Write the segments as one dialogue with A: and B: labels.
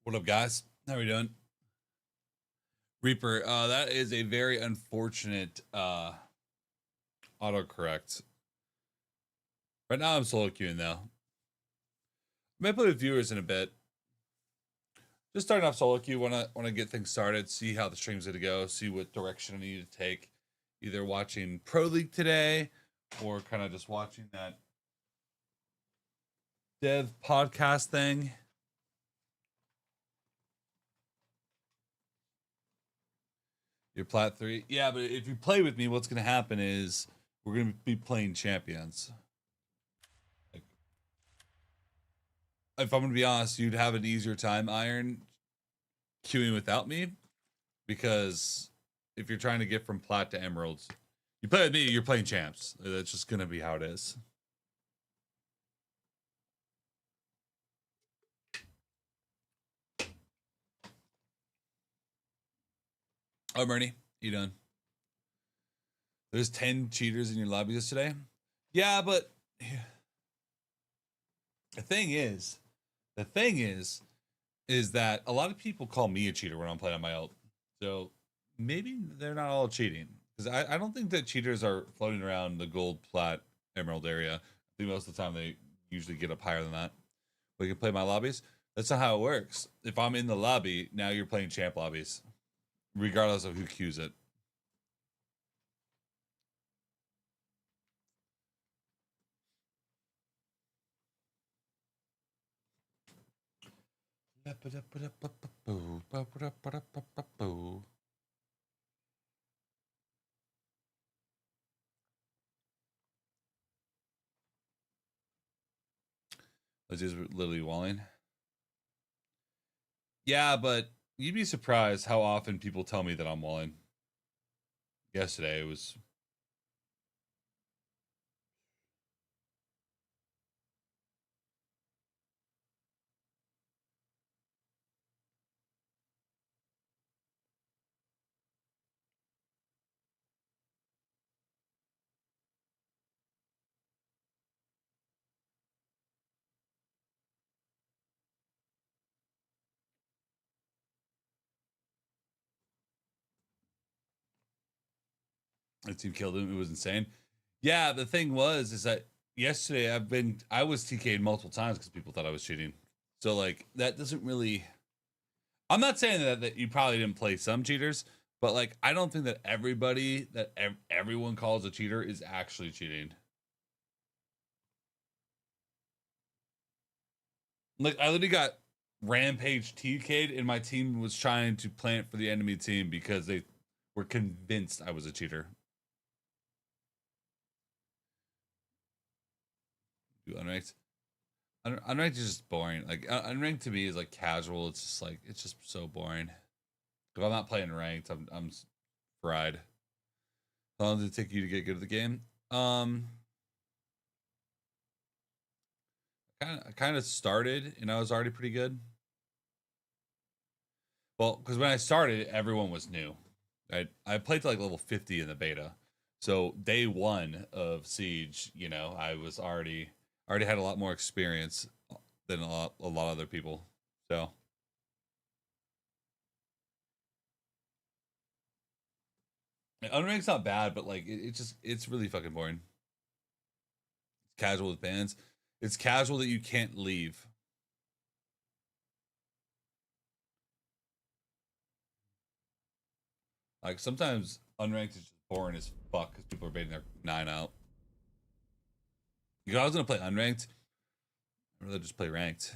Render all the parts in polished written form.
A: What up, guys? How are we doing? Reaper, that is a very unfortunate autocorrect. Right now I'm solo queuing though. I might play with viewers in a bit. Just starting off solo queue, wanna get things started, see how the stream's gonna go, see what direction I need to take. Either watching Pro League today or kind of just watching that dev podcast thing. Your plat 3. Yeah, but if you play with me, what's gonna happen is we're gonna be playing champions. If I'm gonna be honest, you'd have an easier time, Iron, queuing without me, because if you're trying to get from plat to emeralds, you play with me, you're playing champs. That's just gonna be how it is. Oh, Bernie, you done? There's 10 cheaters in your lobby yesterday. Yeah, but the thing is, is that a lot of people call me a cheater when I'm playing on my ult. So maybe they're not all cheating, because I don't think that cheaters are floating around the gold, plat, emerald area. I think most of the time they usually get up higher than that. We can play my lobbies. That's not how it works. If I'm in the lobby, now you're playing champ lobbies, regardless of who queues it. Let's just literally walling. Yeah, but you'd be surprised how often people tell me that I'm walling. Yesterday it was. The team killed him. It was insane. Yeah, the thing was is that yesterday I was TK'd multiple times because people thought I was cheating. So like that doesn't really. I'm not saying that you probably didn't play some cheaters, but like I don't think that everybody that everyone calls a cheater is actually cheating. Like I literally got rampage TK'd and my team was trying to plant for the enemy team because they were convinced I was a cheater. Do unranked. Unranked is just boring. Like unranked to me is like casual. It's just like it's just so boring. If I'm not playing ranked, I'm fried. How long does it take you to get good at the game? I kind of started and I was already pretty good. Well, because when I started, everyone was new. I played to like level 50 in the beta, so day one of Siege, I was already had a lot more experience than a lot of other people. So unranked's not bad, but like it's really fucking boring. It's casual with bans. It's casual that you can't leave. Like sometimes unranked is just boring as fuck because people are baiting their 9 out. If I was gonna play unranked, I'd rather just play ranked.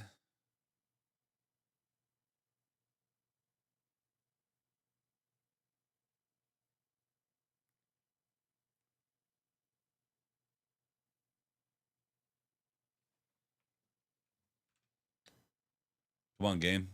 A: Come on, game.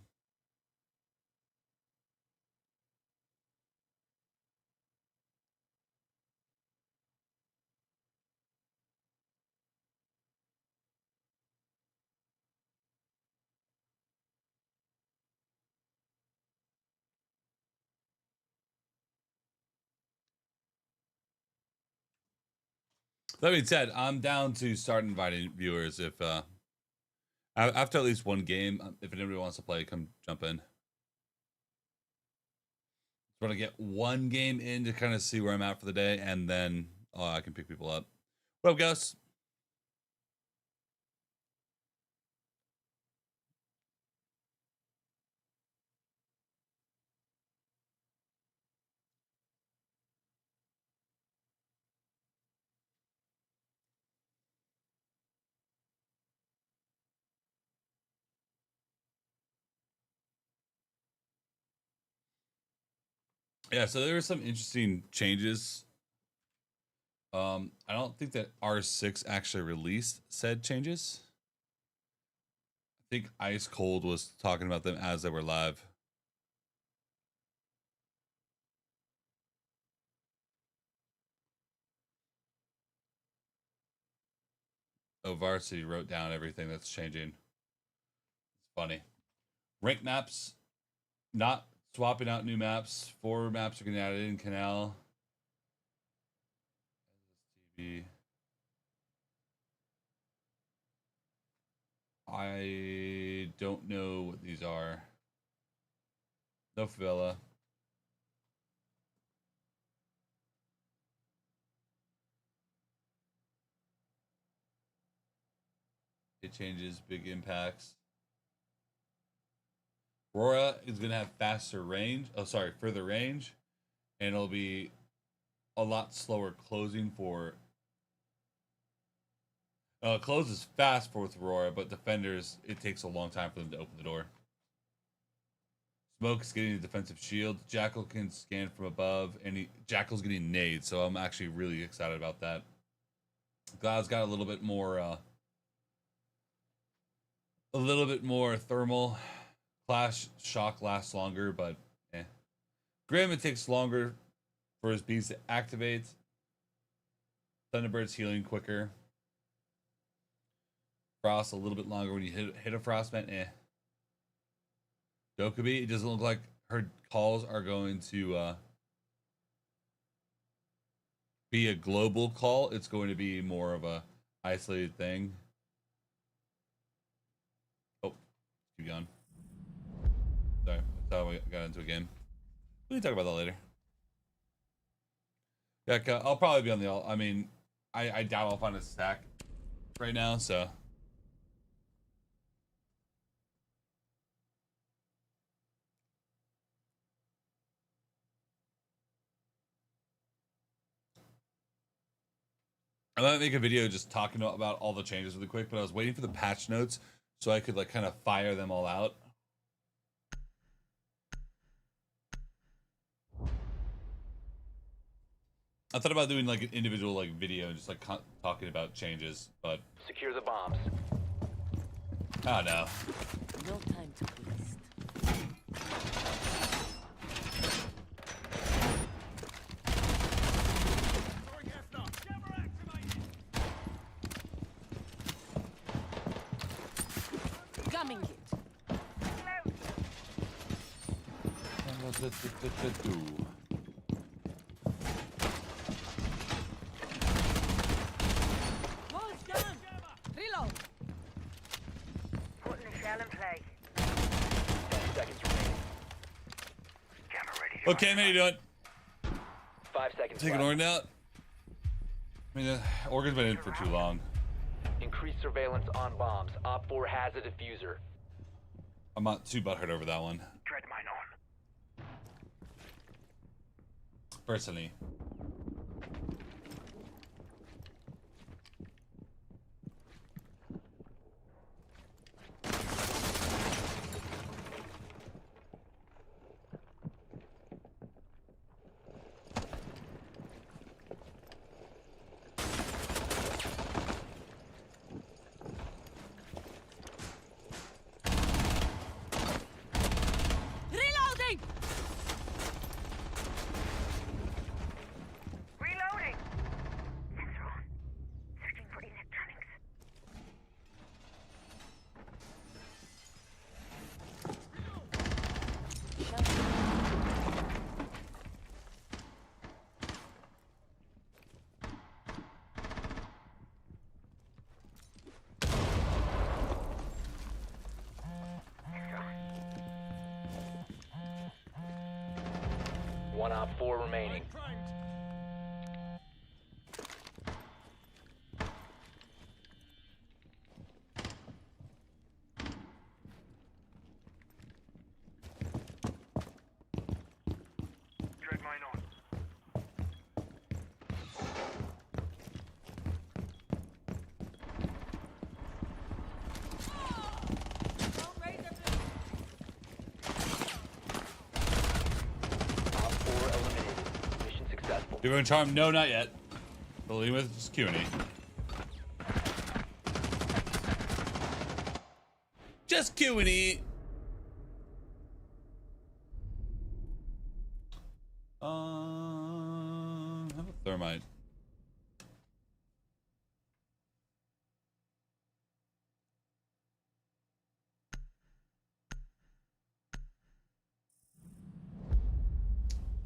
A: That being said, I'm down to start inviting viewers if After at least one game, if anybody wants to play, come jump in. Just want to get one game in to kind of see where I'm at for the day, and then I can pick people up. What up, Gus? Yeah, so there were some interesting changes. I don't think that R6 actually released said changes. I think Ice Cold was talking about them as they were live. Oh, Varsity wrote down everything that's changing. It's funny. Rank maps, not swapping out new maps. 4 maps are getting added in Canal. TV. I don't know what these are. No favela. It changes big impacts. Aurora is going to have faster range. Oh, sorry, further range. And it'll be a lot slower closing for. It closes fast for with Aurora, but defenders, it takes a long time for them to open the door. Smoke's getting a defensive shield. Jackal can scan from above, and Jackal's getting nades, so I'm actually really excited about that. Cloud's got a little bit more thermal. Clash shock lasts longer, but Grim, it takes longer for his beast to activate. Thunderbird's healing quicker. Frost a little bit longer when you hit a frostbite. Dokubi, it doesn't look like her calls are going to be a global call. It's going to be more of a isolated thing. Oh, keep going. Sorry, I thought we got into a game. We can talk about that later. Yeah, I'll probably be on the. I mean, I doubt I'll find a stack right now, so. I might make a video just talking about all the changes really quick, but I was waiting for the patch notes so I could like kind of fire them all out. I thought about doing like an individual like video and just like talking about changes, but
B: secure the bombs.
A: Oh no.
C: No time to waste. Coming it. Wall's down. Reload.
D: Putting the shell in play.
B: 10 seconds remaining.
D: Camera ready to
A: Okay, how you doing?
B: 5 seconds
A: Taking
B: left.
A: Oregon out. I mean, Oregon's been in for too long.
B: Increase surveillance on bombs. Op 4 has a diffuser.
A: I'm not too butthurt over that one,
D: tread mine on.
A: personally.
C: Reloading.
B: One Op 4 remaining.
D: Dread mine on.
B: Op 4 eliminated. Mission successful.
A: Doing charm? No, not yet. Believe with just Q&E. Just Q&E. How about thermite?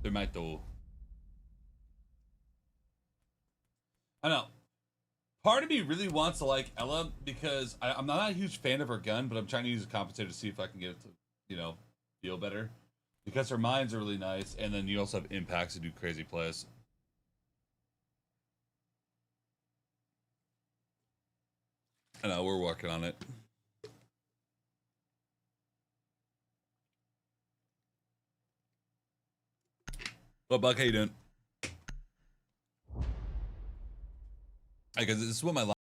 A: Thermite though. I know. Part of me really wants to like Ella because I'm not a huge fan of her gun, but I'm trying to use a compensator to see if I can get it to, you know, feel better. Because her mines are really nice, and then you also have impacts to do crazy plays. I know, we're working on it. What, Buck? How you doing? Because this is what my life.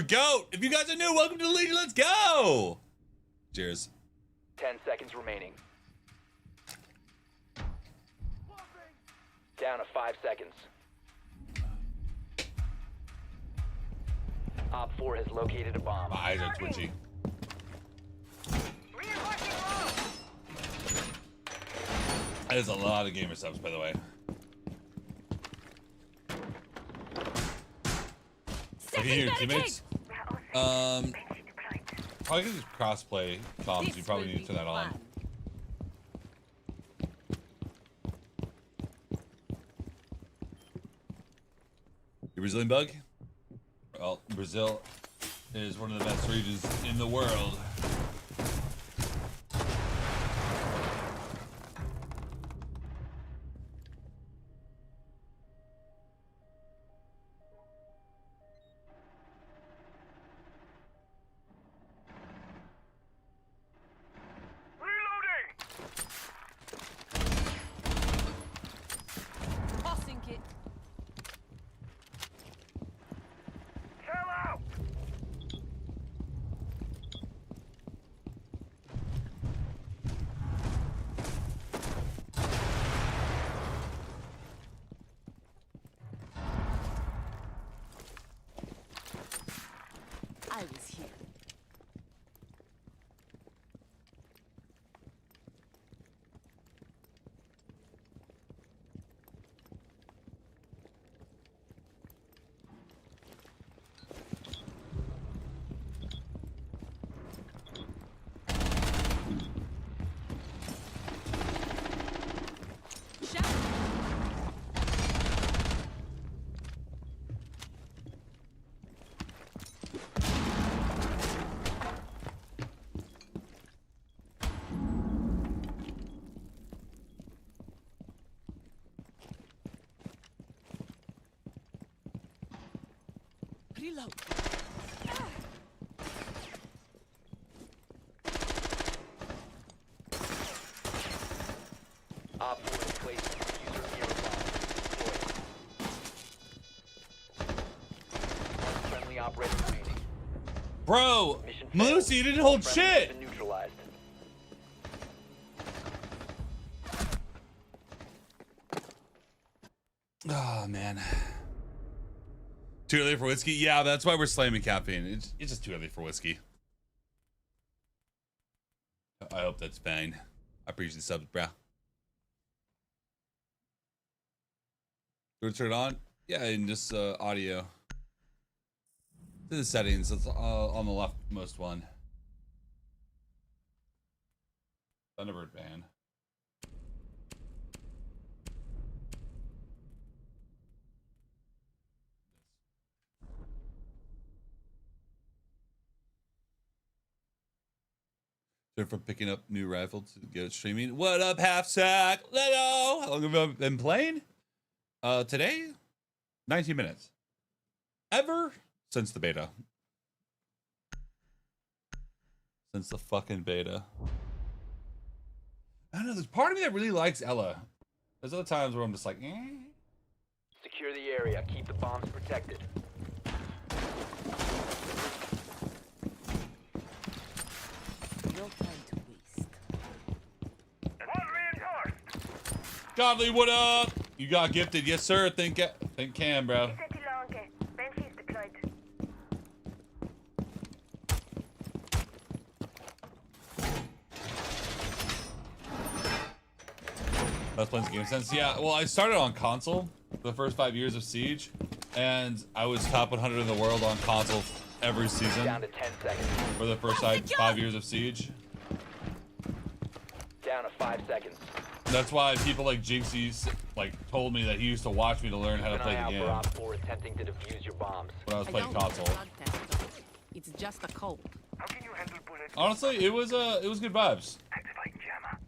A: Goat! If you guys are new, welcome to the Legion. Let's go! Cheers.
B: 10 seconds remaining. Down to 5 seconds. Op 4 has located a bomb.
A: My eyes are twitchy. That is a lot of gamer subs, by the way. I can hear your teammates. Probably because it's crossplay comms. You probably need to turn that on. You Brazilian bug? Well, Brazil is one of the best regions in the world.
C: Tossing it. I was here. Shot. Reload.
B: Op 4 has placed user near a bomb. Deployed. One friendly operator remaining.
A: Bro,
B: Mission failed.
A: Lucy, you didn't hold
B: Friendly has
A: shit.
B: been neutralized.
A: Oh, man. Too early for whiskey? Yeah, that's why we're slamming caffeine. It's just too early for whiskey. I hope that's fine. I appreciate the subs, bro. Do we turn it on? Yeah, and just audio. To the settings, it's on the leftmost one. Thunderbird ban. They're from picking up new rifle to get streaming. What up, half sack? Hello. How long have I been playing? Today, 19 minutes. Ever since the beta. Since the fucking beta. I don't know. There's part of me that really likes Ella. There's other times where I'm just like, eh.
B: Secure the area. Keep the bombs protected.
C: No time to waste.
D: One reinforced.
A: Godly, what up? You got gifted, yes sir. Think Cam, bro.
D: Senti longe. Banshees deployed.
A: I was playing game Sense. Yeah, well, I started on console for the first 5 years of Siege, and I was top 100 in the world on console every season
B: Down to 10 seconds.
A: for the first 5 years of Siege.
B: Down to 5 seconds.
A: That's why people like Jinxie told me that he used to watch me to learn how to
B: Keep an
A: play
B: eye
A: the
B: out
A: game
B: for Op 4 attempting to defuse your bombs.
A: when I was
C: I
A: playing
C: don't need a
A: console.
C: blood test, though. It's just a cold.
D: How can you handle bullets?
A: Honestly, it was good vibes,
D: Activate jammer.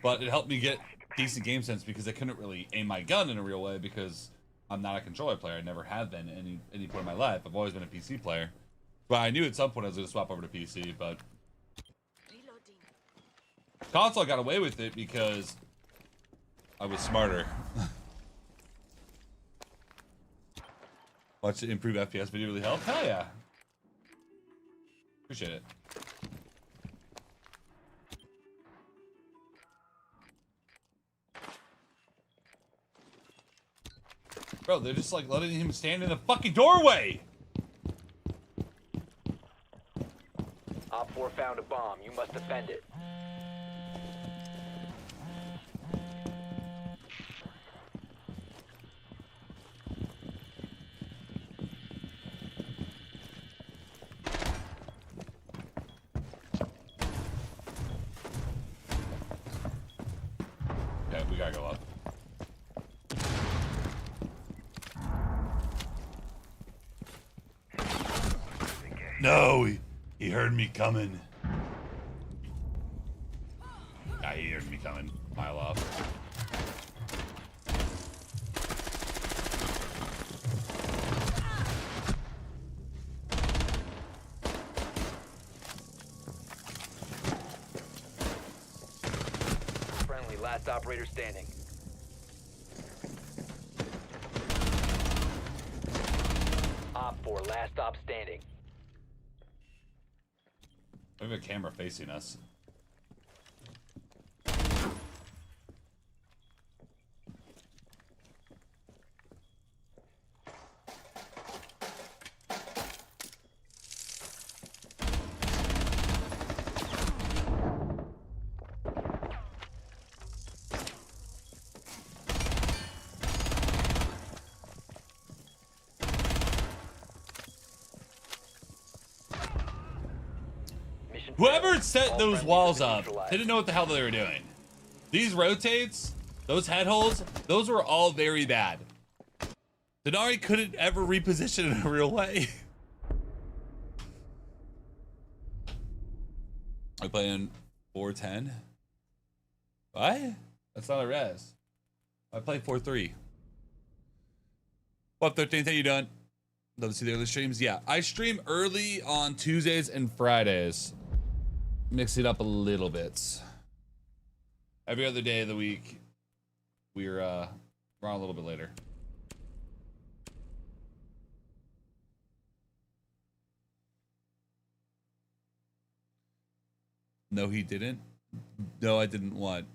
A: but it helped me get decent game sense because I couldn't really aim my gun in a real way because I'm not a controller player. I never have been at any point in my life. I've always been a PC player. But I knew at some point I was going to swap over to PC, but
C: Reloading.
A: console I got away with it because I was smarter. Watch the improve FPS video really help? Hell yeah. Appreciate it. Bro, they're just like letting him stand in the fucking doorway.
B: Op 4 found a bomb. You must defend it.
A: Okay, we gotta go up. No, he heard me coming. Yeah, he heard me coming. Mile off.
B: Friendly, last operator standing. Op 4, last stop standing.
A: We have a camera facing us.
B: Mission
A: Whoever
B: failed.
A: set
B: All
A: those
B: friendlies
A: walls
B: have been
A: up
B: neutralized.
A: didn't know what the hell they were doing. These rotates, those head holes, those were all very bad. Denari couldn't ever reposition in a real way. I'm playing 410. What? That's not a res. I play 4-3. What up, 13th? How you doing? Love to see the early streams. Yeah, I stream early on Tuesdays and Fridays. Mix it up a little bit. Every other day of the week, we're on a little bit later. No, he didn't. No, I didn't want.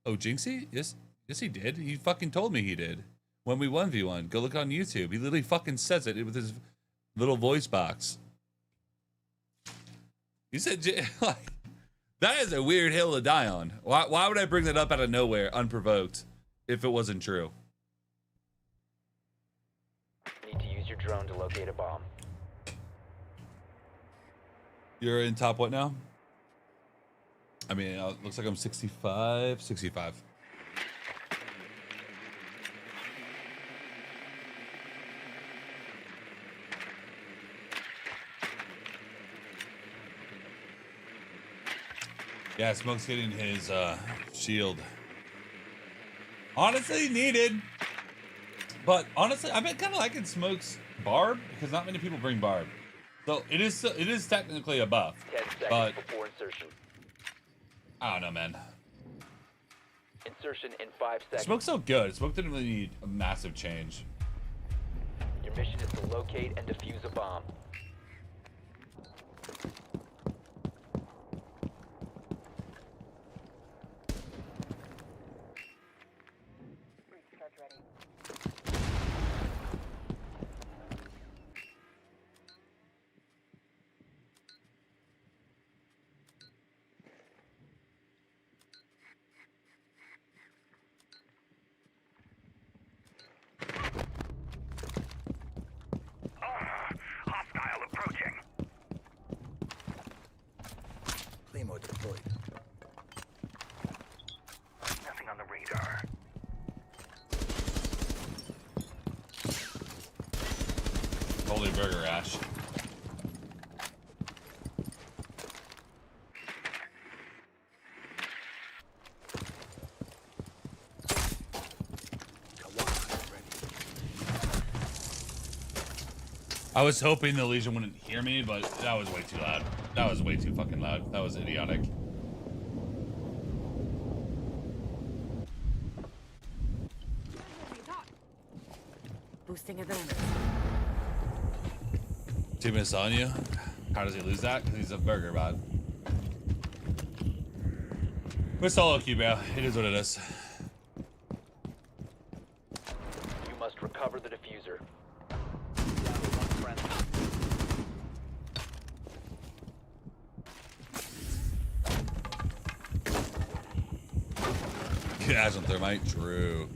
A: Oh, Jinxie? Yes, he did. He fucking told me he did. When we 1v1, go look on YouTube. He literally fucking says it with his little voice box. You said like that is a weird hill to die on. Why would I bring that up out of nowhere, unprovoked, if it wasn't true?
B: Need to use your drone to locate a bomb.
A: You're in top what now? I mean, looks like I'm 65. Yeah, Smoke's getting his shield. Honestly, needed. But honestly, I've been kind of liking Smoke's barb because not many people bring barb. So it is technically a buff.
B: 10 seconds
A: But
B: before insertion.
A: I don't know, man.
B: Insertion in 5 seconds.
A: Smoke's so good. Smoke didn't really need a massive change.
B: Your mission is to locate and defuse a bomb.
D: Recharge ready. Hostile approaching.
E: Claymore deployed.
D: Nothing on the radar.
A: Holy burger, Ash. I was hoping the Legion wouldn't hear me, but that was way too loud. That was way too fucking loud. That was idiotic.
C: Boosting adrenaline.
A: 2 minutes on you. How does he lose that? Because he's a burger bot. We're solo queue, bro. It is what it is.
B: You must recover the diffuser.
A: Ash on thermite. True.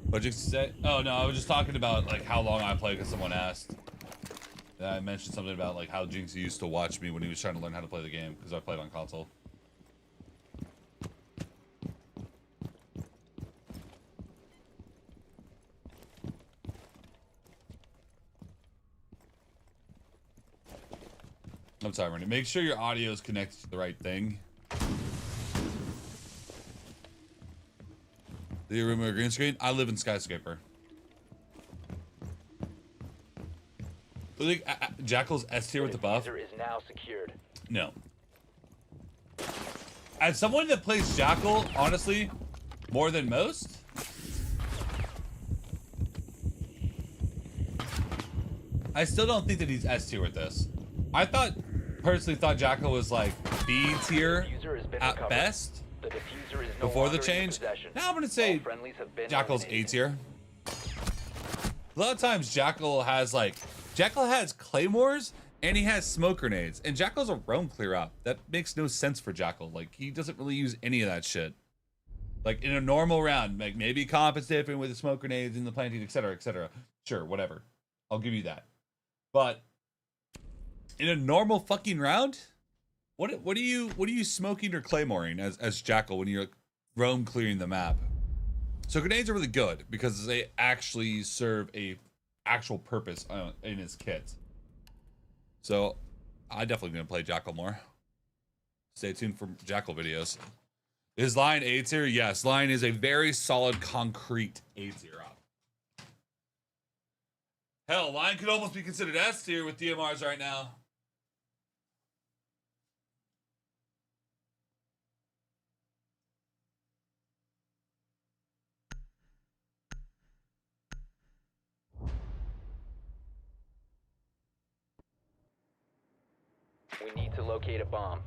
A: What'd you say? Oh no, I was just talking about like how long I play because someone asked. And I mentioned something about like how Jinx used to watch me when he was trying to learn how to play the game because I played on console. I'm sorry, Renee. Make sure your audio is connected to the right thing. Do you remember green screen? I live in Skyscraper. I think Jackal's S tier with the buff.
B: Diffuser is now secured.
A: No. As someone that plays Jackal, honestly, more than most, I still don't think that he's S tier with this. I personally thought Jackal was like B tier
B: Diffuser has been
A: at
B: recovered.
A: best
B: The diffuser is no
A: before the
B: longer in
A: change.
B: possession.
A: Now I'm gonna say
B: All friendlies have been
A: Jackal's A
B: eliminated.
A: tier. A lot of times Jackal has claymores and he has smoke grenades, and Jackal's a roam clear out. That makes no sense for Jackal. Like he doesn't really use any of that shit. Like in a normal round, like maybe compensating with the smoke grenades and the planting, etc., etc. Sure, whatever. I'll give you that. But in a normal fucking round, what are you smoking or claymoring as Jackal when you're roam clearing the map? So grenades are really good because they actually serve a actual purpose in his kit. So I definitely gonna play Jackal more. Stay tuned for Jackal videos. Is Lion A tier? Yes, Lion is a very solid, concrete A tier op. Hell, Lion could almost be considered S tier with DMRs right now.
B: We need to locate a bomb.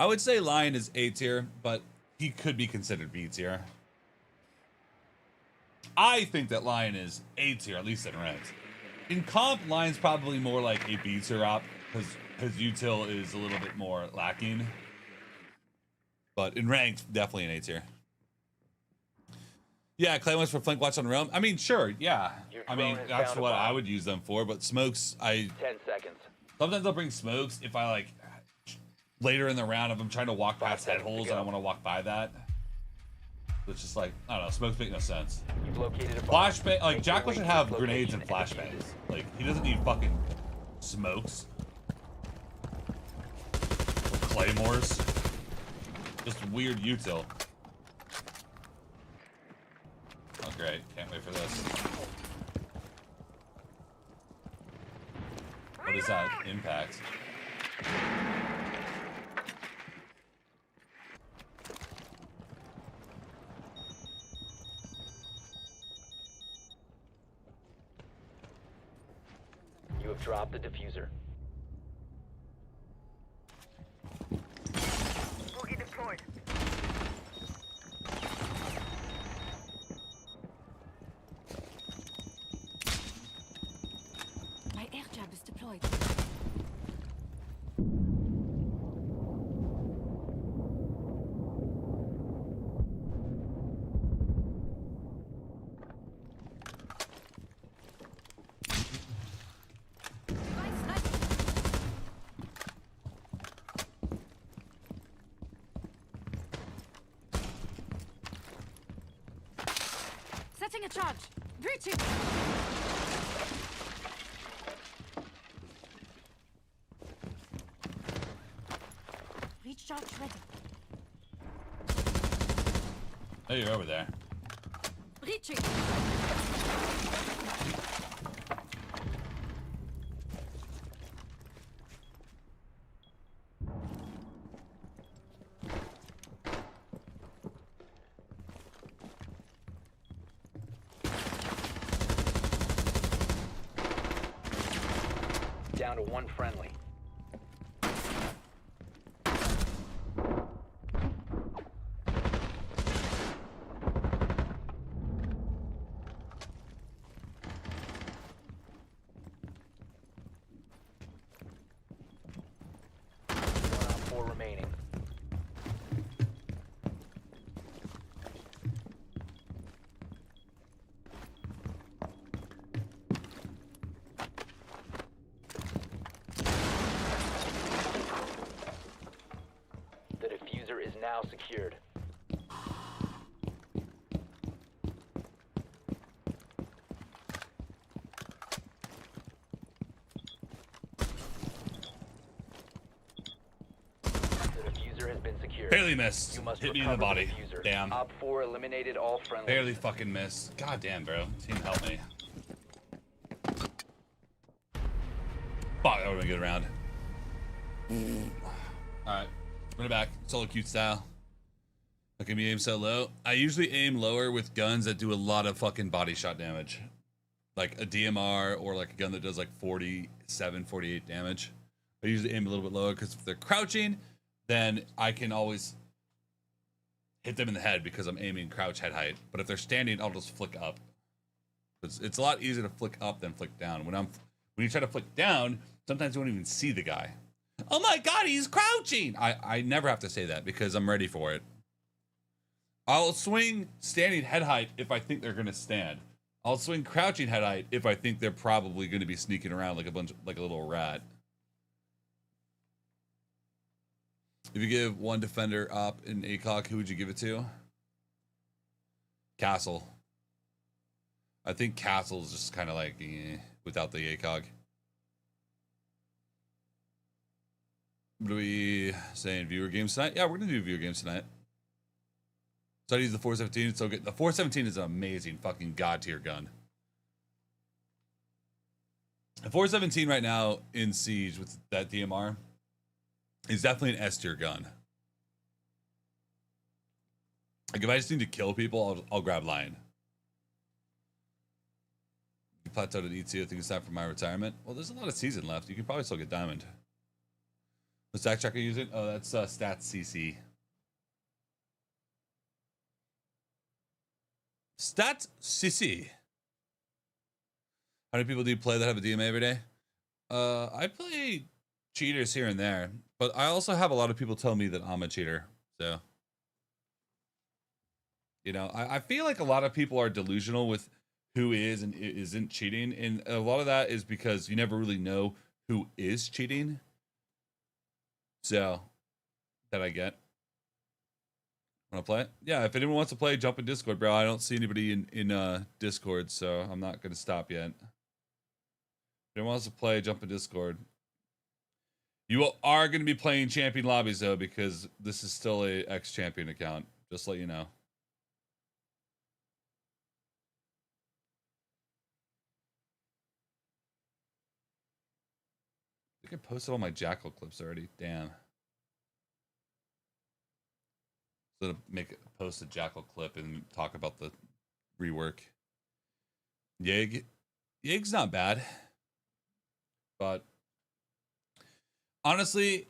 A: I would say Lion is A tier, but he could be considered B tier. I think that Lion is A tier, at least in ranked. In comp, Lion's probably more like a B tier op because his util is a little bit more lacking. But in ranked, definitely an A tier. Yeah, Claymores for flank watch on Realm. I mean, sure, yeah.
B: Your
A: I mean,
B: drone has
A: that's
B: found a
A: what I
B: bomb.
A: would use them for. But smokes,
B: 10 seconds.
A: sometimes I'll bring smokes if I like later in the round if I'm trying to walk
B: 5
A: past head
B: seconds to
A: holes
B: go.
A: and I want to walk by that. It's just like, I don't know, smokes make no sense.
B: You've located a bomb.
A: Flashbang, like
B: Make
A: Jackal
B: your
A: should
B: way to
A: have
B: its
A: grenades
B: location
A: and
B: defuse
A: flashbangs.
B: it.
A: Like he doesn't need fucking smokes or claymores. Just weird util. Oh great, can't wait for this. What is that? Impact.
B: You have dropped the diffuser.
D: Boogie deployed.
C: My air jab is deployed. Setting a charge. Breaching. Breach charge ready.
A: Oh, you're over there.
C: Breaching.
B: Down to one friendly. One on 4 remaining. The diffuser is now secured. The diffuser has been secured.
A: Barely missed.
B: You must
A: Hit me in the
B: recover
A: body.
B: diffuser.
A: Damn.
B: Op 4 eliminated all friendlies.
A: Barely fucking missed. God damn, bro. Team, help me. Fuck, that would have been a good round. Alright. Run it back. Solo cute style. Look at me aim so low. I usually aim lower with guns that do a lot of fucking body shot damage. Like a DMR or like a gun that does like 47, 48 damage. I usually aim a little bit lower because if they're crouching, then I can always hit them in the head because I'm aiming crouch head height. But if they're standing, I'll just flick up. It's a lot easier to flick up than flick down. When you try to flick down, sometimes you won't even see the guy. Oh my god, he's crouching! I never have to say that because I'm ready for it. I'll swing standing head height if I think they're gonna stand. I'll swing crouching head height if I think they're probably gonna be sneaking around like a little rat. If you give one defender up in ACOG, who would you give it to? Castle. I think Castle's just kind of like without the ACOG. What are we saying? Viewer games tonight? Yeah, we're gonna do viewer games tonight. So I use the 417. It's so good. The 417 is an amazing fucking god tier gun. The 417 right now in Siege with that DMR is definitely an S tier gun. Like if I just need to kill people, I'll grab Lion. You plateaued at E2. I think it's time for my retirement. Well, there's a lot of season left. You can probably still get Diamond. What stack check are you using? Oh, that's Stats CC. Stats Sissy. How many people do you play that have a DMA every day? I play cheaters here and there, but I also have a lot of people tell me that I'm a cheater. So, you know, I feel like a lot of people are delusional with who is and isn't cheating, and a lot of that is because you never really know who is cheating. So, that I get. Want to play it? Yeah, if anyone wants to play, jump in Discord, bro. I don't see anybody in Discord, so I'm not going to stop yet. If anyone wants to play, jump in Discord. You are going to be playing champion lobbies, though, because this is still a ex-champion account. Just to let you know. I think I posted all my Jackal clips already. Damn. So to post a Jackal clip and talk about the rework. Yeg's not bad. But honestly,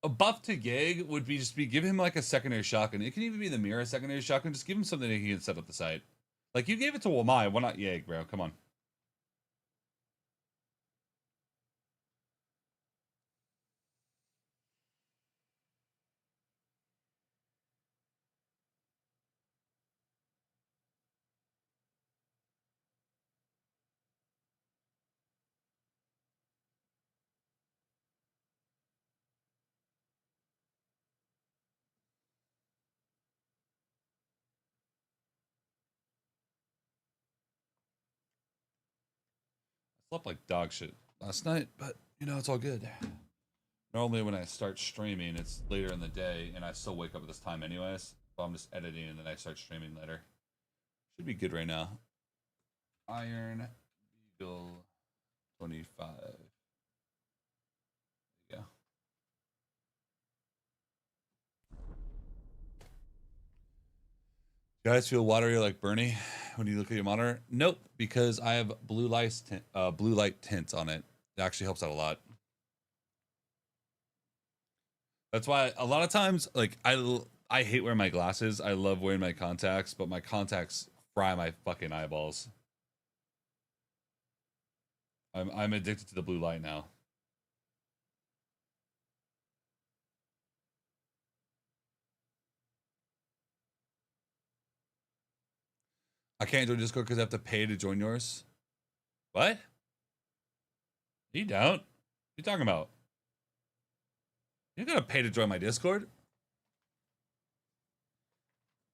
A: a buff to Yeg would be give him like a secondary shotgun. It can even be the mirror secondary shotgun. Just give him something that he can set up the site. Like you gave it to Wamai, why not Yeg, bro? Come on. Slept like dog shit last night, but you know, it's all good. Normally when I start streaming, it's later in the day, and I still wake up at this time anyways. So I'm just editing, and then I start streaming later. Should be good right now. Iron Beagle 25. There you go. You guys feel watery like Bernie when you look at your monitor? Nope, because I have blue light tint on it. It actually helps out a lot. That's why a lot of times, like I hate wearing my glasses. I love wearing my contacts, but my contacts fry my fucking eyeballs. I'm addicted to the blue light now. I can't join Discord because I have to pay to join yours. What? You don't? What are you talking about? You're gonna pay to join my Discord?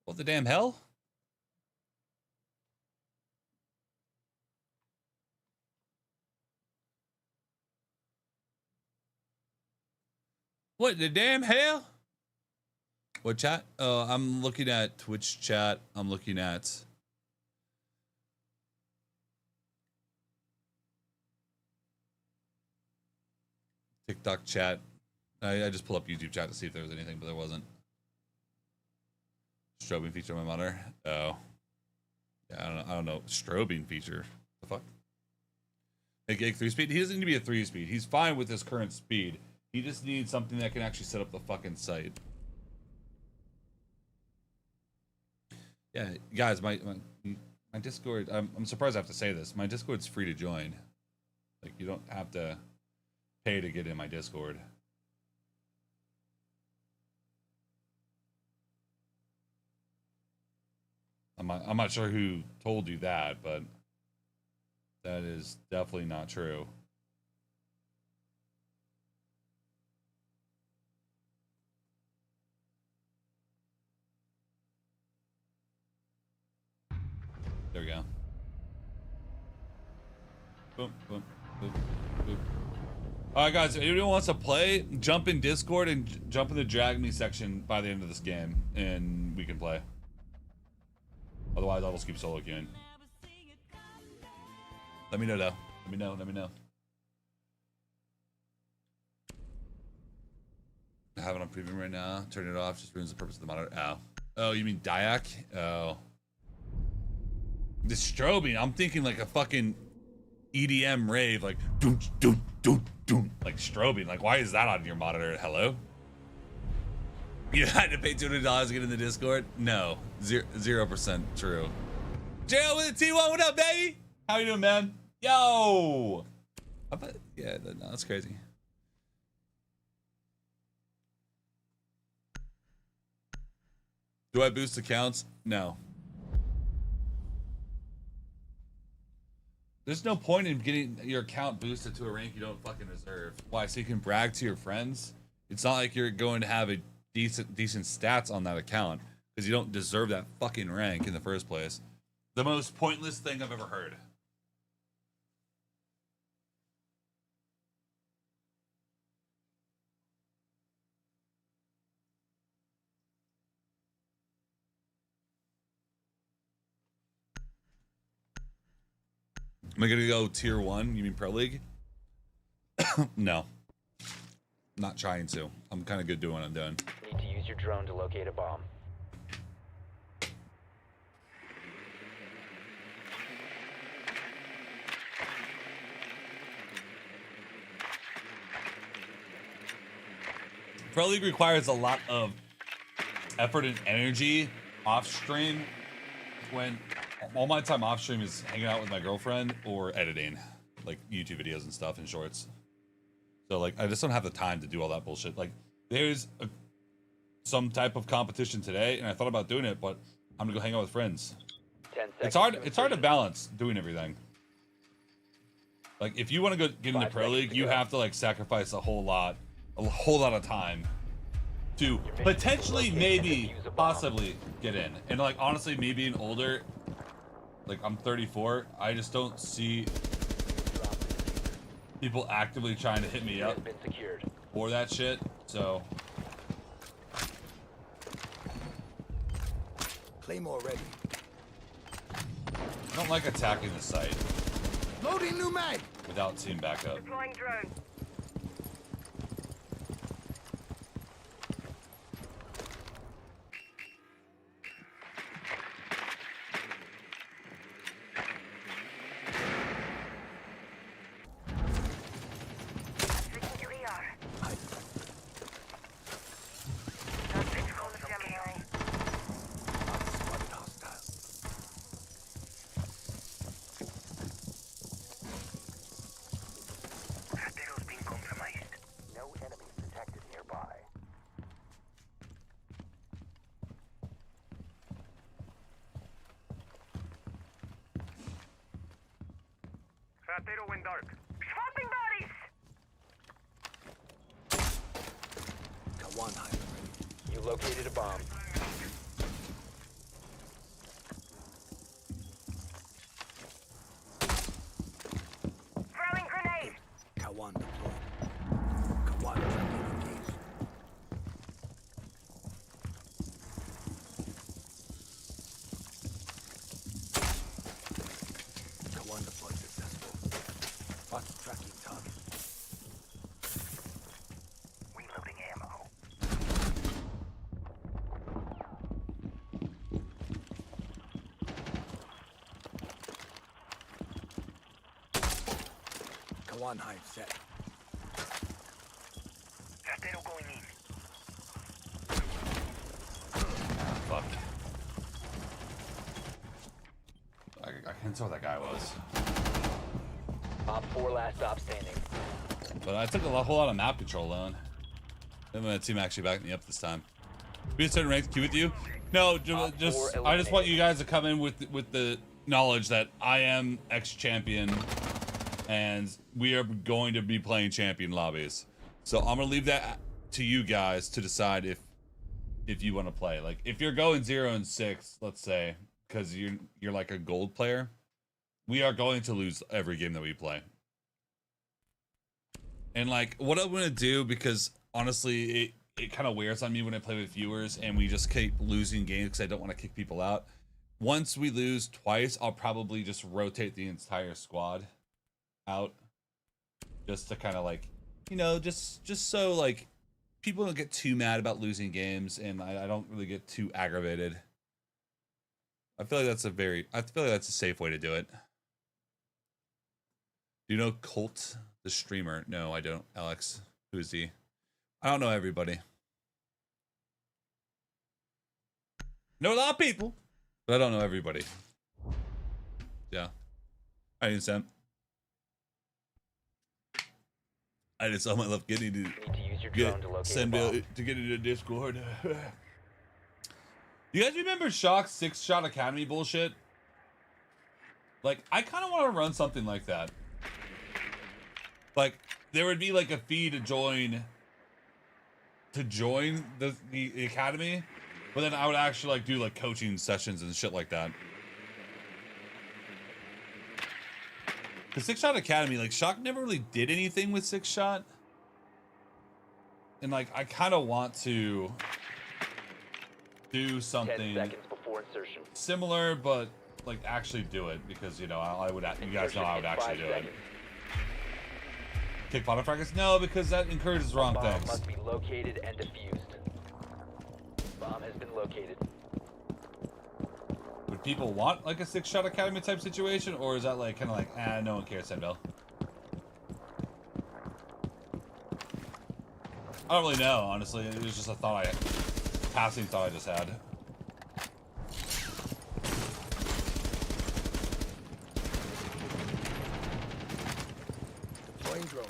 A: What the damn hell? What the damn hell? What chat? I'm looking at Twitch chat. I'm looking at TikTok chat. I just pull up YouTube chat to see if there was anything, but there wasn't. Strobing feature on my monitor. Oh, yeah. I don't know. Strobing feature. The fuck? Make Egg 3-speed. He doesn't need to be a 3-speed. He's fine with his current speed. He just needs something that can actually set up the fucking site. Yeah, guys, my Discord. I'm surprised I have to say this. My Discord's free to join. Like you don't have to pay to get in my Discord. I'm not sure who told you that, but that is definitely not true. There we go. Boom, boom, boom, boom. All right, guys, if anyone wants to play, jump in Discord and jump in the Drag Me section by the end of this game, and we can play. Otherwise, I'll just keep solo queuing. Let me know, though. Let me know, let me know. I have it on preview right now. Turn it off, just ruins the purpose of the monitor. Ow. Oh, you mean Diac? Oh. The strobing, I'm thinking like a fucking EDM rave, like doom, doom, doom, doom, like strobing. Like, why is that on your monitor? Hello? You had to pay $200 to get in the Discord? No, 0% true. Jail with a T1, what up, baby? How you doing, man? Yo! Yeah, no, that's crazy. Do I boost accounts? No. There's no point in getting your account boosted to a rank you don't fucking deserve. Why? So you can brag to your friends? It's not like you're going to have a decent stats on that account because you don't deserve that fucking rank in the first place. The most pointless thing I've ever heard. Am I gonna go tier 1? You mean Pro League? No. Not trying to. I'm kind of good doing what I'm doing.
B: Need to use your drone to locate a bomb.
A: Pro League requires a lot of effort and energy off stream when all my time off stream is hanging out with my girlfriend or editing like YouTube videos and stuff and shorts. So like I just don't have the time to do all that bullshit. Like there's some type of competition today and I thought about doing it, but I'm gonna go hang out with friends.
B: 10
A: It's
B: seconds.
A: hard to balance doing everything. Like if you want to go get into
B: 5
A: Pro
B: seconds
A: League,
B: to
A: you
B: go.
A: have to like sacrifice a whole lot of time to potentially maybe possibly get in. And like honestly, me being older, like I'm 34, I just don't see people actively trying to hit me
B: Has
A: up
B: been secured.
A: for that shit. So
E: Claymore ready.
A: I don't like attacking the site
E: Loading new mag.
A: without seeing backup.
D: Deploying drone. Switching to ER. That's on the Gemini.
E: Spotted hostiles.
D: Ratero's been compromised.
B: No enemies detected nearby.
D: Ratero went dark. Swapping bodies!
E: Kawan high ready.
B: You located a bomb.
D: Throwing grenade!
E: Kawan deployed. Kawan tracking engaged. Kawan deployed successful. Bots tracking target.
D: Reloading ammo.
E: Kawan hive set.
D: Ratero going in.
A: Fuck. I can't tell what that guy was.
B: Op 4 last stop standing.
A: But I took a whole lot of map control on. Then my team actually backed me up this time. Be a certain rank queue with you? No, just I just want you guys to come in with the knowledge that I am ex-champion, and we are going to be playing champion lobbies. So I'm gonna leave that to you guys to decide if you want to play. Like if you're going 0-6, let's say, because you're like a gold player, we are going to lose every game that we play. And like what I'm gonna do, because honestly it kind of wears on me when I play with viewers and we just keep losing games because I don't want to kick people out. Once we lose twice, I'll probably just rotate the entire squad out, just to kind of like, you know, just so like people don't get too mad about losing games and I don't really get too aggravated. I feel like that's a safe way to do it. Do you know Colt, the streamer? No, I don't. Alex, who is he? I don't know everybody. Know a lot of people, but I don't know everybody. Yeah. I didn't Sam. I just saw myself getting to
B: You need to use your
A: get
B: drone to locate a
A: SenVale
B: bomb.
A: to get into Discord. You guys remember Shock's 6-shot academy bullshit? Like, I kind of want to run something like that. Like, there would be like a fee to join the academy, but then I would actually like do like coaching sessions and shit like that. The 6-shot academy, like Shock never really did anything with 6-shot, and like I kind of want to do
B: 10
A: something
B: seconds before insertion.
A: similar, but like actually do it, because you know I would, you guys know I would actually do it. Kick bottom fragments? No, because that encourages wrong
B: Bomb
A: things.
B: must be located and defused. Bomb has been located.
A: Would people want like a 6-shot academy type situation, or is that like kind of like, no one cares, SenVale? I don't really know, honestly. It was just a passing thought I just had.
E: Deploying drone.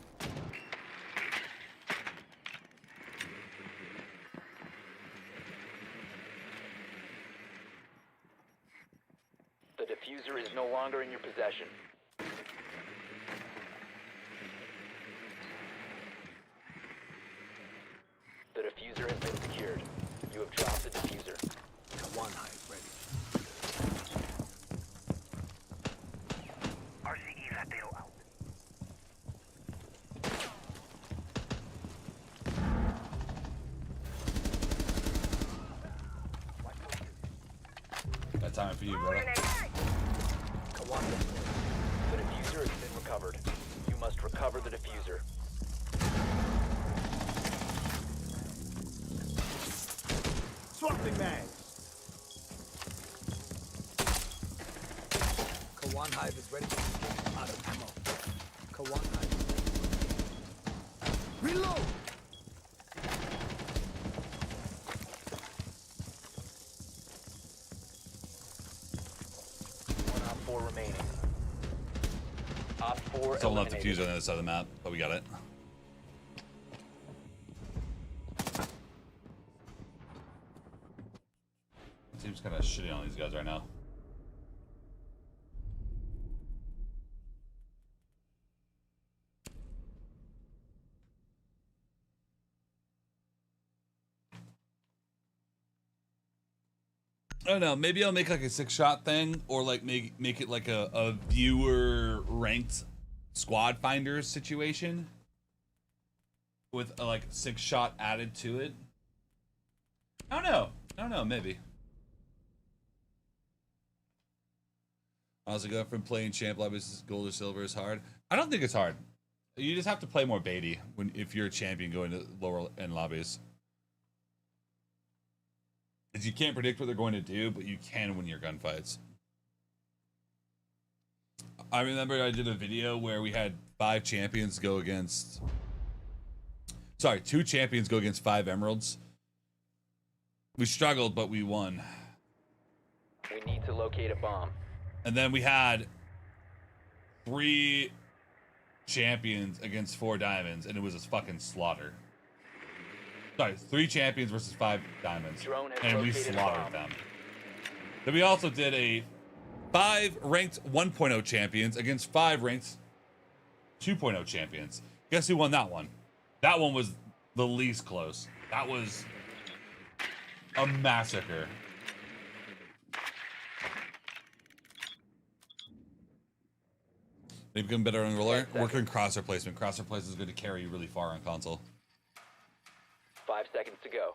B: The diffuser is no longer in your possession. The diffuser has been secured. You have dropped the diffuser.
E: One hive ready.
D: RCE Ratero out.
A: That time for you, brother.
B: The diffuser has been recovered. You must recover the diffuser.
E: Swapping mag. Kawan hive is ready. Out of ammo. Kawan hive is ready. Reload.
B: One op 4 remaining. Op 4
A: Someone left
B: eliminated.
A: diffuser on the other side of the map, but we got it. Seems kind of shitty on these guys right now. I don't know. Maybe I'll make like a 6-shot thing, or like make it like a viewer ranked squad finders situation with a like 6-shot added to it. I don't know. Maybe. Honestly, going from playing champ lobbies gold or silver is hard. I don't think it's hard. You just have to play more baity if you're a champion going to lower end lobbies. Because you can't predict what they're going to do, but you can win your gunfights. I remember I did a video where we had 2 champions go against 5 emeralds. We struggled, but we won.
B: We need to locate a bomb.
A: And then we had 3 champions against 4 diamonds, and it was a fucking slaughter. Sorry, 3 champions versus 5 diamonds,
B: Drone has
A: and we
B: located a
A: slaughtered
B: bomb.
A: them. Then we also did a 5 ranked 1.0 champions against 5 ranked 2.0 champions. Guess who won that one? That one was the least close. That was a massacre. They become better on roller. Working crosshair placement. Crosshair placement is going to carry you really far on console.
B: 5 seconds to go.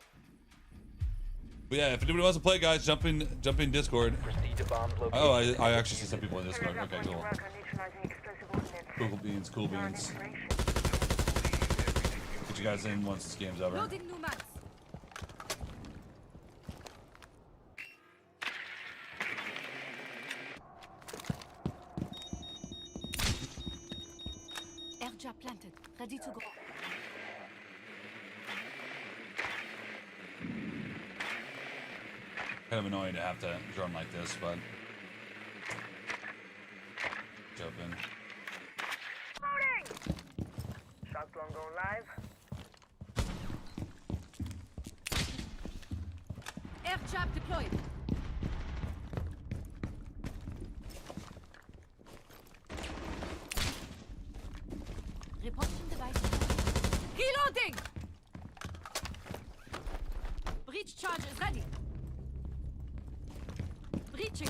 A: But yeah, if anybody wants to play, guys, jump in Discord.
B: Proceed to bomb's location.
A: Oh, I actually see some people in Discord. Okay, cool. Cool beans, cool beans. Get you guys in once this game's over.
C: Loading new maps. Airjab planted. Ready to go.
A: Kind of annoying to have to drone like this, but it's open.
D: Loading! Shotgun going live.
C: Air trap deployed. Reporting device. Reloading! Breach charge is ready. Breaching.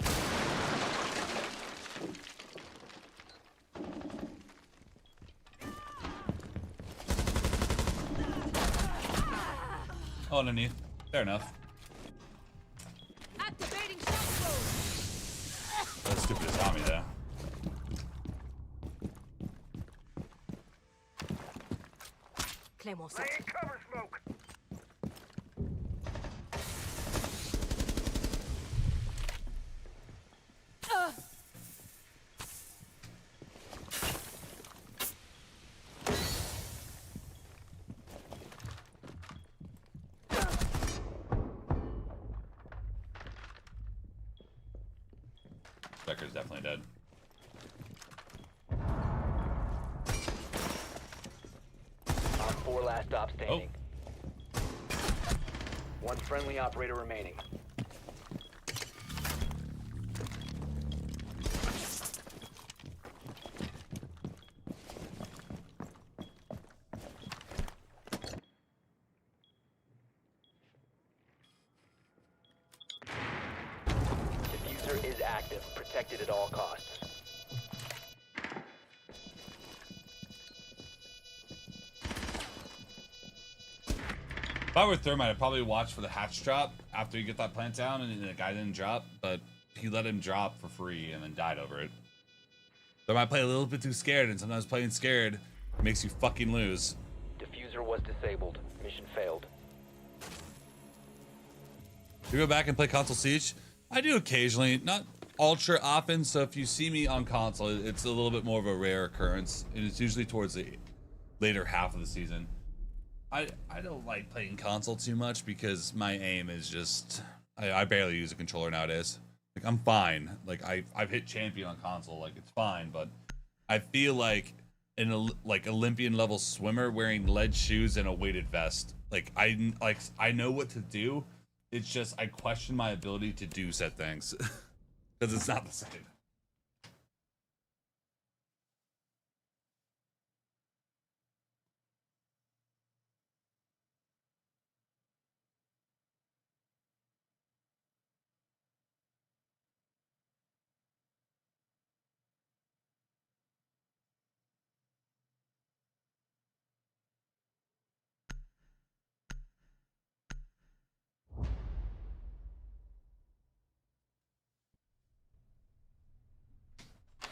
A: Oh, underneath. Fair enough.
C: Activating shock mode.
A: That's stupid as Tommy, though.
C: Claymore
D: Lay
C: set.
D: in cover smoke.
A: Becker's definitely dead.
B: Op 4 last stop standing. One friendly operator remaining. Diffuser is active, protected at all costs.
A: If I were Thermite, I'd probably watch for the hatch drop after you get that plant down, and the guy didn't drop, but he let him drop for free and then died over it. Thermite play a little bit too scared, and sometimes playing scared makes you fucking lose.
B: Diffuser was disabled. Mission failed.
A: You go back and play console Siege? I do occasionally, not ultra often, so if you see me on console, it's a little bit more of a rare occurrence, and it's usually towards the later half of the season. I don't like playing console too much because my aim is just I barely use a controller nowadays. Like I'm fine. Like I've hit champion on console, like it's fine, but I feel like like Olympian level swimmer wearing lead shoes and a weighted vest. Like I know what to do. It's just I question my ability to do said things because it's not the same.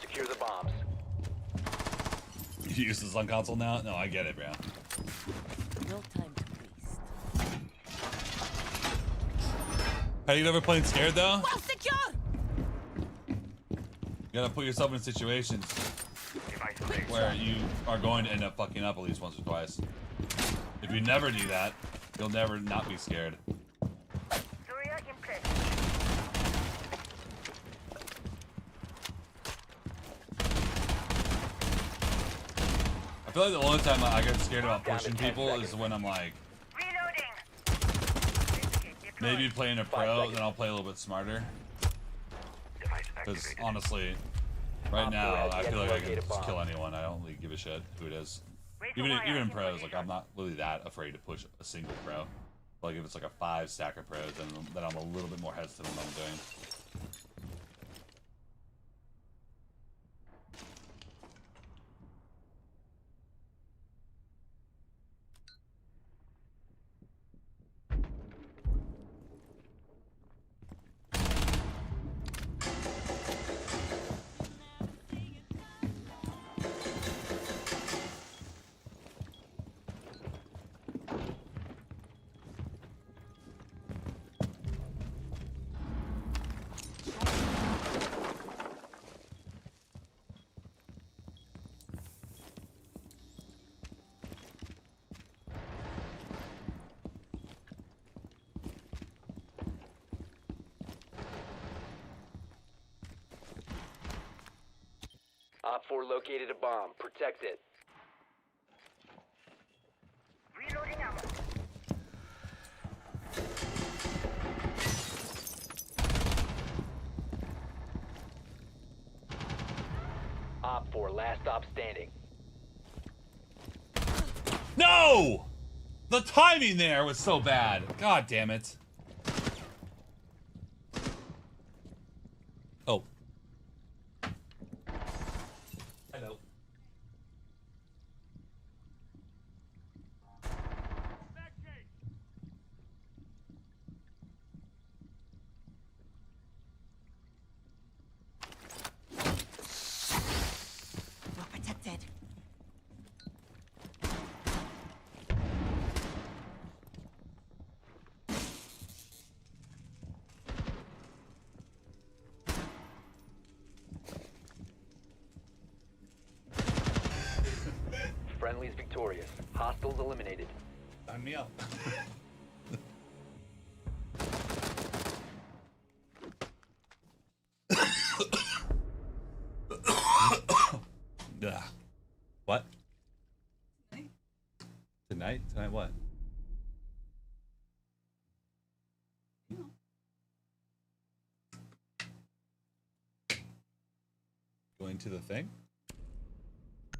B: Secure the bombs.
A: You use this on console now? No, I get it, bro.
C: No time to waste.
A: Have you ever played scared though?
C: Well secure!
A: You gotta put yourself in situations
D: Device ready.
A: where you are going to end up fucking up at least once or twice. If you never do that, you'll never not be scared.
D: Surya in place.
A: I feel like the only time I get scared about pushing people is when I'm like,
D: Reloading.
A: maybe playing a pro, then I'll play a little bit smarter.
D: Device
A: Because
D: activated.
A: honestly, right
B: Op
A: now,
B: four has
A: I
B: yet
A: feel
B: to
A: like I can
B: locate a
A: just
B: bomb.
A: kill anyone. I don't really give a shit who it is.
D: Wait for
A: Even
D: wire.
A: in pros, like I'm not really that afraid to push a single pro. Like if it's like a 5 stack of pros, then I'm a little bit more hesitant on what I'm doing.
B: Op 4 located a bomb. Protect it.
D: Reloading ammo.
B: Op 4, last stop standing.
A: No! The timing there was so bad. God damn it. Oh. Hello.
C: We're protected.
B: Friendly's victorious. Hostiles eliminated.
A: Sign me up. Ugh. What? Tonight? Tonight what? Going to the thing?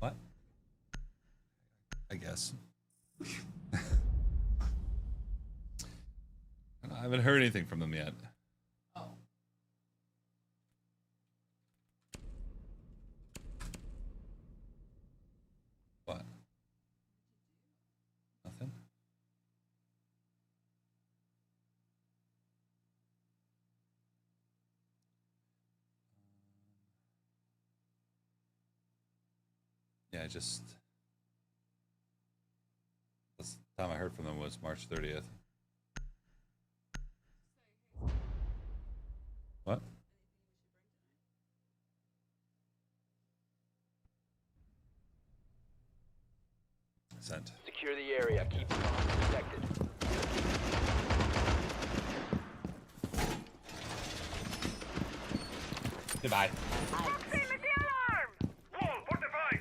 A: What? I guess. I haven't heard anything from them yet. Oh. What? Nothing? Yeah, just... Last time I heard from them was March 30th. What? Sent.
B: Secure the area. Keep the bomb protected.
A: Goodbye.
D: Proximity alarm! Wall fortified!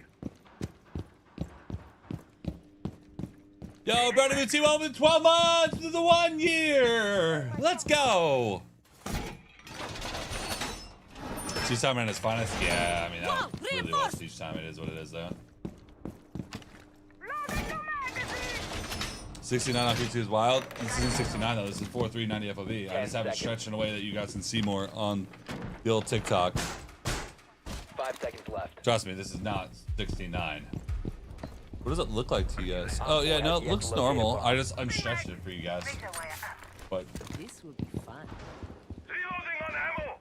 A: Yo, Brandon Mitzi, welcome to 12 months to the 1 year. Let's go. Siege time at its finest. Yeah, I mean, that
C: Whoa,
A: really was
C: reinforce!
A: siege time. It is what it is, though.
D: Loading new magazine!
A: 69 on P2 is wild. This isn't 69 though. This is 4390 FOV. I
B: 10
A: just have it
B: seconds.
A: stretched in a way that you guys can see more on the old TikTok.
B: 5 seconds left.
A: Trust me, this is not 69. What does it look like to you guys? Oh yeah, no, it looks normal. I'm stretching it for you guys.
D: Razor wire up.
A: But
C: This will be fun.
D: Reloading on ammo!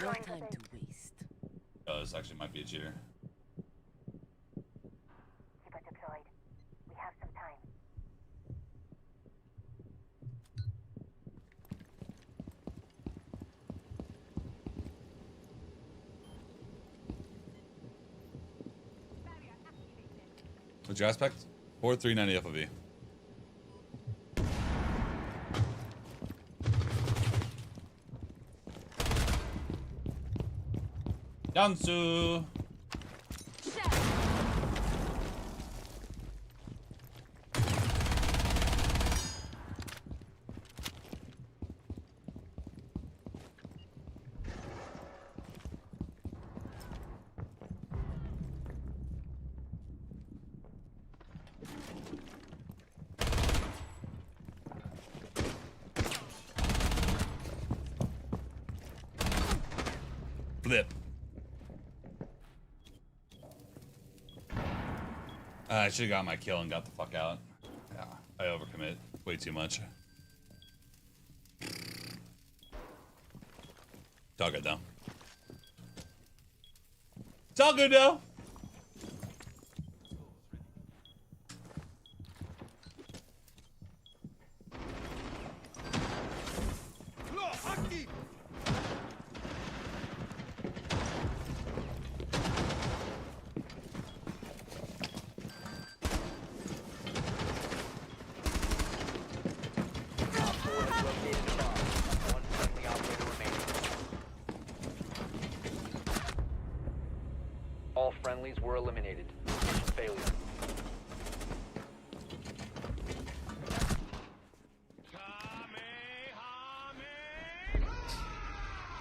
C: No time to waste.
A: oh, this actually might be a cheater.
D: Keep it deployed. We have some time.
A: What's your aspect? 4390 FOV. Yansu. Flip. I should have got my kill and got the fuck out. Yeah, I overcommit way too much. It's all good though. It's all good though.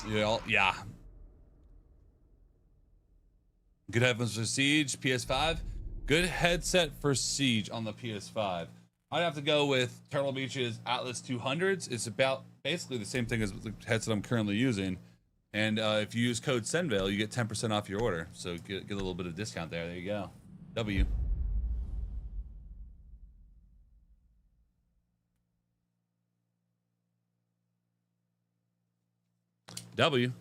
A: Yeah. Good headphones for Siege, PS5. Good headset for Siege on the PS5. I'd have to go with Turtle Beach's Atlas 200s. It's about basically the same thing as the headset I'm currently using. And if you use code SenVale, you get 10% off your order. So get a little bit of discount there. There you go. W. W.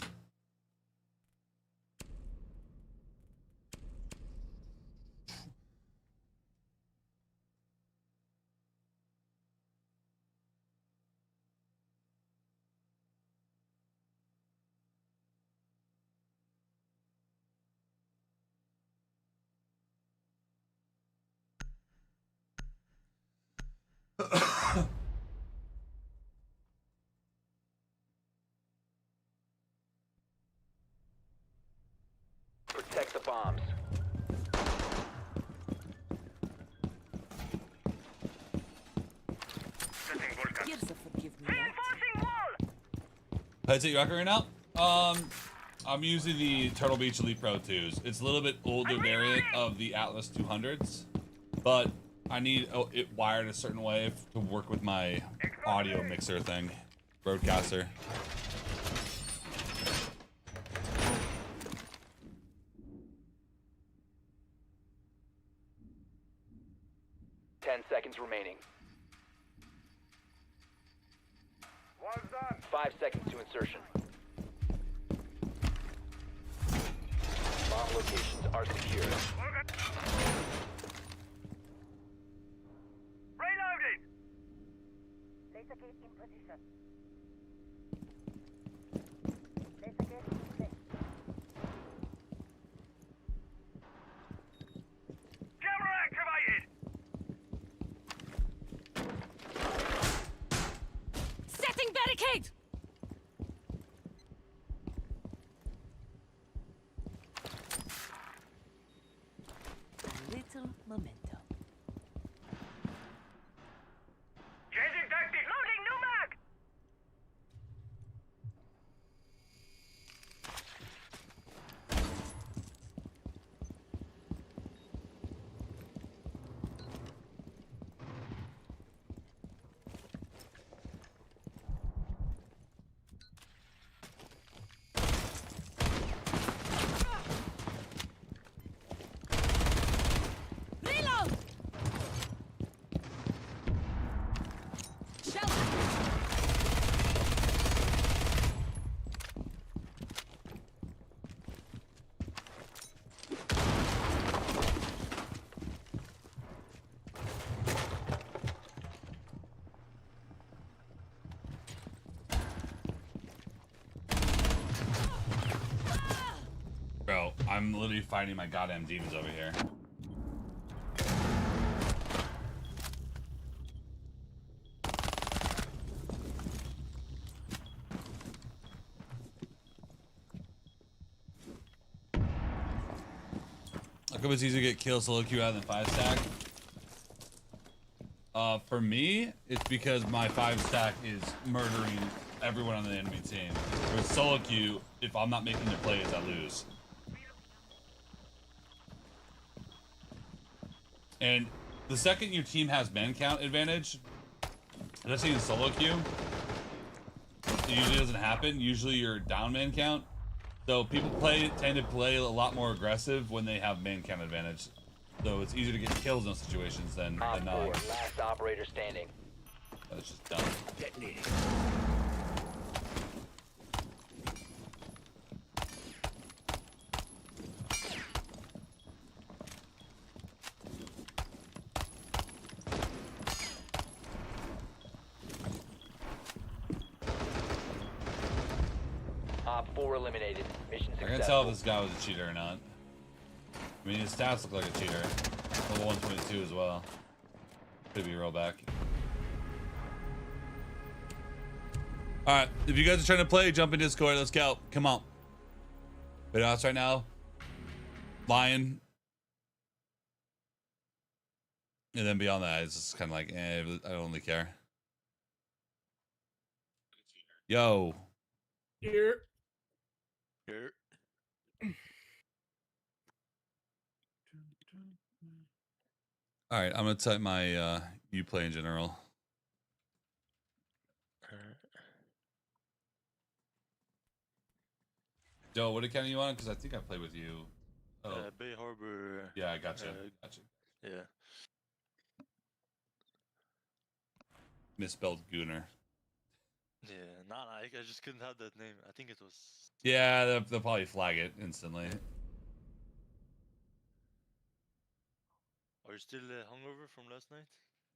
B: Protect the bombs.
C: Here's a forgive me not.
D: Reinforcing wall!
A: Headset you rocking right now? I'm using the Turtle Beach Elite Pro 2s. It's a little bit older variant of the Atlas 200s, but I need it wired a certain way to work with my audio mixer thing, broadcaster.
B: Seconds remaining.
D: Wall's done.
B: 5 seconds to insertion. Bomb locations are secure.
D: Reloading! Laser gate in position. Laser gate in place. Camera activated!
C: Setting barricade! A little memento.
D: Changing tactics! Loading new mag!
C: Reload! Shelter!
A: Bro, I'm literally fighting my goddamn demons over here. How come it's easier to get kills solo queue out than 5 stack? For me, it's because my 5 stack is murdering everyone on the enemy team. With solo queue, if I'm not making the plays, I lose. And the second your team has man count advantage, let's say in solo queue, it usually doesn't happen. Usually you're down man count. So people tend to play a lot more aggressive when they have man count advantage. So it's easier to get kills in those situations than
B: Op 4,
A: not.
B: last operator standing.
A: That's just dumb.
E: Detonating.
B: Op 4 eliminated. Mission
A: I can
B: successful.
A: tell if this guy was a cheater or not. I mean, his stats look like a cheater. Level 122 as well. Could be rollback. Alright, if you guys are trying to play, jump in Discord. Let's go. Come on. Video house right now. Lion. And then beyond that, it's just kind of like, I don't really care. Yo.
E: Here.
F: Here.
A: All right, I'm gonna type my you play in general. Joe, what account are you on? Because I think I played with you. Oh,
F: Bay Harbor.
A: yeah, I got you. Gotcha.
F: Yeah.
A: Misspelled Gooner.
F: Yeah. Nah, I just couldn't have that name. I think it was.
A: Yeah, they'll probably flag it instantly.
F: Are you still hungover from last night?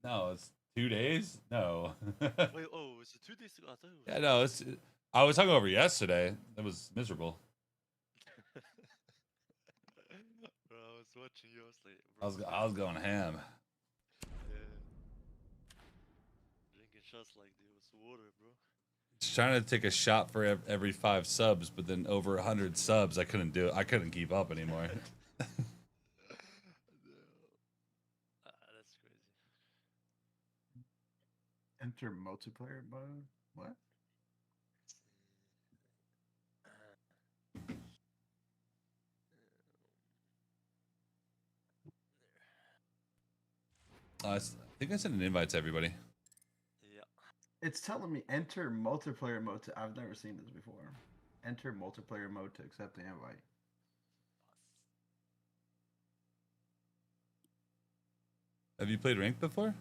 A: No, it's 2 days. No.
F: Wait, oh, is it 2 days ago? I thought it was.
A: Yeah, no, I was hungover yesterday. It was miserable.
F: Bro, I was watching you. I was like,
A: I was going ham.
F: Yeah. Drinking shots like there was water, bro.
A: Just trying to take a shot for every 5 subs, but then over 100 subs, I couldn't do it. I couldn't keep up anymore.
F: That's crazy.
E: Enter multiplayer mode. What?
A: I think I sent an invite to everybody.
F: Yeah.
E: It's telling me enter multiplayer mode to. I've never seen this before. Enter multiplayer mode to accept the invite.
A: Have you played ranked before?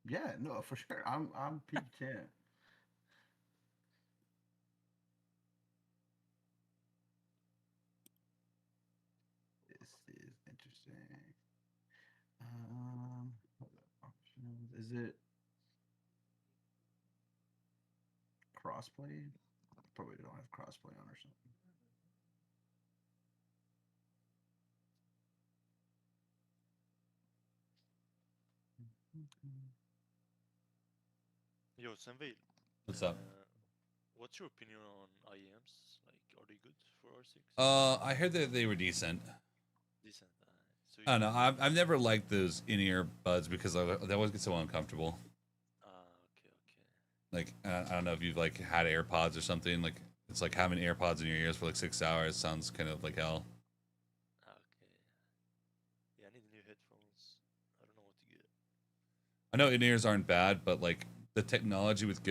E: Yeah, no, for sure. I'm peak champ. This is interesting. Hold up, options. Is it crossplay? Probably don't have crossplay on or something.
F: Yo, SenVale.
A: What's up?
F: What's your opinion on IEMs? Like, are they good for R6?
A: I heard that they were decent.
F: Decent. So
A: I don't know. I've never liked those in-ear buds because they always get so uncomfortable.
F: Okay.
A: Like I don't know if you've like had AirPods or something. Like it's like having AirPods in your ears for like 6 hours. Sounds kind of like hell.
F: Okay. Yeah, I need new headphones. I don't know what to get.
A: I know in-ears aren't bad, but like the technology with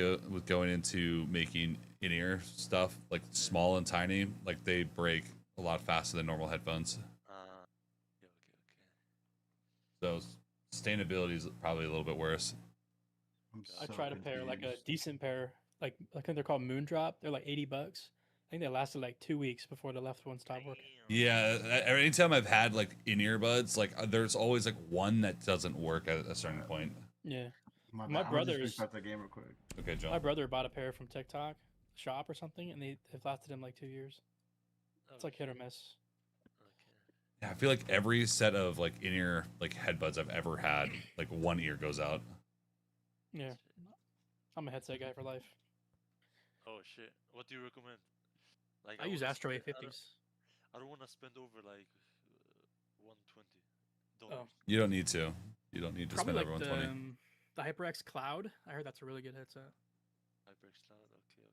A: going into making in-ear stuff like small and tiny, like they break a lot faster than normal headphones.
F: Okay.
A: So sustainability is probably a little bit worse.
G: I tried a pair, like a decent pair, like I think they're called Moondrop. They're like $80. I think they lasted like 2 weeks before the left one stopped working.
A: Yeah, anytime I've had like in-ear buds, like there's always like one that doesn't work at a certain point.
G: Yeah.
E: My brother's. The game real quick.
A: Okay, John.
G: My brother bought a pair from TikTok shop or something, and they've lasted him like 2 years. It's like hit or miss.
A: Yeah, I feel like every set of like in-ear like headbuds I've ever had, like one ear goes out.
G: Yeah, I'm a headset guy for life.
F: Oh shit! What do you recommend? Like
G: I use Astro 850s.
F: I don't want to spend over like $120.
G: Oh.
A: You don't need to. You don't need to
G: Probably
A: spend
G: like
A: over 120.
G: the HyperX Cloud. I heard that's a really good headset.
F: HyperX Cloud. Okay.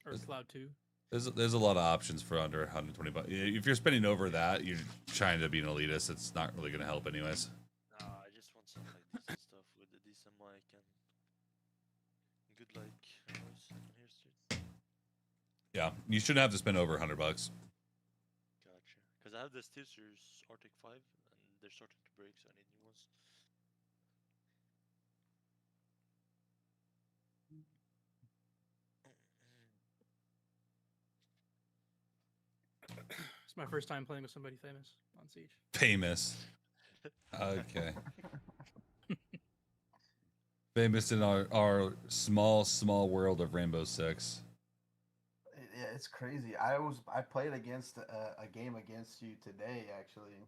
G: Or Cloud 2.
A: There's a lot of options for under 120 bucks. If you're spending over that, you're trying to be an elitist. It's not really going to help anyways.
F: Nah, I just want some like decent stuff with a decent mic and good like noise and headset.
A: Yeah, you shouldn't have to spend over 100 bucks.
F: Gotcha. Because I have the SteelSeries Arctic 5 and they're starting to break, so I need new ones.
G: It's my first time playing with somebody famous on Siege.
A: Famous. Okay. Famous in our small world of Rainbow Six.
E: Yeah, it's crazy. I played against a game against you today, actually.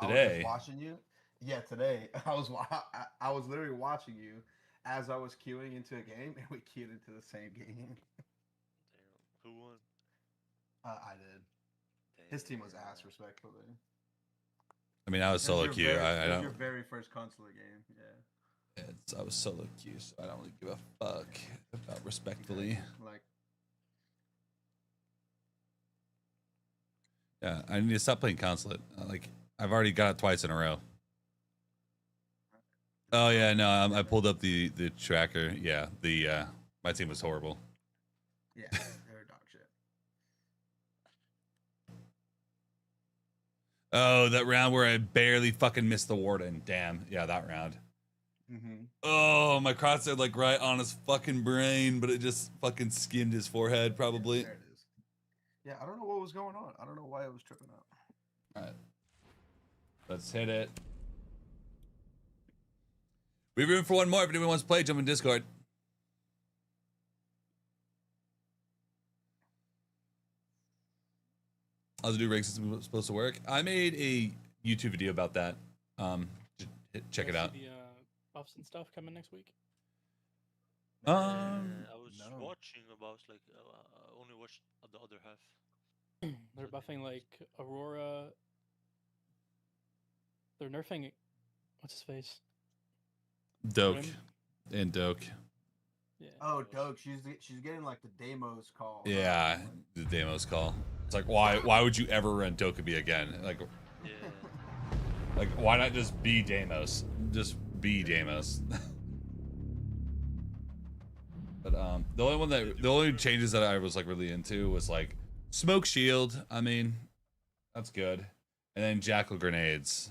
E: I was just watching you. Yeah, today I was literally watching you as I was queuing into a game, and we queued into the same game.
F: Damn. Who won?
E: I did. His team was ass, respectfully.
A: I mean, I was solo queue. I don't.
E: Your very first consular game, yeah.
A: I was solo queue, so I don't really give a fuck about respectfully.
E: Like,
A: Yeah, I need to stop playing Consulate. Like, I've already got it twice in a row. Oh yeah, no, I pulled up the tracker. Yeah, my team was horrible.
E: Yeah, they're dog shit.
A: Oh, that round where I barely fucking missed the warden. Damn. Yeah, that round.
E: Mm-hmm.
A: Oh, my crosshair like right on his fucking brain, but it just fucking skinned his forehead probably.
E: Yeah, there it is. Yeah, I don't know what was going on. I don't know why it was tripping out.
A: All right. Let's hit it. We have room for one more. If anyone wants to play, jump in Discord. How's the new rank system supposed to work? I made a YouTube video about that. Check it out.
G: The buffs and stuff coming next week.
F: I was watching about like only watched the other half.
G: They're buffing like Aurora. They're nerfing. What's his face?
A: Doke
G: Grim?
A: and Doke.
G: Yeah.
E: Oh, Doge, she's getting like the Deimos call.
A: Yeah, the Deimos call. It's like why would you ever run Dokkaebi again? Like
F: Yeah.
A: like why not just be Deimos? Just be Deimos. But the only changes that I was like really into was like smoke shield. I mean, that's good. And then jackal grenades.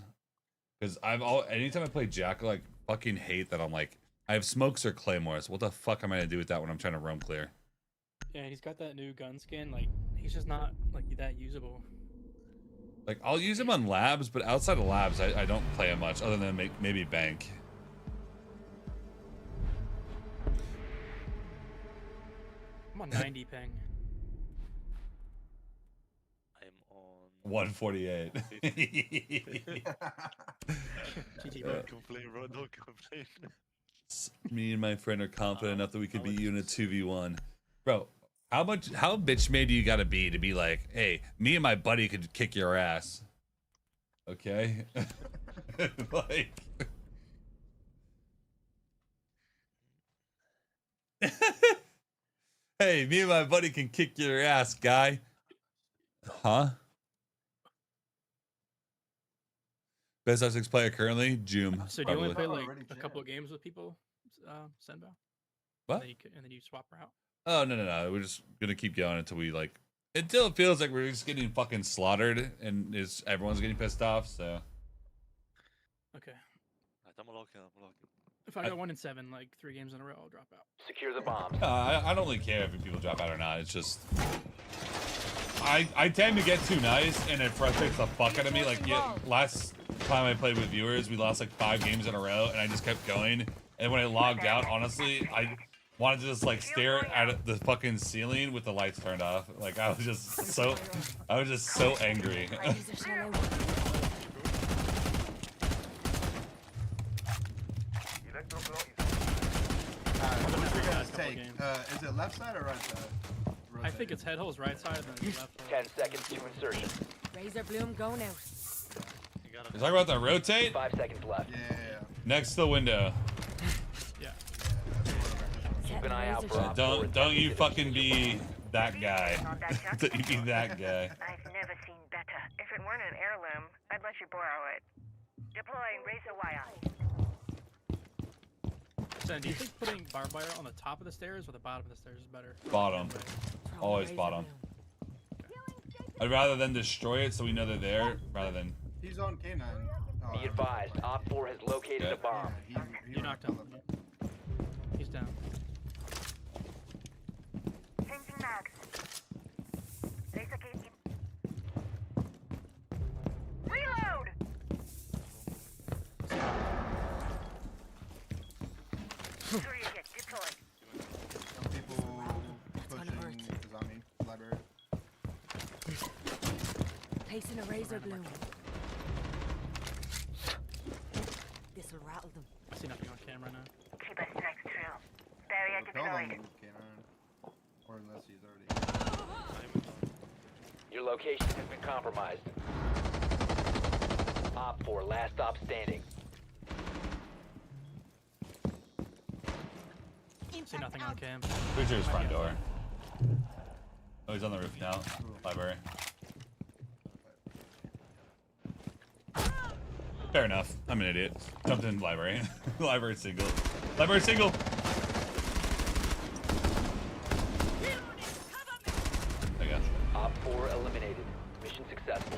A: Because anytime I play jackal, I fucking hate that I'm like I have smokes or claymores. What the fuck am I gonna do with that when I'm trying to roam clear?
G: Yeah, he's got that new gun skin. Like he's just not like that usable.
A: Like I'll use him on labs, but outside of labs, I don't play him much other than maybe bank.
G: I'm on 90 ping.
F: I'm on
A: 148.
G: GG, bro.
F: Don't complain, bro. Don't complain.
A: Me and my friend are confident enough that we could beat you in a 2v1. Bro, how bitch made do you gotta be like, hey, me and my buddy could kick your ass. Okay? Like hey, me and my buddy can kick your ass, guy. Huh? Best F6 player currently? Joom.
G: So do you only
A: probably.
G: play like
E: Already
G: a couple of
E: jammed.
G: games with people, SenVale?
A: What?
G: And then you swap her out?
A: Oh, no. We're just gonna keep going until it feels like we're just getting fucking slaughtered and everyone's getting pissed off, so.
G: Okay.
F: I'm locking.
G: If I go 1-7, like 3 games in a row, I'll drop out.
B: Secure the bombs.
A: I don't really care if people drop out or not. It's just I tend to get too nice and it frustrates the fuck out of me. Like last time I played with viewers, we lost like 5 games in a row and I just kept going. And when I logged out, honestly, I wanted to just like stare at the fucking ceiling with the lights turned off. Like I was just so angry.
E: What's your guys'
G: Couple
E: take?
G: games.
E: Is it left side or right side?
G: I think it's head holes right side and then left hole.
B: 10 seconds to insertion.
C: Razor bloom going out.
F: You gotta
A: You talking about the rotate?
B: 5 seconds left.
E: Yeah.
A: Next to the window.
G: Yeah.
B: Keep an eye out for Op 4
A: Don't you fucking be that guy.
D: Want that chuck?
A: Don't you be that guy.
D: I've never seen better. If it weren't an heirloom, I'd let you borrow it. Deploying razor wire.
G: Sen, do you think putting barbed wire on the top of the stairs or the bottom of the stairs is better?
A: Bottom. Always
C: Razor
A: bottom.
C: bloom.
A: I'd rather than destroy it so we know they're there, rather than
E: He's on K9. Oh,
B: Be advised, Op 4 has located
A: Yeah.
B: a bomb.
G: You knocked out. He's down.
D: Changing mags. Laser gate in. Reload! Surya hit. Deployed.
E: People
C: gonna hurt.
E: pushing zombie library.
C: Placing a razor bloom. This'll rattle them.
G: I see nothing on camera now.
D: Keep us next drill. Barrier
E: Tell them
D: deployed.
E: with K9. Or unless he's already.
B: Your location has been compromised. Op 4, last stop standing.
G: See nothing on cam.
A: pretty sure his front door. Oh, he's on the roof now. Library. Fair enough. I'm an idiot. Jumped in library. Library single. Library single. I got you.
B: Op 4 eliminated. Mission successful.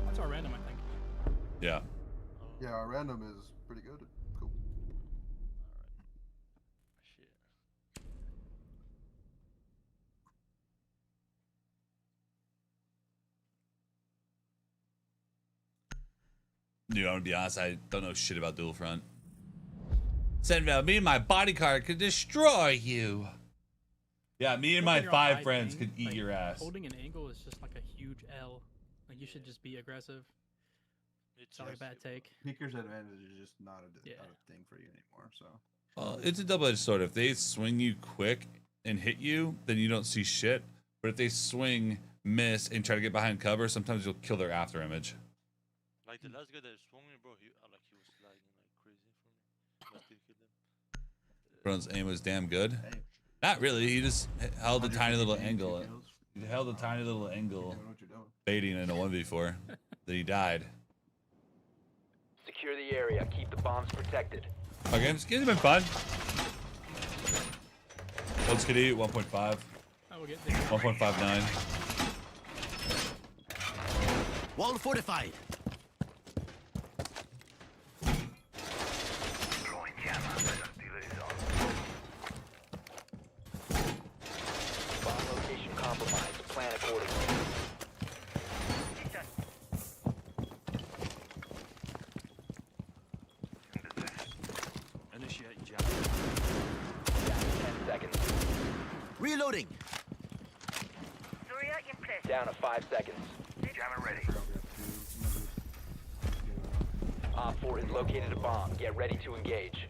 G: That's our random, I think.
A: Yeah.
E: Yeah, our random is pretty good. Cool.
F: Shit.
A: Dude, I'm gonna be honest, I don't know shit about dual front. SenVale, me and my bodyguard could destroy you. Yeah, me and my
G: When you're on
A: 5
G: high
A: friends
G: ping,
A: could eat
G: like,
A: your ass.
G: Holding an angle is just like a huge L. Like you should just be aggressive.
F: It's
G: Not like a bad take.
E: Peeker's advantage is just not
G: Yeah.
E: not a thing for you anymore. So
A: Well, it's a double-edged sword. If they swing you quick and hit you, then you don't see shit. But if they swing, miss, and try to get behind cover, sometimes you'll kill their after image.
F: Like the last guy that swung me, bro, he was lagging like crazy for me. But I still killed him.
A: Brown's aim was damn good.
E: hey,
A: Not really. He just held a tiny little
E: 150
A: angle.
E: kills.
A: He held a tiny little
E: You're
A: angle,
E: doing what you're doing.
A: baiting in a 1v4. That he died.
B: Secure the area. Keep the bombs protected.
A: Okay, this game's been fun. What's good eat? 1.5.
G: I will get there.
A: 1.59.
H: Wall fortified.
B: Bomb location compromised. Plan accordingly.
H: Initiate jab.
B: Down to 10 seconds.
H: Reloading.
D: Surya in place.
B: Down to 5 seconds.
D: Jammer ready.
B: Op 4 has located a bomb. Get ready to engage.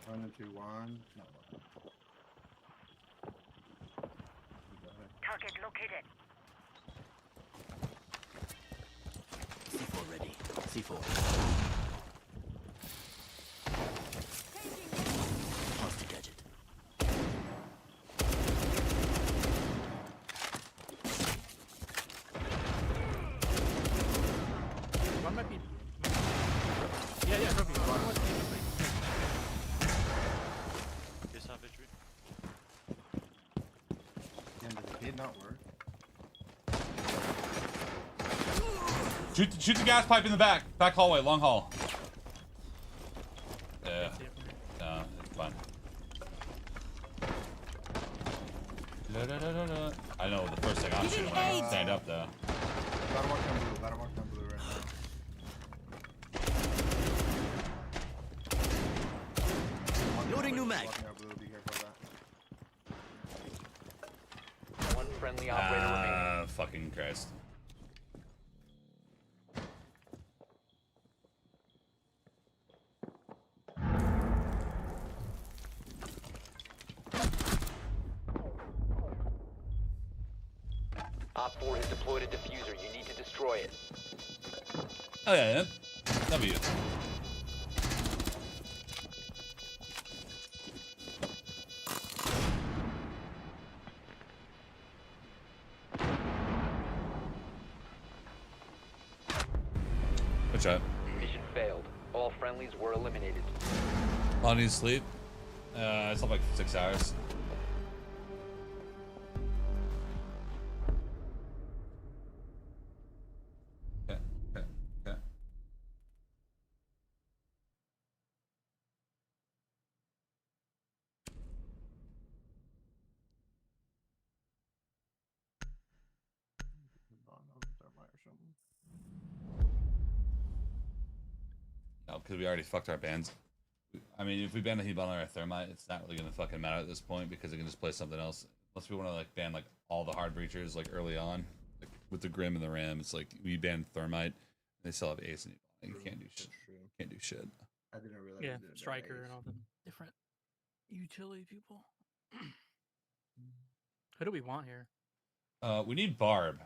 E: Run into one. No.
D: Target located.
H: C4 ready. C4. How's the gadget?
G: One might be. Yeah, trophy. One might be.
F: Yes, infantry.
E: And it did not work.
A: Shoot the gas pipe in the back. Back hallway, long hall. Yeah.
G: See it from here.
A: No, it's fine. Da-da-da-da-da. I know the first thing I'm shooting when I stand up though.
E: Gotta walk down blue. Gotta walk down blue right now.
H: Loading new mag.
E: Walking down blue, be careful of that.
B: One friendly operator remaining.
A: Fucking Christ.
B: Op 4 has deployed a diffuser. You need to destroy it.
A: Oh yeah, W. Good job.
B: Mission failed. All friendlies were eliminated.
A: How do you sleep? I slept like 6 hours. Okay, okay, okay. No, because we already fucked our bands. I mean, if we ban the heat bundle or a thermite, it's not really gonna fucking matter at this point because it can just play something else. Unless we want to like ban like all the hard breachers like early on, like with the Grim and the Ram, it's like we ban thermite, and they still have ace and you can't do shit. Can't do shit.
E: I didn't realize.
G: Yeah,
E: it did it
G: striker
E: nowadays.
G: and all the different utility people. Who do we want here?
A: We need Barb.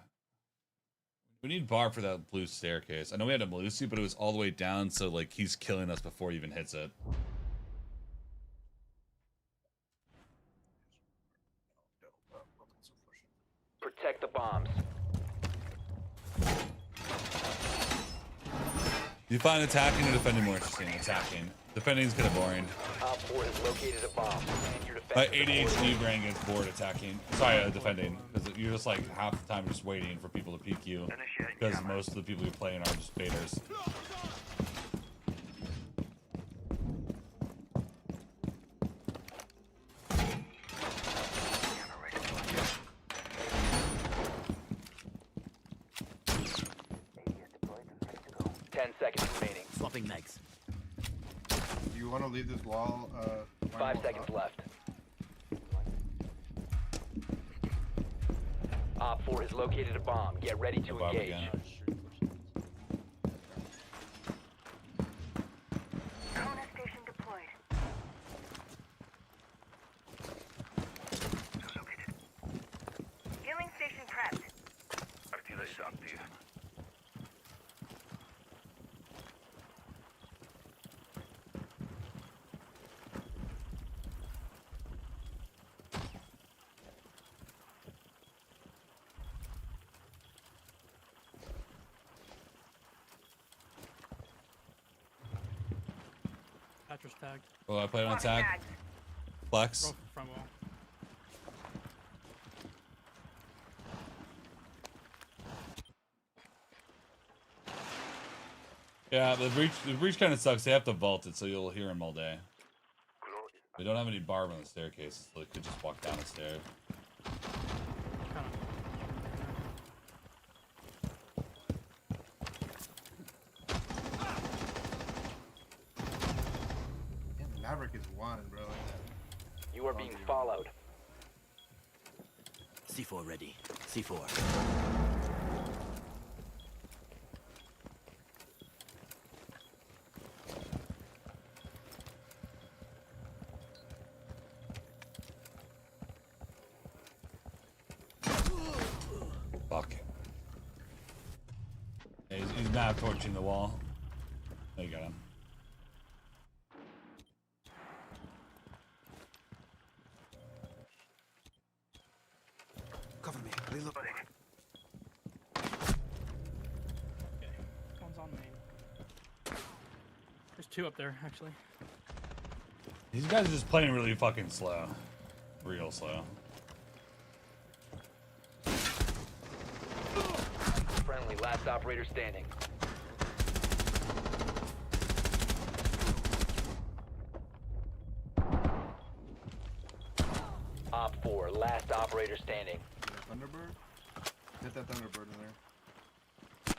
A: We need bar for that blue staircase. I know we had a Malusi, but it was all the way down, so like he's killing us before he even hits it.
B: Protect the bombs.
A: You find attacking or defending more interesting? Attacking. Defending is kind of boring.
B: Op 4 has located a bomb. And your
A: My
B: defense
A: ADHD brain gets bored attacking. Sorry, defending. Because you're just like half the time just waiting for people to peek you. Because most of the people you're playing are just baiters.
B: 10 seconds remaining.
H: Swapping mags.
E: Do you want to leave this wall?
B: 5 seconds left. Op 4 has located a bomb. Get ready to
A: Bomb
B: engage.
A: again.
D: Corona station deployed. Healing station prepped.
G: Patrick's tagged.
A: Oh, I played on
D: Swapping
A: tag.
D: mags.
A: Flex.
G: Roll from front wall.
A: Yeah, the breach kind of sucks. They have to vault it, so you'll hear him all day. We don't have any barb on the staircase, so they could just walk down the stairs.
G: Kind of.
E: Yeah, Maverick is one, bro.
B: You are being followed.
H: C4 ready. C4.
A: Fuck. Yeah, he's mad torching the wall. Oh, you got him.
H: Cover me. Reloading.
G: Okay. One's on main. There's two up there, actually.
A: These guys are just playing really fucking slow. Real slow.
B: Friendly, last operator standing. Op 4, last operator standing.
E: Thunderbird? Hit that Thunderbird in there.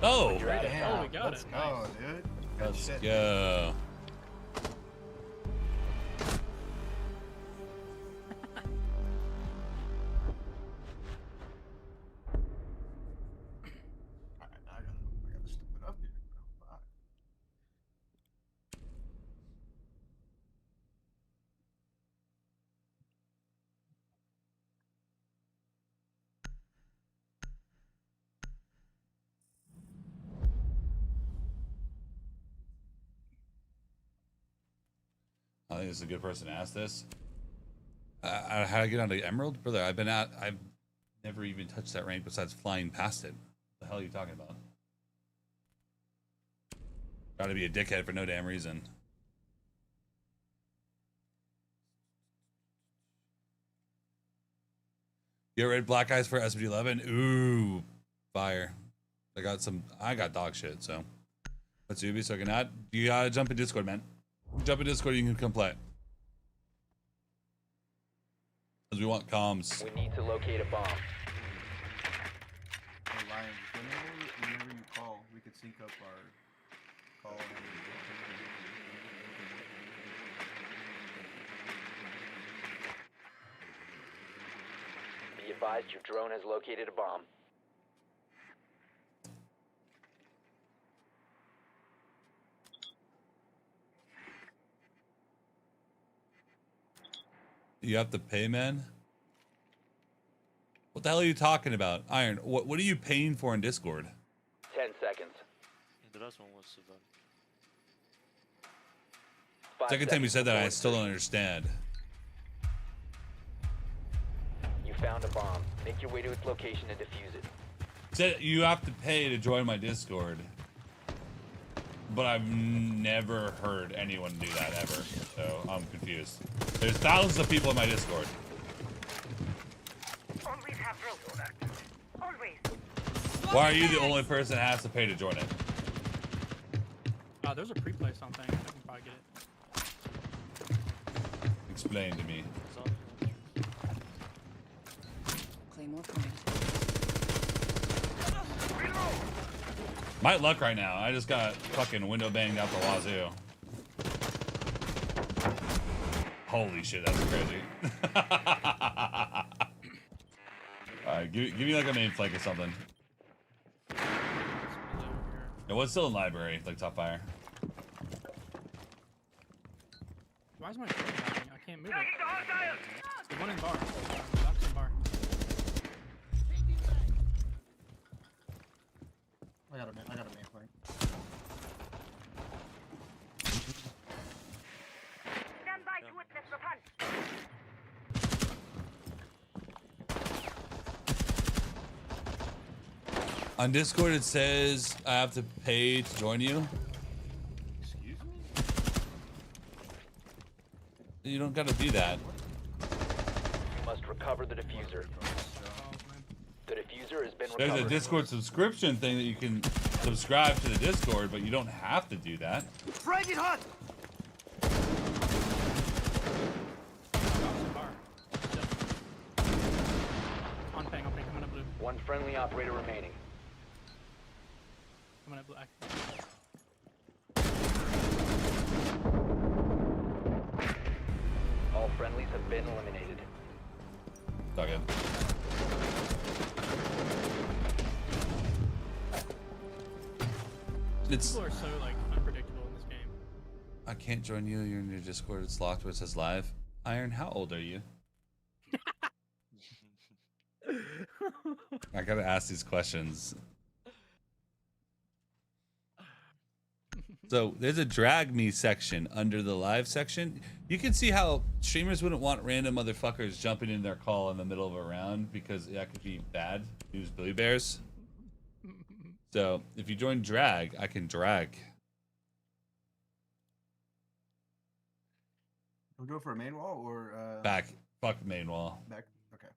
A: Oh!
G: Oh, we got
E: Let's
G: it.
E: go,
G: Nice.
E: dude. Good
A: Let's
E: shit.
A: go.
E: I gotta step it up here, bro. Fuck.
A: I think this is a good person to ask this. How do I get onto Emerald? Brother, I've never even touched that rank besides flying past it. What the hell are you talking about? Gotta be a dickhead for no damn reason. You ever read Black Eyes for SBD11? Ooh, fire. I got dog shit, so. Let's Ubi, so I can add. You gotta jump in Discord, man. Jump in Discord, you can come play. Because we want comms.
B: We need to locate a bomb.
E: Hey, Lions, whenever you call, we could sync up our call.
B: Be advised your drone has located a bomb.
A: You have to pay, man. What the hell are you talking about, Iron? What are you paying for in Discord?
B: 10 seconds.
F: The last one was about.
B: 5
A: Second time you
B: seconds
A: said that, I
B: before
A: still don't
B: insertion.
A: understand.
B: You found a bomb. Make your way to its location and defuse it.
A: Said you have to pay to join my Discord, but I've never heard anyone do that ever, so I'm confused. There's thousands of people in my Discord.
D: Always have rules for that. Always.
A: Why are you the only person that has to pay to join it?
G: There's a pre-play something. I can probably get it.
A: Explain to me.
C: Claymore coming.
A: My luck right now, I just got fucking window banged out the wazoo. Holy shit, that's crazy. Alright, give me like a main flank or something. Yeah, what's still in library, like top fire?
G: Why is my phone happening? I can't move it. The one in bar. Box in bar.
E: I got a main flank.
D: Stand by to witness the punch.
A: On Discord it says I have to pay to join you.
E: Excuse me?
A: You don't gotta do that.
B: You must recover the diffuser. The diffuser has been
A: There's
B: recovered.
A: a Discord subscription thing that you can subscribe to the Discord, but you don't have to do that.
H: Frag it hot!
G: Box in bar. On ping, coming up blue.
B: One friendly operator remaining.
G: Coming up black.
B: All friendlies have been eliminated.
A: Dug in. It's.
G: People are so like unpredictable in this game.
A: I can't join you. You're in your Discord. It's locked where it says live. Iron, how old are you? I gotta ask these questions. So there's a drag me section under the live section. You can see how streamers wouldn't want random motherfuckers jumping in their call in the middle of a round because that could be bad news, Billy Bears. So if you join drag, I can drag.
E: We'll go for a main wall or
A: Back. Fuck main wall.
E: back. Okay.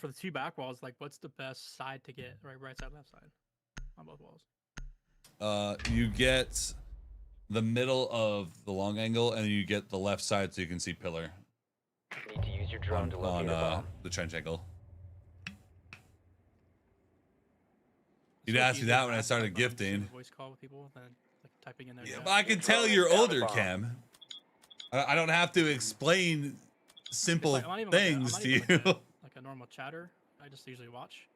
G: For the two back walls, like what's the best side to get? Right side, left side on both walls.
A: You get the middle of the long angle, and you get the left side so you can see pillar
B: Need to use your drone to
A: on
B: locate a bomb.
A: the trench angle. You'd
G: So it's
A: ask me
G: easier
A: that
G: to
A: when I
G: ask
A: started
G: about buttons
A: gifting.
G: to Voice call with people than like typing in their
A: Yeah,
G: chat.
A: but I can tell you're older, Cam. I don't have to explain simple
G: I'm not even
A: things
G: like
A: to
G: a,
A: you.
G: like a normal chatter. I just usually watch.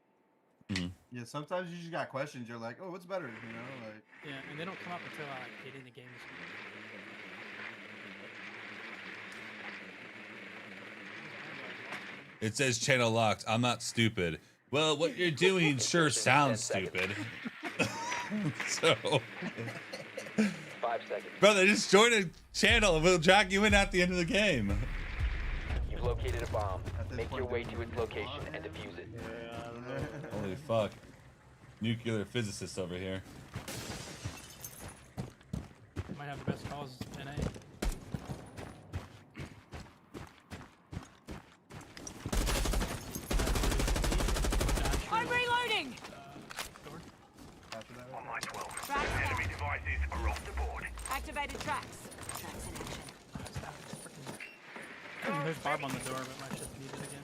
E: Yeah, sometimes you just got questions. You're like, oh, what's better? You know, like.
G: Yeah, and they don't come up until I like, get in the game.
A: It says channel locked. I'm not stupid. Well, what you're doing sure sounds
B: 10 seconds.
A: stupid. So,
B: 5 seconds.
A: brother, just join a channel and we'll drag you in at the end of the game.
B: You've located a bomb.
E: At this
B: Make your
E: point,
B: way
E: they
B: to
E: would
B: its
E: be
B: location
E: bomb.
B: and defuse it.
A: Holy fuck. Nuclear physicist over here.
G: Might have the best calls NA.
C: I'm reloading!
G: Door.
E: After that.
D: On my 12.
C: Tracks
D: Enemy
C: down.
D: devices are off the board.
C: Activated tracks. Tracks in action.
G: There's Barb on the door, but might just need it again.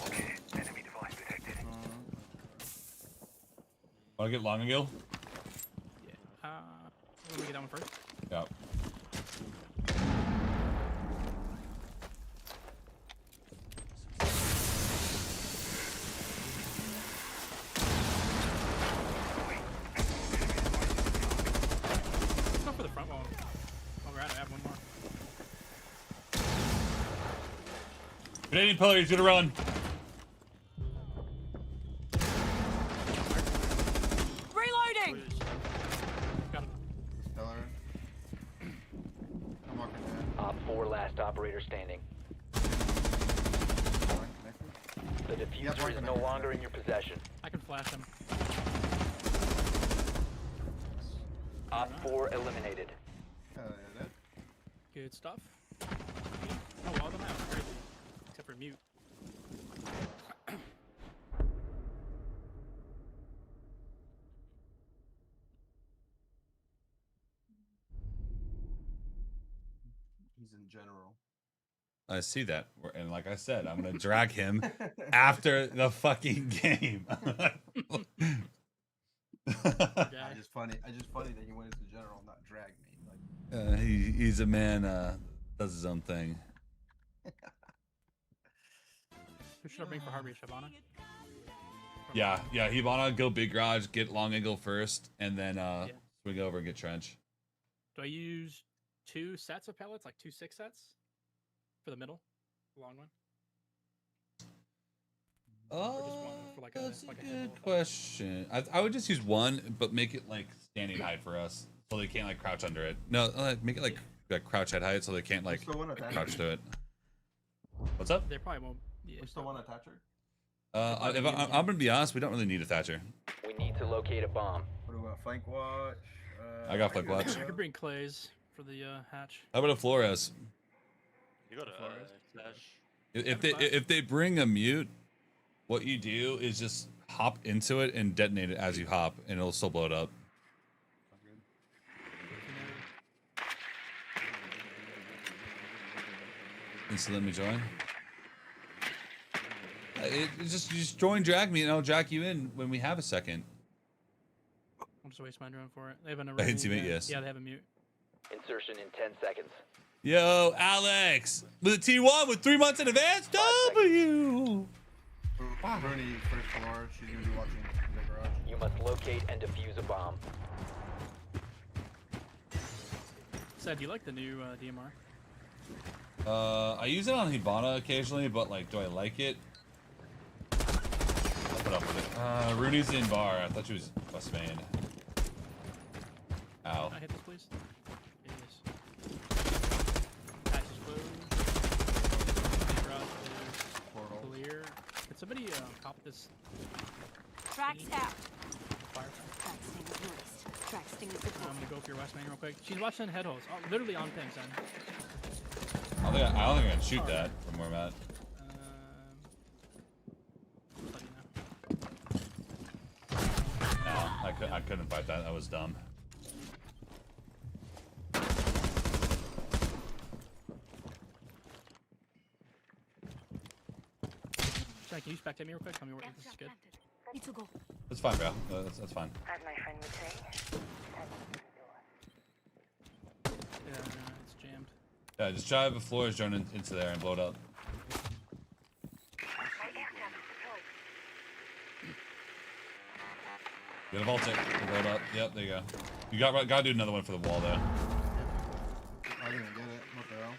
D: Okay, enemy device detected.
A: Wanna get long ago?
G: Yeah. Let me get that one first.
A: Yeah. Grenading pillar, he's gonna run.
C: Reloading!
G: Got him.
E: Pillar. I'm marking that.
B: Op 4 last operator standing. The diffuser is no longer in your possession.
G: I can flash him.
B: Op 4 eliminated.
E: Hell yeah, that.
G: Good stuff. Oh, all of them have crazy. Except for mute.
E: He's in general.
A: I see that, and like I said, I'm gonna drag him after the fucking game.
E: I just funny that he went into general, not drag me. Like,
A: He's a man, does his own thing.
G: Who should I bring for Harvey? Shabana?
A: Yeah, Hibana, go big garage, get long angle first, and then swing over and get trench.
G: Do I use 2 sets of pellets, like 2 6 sets? For the middle? The long one? Or just one for like
A: That's a
G: like
A: good
G: handle?
A: question. I would just use one, but make it like standing height for us, so they can't like crouch under it. No, make it like crouch at height, so they can't like
E: still want to
A: crouch to it. What's up?
G: They probably won't. Yeah,
E: we still want a Thatcher?
A: I'm gonna be honest, we don't really need a Thatcher.
B: We need to locate a bomb.
E: What do we want? Flank watch?
A: I got flank watch.
G: I could bring Clays for the hatch.
A: How about a Flores?
F: You got a flash.
A: If they bring a mute, what you do is just hop into it and detonate it as you hop, and it'll still blow it up. And so let me join. Just join, drag me, and I'll drag you in when we have a second.
G: I'll just waste my drone for it. They have an
A: I can see it, yes.
G: Yeah, they have a mute.
B: Insertion in 10 seconds.
A: Yo, Alex, with a T1 with 3 months in advance. W.
E: Rooney, first floor. She's gonna be watching the garage.
B: You must locate and defuse a bomb.
G: Said, do you like the new DMR?
A: I use it on Hibana occasionally, but like, do I like it? I'll put up with it. Rooney's in bar. I thought she was West Main. Ow.
G: Can I hit this, please? Yes. Hatch is closed. Garage is clear. Could somebody pop this?
C: Tracks out.
G: Fire?
C: Track stingers noticed. Track stingers deployed.
G: I'm gonna go for your West Main real quick. She's watching head holes. Oh, literally on ping, son.
A: I don't think I can shoot that from where I'm at.
G: Just let you know.
A: No, I couldn't fight that. That was dumb.
G: Can you spectate me real quick? Tell me where this is good.
C: Need to go.
A: That's fine, bro. That's fine.
D: As my friend would say.
G: Yeah, no, it's jammed.
A: Yeah, just drive the floors, drone into there, and blow it up. You gotta vault it and blow it up. Yep, there you go. You gotta do another one for the wall, though.
E: I didn't get it. What the hell?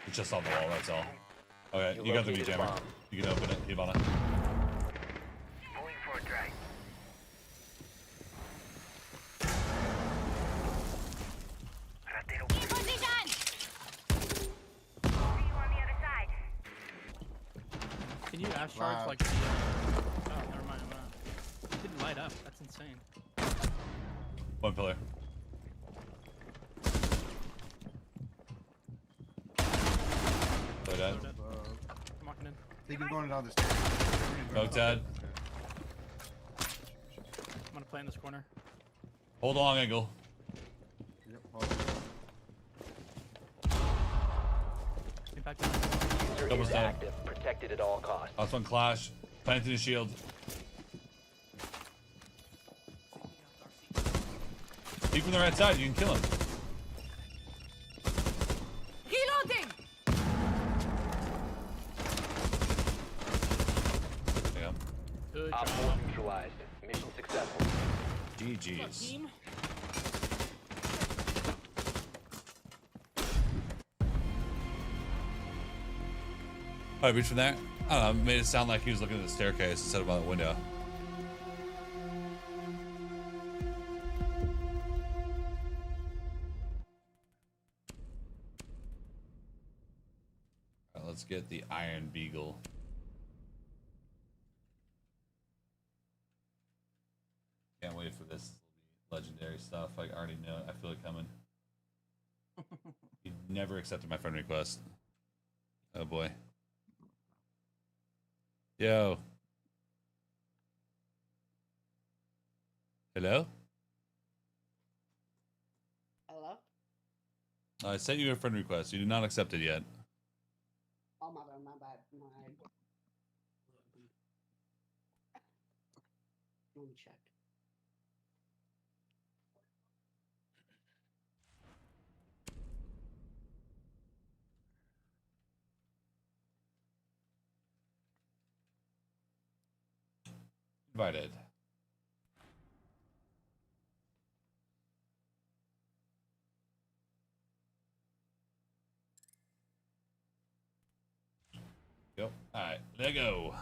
A: It's just on the wall, that's all. Okay,
B: You
A: you got the
B: located
A: V jammer.
B: bomb.
A: You can open it, Ivana.
D: Pulling for a drive.
C: Fuzzy gun!
D: See you on the other side.
G: Can you ash charge
E: Wow.
G: like the, oh, never mind. It didn't light up. That's insane.
A: One pillar. Pillar dead.
G: Load it. I'm walking in.
E: I think he's going down the stairs.
A: Smoke dead.
G: I'm gonna play in this corner.
A: Hold long angle.
E: Yep, hold on.
G: Impact.
B: User
A: Double
B: is
A: stun.
B: active. Protected at all costs.
A: Last one clash. Planting his shield. Keep from the right side, you can kill him.
C: Reloading!
A: There you
G: Good
B: Op 4
G: job.
B: neutralized. Mission successful.
A: go.
G: Good luck,
A: GG's.
G: team.
A: I reached from there. I don't know. It made it sound like he was looking at the staircase instead of out the window. All right, let's get the Iron Beagle. Can't wait for this legendary stuff. I already know it. I feel it coming. He never accepted my friend request. Oh boy. Yo. Hello?
I: Hello?
A: I sent you a friend request. You did not accept it yet.
I: Oh my bad, my bad. Let me check.
A: Invited. Yep. All right, there go.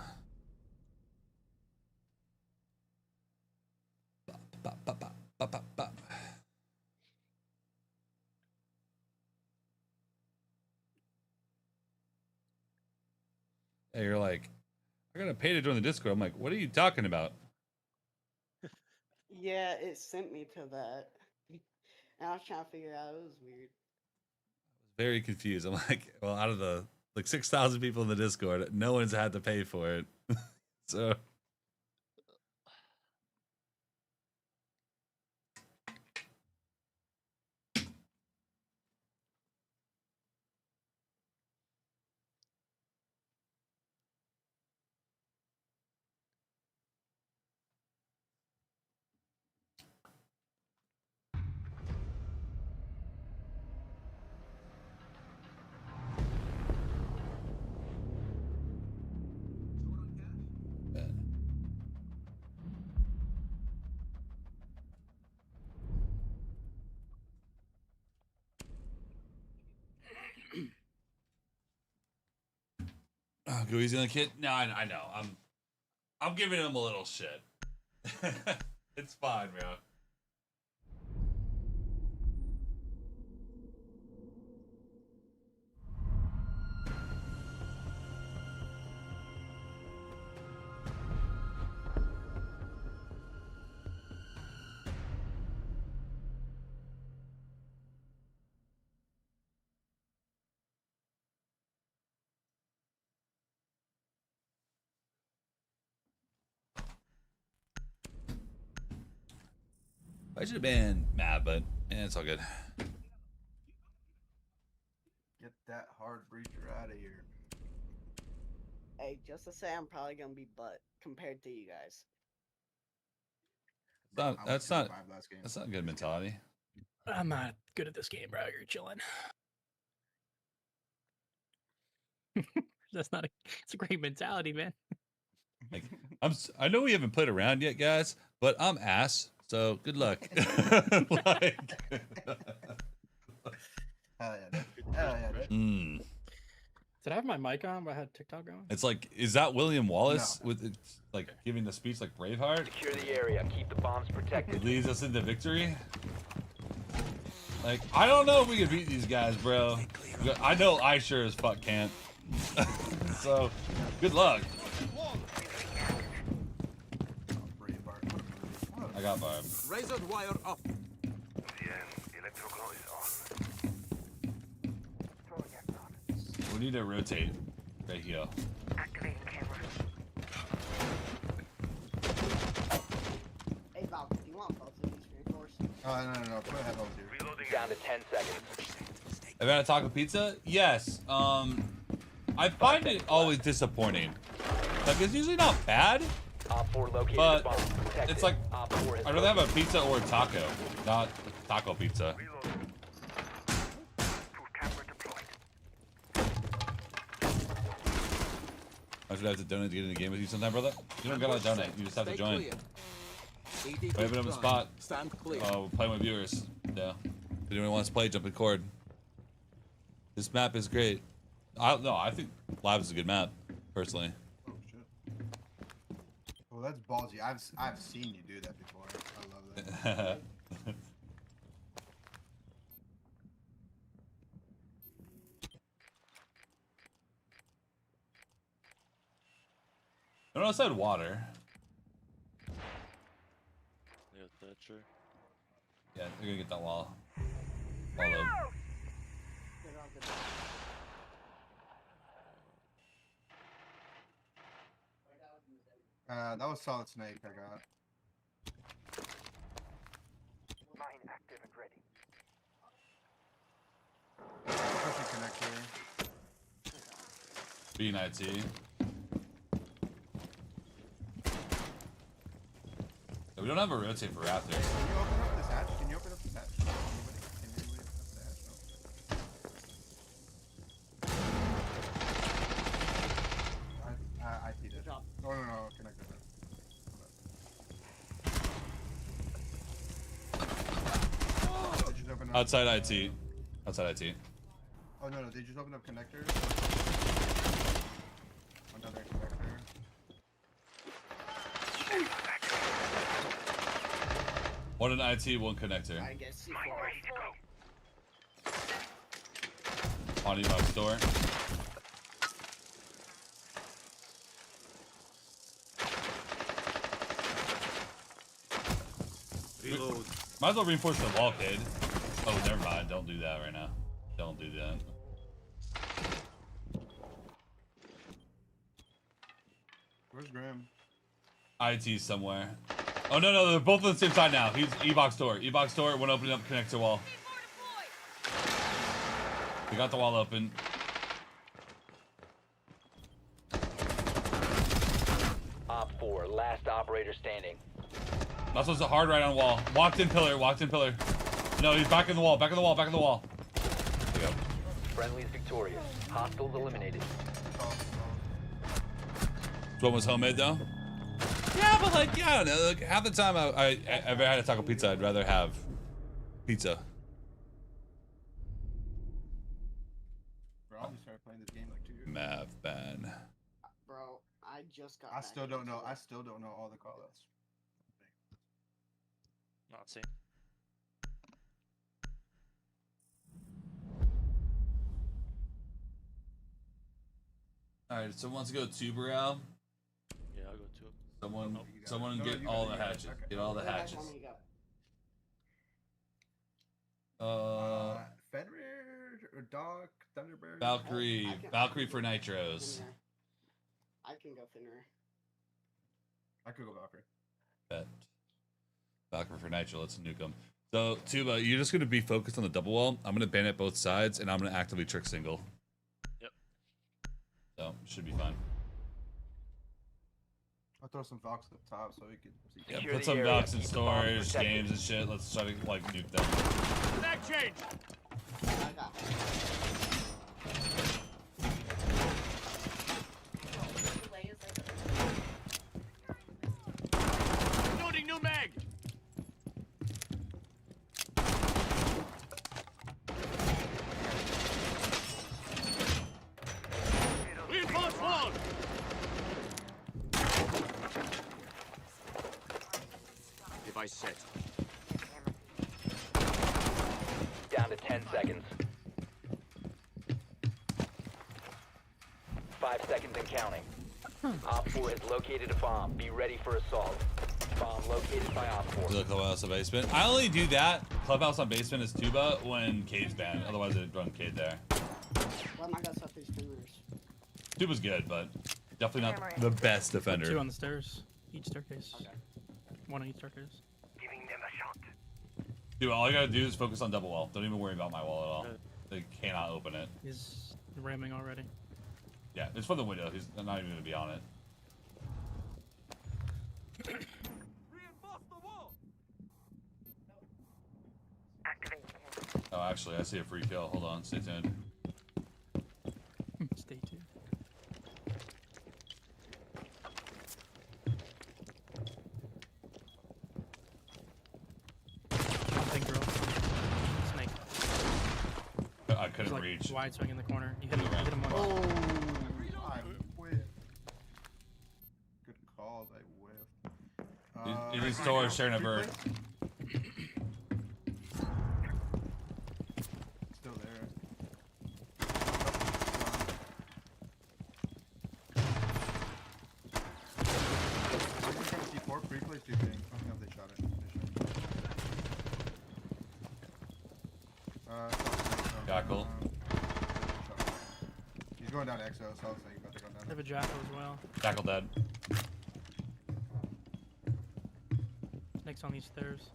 A: Bop, bop, bop, bop, bop, bop. Hey, you're like, I gotta pay to join the Discord. I'm like, what are you talking about?
I: Yeah, it sent me to that. And I was trying to figure out, it was weird.
A: Very confused. I'm like, well, out of the like 6,000 people in the Discord, no one's had to pay for it. So oh, go easy on the kid. No, I know. I'm giving him a little shit. It's fine, bro. I should have been mad, but it's all good.
E: Get that hard breacher out of here.
I: Hey, just to say, I'm probably gonna be butt compared to you guys.
A: That's not a good mentality.
G: I'm not good at this game, bro. You're chilling. It's a great mentality, man.
A: Like, I know we haven't played around yet, guys, but I'm ass. So good luck. Like,
E: Hell yeah. Hell yeah.
G: Did I have my mic on? But I had TikTok going.
A: It's like, is that William Wallace with like giving the speech like Braveheart?
B: Secure the area. Keep the bombs protected.
A: It leads us into victory. Like, I don't know if we can beat these guys, bro. I know I sure as fuck can't. So, good luck. I got Barb.
H: Razor wire up.
A: We need to rotate right here.
D: Activating camera.
I: Hey, Val, do you want both of these reinforced?
E: Oh, no. Put a head over here.
B: Down to 10 seconds.
A: I've had a taco pizza? Yes. I find it always disappointing. Like, it's usually not bad,
B: Op 4 located
A: but
B: the bomb. Protect
A: it's
B: it.
A: like,
B: Op 4 has
A: I'd rather have a pizza or a taco, not taco pizza. I should have to donate to get in the game with you sometime, brother. You don't gotta donate, you just have to join. Waving up a spot. Oh, playing with viewers. Yeah. If anyone wants to play, jump in cord. This map is great. No, I think Labs is a good map, personally.
E: Oh shit. Well, that's ballsy. I've seen you do that before. I love that.
A: I noticed I had water.
F: Yeah, Thatcher.
A: Yeah, they're gonna get that wall. Wall up.
E: That was Solid Snake I got.
B: Mine active and ready.
E: Pushing connector.
A: Being IT. Yeah, we don't have a rotate for Raptors.
E: Can you open up this hatch? Can you open up this hatch? Can anybody open up the hatch? No. I IT did. Oh no, connector. They just opened up,
A: Outside IT. Outside IT.
E: oh no, they just opened up connectors. Another connector.
A: One in IT, one connector.
I: I guess C4.
A: On Ebox door.
H: Reload.
A: Might as well reinforce the wall, kid. Oh, never mind. Don't do that right now. Don't do that.
E: Where's Graham?
A: IT somewhere. Oh no, they're both on the same side now. He's E-box door. E-box door, one opening up connector wall. We got the wall open.
B: Op 4, last operator standing.
A: That's what's a hard right on wall. Walked in pillar, walked in pillar. No, he's back in the wall, back in the wall, back in the wall. There you go.
B: Friendly's victorious. Hostiles eliminated.
A: This one was homemade though? Yeah, but like, yeah, I don't know. Like, half the time I ever had a taco pizza, I'd rather have pizza.
E: Bro, I just started playing this game like 2 years ago.
A: Math ban.
I: Bro, I just got
E: I
I: back
E: still don't
I: into
E: know.
I: it.
E: I still don't know all the callouts.
F: Not same.
A: Alright, someone wants to go tuber out.
F: Yeah, I'll go to it.
A: Someone
E: No,
A: get
E: you
A: all
E: got
A: the
E: it, you got it.
A: hatches.
E: Okay.
A: Get all the
I: How
A: hatches.
I: many you got?
E: Fenrir or Doc, Thunderbird.
A: Valkyrie.
I: I can-
A: Valkyrie for nitros.
I: Finner. I can go Finner.
E: I could go Valkyrie.
A: Bet. Valkyrie for nitro. Let's nuke them. So, Tuba, you're just going to be focused on the double wall. I'm going to ban it both sides, and I'm going to actively trick single.
F: Yep.
A: So, should be fine.
E: I'll throw some Vox at the top so we can see.
A: Yeah,
B: Secure
A: put
B: the
A: some
B: area.
A: docs in
B: Keep the bombs
A: storage,
B: protected.
A: games and shit. Let's try to, like, nuke them.
I: I got
H: Device set.
B: Down to 10 seconds. 5 seconds and counting. Op 4 has located a bomb. Be ready for assault. Bomb located by Op 4.
A: Do the clubhouse on basement. I only do that. Clubhouse on basement is Tuba when Cade's banned. Otherwise, I'd run Cade there.
I: Why am I gonna set these fingers?
A: Tuba's good, but definitely not the best defender.
G: Two on the stairs. Each staircase.
I: Okay.
G: One on each staircase.
B: Giving them a shot.
A: Dude, all I gotta do is focus on double wall. Don't even worry about my wall at all.
F: Okay.
A: They cannot open it.
G: He's ramming already.
A: Yeah, it's for the window. He's not even gonna be on it.
D: Activate.
A: Oh, actually, I see a free kill. Hold on, stay tuned.
G: Stay tuned. Nothing, girl. Snake.
A: I I couldn't
G: Like
A: reach.
G: wide swing in the corner. You hit him once.
E: Oh, I whiffed. Good calls, I whiffed.
A: It is still sharing a bird.
E: Still there. C4 pre-place too big. Oh no, they shot it.
A: Jackal.
E: He's going down XO, so I was thinking about to go down.
G: They have a jackal as well.
A: Jackal dead.
G: Snake's on these stairs.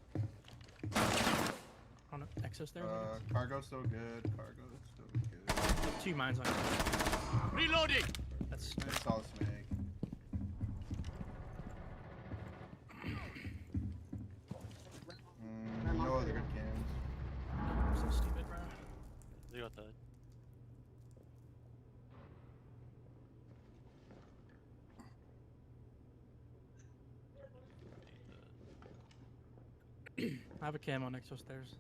G: On exo stairs.
E: Cargo's still good. Cargo's still good.
G: 2 mines on it.
H: Reloading!
G: That's Snake.
E: I saw Snake. No other good cams.
G: So stupid, bro.
F: They got that.
G: I have a cam on exo stairs.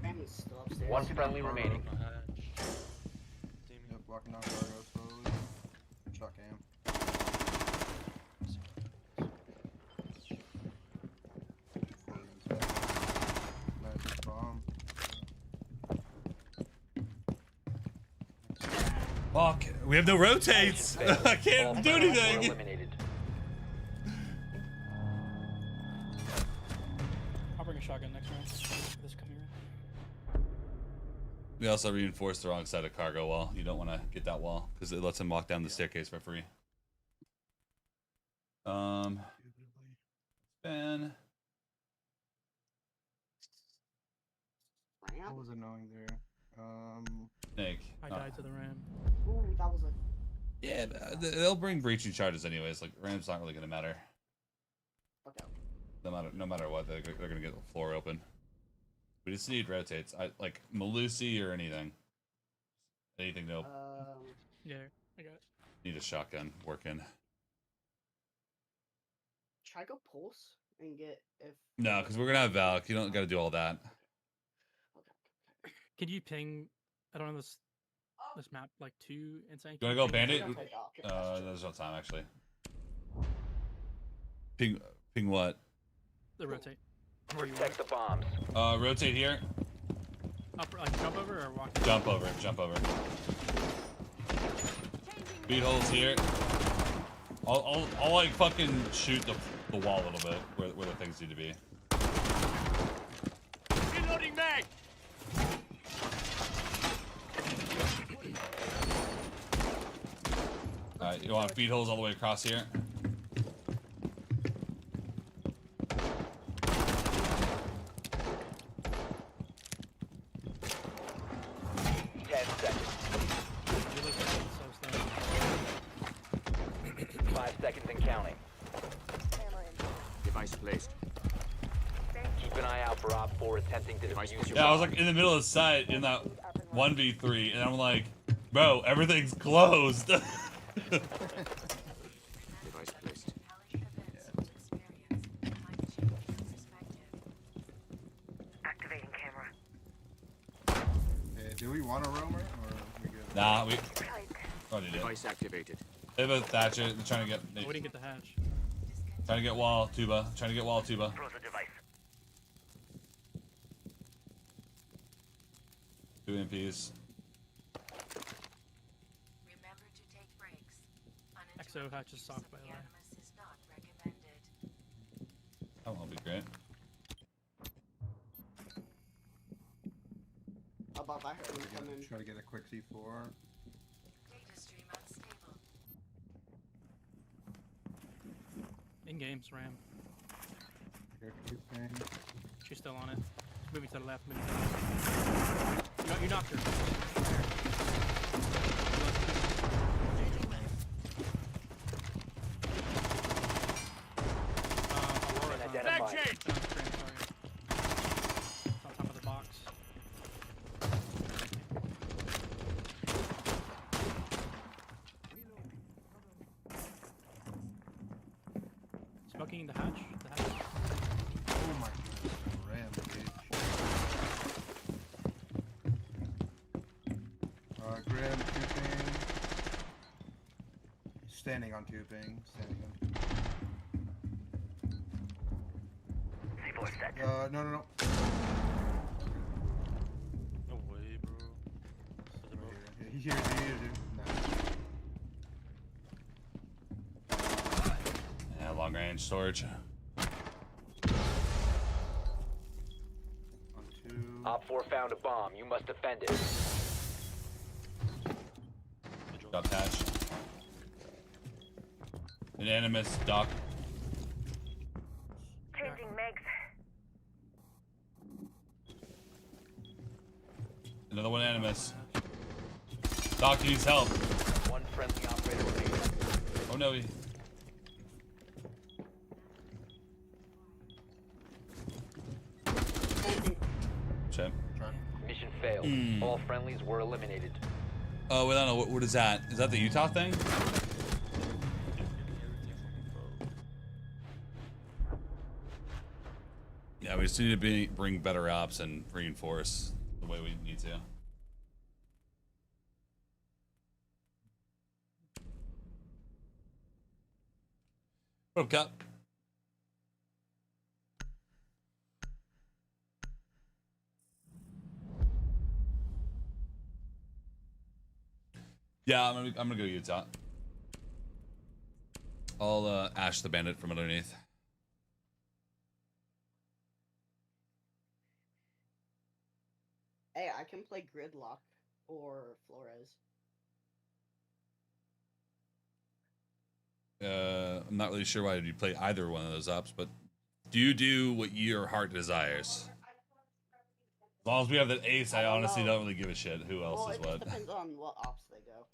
I: Randy's still upstairs.
B: One friendly remaining.
E: Yep, walking down cargo slowly. Shot cam. Magic bomb.
A: Fuck, we have no rotates. I can't do anything.
B: Eliminated.
G: I'll bring a shotgun next round. This come here.
A: We also reinforced the wrong side of cargo wall. You don't want to get that wall because it lets him walk down the staircase for free. Ben.
E: What was annoying there?
A: Snake.
G: I died to the ram.
I: Ooh, that was a.
A: Yeah, they'll bring breaching charges anyways. Like Ram's not really gonna matter.
I: Okay.
A: No matter what, they're gonna get the floor open. We just need rotates. I like Malusi or anything. Anything to
G: Yeah, I got it.
A: need a shotgun working.
I: Try go pulse and get if.
A: No, because we're gonna have Valk. You don't gotta do all that.
I: Okay.
G: Can you ping? I don't know this map like 2 insane.
A: You wanna go bandit?
I: Okay,
A: There's no time actually. Ping what?
G: The rotate. Where you
B: Protect the bombs.
A: Rotate here.
G: Up, like jump over or walk?
A: Jump over. Beat holes here. I'll like fucking shoot the wall a little bit where the things need to be.
H: Reloading mag!
A: Alright, you want feed holes all the way across here?
B: 10 seconds. 5 seconds and counting.
H: Device placed.
B: Keep an eye out for Op 4 attempting to defuse your
A: Yeah, I was
B: bomb.
A: like in the middle of the site in that 1v3, and I'm like, bro, everything's closed.
H: Device placed.
D: Activating camera.
E: Okay, do we want a roamer or are we good?
A: Nah, we already did.
H: Device activated.
A: They have a Thatcher. They're trying to get.
G: We didn't get the hatch.
A: Trying to get wall tuba. Trying to get wall tuba.
D: Froze the device.
A: 2 MPs.
C: Remember to take breaks.
G: XO hatch is soft, by the way.
C: Is not recommended.
A: That won't be great.
I: Above, I heard him coming.
E: Try to get a quick C4.
C: Data stream unstable.
G: In games, ram.
E: Here, keep paying.
G: She's still on it. Moving to the left. Moving to the left. You knocked her. Aurora's on
B: Identified.
G: on screen, sorry. It's on top of the box. fucking the hatch. The hatch.
E: Oh my goodness, ram, dude. Grim, tubing. Standing on tubing. Standing on tubing. No.
F: No way, bro.
E: He's here, dude. No.
A: Yeah, long range storage.
E: On two.
B: Op 4 found a bomb. You must defend it.
A: Got patch. An animus dock.
D: Changing megs.
A: Another one animus. Doc needs help.
B: One friendly operator remaining.
A: Oh no, he. Shit.
B: Mission failed. All friendlies were eliminated.
A: Oh, wait, I don't know. What is that? Is that the Utah thing? Yeah, we just need to bring better ops and reinforce the way we need to. What up, Cup? Yeah, I'm gonna go Utah. I'll Ash the Bandit from underneath.
I: Hey, I can play Gridlock or Flores.
A: I'm not really sure why you play either one of those ops, but do you do what your heart desires? As long as we have that ace, I honestly don't really give a shit who else
I: Well,
A: is
I: it
A: what.
I: just depends on what ops they go.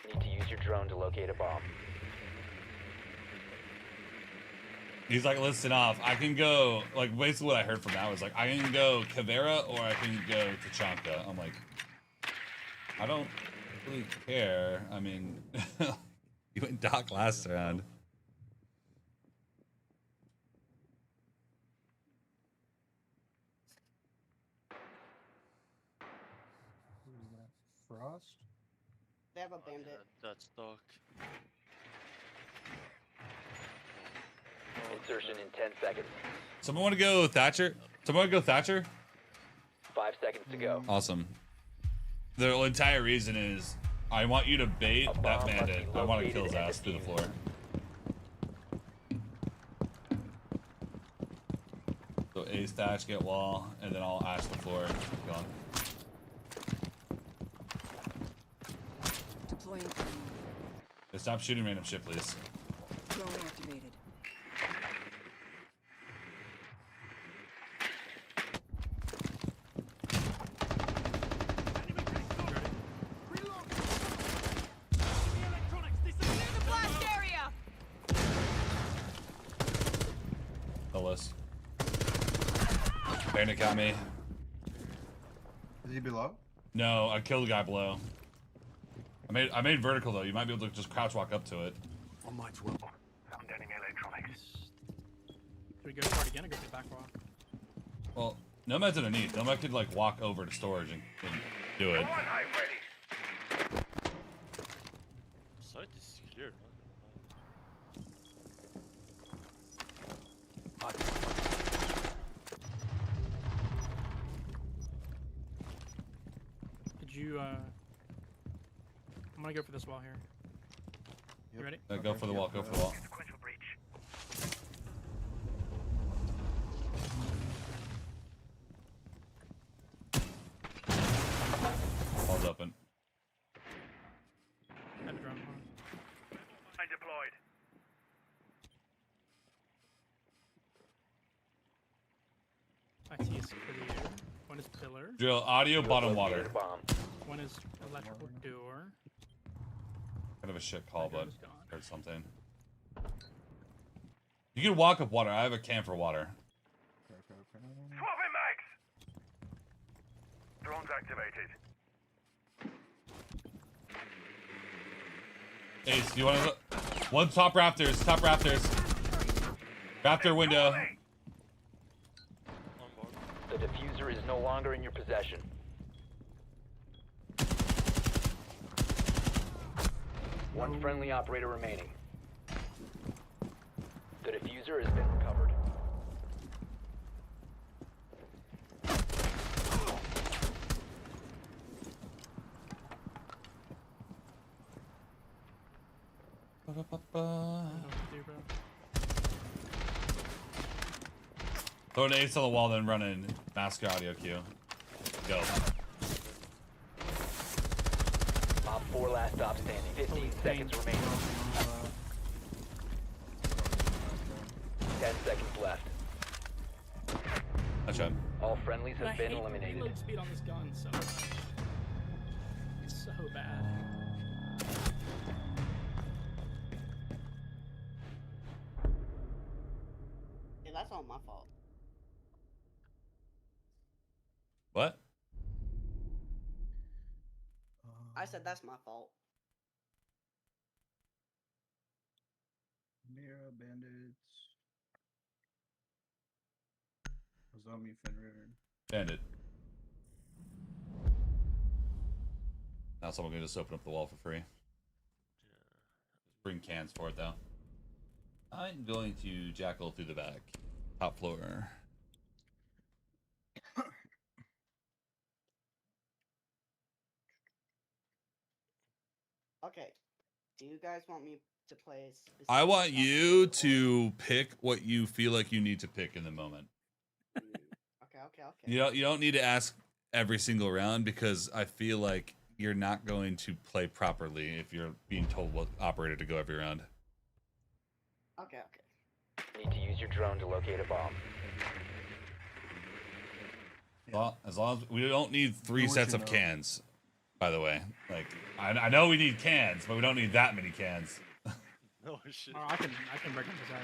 B: Need to use your drone to locate a bomb.
A: He's like, listen off. I can go, like, basically what I heard from that was like, I can go Caveira or I can go Tachanka. I'm like, I don't really care. I mean, you went Doc last round.
E: Frost?
I: They have a bandit.
F: That's Doc.
B: Insertion in 10 seconds.
A: Someone want to go Thatcher? Someone want to go Thatcher?
B: 5 seconds to go.
A: Awesome. The entire reason is I want you to bait that bandit. I want to kill his ass through the floor. So ace Thatch, get wall, and then I'll ash the floor. Gone.
C: Deploying.
A: Hey, stop shooting random shit, please.
C: Drone activated.
A: Bandit got me.
E: Is he below?
A: No, I killed the guy below. I made vertical though. You might be able to just crouch walk up to it.
H: On my 12. Founding electronics.
G: Should we go for it again or go to the back wall?
A: Well, Nomad's underneath. Nomad could like walk over to storage and do it.
F: Site is clear,
G: Did you, I'm gonna go for this wall here. You ready?
A: Go for the wall, go for the wall.
H: Sequential breach.
A: Wall's open.
G: I have a drone.
H: I deployed.
G: I see is clear. One is pillar.
A: Drill audio, bottom water.
G: One is electrical door.
A: Kind of a shit call,
G: That
A: but
G: guy's gone.
A: heard something. You can walk up water. I have a can for water.
H: Swapping mags! Drones activated.
A: Ace, do you want to? One top rafters. Top rafters. Raptor window.
F: On board.
B: The diffuser is no longer in your possession. One friendly operator remaining. The diffuser has been recovered.
A: Throw an ace on the wall, then run in. Master audio cue. Go.
B: Op 4 last stop standing. 15 seconds remaining. 10 seconds left.
A: That's right.
B: All friendlies
G: I
B: have been
G: hate the
B: eliminated.
G: reload speed on this gun so much. It's so bad.
I: Yeah, that's all my fault.
A: What?
I: I said that's my fault.
J: Mira bandits. Zombie Fenrir.
A: Bandit. Now someone can just open up the wall for free. Bring cans for it though. I'm going to jackal through the back. Top floor.
I: Okay. Do you guys want me to play?
A: I want you to pick what you feel like you need to pick in the moment.
I: Okay.
A: You don't need to ask every single round because I feel like you're not going to play properly if you're being told what operator to go every round.
I: Okay.
B: Need to use your drone to locate a bomb.
A: Well, as long as we don't need 3 sets of cans, by the way. Like I know we need cans, but we don't need that many cans.
F: No shit.
G: Oh, I can break this out.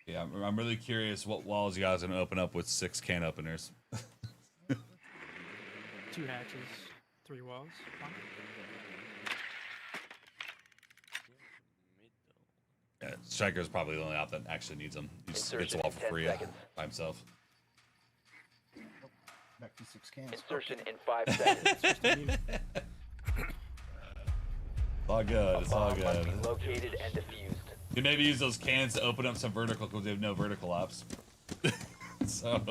A: Yeah, I'm really curious what walls you guys are gonna open up with 6 can openers.
G: 2 hatches, 3 walls. Fine.
A: Yeah, Striker's probably the only op that actually needs them. He just gets a wall for free by himself.
J: Back to 6 cans.
B: Insertion in 5 seconds.
A: It's all good. It's all
B: Bomb must
A: good.
B: be located and defused.
A: You maybe use those cans to open up some vertical because they have no vertical ops. So.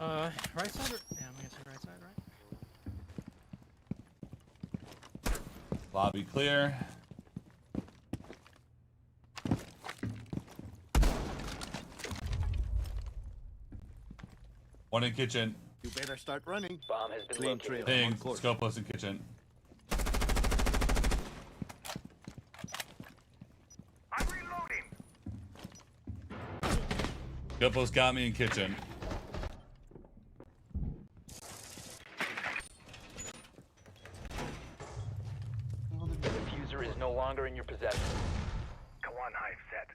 G: Right side or yeah, I'm guessing right side, right?
A: Lobby clear. One in kitchen.
K: You better start running.
B: Bomb has been
K: Clean
B: located.
K: trail.
A: Ping. Scopeless in kitchen.
H: I'm reloading.
A: Scopeless got me in kitchen.
B: The diffuser is no longer in your possession.
H: Go on, Hive set.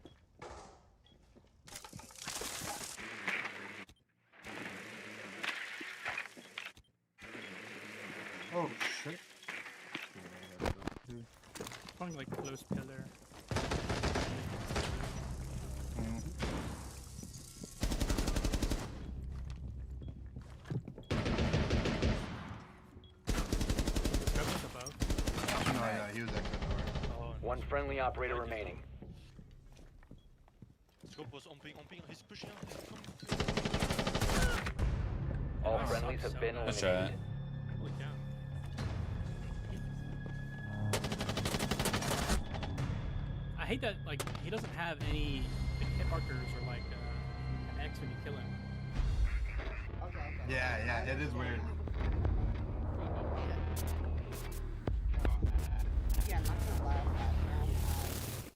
J: Oh shit.
G: Probably like close pillar. Scopeless above.
J: Oh yeah, he was actually
G: Oh,
B: One friendly operator remaining.
F: Scope was on ping. He's pushing out.
B: All friendlies have been
A: That's
B: eliminated.
A: right.
G: holy cow. I hate that like he doesn't have any like, hit markers or like an X when you kill him.
I: Okay.
E: Yeah, it is weird.
I: Yeah, I'm not gonna lie. That round I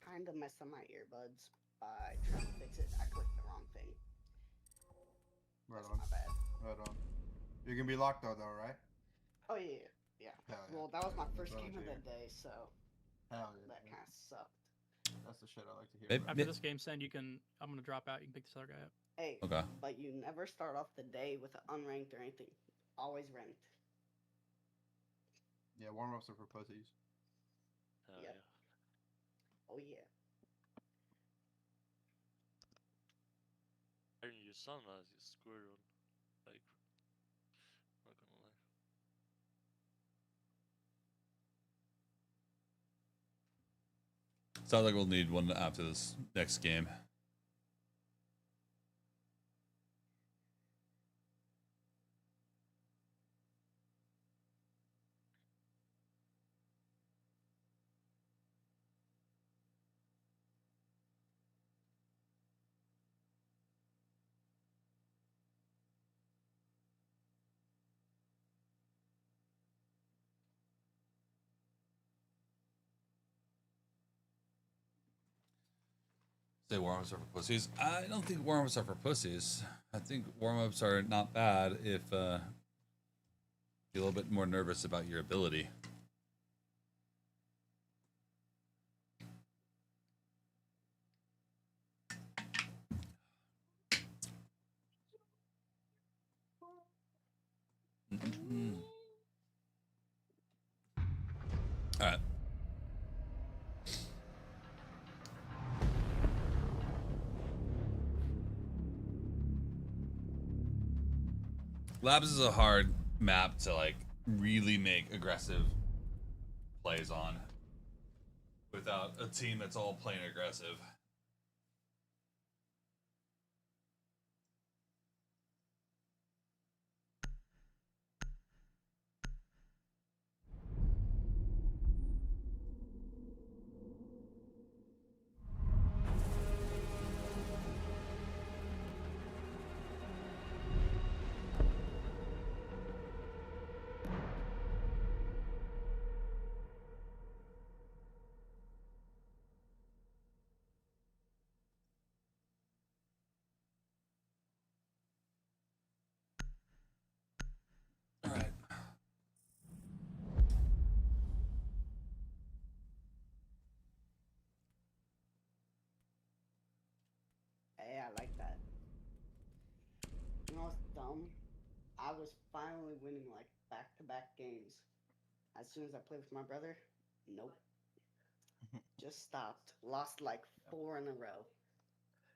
I: kind of messed up my earbuds by trying to fix it. I clicked the wrong thing.
E: Right
I: That's
E: on.
I: my bad.
E: Right on. You can be locked though, right?
I: Oh yeah.
E: Hell yeah.
I: Well, that was my first
E: Oh,
I: game of
E: dear.
I: the day, so
E: Hell yeah.
I: that kind of sucked.
E: That's the shit I like to hear.
A: Maybe-
E: bro.
G: After this game, Sen, I'm gonna drop out. You can pick this other guy up.
I: Hey,
A: Okay.
I: but you never start off the day with an unranked or anything. Always ranked.
J: Yeah, warm ups are for pussies.
F: Hell
I: Yep.
F: yeah.
I: Oh yeah.
F: Aaron, you sound like a squirrel. Like, not gonna lie.
A: Sounds like we'll need one after this next game. Say warm-ups are for pussies. I don't think warm-ups are for pussies. I think warm-ups are not bad if you're a little bit more nervous about your ability. All right. Labs is a hard map to like really make aggressive plays on without a team that's all playing aggressive. All right.
I: Hey, I like that. You know what's dumb? I was finally winning like back-to-back games. As soon as I played with my brother, nope. Just stopped. Lost like 4 in a row.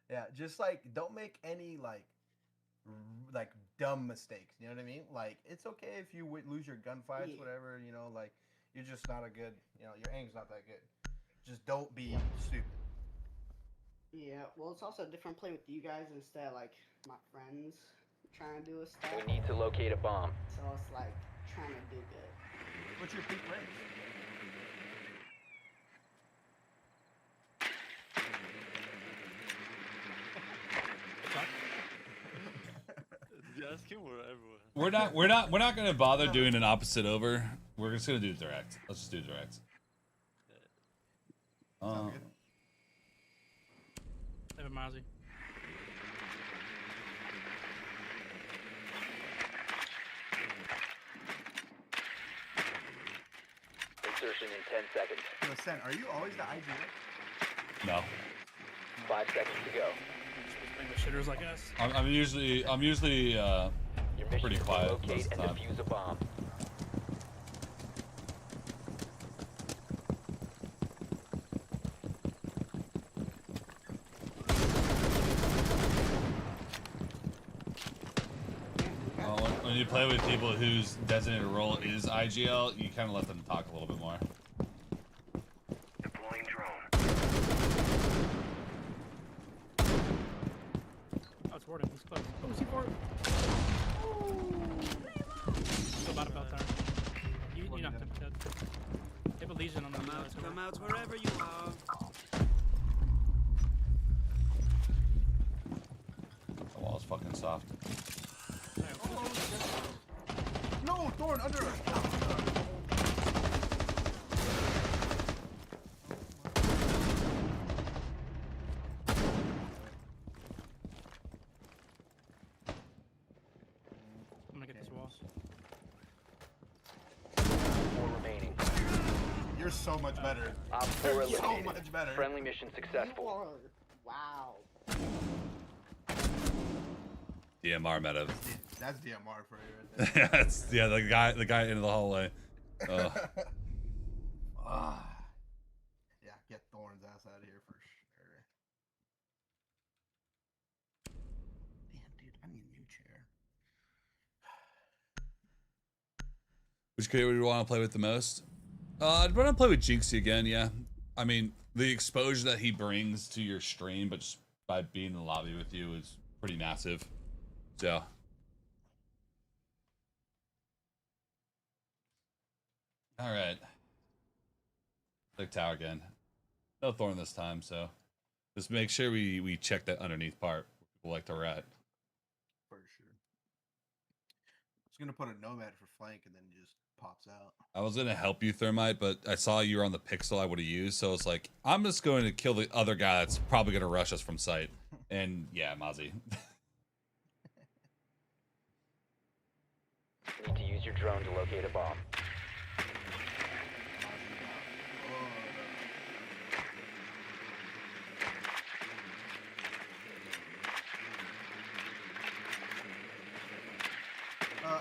E: Yeah, just like don't make any like dumb mistakes. You know what I mean? Like it's okay if you lose your gunfights,
I: Yeah.
E: whatever. You know, like you're just not a good. You know, your aim's not that good. Just don't be stupid.
I: Yeah, well, it's also a different play with you guys instead of like my friends trying to do a stuff.
B: We need to locate a bomb.
I: So it's like trying to do good.
E: What's your peak range?
F: Did you ask him or everyone?
A: We're not gonna bother doing an opposite over. We're just gonna do direct. Let's just do direct.
J: Sounds good.
G: Have a Mozzie.
B: Insertion in 10 seconds.
J: Yo, Sen, are you always the IGA?
A: No,
B: 5 seconds to go.
G: Bring the shitters like us.
A: I'm usually
B: Your mission
A: pretty
B: is to
A: quiet
B: locate
A: most of
B: and
A: the time.
B: defuse a bomb.
A: When you play with people whose designated role is IGL, you kind of let them talk a little bit more.
H: Deploying drone.
G: Oh, it's Warden. He's close. Oh, is he Warden? Still about there. You knocked him dead. They have a Legion on the
K: Come out wherever you are.
A: The wall's fucking soft.
E: No, Thorn under us.
G: I'm gonna get this wall.
B: 4 remaining.
E: You're
J: so much better.
B: Op 4
J: They're so
B: eliminated.
J: much better.
B: Friendly mission
I: You
B: successful.
I: are. Wow.
A: DMR meta.
J: That's DMR for you right there.
A: That's the guy into the hallway.
J: Yeah, get Thorn's ass out of here for sure. Damn, dude, I need a new chair.
A: Which character would you want to play with the most? I'd want to play with Jinxie again, yeah. I mean, the exposure that he brings to your stream, but just by being in the lobby with you is pretty massive. So. Alright. Click tower again. No Thorn this time, so just make sure we check that underneath part where people like to rat.
J: For sure. I was gonna put a nomad for flank and then it just pops out.
A: I was gonna help you, Thermite, but I saw you were on the pixel I would have used, so it's like I'm just going to kill the other guy that's probably gonna rush us from sight. And yeah, Mozzie.
B: Need to use your drone to locate a bomb.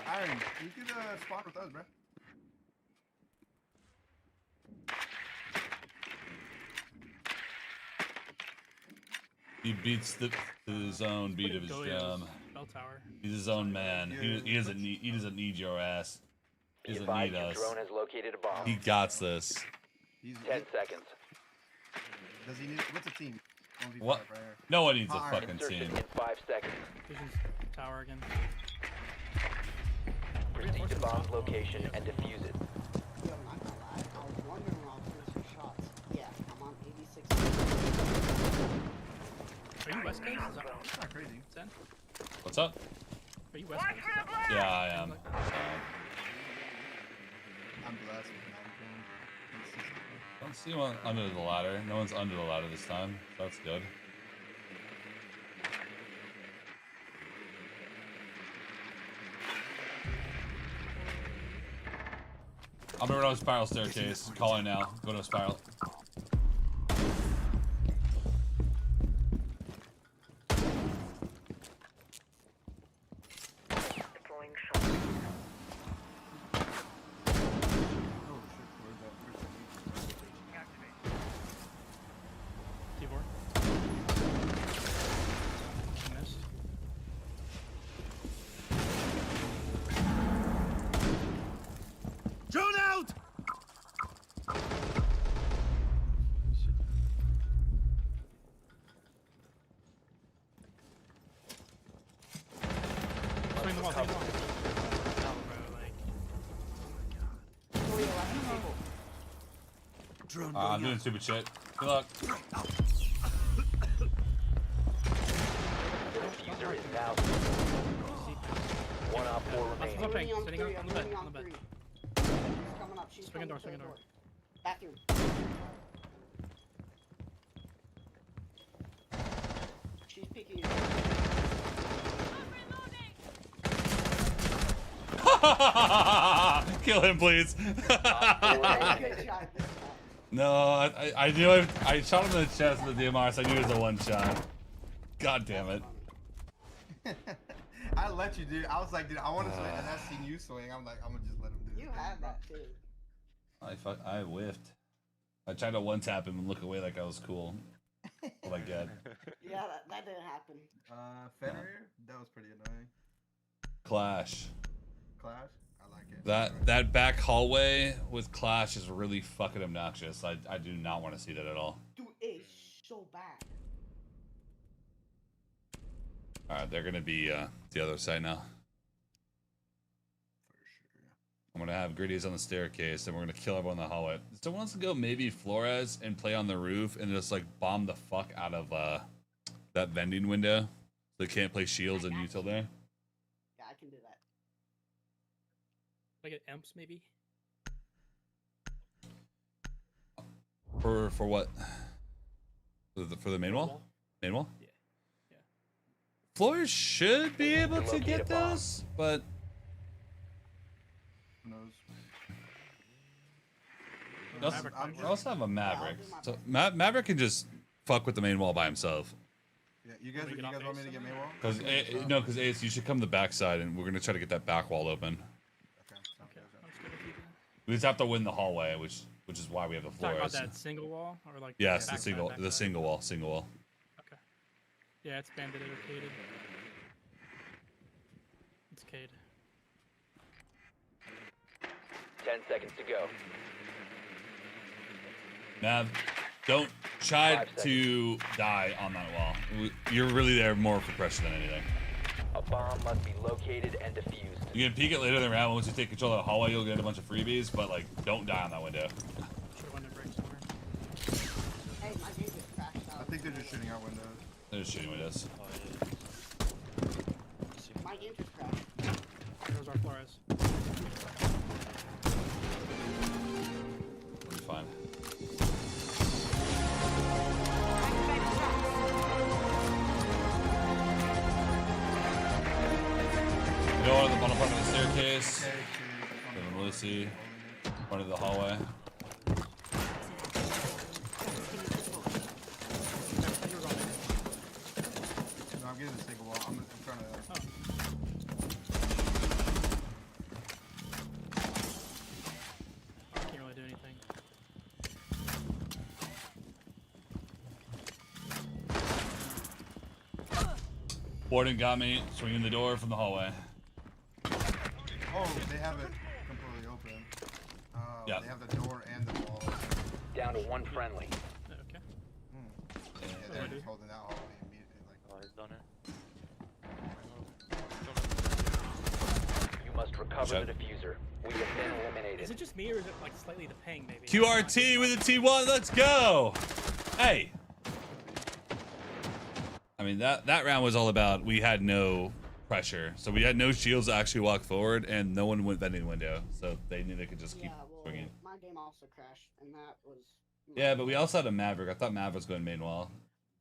J: Iron, you could spawn with us, bro.
A: He beats his own beat of his drum.
G: Bell tower.
A: He's his own man. He doesn't need your ass. He
B: Be
A: doesn't
B: advised
A: need
B: your
A: us.
B: drone has located a bomb.
A: He got this.
B: 10 seconds.
J: Does he need? What's a team? 1v5
A: What?
J: right here.
A: No one needs a
J: Fire.
A: fucking
B: Insertion
A: team.
B: in 5 seconds.
G: Vision's tower again.
B: Proceed to bomb's location and defuse it.
I: Yo, I'm not gonna lie. I was wondering when I was finishing shots. Yeah, I'm on 86.
G: Are you West Coast? Is that
J: It's not crazy.
G: Sen?
A: What's up?
G: Are you West Coast? Is that
A: Yeah, I am.
J: I'm blessed with 9 pin.
A: I don't see one under the ladder. No one's under the ladder this time. So that's good. I'm gonna run a spiral staircase. Calling now. Go to a spiral.
D: Deploying shot.
G: T4? Missed.
K: Drone out!
G: Swing the wall, swing the wall.
K: No, bro, like. Oh my god. Drone
A: I'm
K: going
A: doing
K: out.
A: stupid shit. Good luck.
B: The diffuser is now. One op 4
G: That's
B: remaining.
G: what's
I: Sitting on
G: Sitting
I: 3,
G: on
I: I'm
G: the bed,
I: sitting
G: on
I: on
G: the bed.
I: 3. She's coming up, she's
G: Swing a
I: coming
G: door,
I: to
G: swing a
I: the
G: door.
I: Bathroom. She's peeking you.
A: Kill him, please.
B: Op 4
I: Good
B: eliminated.
I: shot this time.
A: No, I knew I shot him in the chest with the DMR, so I knew it was a one shot. God damn it.
J: I let you, dude. I was like, dude, I want to swing, and I seen you swing. I'm like, I'm gonna just let him do it.
I: You had that too.
A: I whiffed. I tried to one tap him and look away like I was cool. What I get.
I: Yeah, that didn't happen.
J: Fenrir, that was pretty annoying.
A: Clash.
J: Clash, I like it.
A: That back hallway with Clash is really fucking obnoxious. I do not want to see that at all.
I: Dude, it's so bad.
A: Alright, they're gonna be the other side now.
J: For sure.
A: I'm gonna have Gritty's on the staircase and we're gonna kill everyone in the hallway. Someone wants to go maybe Flores and play on the roof and just like bomb the fuck out of that vending window. So they can't play shields and util there.
I: Yeah, I can do that.
G: Like at Imps, maybe?
A: For what? For the main wall? Main wall?
G: Yeah.
A: Flores should be able to
B: Locate
A: get
B: a bomb.
A: those, but
J: Who knows?
G: Yeah,
A: We also,
G: Maverick
A: we
G: might work.
A: also have a Maverick.
I: do my
A: So Maverick can just fuck with the main wall by himself.
J: Yeah, you guys,
G: we
J: you
G: get
J: guys
G: off
J: want me to
G: base
J: get main
G: somewhere?
J: wall?
A: Because no, because Ace, you should come the backside, and we're gonna try to get that back wall open.
J: Okay, sounds
G: Okay,
J: good.
G: I'm just gonna keep it.
A: We just have to win the hallway, which is why we have the
G: Talking about
A: floors.
G: that single wall or like
A: Yes, the
G: backside,
A: single
G: backside?
A: single wall.
G: Okay. Yeah, it's banded or caded. It's cade.
B: 10 seconds to go.
A: Nav, don't try
B: 5
A: to die on that wall. You're really there more for pressure than anything.
B: A bomb must be located and defused.
A: You can peek it later in the round. Once you take control of the hallway, you'll get a bunch of freebies, but like, don't die on that window.
G: Should window break somewhere.
I: Hey, my game just crashed
J: I
I: out.
J: think they're just shooting out windows.
A: They're just shooting windows.
F: Oh, yeah.
I: My game just crashed.
G: There's our Flores.
A: We'll be fine. Go on the bottom part of the staircase. Then Lucy. Part of the hallway.
J: No, I'm getting the single wall. I'm trying to.
G: I can't really do anything.
A: Warden got me swinging the door from the hallway.
J: Oh, they have it completely open.
A: Yeah.
J: They have the door and the wall.
B: Down to one friendly.
G: Okay.
J: Yeah, they're just holding out hallway immediately. Like,
F: Oh, he's done it.
B: You must recover
A: Shut.
B: the diffuser. We have been
G: Is
B: eliminated.
G: it just me or is it like slightly the ping maybe?
A: QRT with a T1, let's go! Hey! I mean, that round was all about, we had no pressure. So we had no shields to actually walk forward, and no one went bending the window. So they knew they could just keep
I: Yeah, well,
A: swinging.
I: my game also crashed, and that was.
A: Yeah, but we also had a Maverick. I thought Mav was going main wall.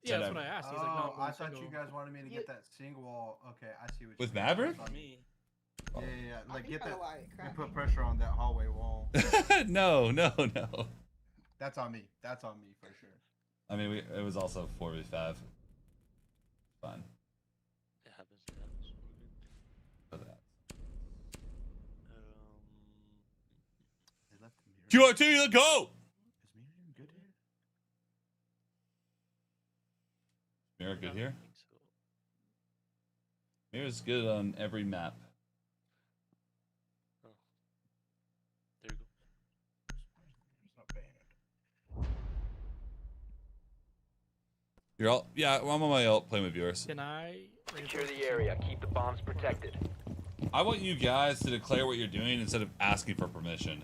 G: Yeah, that's
A: Said
G: what I asked. He's
J: oh,
G: like, no,
J: I
G: I'm
J: thought
G: single.
J: you guys wanted me to get that single wall. Okay, I see what
A: With
J: you
A: Maverick?
G: For me.
J: Yeah, like
I: think
J: get
I: I know
J: that.
I: why it
J: And
I: crashed.
J: put pressure on that hallway wall.
A: No.
J: That's on me. That's on me for sure.
A: I mean, it was also 4v5. Fine.
F: It happens. It happens. We're good.
A: For that.
J: They left the mirror.
A: QRT, let's go!
J: Is Miriam good here?
A: Mirror good here?
F: I think so.
A: Mirror's good on every map.
F: Oh. There you go.
J: It's not banned.
A: You're all, yeah, well, I'm on my ult playing with viewers.
G: Can I
B: Secure the area. Keep the bombs protected.
A: I want you guys to declare what you're doing instead of asking for permission.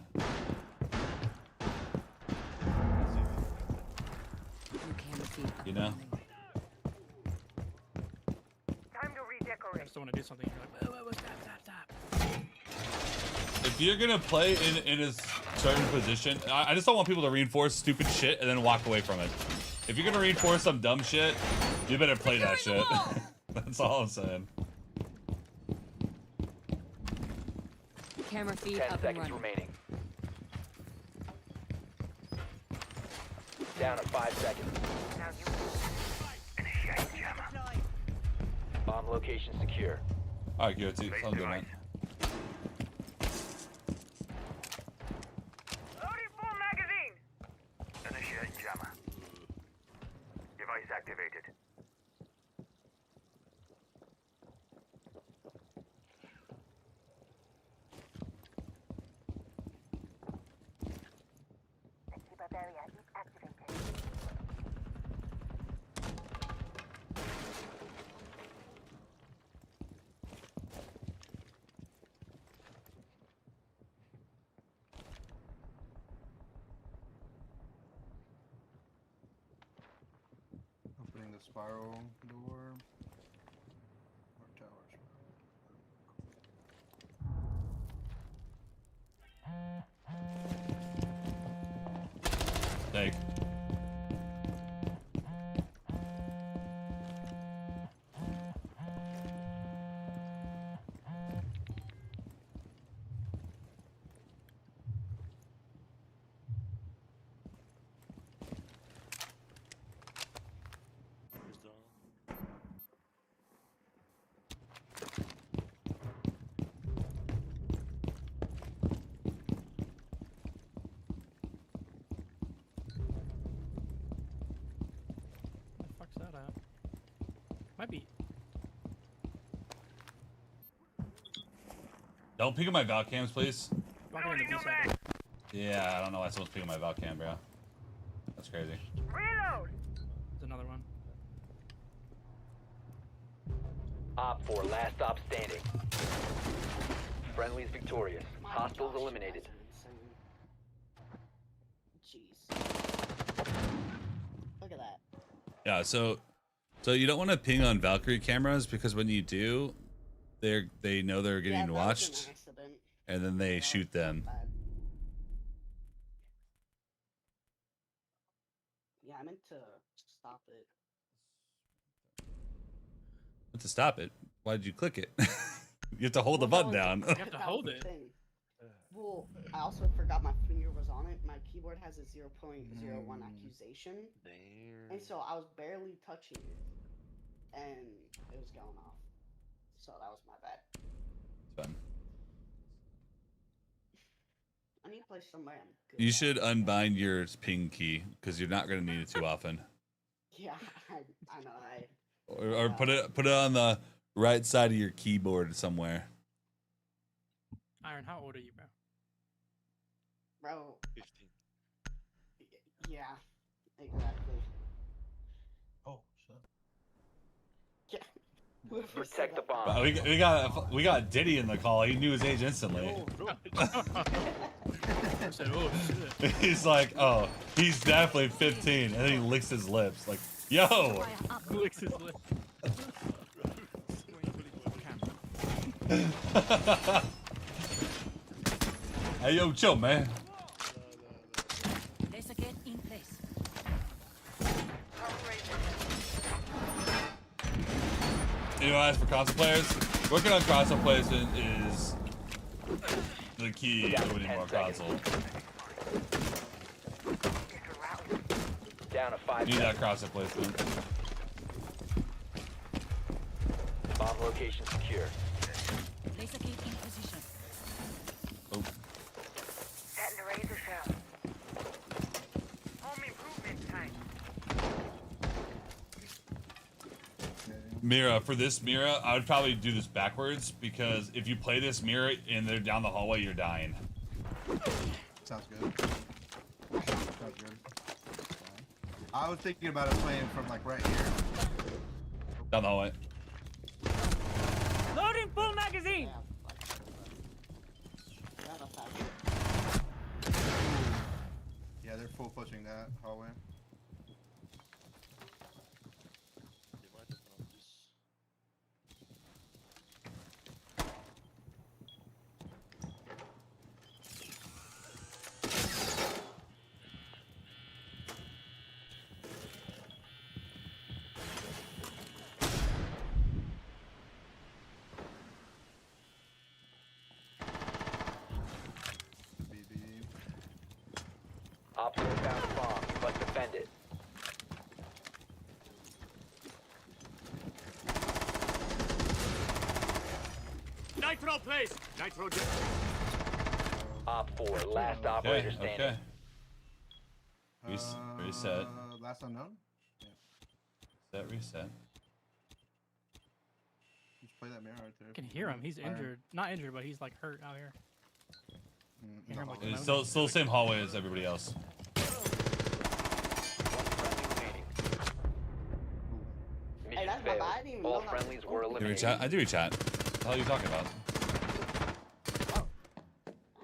A: You know?
D: Time to
G: I
D: redecorate.
G: just don't want to do something. You're like, whoa, stop.
A: If you're gonna play in a certain position, I just don't want people to reinforce stupid shit and then walk away from it. If you're gonna reinforce some dumb shit, you better play that shit. That's all I'm saying.
L: Camera feed
B: 10
L: up and
B: seconds
L: running.
B: remaining. Down to 5 seconds.
D: Now you
H: Initiate jammer.
B: Bomb location secure.
A: Alright, QRT, sounds good, man.
D: loading full magazine.
H: Initiate jammer. Device activated.
D: Barrier is activated.
J: Opening the spiral door. Or tower
A: Take.
G: Might be.
A: Don't peek at my Val cams, please.
G: Walking in the B side.
A: Yeah, I don't know why someone's peeking my Val cam, bro. That's crazy.
D: Reload!
G: There's another one.
B: Op 4, last stop standing. Friendly's victorious. Hostiles eliminated.
I: Jeez. Look at that.
A: Yeah, so you don't want to ping on Valkyrie cameras because when you do, they know they're getting watched, and then they shoot them.
I: Yeah, I meant to stop it.
A: To stop it, why did you click it? You have to hold the button down.
G: You have to hold it.
I: Well, I also forgot my finger was on it. My keyboard has a 0.01 accusation.
F: Damn.
I: And so I was barely touching it. And it was going off. So that was my bad.
A: It's fun.
I: I need to play somebody I'm good
A: You
I: at.
A: should unbind your ping key because you're not going to need it too often.
I: Yeah, I know.
A: Or put it on the right side of your keyboard somewhere.
G: Iron, how old are you, bro?
I: Bro.
F: 15.
I: Yeah, exactly.
J: Oh, shit.
I: Yeah. Whoever said
B: Protect the
I: that-
B: bomb.
A: We got Diddy in the call. He knew his age instantly.
G: I said, oh shit.
A: He's like, oh, he's definitely 15, and then he licks his lips like, yo.
G: Licks his lip.
A: Hey, yo, chill, man.
C: Laser gate in place.
A: You know, as for console players, working on console placement is the key to winning more console.
B: Down to 5
A: You need that
B: seconds.
A: console placement.
B: Bomb location secure.
C: Laser gate in position.
A: Oh.
D: Setting the razor shell. Home improvement time.
A: Mira, for this Mira, I would probably do this backwards because if you play this Mira and they're down the hallway, you're dying.
J: Sounds good. Sounds good. I was thinking about it playing from like right here.
A: Down the hallway.
K: Loading full magazine.
J: Yeah, they're full pushing that hallway.
F: They might open up this.
J: BB.
B: Op 4 found a bomb. You must defend it.
K: Nitro place. Nitro.
B: Op 4, last operator
A: Okay,
B: standing.
A: okay. Reset.
J: Last unknown?
A: Reset.
J: Just play that mirror right there.
G: I can hear him. He's
J: Iron.
G: injured. Not injured, but he's like hurt out here.
J: Mm,
G: Hear him, like,
J: no.
A: It's still the same hallway as everybody else.
B: Mission
I: that's my
B: failed.
I: bad. I didn't even
B: All
I: know that was
B: friendlies were
I: open.
A: Do you
B: eliminated.
A: chat? I do chat. What the hell are you talking about?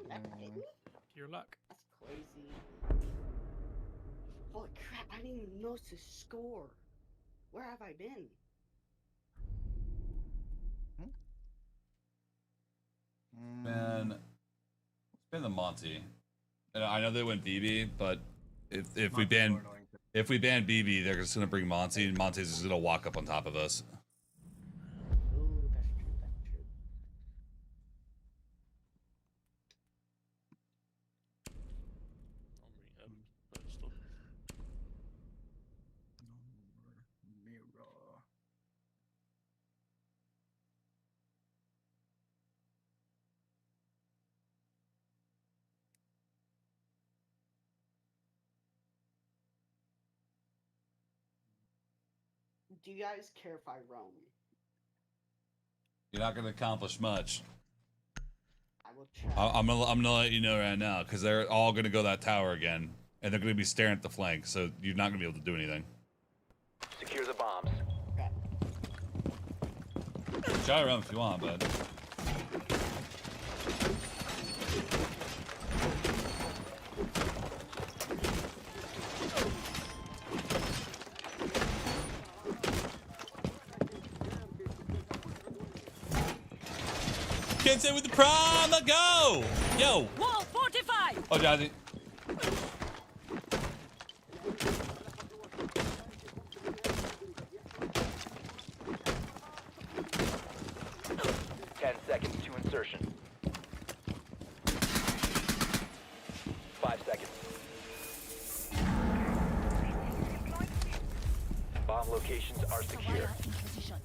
I: That hit me?
G: Your luck.
I: That's crazy. Holy crap, I didn't even know to score. Where have I been?
A: Man, it's been the Monty. And I know they went BB, but if we ban BB, they're just gonna bring Monty, and Monty's just gonna walk up on top of us.
I: Ooh, that's true, that's true.
F: I'll bring up. Stop.
J: Mirror.
I: Do you guys care if I roam?
A: You're not gonna accomplish much.
I: I will try.
A: I'm gonna let you know right now because they're all gonna go that tower again, and they're gonna be staring at the flank, so you're not gonna be able to do anything.
B: Secure the bombs.
A: Try around if you want, but. Can't say with the prime, go! Yo!
C: Wall 45!
A: Oh, Jazzy.
B: 10 seconds to insertion. 5 seconds. Bomb locations are secure.
C: In position.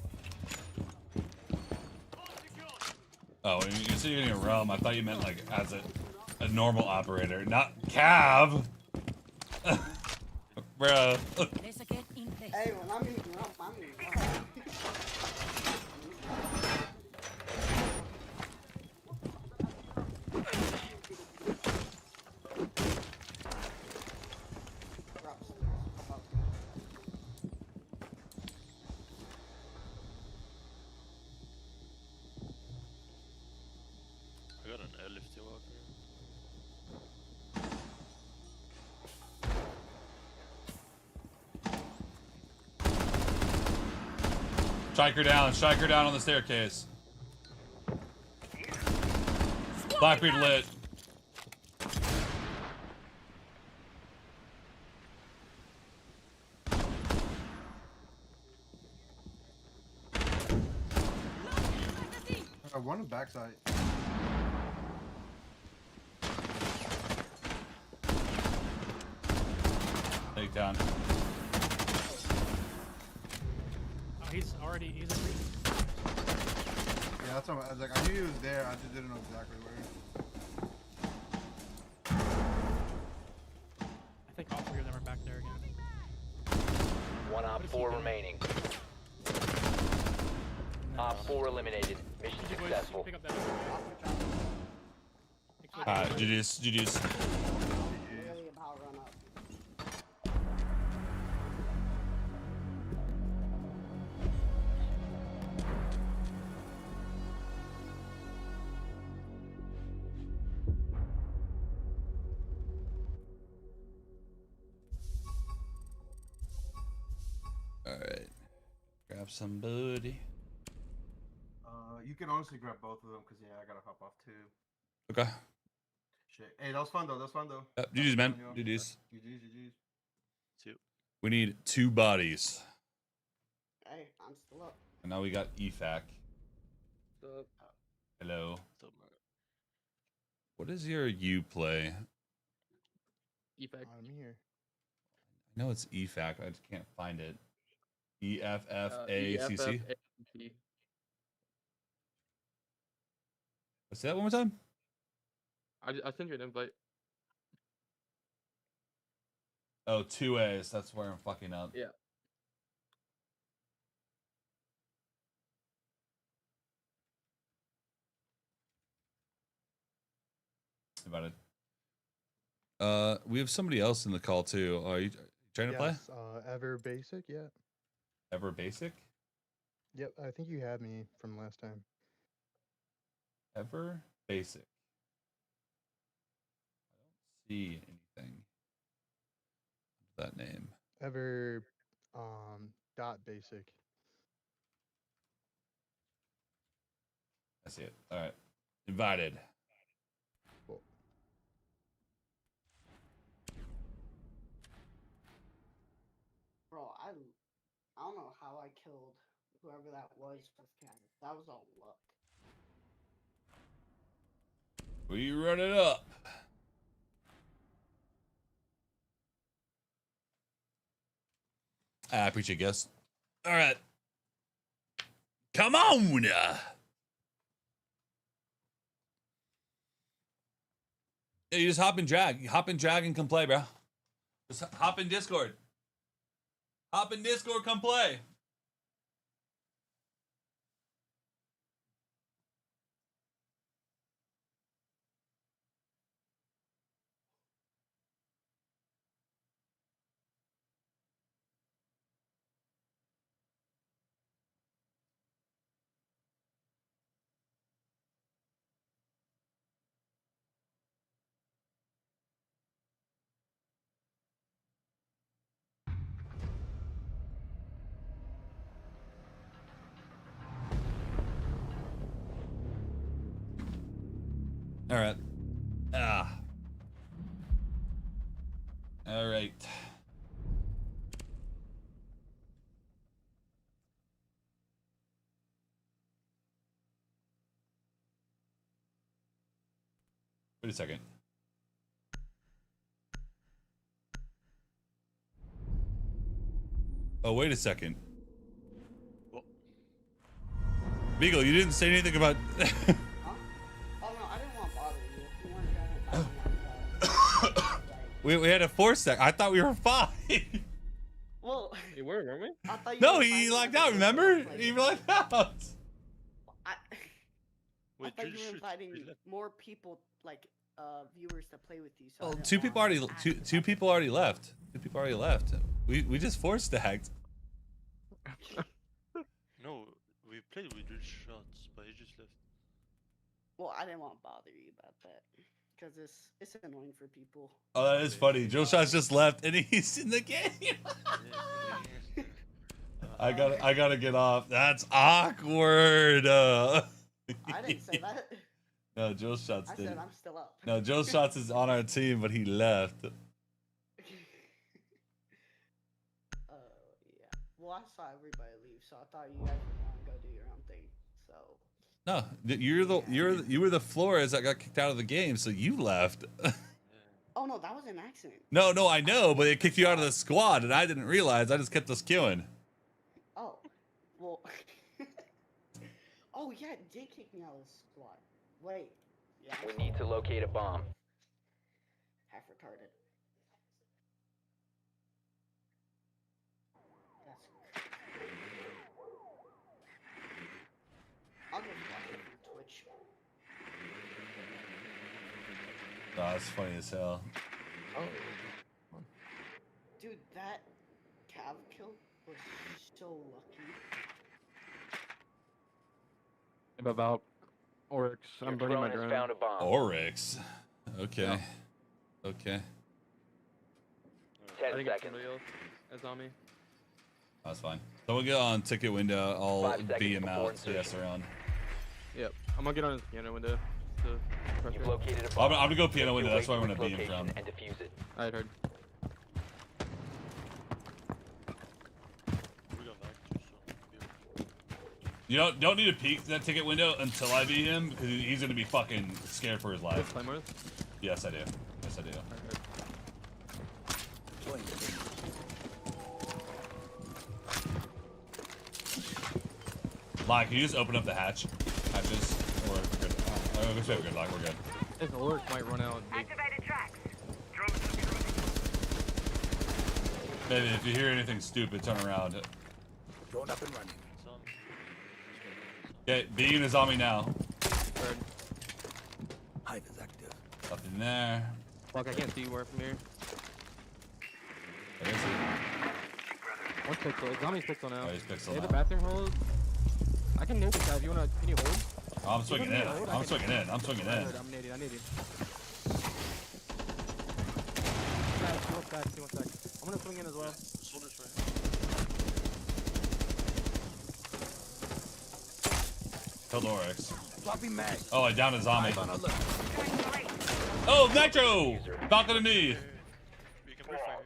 A: Oh, when you said you're getting a realm, I thought you meant like as a normal operator, not Cav. Bruh.
C: Reset in place.
I: Hey, when I'm in drum, I'm in drum.
F: I got an airlift walker.
A: Strike her down on the staircase. Blackbeard lit.
J: One in backside.
A: Take down.
G: Oh, he's already. He's
J: Yeah, that's what I was like. I knew he was there. I just didn't know exactly where.
G: I think all three of them are back there again.
B: One op 4 remaining. Op 4 eliminated. Mission
G: Did you boys
B: successful.
G: pick up that?
A: GG's.
I: Really about run up.
A: Alright. Grab some booty.
J: You can honestly grab both of them because yeah, I gotta hop off too.
A: Okay.
J: Shit. Hey, that was fun though. That was fun though.
A: GG's, man. GG's.
J: GG's.
F: Two.
A: We need 2 bodies.
I: Hey, I'm still up.
A: And now we got EFAC.
L: What's
A: Hello.
F: What's up, man?
A: What is your U play?
L: EFAC.
J: I'm here.
A: I know it's EFAC. I just can't find it. EFFACC.
L: EFFACC.
A: Say that one more time.
L: I sent you an invite.
A: Oh, 2 A's. That's where I'm fucking up.
L: Yeah.
A: About it. We have somebody else in the call too. Are you trying to play?
M: Ever Basic, yeah.
A: Ever Basic?
M: Yep, I think you had me from last time.
A: Ever Basic. I don't see anything. That name.
M: Ever dot basic.
A: I see it. All right. Invited.
M: Cool.
I: Bro, I don't know how I killed whoever that was with Cannon. That was all luck.
A: We run it up. I appreciate it, guys. All right. Come on. Yeah, you just hop in drag. Hop in drag and come play, bro. Just hop in Discord. Hop in Discord, come play. All right. Ah. All right. Wait a second. Oh, wait a second. Beagle, you didn't say anything about...
I: Huh? Oh no, I didn't want to bother you. If you weren't gonna
A: we had a 4-sec. I thought we were 5.
I: Well,
L: you were, weren't we?
I: I thought you
A: No,
I: were
A: he
I: fighting
A: locked
I: other
A: out,
I: people
A: remember?
I: playing.
A: He locked out.
I: I
F: Wait,
I: thought
F: you
I: you were
F: should
I: inviting
F: be left.
I: more people, like viewers, to play with you. So I
A: Well,
I: didn't
A: two
I: want
A: people already
I: access
A: two people already left. Two people already left. We just 4-stacked.
F: No, we played with rich shots, but he just left.
I: Well, I didn't want to bother you about that because it's annoying for people.
A: Oh, that is funny. Joe Shots just left and he's in the game. I gotta get off. That's awkward.
I: I didn't say that.
A: No, Joe Shots
I: I
A: did.
I: said I'm still up.
A: No, Joe Shots is on our team, but he left.
I: Yeah. Well, I saw everybody leave, so I thought you guys would want to go do your own thing. So.
A: No, you were the Flores that got kicked out of the game, so you left.
I: Oh no, that was an accident.
A: No, I know, but it kicked you out of the squad, and I didn't realize. I just kept us queuing.
I: Oh, well. Oh yeah, it did kick me out of the squad. Wait. Yeah.
B: We need to locate a bomb.
I: Half retarded. That's. I'll just watch it on Twitch.
A: Oh, that's funny as hell.
M: Oh.
I: Dude, that Cav kill was so lucky.
L: About Oryx. I'm burning my drone.
B: Found a bomb.
A: Oryx. Okay.
L: Yeah.
A: Okay.
B: 10
L: I think it's
B: seconds.
L: somebody else that's on me.
A: That's fine. Someone get on ticket window.
B: 5
A: I'll
B: seconds
A: be him
B: before
A: out. So yes,
B: insertion.
A: around.
L: Yep. I'm gonna get on his piano window. To pressure.
B: You've located a
A: I'm
B: bomb.
A: gonna go piano
B: Make
A: window.
B: your
A: That's where
B: way
A: I'm gonna
B: to
A: be
B: its
A: him from.
B: location and defuse it.
L: I heard.
F: We got back too, so.
A: You don't need to peek that ticket window until I beat him because he's gonna be fucking scared for his life.
L: Play more?
A: Yes, I do. Yes, I do. Locke, can you just open up the hatches? Or we're good. Oh, we're good, Locke. We're good.
L: This Oryx might run out.
D: Activated tracks.
A: Maybe if you hear anything stupid, turn around.
K: Drone up and running.
F: It's on.
A: Okay, Bean is on me now.
L: Third.
K: Hive is active.
A: Nothing there.
L: Fuck, I can't see where from here.
A: I guess
L: One pixel. Zombie's pixel now.
A: Oh, he's pixel
L: Hey,
A: now.
L: the bathroom hold. I can move this guy if you wanna. Can you hold?
A: I'm swinging in. I'm swinging in. I'm swinging in.
L: I'm needed. I need you. See one sec. See one sec. I'm gonna swing in as well.
F: Soldiers right
A: Killed Oryx.
K: Dropping mag.
A: Oh, I downed a zombie.
K: Hive on alert.
A: Oh, Nitro! Falcon to me.
F: here. We can break fire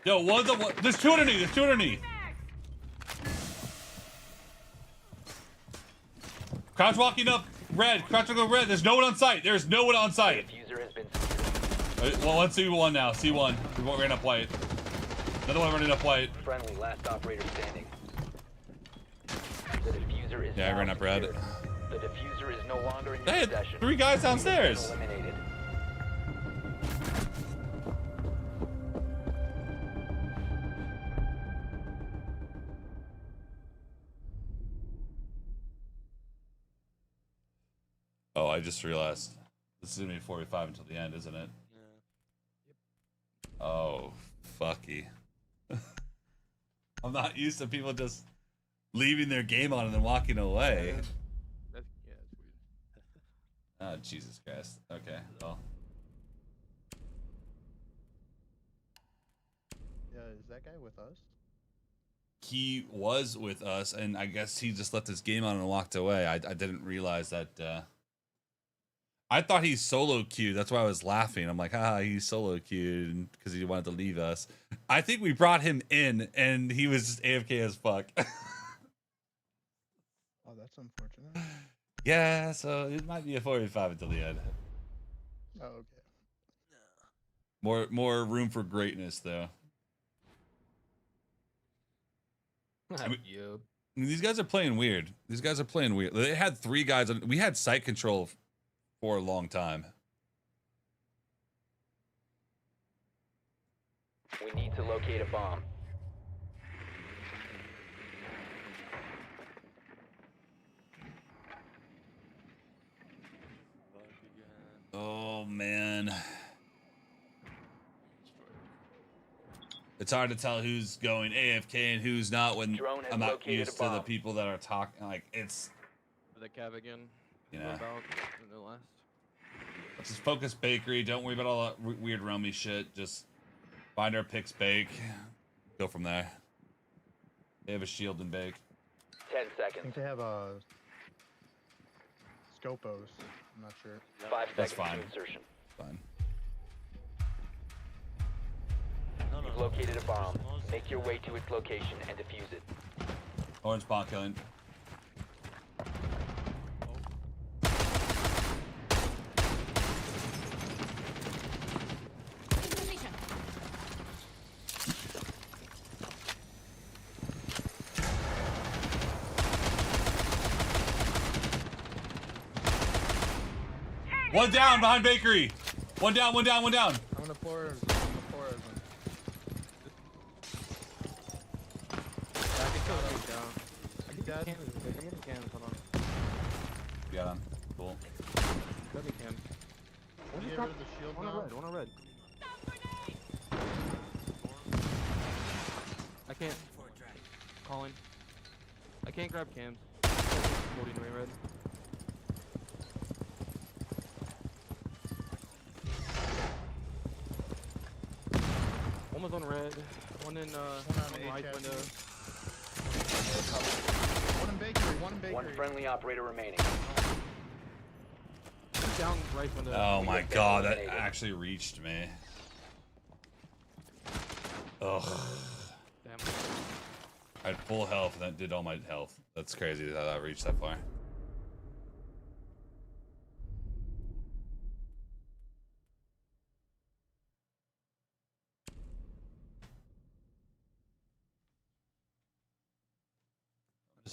F: here.
A: Yo, one's a one. There's two underneath. There's two underneath. Crouch walking up red. Crouch walking up red. There's no one on site. There's no one on site.
B: Diffuser has been secured.
A: Well, let's see one now. C1. We ran up white. Another one running up white.
B: Friendly, last operator standing. The diffuser is
A: Yeah, I
B: now
A: ran up red.
B: secured. The diffuser is no longer in
A: They
B: your
A: had
B: possession.
A: 3 guys
B: You have been
A: downstairs.
B: eliminated.
A: Oh, I just realized. This is gonna be 45 until the end, isn't it?
F: Yeah.
A: Oh, fucky. I'm not used to people just leaving their game on and then walking away.
L: That's weird.
A: Oh, Jesus Christ. Okay, well.
M: Yeah, is that guy with us?
A: He was with us, and I guess he just left his game on and walked away. I didn't realize that I thought he solo queued. That's why I was laughing. I'm like, he's solo queued because he wanted to leave us. I think we brought him in and he was just AFK as fuck.
M: Oh, that's unfortunate.
A: Yeah, so it might be a 45 until the end.
M: Oh, okay.
A: More room for greatness, though. I mean, these guys are playing weird. They had 3 guys. We had site control for a long time.
B: We need to locate a bomb.
A: Oh, man. It's hard to tell who's going AFK and who's not when I'm not used to the people that are talking. Like, it's...
L: The Cav again.
A: You know.
L: The last.
A: Let's just focus bakery. Don't worry about all that weird rummy shit. Just find our picks, bake. Go from there. They have a shield and bake.
B: 10
M: I
B: seconds.
M: think they have Scopos. I'm not sure.
B: 5
A: That's
B: seconds
A: fine.
B: to insertion.
A: Fine.
B: You've located a bomb. Make your way to its location and defuse it.
A: Orange spawn killing. One down behind bakery. One down.
M: I'm on the floor.
A: Got him. Cool.
M: Get rid of the shield now.
L: One on red. I can't. Calling. I can't grab cams. Holding way red. One was on red. One in right window.
M: One in bakery.
B: One friendly operator remaining.
L: Down right window.
A: Oh my god, that actually reached me. Ugh.
L: Damn.
A: I had full health and that did all my health. That's crazy how that reached that far.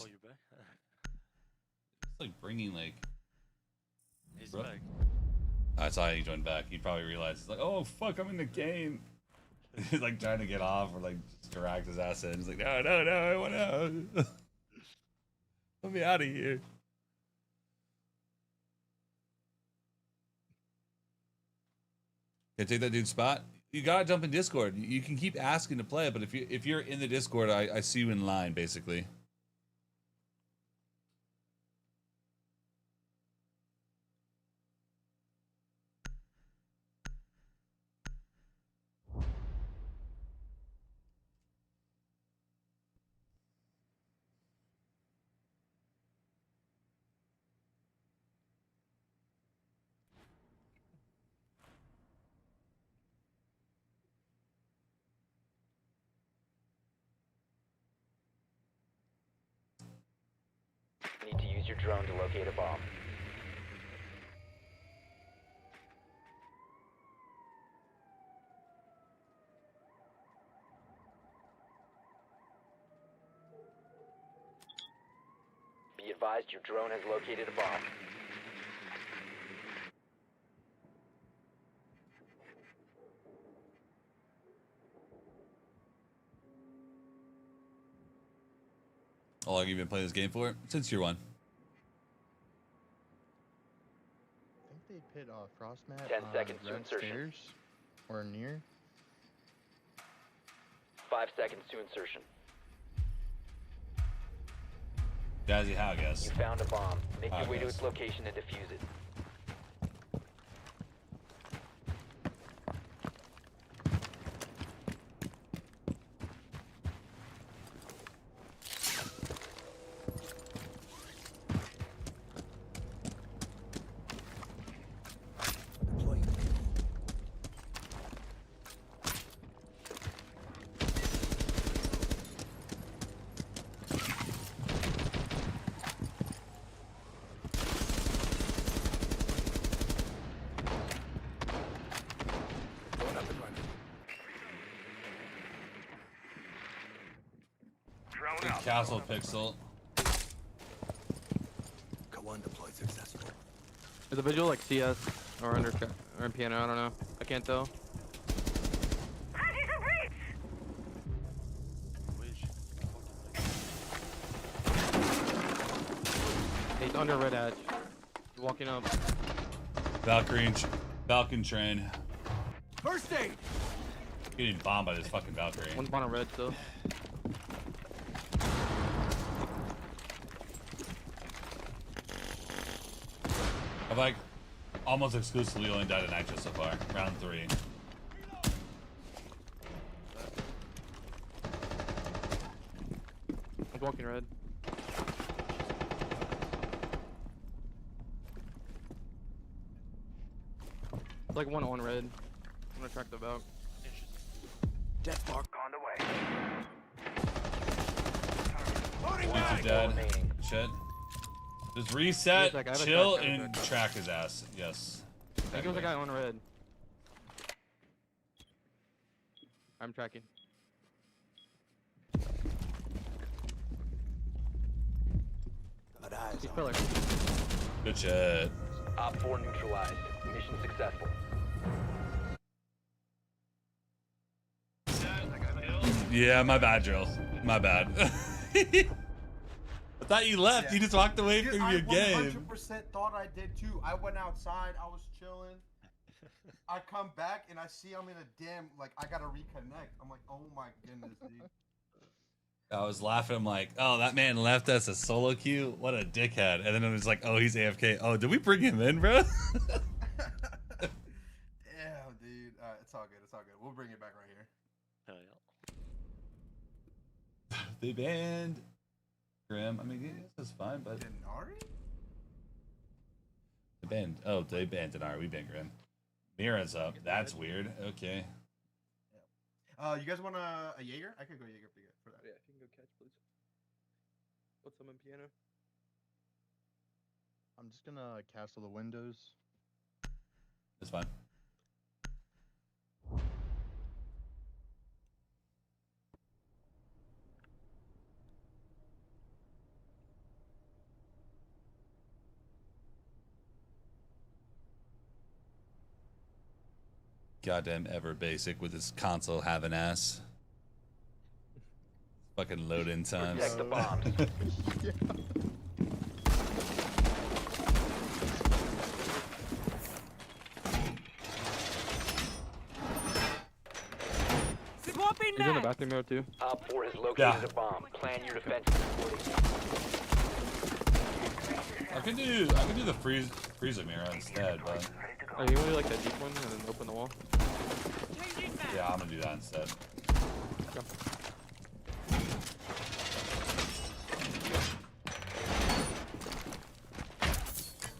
F: Oh, you're back?
A: It's like bringing like...
F: He's
A: Bro.
F: back.
A: I saw he joined back. He probably realized, he's like, oh fuck, I'm in the game. He's like trying to get off or like just drag his ass in. He's like, no, I want out. Let me out of here. Can I take that dude's spot? You gotta jump in Discord. You can keep asking to play, but if you're in the Discord, I see you in line basically.
B: Need to use your drone to locate a bomb. Be advised your drone has located a bomb.
A: How long have you been playing this game for? Since year one.
M: I think they put frost mat
B: 10
M: on
B: seconds to
M: red
B: insertion.
M: stairs or near.
B: 5 seconds to insertion.
A: Jazzy, how I guess.
B: You found a bomb. Make your way to
A: guess.
B: its location and defuse it.
H: Drone up.
A: Castle Pixel.
K: One deployed successful.
L: Is the visual like CS or under or in piano? I don't know. I can't tell. He's under red edge. He's walking up.
A: Falcon train.
K: First aid.
A: Getting bombed by this fucking Valkyrie.
L: One's on red still.
A: I've like almost exclusively only died in Nitro so far. Round 3.
L: I'm walking red. It's like one on red. I'm gonna track the Valk.
K: Death mark
H: On the way.
A: One's dead. Shit. Just reset,
L: Like, I have a
A: chill,
L: track, I have a
A: and
L: track.
A: track his ass. Yes.
L: There goes a guy on red. I'm tracking.
K: Got eyes
L: He's
K: on
L: pillar.
A: Good shit.
B: Op 4 neutralized. Mission successful.
A: Yeah, my bad, Joe. My bad. I thought you left.
E: Yeah.
A: You just walked away
E: Dude,
A: from
E: I
A: your game.
E: 100% thought I did too. I went outside. I was chilling. I come back and I see I'm in a damn, like, I gotta reconnect. I'm like, oh my goodness, dude.
A: I was laughing. I'm like, oh, that man left us a solo queue. What a dickhead. And then it was like, oh, he's AFK. Oh, did we bring him in, bro?
E: Yeah, dude. It's all good. It's all good. We'll bring it back right here.
F: Hell yeah.
A: They banned Grim. I mean, this is fine, but
E: Denari?
A: they banned. Oh, they banned Denari. We banned Grim. Mira's up. That's weird. Okay.
E: You guys want a Jaeger? I could go Jaeger for that.
L: Yeah, if you can go catch, please. Put some in piano.
M: I'm just gonna castle the windows.
A: It's fine. Goddamn ever basic with his console having ass. Fucking load in times.
B: Protect the bombs.
C: Swapping
L: He's in the
C: mag.
L: bathroom there too.
B: Op 4 has located
A: Yeah.
B: a bomb. Plan your defense accordingly.
A: I could do the freezer mirror instead, but
L: Oh, you want to do like that deep one and then open the wall?
C: Changing mag.
A: yeah, I'm gonna do that instead.
L: Okay.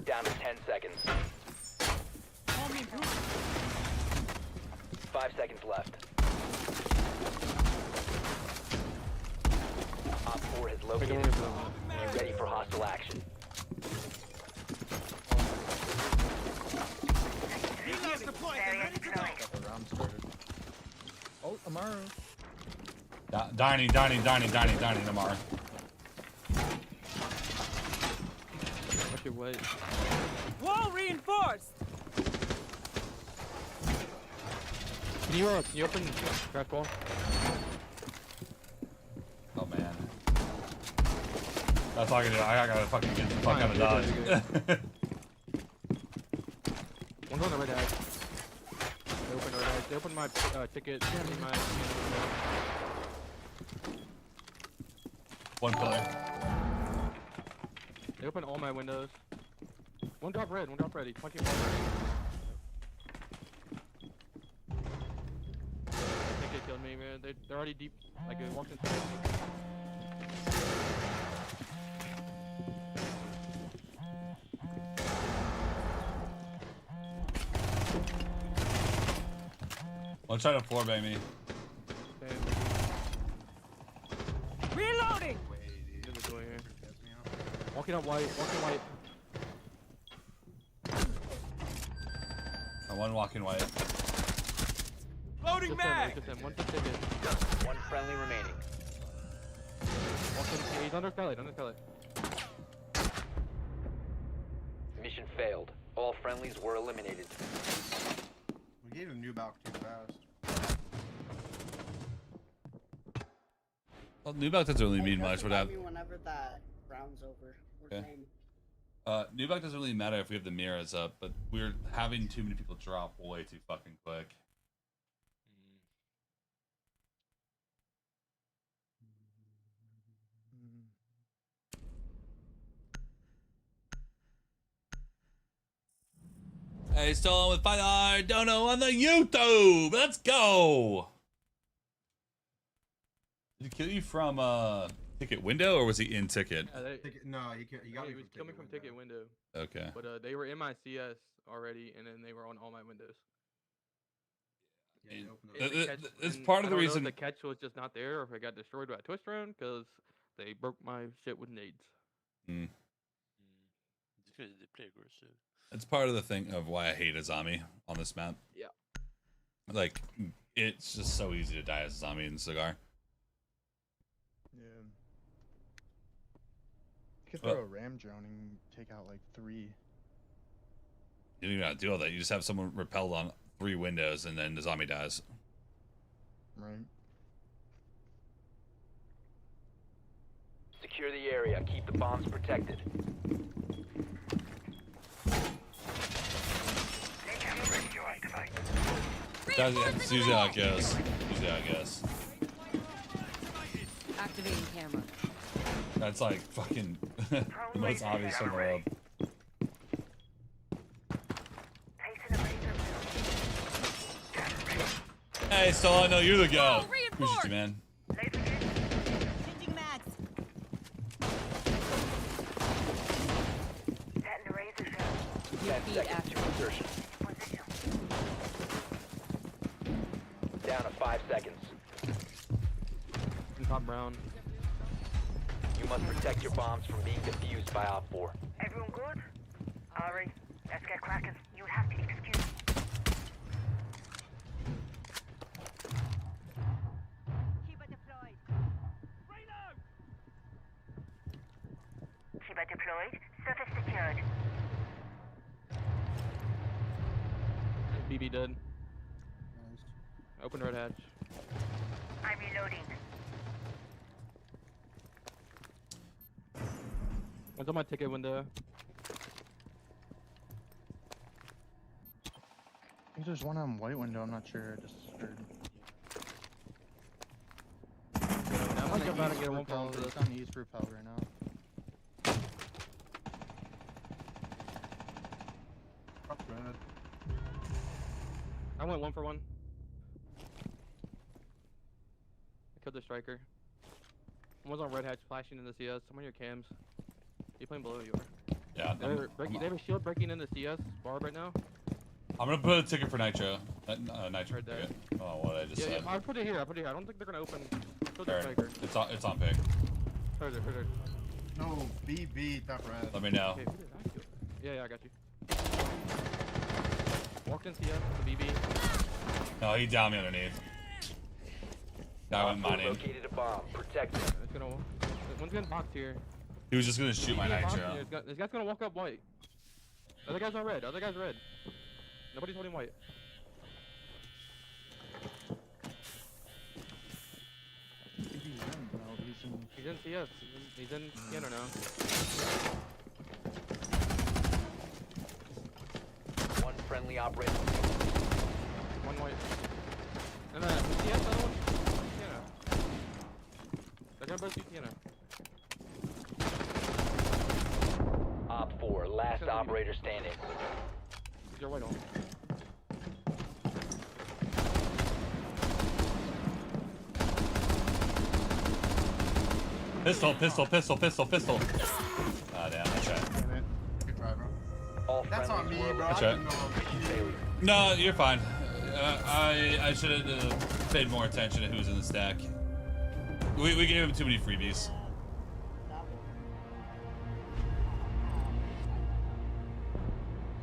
B: Down to 10 seconds.
C: Home improvement.
B: 5 seconds left. Op 4 has
L: Make
B: located
L: it
B: a
L: over
B: bomb. Be ready for hostile action.
C: Helos deployed and ready to go.
M: Got the round started. Oh, Amaru.
A: Dining, Amar.
L: Watch your weight.
C: Wall reinforced.
L: Can you open crack wall?
A: Oh man. That's all I can do. I gotta fucking get the fuck
L: Fine,
A: out of
L: you're
A: dodge.
L: good, One's on the red edge. They opened red edge. They opened my ticket. And my
A: One pillar.
L: They opened all my windows. One drop red. He's punching one red. I think they killed me, man. They're already deep. Like they walked inside.
A: One try to floor bang me.
C: Reloading.
L: Walking up white.
A: One walking white.
C: Loading mag.
L: Just him. One ticket.
B: One friendly remaining.
L: He's under skylight,
B: Mission failed. All friendlies were eliminated.
J: We gave him new balk too fast.
A: Well, Nubak doesn't really mean much.
I: What happened? Whenever that round's over, we're
A: Okay.
I: same.
A: Nubak doesn't really matter if we have the mirrors up, but we're having too many people drop way too fucking quick. Hey, still on with $5 dono on the YouTube. Let's go. Did he kill you from ticket window, or was he in ticket?
L: Yeah,
J: No, he got
L: he
J: me
L: was
J: from
L: coming from ticket window.
A: Okay.
L: But they were in my CS already, and then they were on all my windows.
J: Yeah,
A: It's part of the
L: I don't know
A: reason.
L: if the catch was just not there, or if it got destroyed by a twist drone, because they broke my shit with nades.
A: Mm.
F: They play aggressive.
A: It's part of the thing of why I hate a zombie on this map.
L: Yeah.
A: Like, it's just so easy to die as a zombie in Cigar.
M: Yeah. You could throw a ram drone and take out like 3.
A: You don't even have to do all that. You just have someone repelled on 3 windows, and then the zombie dies.
M: Right.
B: Secure the area. Keep the bombs protected.
A: It's usually how it goes.
N: Activating camera.
A: That's like fucking the most obvious in the world. Hey, Stall, I know you're the guy. Appreciate you, man.
N: Changing mags.
B: Seconds to insertion. Down to 5 seconds.
L: Top brown.
B: You must protect your bombs from being defused by Op 4.
D: Everyone good? Alright, let's get cracking. You'll have to excuse me. Shiba deployed. Shiba deployed. Surface secured.
L: BB dead. Open red hatch.
D: I'm reloading.
L: One's on my ticket window.
M: I think there's one on white window. I'm not sure. I just heard.
L: I'm gonna go back and get one for
M: Repel.
L: this.
M: It's on East Repel right now.
L: I went 1 for 1. I killed the striker. One was on red hatch flashing in the CS. Some of your cams. You playing below you are.
A: Yeah.
L: They have a shield breaking in the CS bar right now.
A: I'm gonna put a ticket for Nitro. Nitro
L: Right there.
A: ticket. Oh, what I just said.
L: Yeah, I put it here. I don't think they're gonna open. Kill the
A: Alright.
L: striker.
A: It's on pick.
L: Further.
J: No, BB, top red.
A: Let me know.
L: Okay, who did I kill? Yeah, I got you. Walked in CS, the BB.
A: No, he downed me underneath. That went mining.
B: Located a bomb. Protect it.
L: It's gonna. One's getting boxed here.
A: He was just gonna shoot my Nitro.
L: This guy's gonna walk up white. Other guy's on red. Other guy's red. Nobody's holding white. He's in CS. He's in piano now.
B: One friendly operator.
L: One white. And then CS, other one. Piano. They're gonna both do piano.
B: Op 4, last operator standing.
L: Is your white on?
A: Pistol. Ah, damn, I tried.
J: Good try, bro.
B: All
J: That's on me,
B: friendlies
J: bro.
B: were
A: That's
J: I
A: right.
J: didn't know.
B: failure.
A: No, you're fine. I should have paid more attention to who's in the stack. We gave him too many freebies.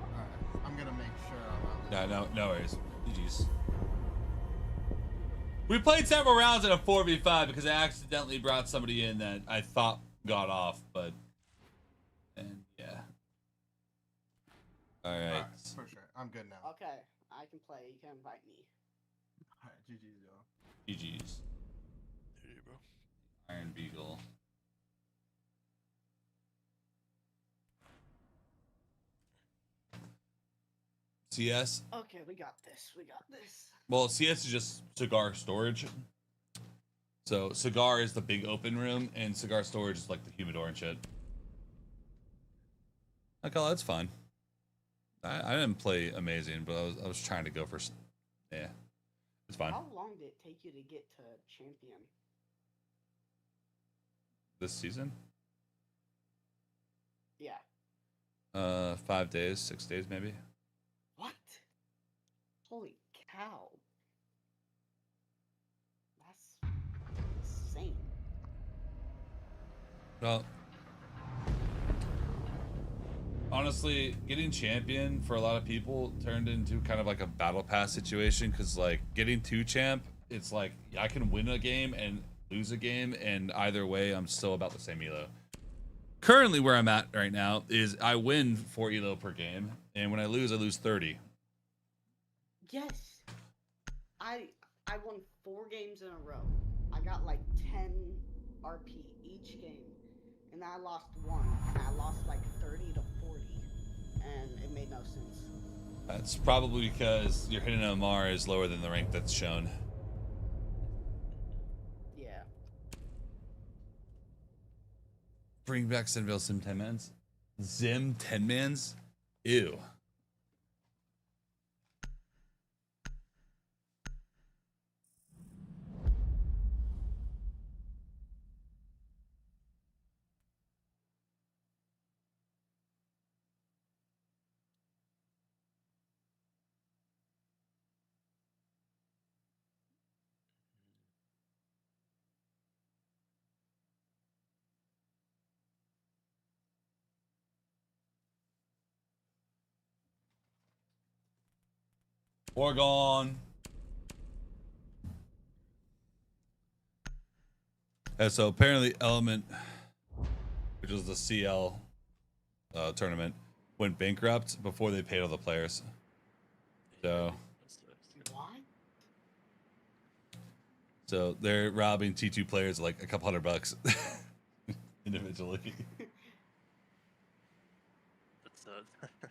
J: Alright, I'm gonna make sure I'm out.
A: No worries. GG's. We played several rounds in a 4v5 because I accidentally brought somebody in that I thought got off, but and yeah. All right.
J: For sure. I'm good now.
I: Okay, I can play. You can invite me.
J: All right, GG's, y'all.
A: GG's.
F: Here you, bro.
A: Iron Beagle. CS.
I: Okay, we got this. We got this.
A: Well, CS is just cigar storage. So cigar is the big open room, and cigar storage is like the humidor and shit. Okay, that's fun. I didn't play amazing, but I was trying to go for. Yeah, it's fine.
I: How long did it take you to get to champion?
A: This season?
I: Yeah.
A: 5 days, 6 days maybe.
I: What? Holy cow. That's insane.
A: Well, honestly, getting champion for a lot of people turned into kind of like a battle pass situation, because like getting 2 champ, it's like I can win a game and lose a game, and either way I'm still about the same elo. Currently where I'm at right now is I win 4 elo per game, and when I lose 30.
I: Yes. I won 4 games in a row. I got like 10 RP each game. And I lost 1. And I lost like 30 to 40. And it made no sense.
A: That's probably because your hidden MR is lower than the rank that's shown.
I: Yeah.
A: Bring back SenVale Sim 10 mans. Zim 10 mans? Ew. Oregon. And so apparently Element, which was the CL tournament, went bankrupt before they paid all the players. So
I: What?
A: So they're robbing T2 players like a couple $100 individually.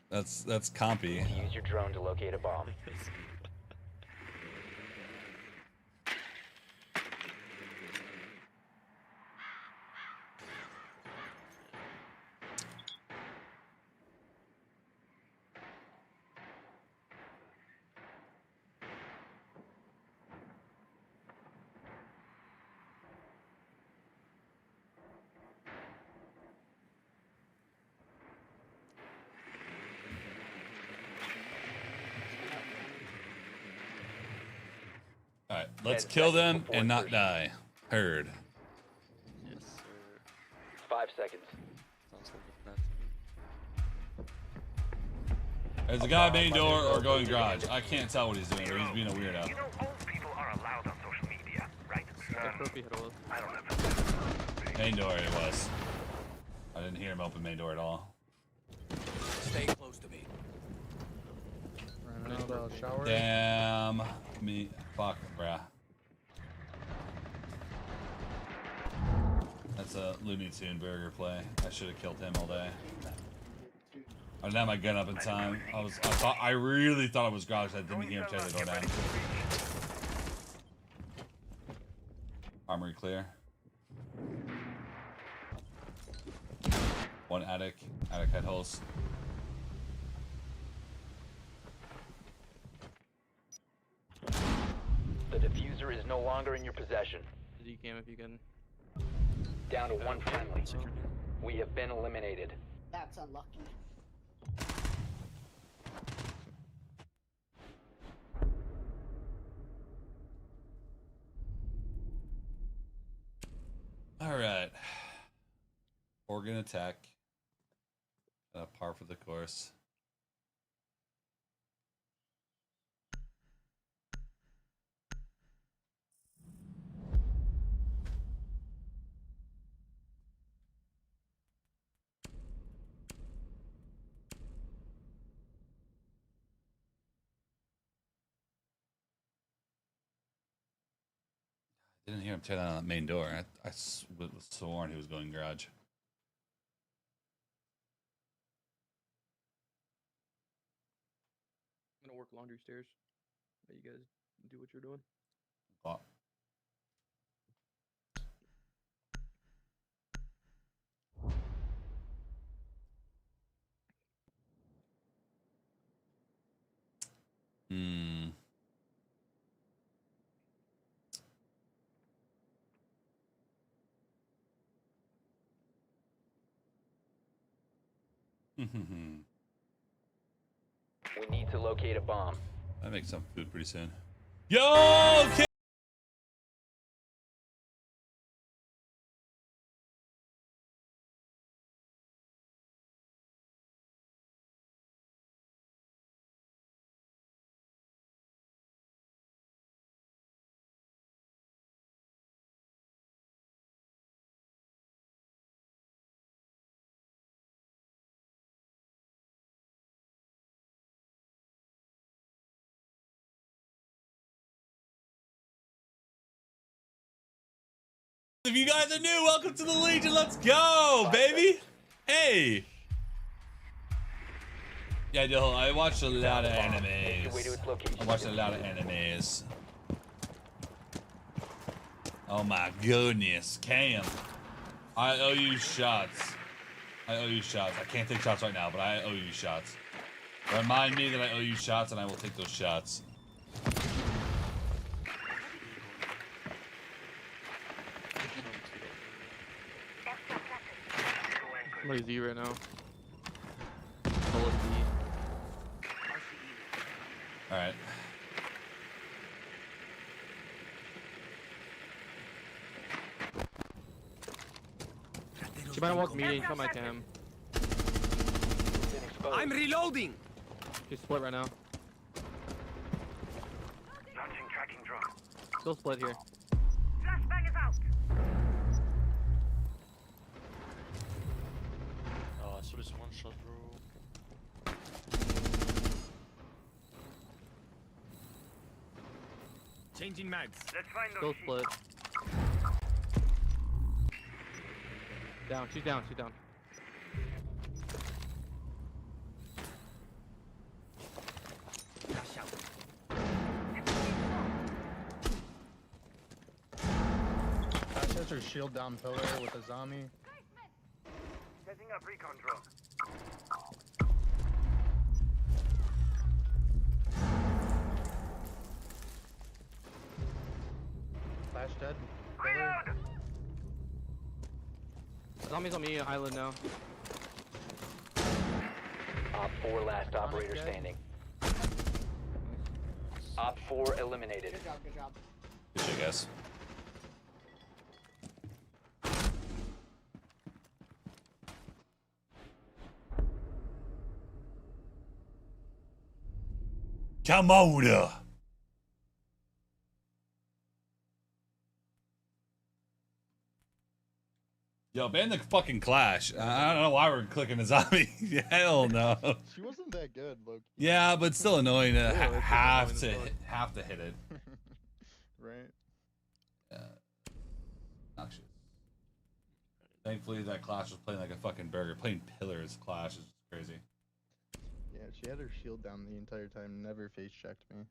A: That's compy.
B: Use your drone to locate a bomb.
A: All right, let's kill them and not die. Heard.
F: Yes, sir.
B: 5 seconds.
F: Sounds like a plan to me.
A: There's a guy main door or going garage. I can't tell what he's doing, but he's being a weirdo.
H: You know, old people are allowed on social media, right? I don't know.
A: Main door it was. I didn't hear him open main door at all.
K: Stay close to me.
M: Ran out of shower.
A: Damn me. Fuck, bruh. That's a Looney Tune burger play. I should have killed him all day. I didn't have my gun up in time. I really thought it was garage. I didn't hear him tear the door down. Armory clear. One attic. Attic head holes.
B: The diffuser is no longer in your possession.
L: Z-cam if you can.
B: Down to 1 friendly. We have been eliminated.
I: That's unlucky.
A: All right. Organ attack. Par for the course. Didn't hear him tear down that main door. I was sworn he was going garage.
L: I'm gonna work laundry stairs. Let you guys do what you're doing.
A: Oh. Hmm.
B: We need to locate a bomb.
A: I make some food pretty soon. Yo, kid! If you guys are new, welcome to the Legion. Let's go, baby. Hey. Yeah, yo, I watched a lot of animes. I watched a lot of animes. Oh my goodness, Cam. I owe you shots. I owe you shots. I can't take shots right now, but I owe you shots. Remind me that I owe you shots, and I will take those shots.
L: Somebody's D right now. Bullet D.
A: Alright.
L: She might walk me and kill my cam.
K: I'm reloading.
L: She's split right now.
H: Launching tracking drone.
L: Still split here.
D: Flashbang is out.
F: Oh, I saw this one shot, bro.
H: Changing mags. Let's find
L: Still
H: those
L: split. Down, she's down, she's down.
H: Flash out.
M: That has her shield down pillar with a zombie.
H: Setting up recon drone.
M: Flash dead.
H: Reload.
L: Zombies on me, island now.
B: Op 4 last operator standing. Op 4 eliminated.
I: Good job, good job.
A: Good shit, guys. Come on. Yo, ban the fucking Clash. I don't know why we're clicking a zombie. Hell no.
M: She wasn't that good, look.
A: Yeah, but still annoying to
L: Yeah,
A: have to hit it.
M: Right.
A: Yeah. Obnoxious. Thankfully, that Clash was playing like a fucking burger. Playing Pillars Clash is crazy.
M: Yeah, she had her shield down the entire time, never face checked me.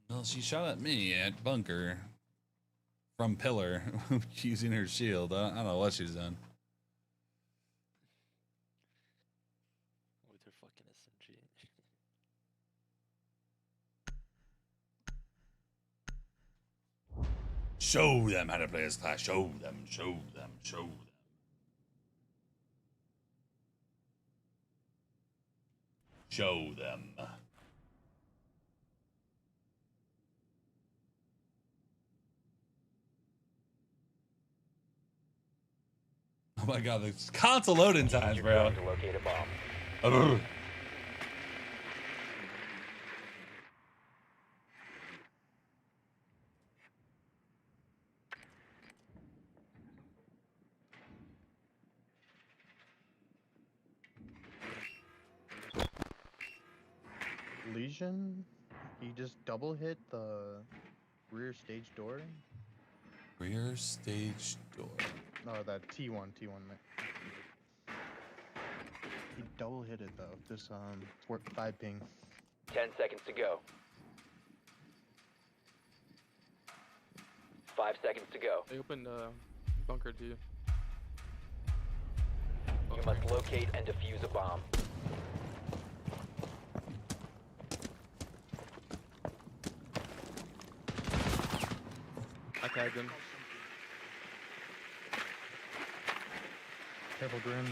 A: Well, she shot at me at bunker from pillar using her shield. I don't know what she's done.
F: With her fucking SMG.
A: Show them how to play this Clash. Show them, show them, show them. Show them. Oh my god, the console loading times, bro.
B: To locate a bomb.
A: Ugh.
M: Legion, he just double hit the rear stage door.
A: Rear stage door.
M: No, that T1. He double hit it though. This 5 ping.
B: 10 seconds to go. 5 seconds to go.
L: They opened bunker 2.
B: You must locate and defuse a bomb.
L: I tagged him.
M: Careful, Grim.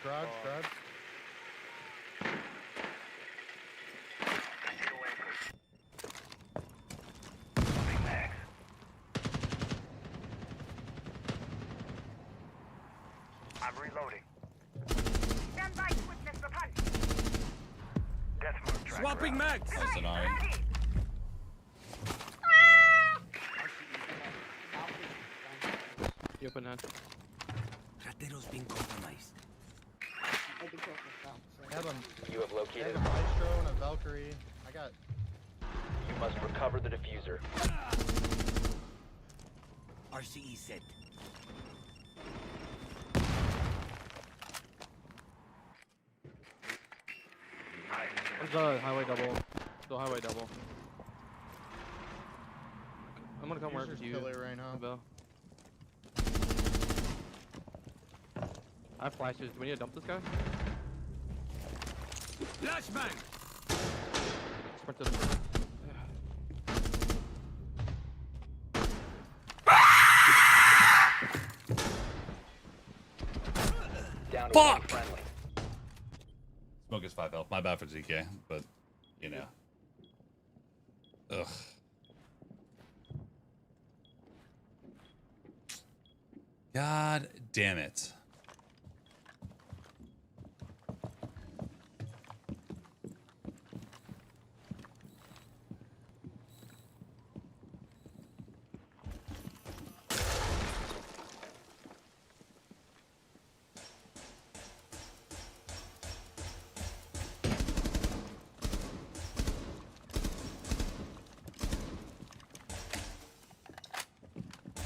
M: Garage.
H: I'm reloading.
D: Stand by to witness the punch.
H: Death move tracker.
C: Swapping mags.
A: That's an iron.
L: You open that.
K: Ratero's been compromised.
B: You have located
M: a
B: a bomb.
M: Maestro and a Valkyrie. I got.
B: You must recover the diffuser.
K: RCE set.
L: There's a highway double. Still highway double. I'm gonna come work with you.
M: Pillar right now.
L: Bill. I have flashes. Do we need to dump this guy?
C: Flashbang.
L: Sprint to the
B: Down to
A: Fuck!
B: one friendly.
A: Smoke is 5 health. My bad for ZK, but you know. Ugh. God damn it.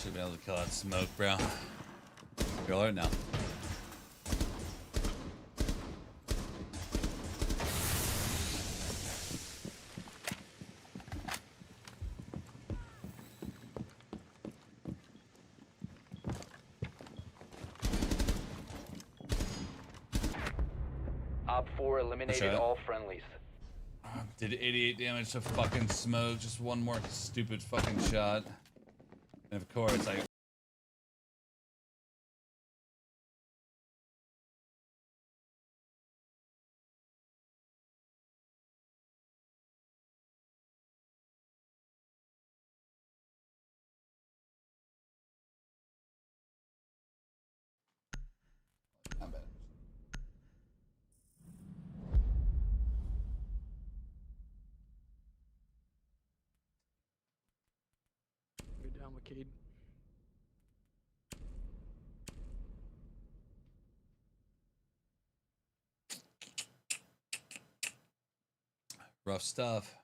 A: Should be able to kill that smoke, bro. You're alert now.
B: Op 4 eliminated
A: Shot.
B: all friendlies.
A: Did 88 damage to fucking smoke. Just one more stupid fucking shot. And of course, I. Not bad.
L: Good down with Cade.
A: Rough stuff.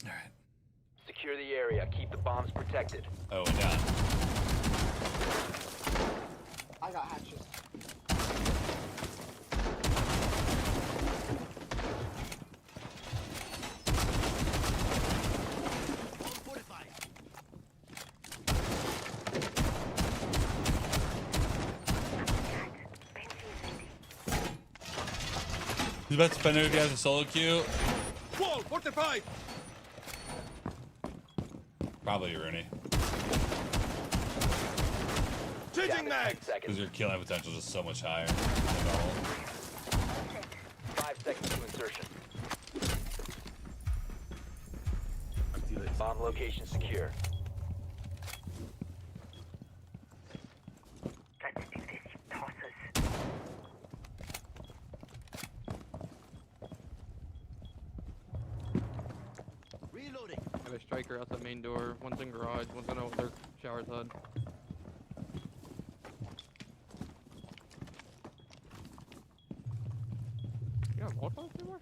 A: All right.
B: Secure the area. Keep the bombs protected.
A: Oh, and down.
I: I got hatches.
A: Who's about to spend it if he has a solo queue?
C: Wall fortified.
A: Probably Rooney.
B: Changing mags.
A: Because your killing potential is just so much higher.
B: 5 seconds to insertion. Bomb location secure.
D: Let's do this, you tossers.
L: Reloading. I have a striker out the main door. One's in garage. One's on their shower side. You have Molotov anymore?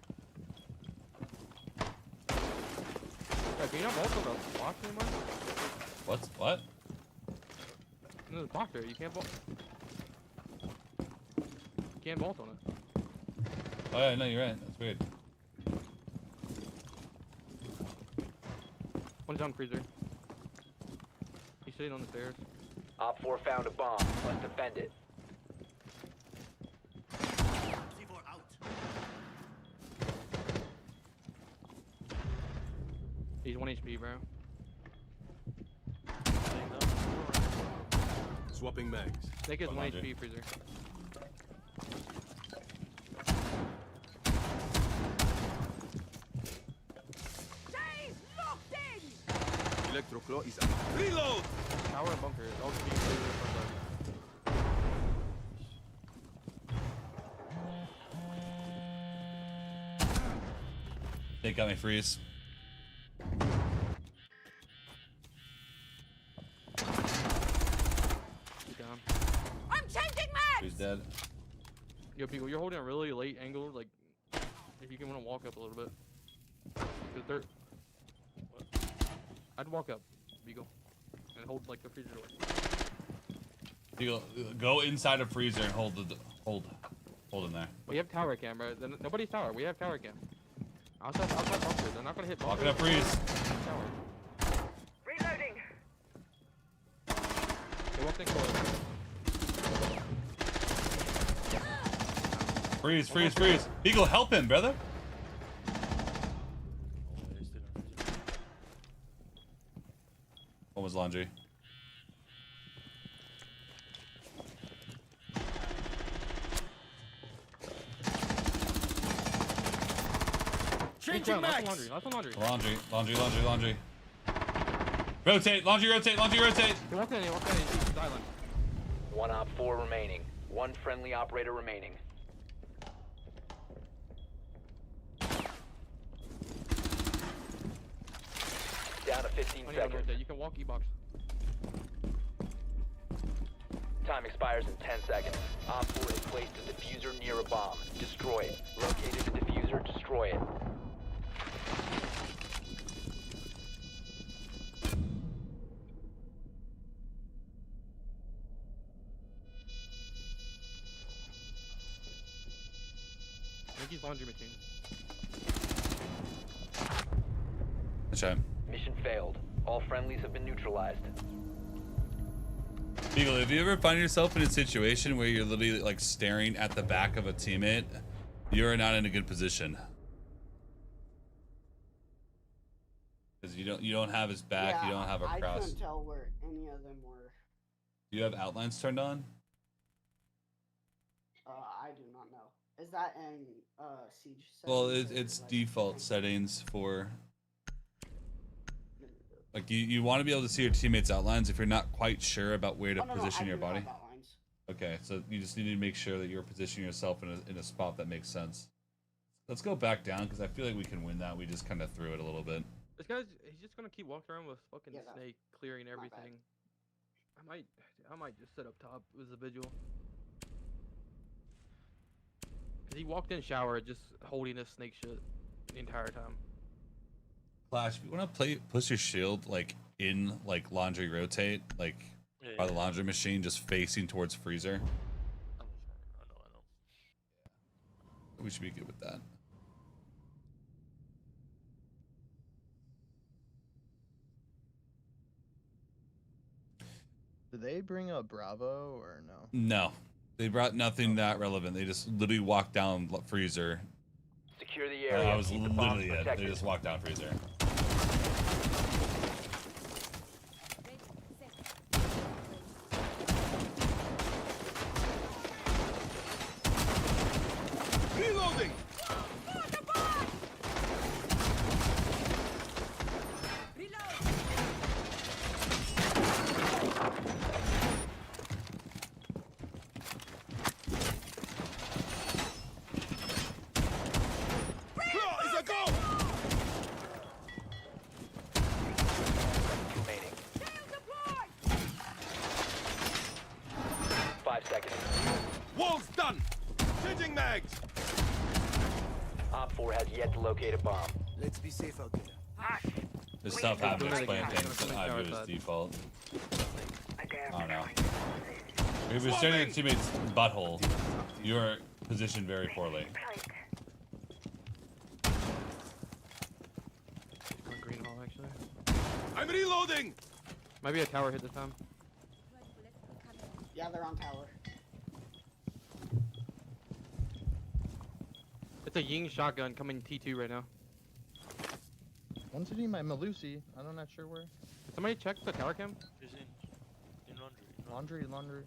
L: Yeah, can you have Molotov the box anymore?
A: What?
L: No, the box there. You can't bolt. You can't bolt on it.
A: Oh yeah, no, you're right. That's weird.
L: One's on freezer. He's sitting on the stairs.
B: Op 4 found a bomb. Must defend it.
K: C4 out.
L: He's 1 HP, bro.
O: Swapping mags.
L: Snake is 1 HP, freezer.
O: Electroclaw is out. Reload!
L: Tower and bunker. All can be freezer from
A: They got me freeze.
L: He's down.
N: I'm changing mags!
A: He's dead.
L: Yo, people, you're holding a really late angle. Like, if you can want to walk up a little bit. Cause they're... I'd walk up, Beagle, and hold like the freezer door.
A: Beagle, go inside a freezer and hold hold in there.
L: We have tower cam, bro. Nobody's tower. We have tower cam. Outside bunker. They're not gonna hit bunker.
A: Walking up freeze.
L: Tower.
D: Reloading.
L: They walked in court.
A: Freeze. Beagle, help him, brother. What was laundry?
L: Changing mags. Last one laundry.
A: Laundry. Rotate. He walked in.
L: He's island.
B: 1 Op 4 remaining. 1 friendly operator remaining. Down to 15 seconds.
L: You can walk E-box.
B: Time expires in 10 seconds. Op 4 has placed a diffuser near a bomb. Destroy it. Located the diffuser. Destroy it.
L: Mickey's laundry machine.
A: That's right.
B: Mission failed. All friendlies have been neutralized.
A: Beagle, if you ever find yourself in a situation where you're literally like staring at the back of a teammate, you're not in a good position. Because you don't have his back,
I: Yeah,
A: you don't have a
I: I
A: cross.
I: couldn't tell where any of them were.
A: Do you have outlines turned on?
I: I do not know. Is that in Siege?
A: Well,
I: settings or,
A: it's
I: like,
A: default settings for. Like you want to be able to see your teammates' outlines if you're not quite sure about where to position your body. Okay, so you just need to make sure that you're positioning yourself in a spot that makes sense. Let's go back down because I feel like we can win that. We just kind of threw it a little bit.
L: This guy's he's just gonna keep walking around with fucking snake clearing everything. I might just sit up top with the vigil. Cause he walked in shower just holding his snake shit the entire time.
A: Clash, if you want to push your shield like in like laundry rotate, like by the laundry machine, just facing towards freezer.
F: I know.
A: We should be good with that.
M: Did they bring up Bravo or no?
A: No, they brought nothing that relevant. They just literally walked down freezer.
B: Secure the area.
A: That was
B: Keep the bombs
A: literally it. They
B: protected.
A: just walked down freezer.
O: Wall's done. Changing mags.
B: Op 4 has yet to locate a bomb.
K: Let's be safe out there.
A: This stuff having to explain things that I view as default. I don't know. If you're staring at your teammate's butthole, you are positioned very poorly.
L: Green hall, actually.
O: I'm reloading.
L: Might be a tower hit this time.
I: Yeah, they're on tower.
L: It's a Ying shotgun coming T2 right now.
M: One's hitting my Malusi. I'm not sure where.
L: Did somebody check the tower cam?
F: He's in laundry.
M: Laundry.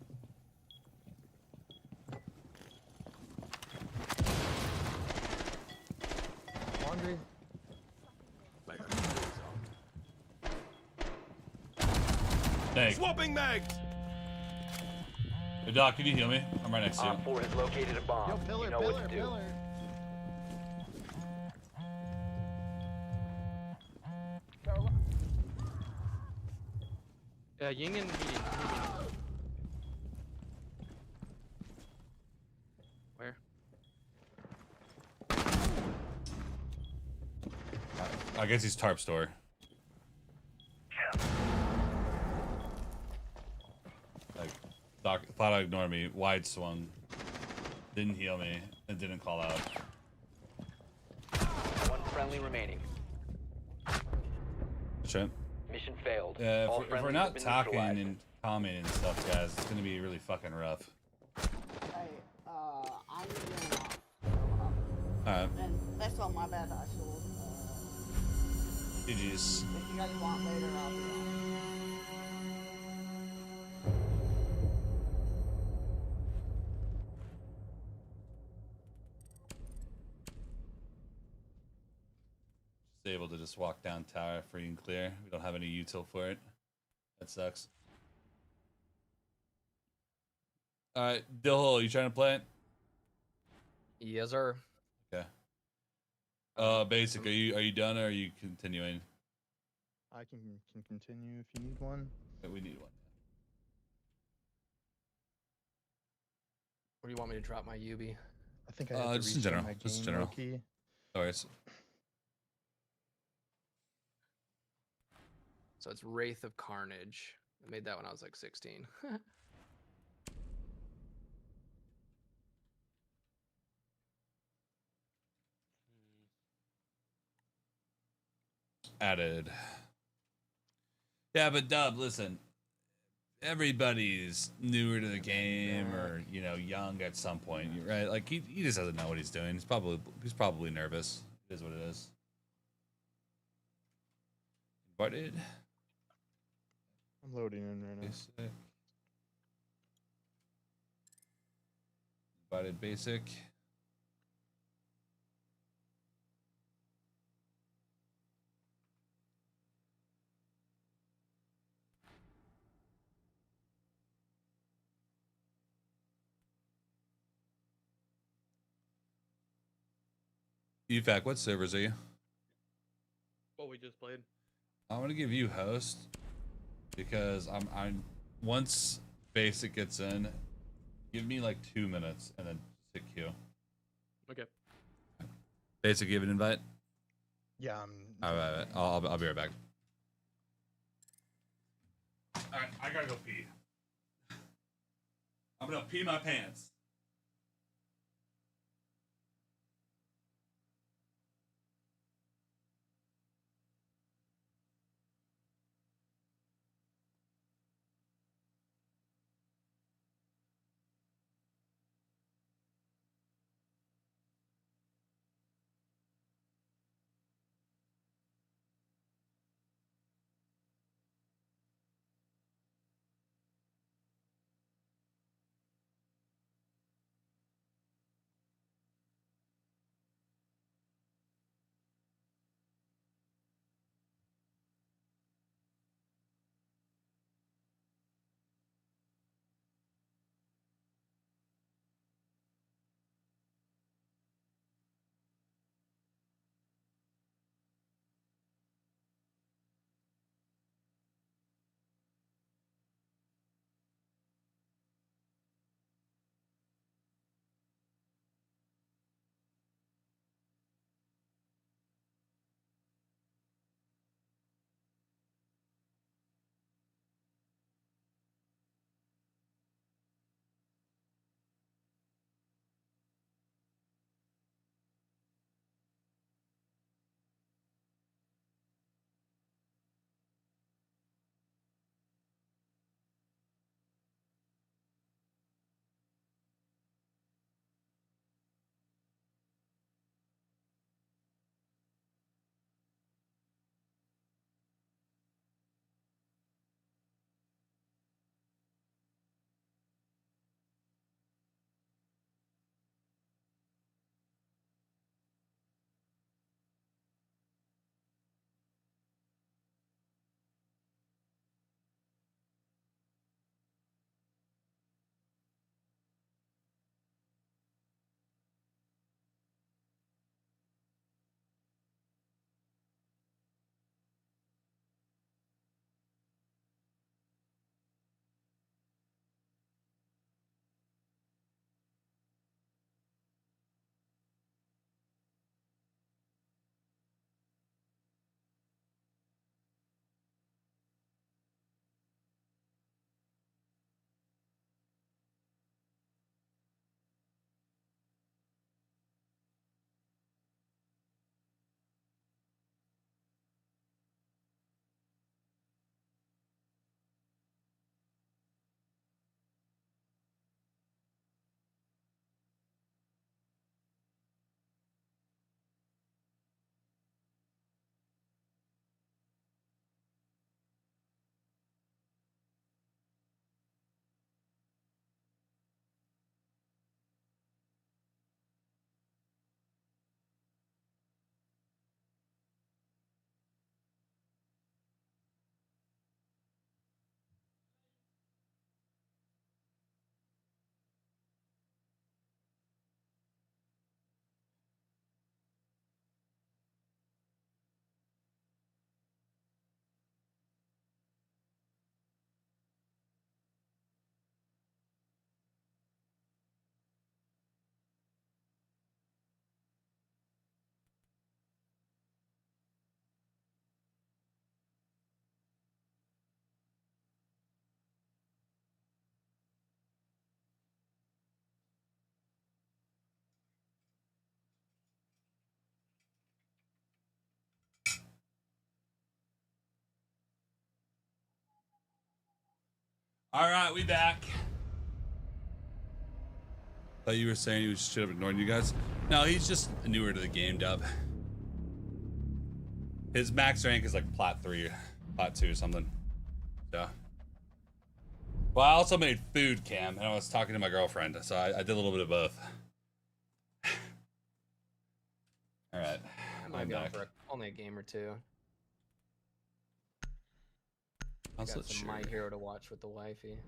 M: Laundry.
A: Thanks.
O: Swapping mags.
A: Hey, Doc, can you heal me? I'm right next to you.
B: Op 4 has located a bomb.
M: Yo, pillar,
B: you know what to do.
M: pillar.
L: Yeah, Ying and medium. Where?
A: I guess he's tarp store. Like, Doc thought I'd ignore me. Wide swung. Didn't heal me. And didn't call out.
B: One friendly remaining.
A: Shit.
B: Mission failed.
A: Yeah,
B: All
A: if we're
B: friendlies
A: not
B: have been
A: talking
B: neutralized.
A: and commenting and stuff, guys, it's gonna be really fucking rough.
I: Hey, I'm getting off.
A: Alright.
I: And that's all my bad. I should.
A: GG's.
I: If you guys want later, I'll be on.
A: Just able to just walk down tower free and clear. We don't have any util for it. That sucks. Alright, Dillhole, you trying to play it?
P: Yes, sir.
A: Okay. Basic, are you done or are you continuing?
M: I can continue if you need one.
A: Okay, we need one.
P: Where do you want me to drop my UB?
M: I think I have to
A: just in general.
M: my
A: Just in
M: game
A: general.
M: low-key.
A: Alright.
P: So it's Wraith of Carnage. I made that when I was like 16.
A: Added. Yeah, but Dub, listen. Everybody's newer to the game or, you know, young at some point, right? Like he just doesn't know what he's doing. He's probably nervous. It is what it is. Invited.
M: I'm loading in right now.
A: Basic. Invited basic. UFAC, what servers are you?
L: What we just played.
A: I'm gonna give you host because I'm once basic gets in, give me like 2 minutes and then hit Q.
L: Okay.
A: Basic, give an invite.
M: Yeah,
A: All right, I'll be right back. All right, I gotta go pee. I'm gonna pee my pants. All right, we back. Thought you were saying he should have ignored you guys. No, he's just newer to the game, Dub. His max rank is like Plat 3, Plat 2 or something. So. Well, I also made food, Cam, and I was talking to my girlfriend, so I did a little bit of both. All right,
P: I'm back. For only a game or two. I got some My Hero to watch with the wifey.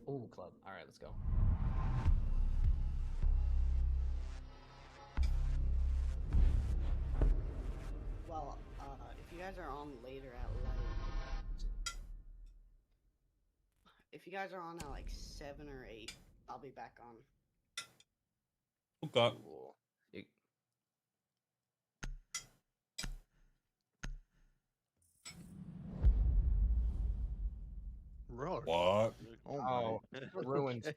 P: Ooh, club. All right, let's go.
I: Well, if you guys are on later at like, if you guys are on at like 7 or 8, I'll be back on.
A: Okay.
M: What?
A: What?
P: Oh, ruined.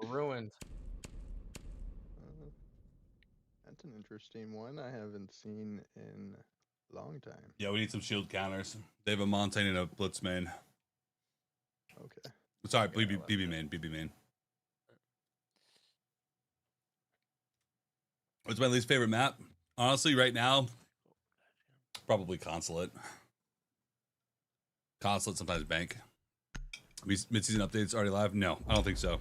P: Ruined.
M: That's an interesting one. I haven't seen in a long time.
A: Yeah, we need some shield counters. They have a Montaigne and a Blitz main.
M: Okay.
A: Sorry, BB main, BB main. What's my least favorite map? Honestly, right now, probably Consulate. Consulate, sometimes Bank. Mid-season updates already live? No, I don't think so.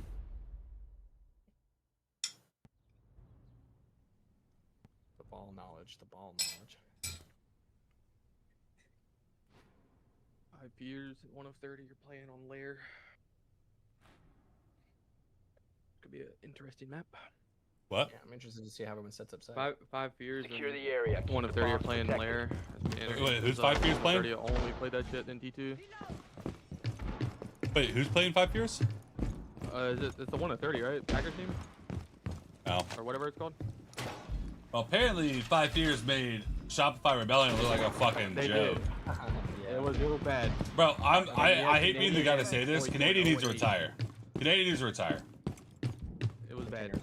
P: The ball knowledge. The ball knowledge.
L: 5 years, 1 of 30. You're playing on lair. Could be an interesting map.
A: What?
P: Yeah, I'm interested to see how everyone sets up set.
L: 5 years.
B: Secure the area.
L: 1 of 30 are playing lair.
A: Wait, who's 5 years playing?
L: 30 only played that shit in D2.
A: Wait, who's playing 5 years?
L: It's the 1 of 30, right? Packers team?
A: Oh.
L: Or whatever it's called.
A: Well, apparently 5 years made Shopify Rebellion look like a fucking joke.
L: Yeah, it was bad.
A: Bro, I hate being the guy to say this. Canadian needs to retire. Canadian needs to retire.
L: It was bad.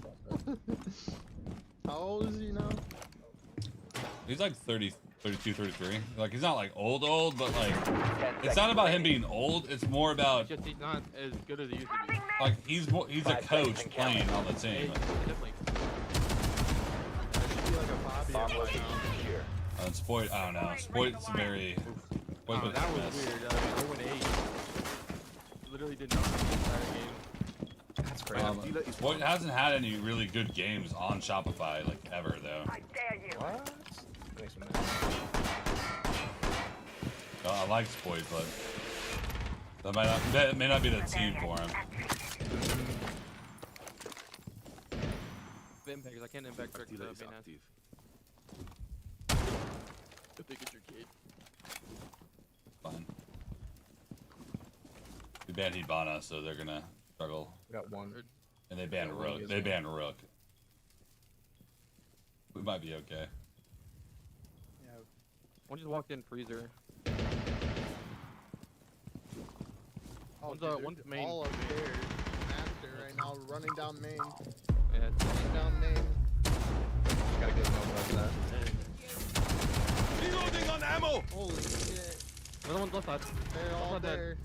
M: How old is he now?
A: He's like 30, 32, 33. Like, he's not like old, but like, it's not about him being old. It's more about
L: Just he's not as good as he used to be.
A: like he's a coach playing on the team. And Spoit, I don't know. Spoit's very.
L: Oh, that was weird. 0-8. Literally did not the entire game.
P: That's crazy.
A: Spoit hasn't had any really good games on Shopify like ever though.
D: I dare you.
P: What? Makes me mad.
A: I like Spoit, but that may not be the team for him.
L: Impacts. I can't impact trick.
O: Active.
L: If they get your kid.
A: Fine. We banned Hibana, so they're gonna struggle.
P: We got 1.
A: And they banned Rook. They banned Rook. We might be okay.
L: Yeah. One just walked in freezer. One's main.
M: All upstairs. Master right now, running down main.
L: Yeah.
M: Running down main.
P: Gotta get no left that.
O: Reloading on ammo!
M: Holy shit.
L: Another one's left side.
M: They're all there.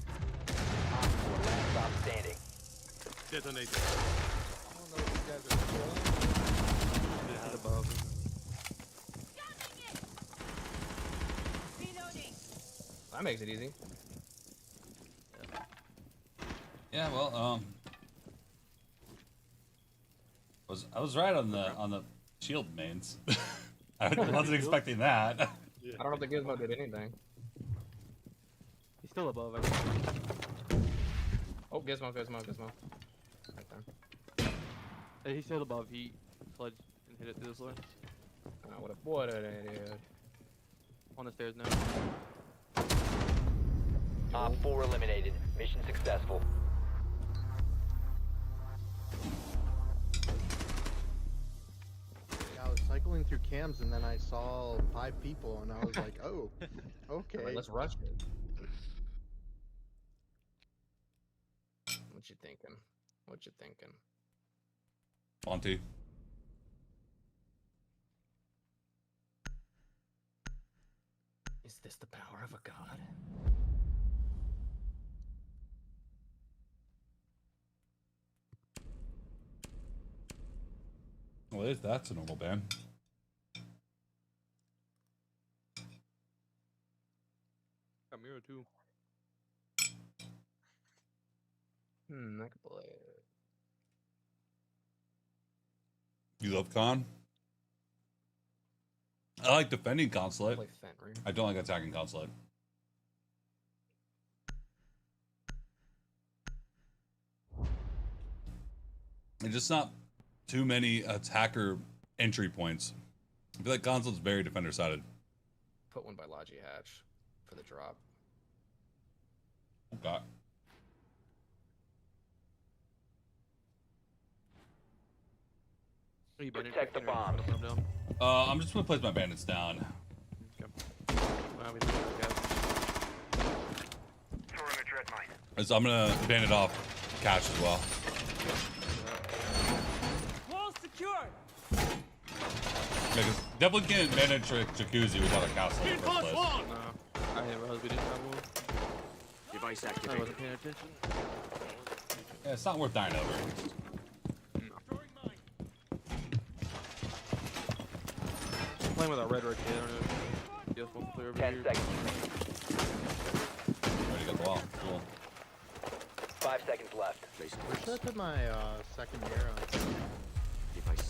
B: Stop standing.
O: Detonated.
M: I don't know if you guys are killing.
L: This is above.
P: That makes it easy.
A: Yeah, well, I was right on the shield mains. I wasn't expecting that.
P: I don't know if the Gizmo did anything.
L: He's still above, I think.
P: Oh, Gizmo. Right there.
L: Hey, he's still above. He sledged and hit it through this way.
P: Oh, what an idiot.
L: On the stairs now.
B: Op 4 eliminated. Mission successful.
M: I was cycling through cams and then I saw 5 people and I was like, oh, okay.
P: Right, let's rush it. What you thinking? What you thinking?
A: Monty.
P: Is this the power of a god?
A: Well, that's a normal ban.
L: Got mirror too.
P: I could play it.
A: You love con? I like defending consulate.
P: Play Fenrir.
A: I don't like attacking consulate. There's just not too many attacker entry points. I feel like consulate's very defender sided.
P: Put one by Logi Hatch for the drop.
A: Okay.
B: Protect the bomb.
A: I'm just gonna place my bandits down. So I'm gonna bandit off cash as well.
C: Wall secured.
A: Because definitely can't bandit trick jacuzzi without a castle in the first place.
L: No, I didn't realize we didn't have one.
K: Device
L: I
K: activated.
L: wasn't paying attention.
A: Yeah, it's not worth dying over.
L: Playing with a red kid. I don't know. Yes, we'll clear over
B: 10
L: here.
B: seconds.
A: Already got the wall. Cool.
B: 5 seconds left.
M: Where should I put my second mirror on?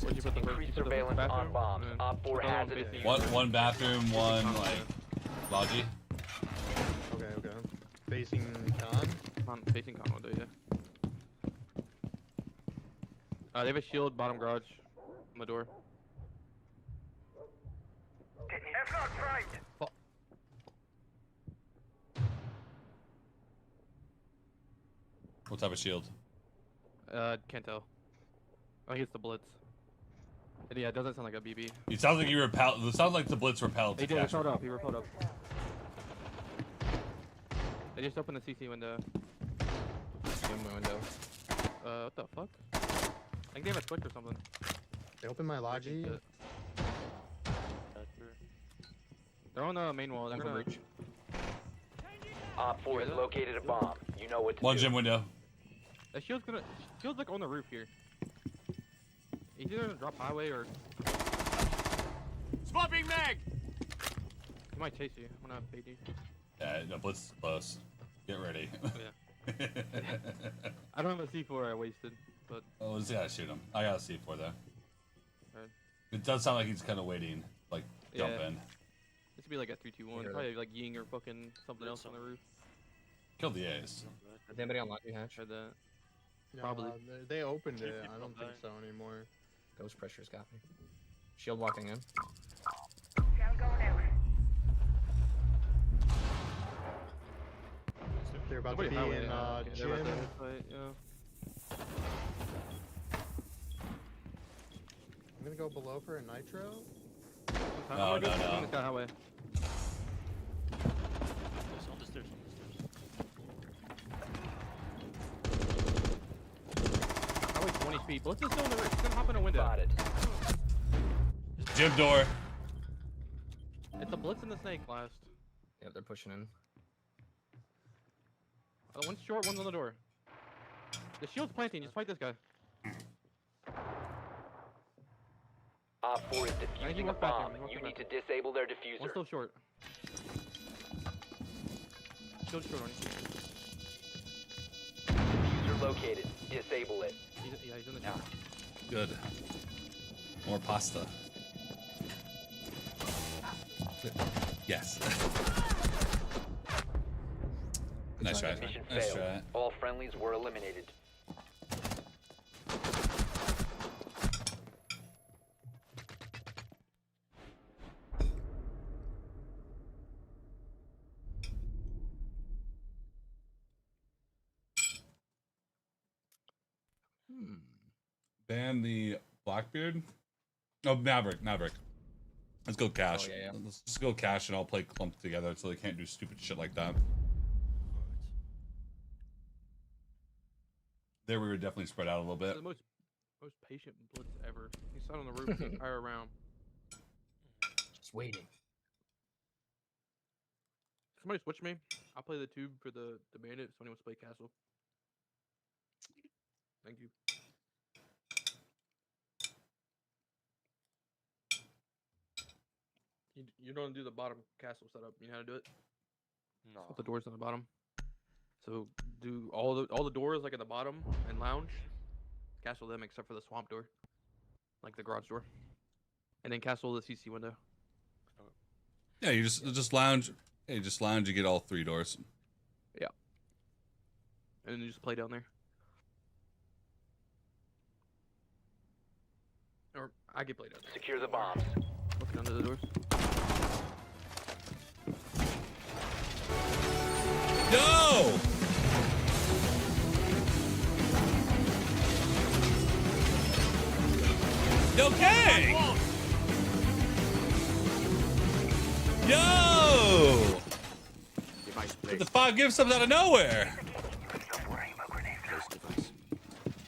L: Where'd you put the
B: Increase
L: you put the
B: surveillance
L: bathroom?
B: on bombs.
L: Yeah.
B: Op 4
L: Put the
B: has
L: one
B: it.
L: facing-
A: One bathroom, one like Logi.
M: Okay. Facing con?
L: Facing con will do, yeah. They have a shield bottom garage on the door.
H: If not right.
A: What type of shield?
L: Can't tell. I think it's the blitz. And yeah, it doesn't sound like a BB.
A: It sounds like you repelled. It sounds like the blitz repelled.
L: He
A: to
L: did
A: cash.
L: repelled up. He repelled up. They just opened the CC window.
P: Window.
L: What the fuck? I think they have a switch or something.
M: They opened my Logi.
L: They're on the main wall. They're gonna
P: reach.
B: Op 4 has located a bomb. You know what to
A: One
B: do.
A: gym window.
L: The shield's like on the roof here. He's either gonna drop highway or
O: Swapping mag.
L: he might chase you. I'm gonna bait you.
A: Yeah, no, blitz is close. Get ready.
L: Yeah. I don't have a C4 I wasted, but
A: Oh, let's gotta shoot him. I gotta C4 though.
L: Alright.
A: It does sound like he's kind of waiting, like jump
L: Yeah.
A: in.
L: this would be like a 3-2-1.
P: Hear
L: Probably like Ying or fucking something else on the roof.
A: Kill the A's.
P: Is anybody on Logi Hatch?
L: Tried that.
M: No,
L: Probably.
M: They opened it. I don't think so anymore.
P: Ghost pressure's got me. Shield walking in.
D: Shell going out.
M: They're about
L: Nobody
M: to be
L: highway
M: in
L: now. Okay, they're about
M: gym.
L: to fight, yeah.
M: I'm gonna go below for a nitro.
L: I'm
A: No,
L: gonna go
A: no, no.
L: swing this guy highway.
F: On the stairs.
L: Highway 20 speed. Blitz is still on the roof. He's gonna hop in a window.
B: Spotted.
A: Gym door.
L: It's the Blitz and the Snake last.
P: Yeah, they're pushing in.
L: One's short, one's on the door. The shield's planting. Just fight this guy.
B: Op 4 is
L: Anything
B: defusing a
L: left back
B: bomb.
L: here,
B: You
L: left
B: need
L: back
B: to disable their
L: One's
B: diffuser.
L: still short. Shield's short on you.
B: Diffuser located. Disable it.
L: Yeah, he's in the tower.
A: Good. More pasta. Yes. Nice try.
B: Mission
A: Nice
B: failed.
A: try.
B: All friendlies were eliminated.
A: Ban the Blackbeard. Oh, Maverick. Let's go cash.
P: Oh, yeah.
A: Let's just go cash and I'll play clumped together so they can't do stupid shit like that. There we were definitely spread out a little bit.
L: The most patient Blitz ever. He sat on the roof the entire round.
P: Just waiting.
L: Somebody switch me. I'll play the tube for the bandit. Somebody wants to play castle. Thank you. You don't do the bottom castle setup. You know how to do it?
F: No.
L: Put the doors on the bottom. So do all the doors like at the bottom and lounge. Castle them except for the swamp door, like the garage door, and then castle the CC window.
A: Yeah, you just lounge. Yeah, you just lounge. You get all 3 doors.
L: Yeah. And then you just play down there. Or I get played down there.
B: Secure the bombs.
L: Looking under the doors.
A: Yo! Yo, King! Yo! What the fuck? Give something out of nowhere.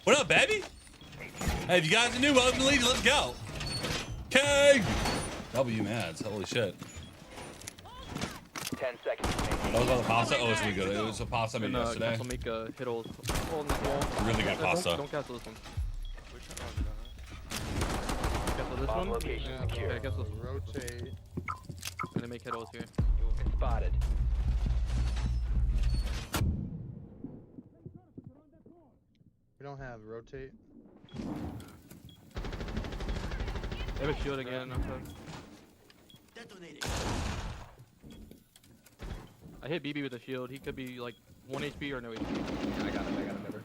A: What up, baby? Hey, if you guys are new, welcome to the Legion. Let's go. King! W Mads. Holy shit.
B: 10 seconds.
A: That was about the pasta. Oh, it's really good. It was the pasta I made yesterday.
L: Castle make a hit hole in the wall.
A: Really good pasta.
L: Don't castle this one.
F: Which one are we gonna?
L: Castle this
B: Bomb
L: one.
B: location
L: Yeah,
B: secure.
L: okay, castle this one.
M: Rotate.
L: And then make hit holes here.
B: You have been spotted.
M: We don't have rotate.
L: They have a shield again.
K: Detonated.
L: I hit BB with a shield. He could be like 1 HP or no HP. Yeah, I got him. Never.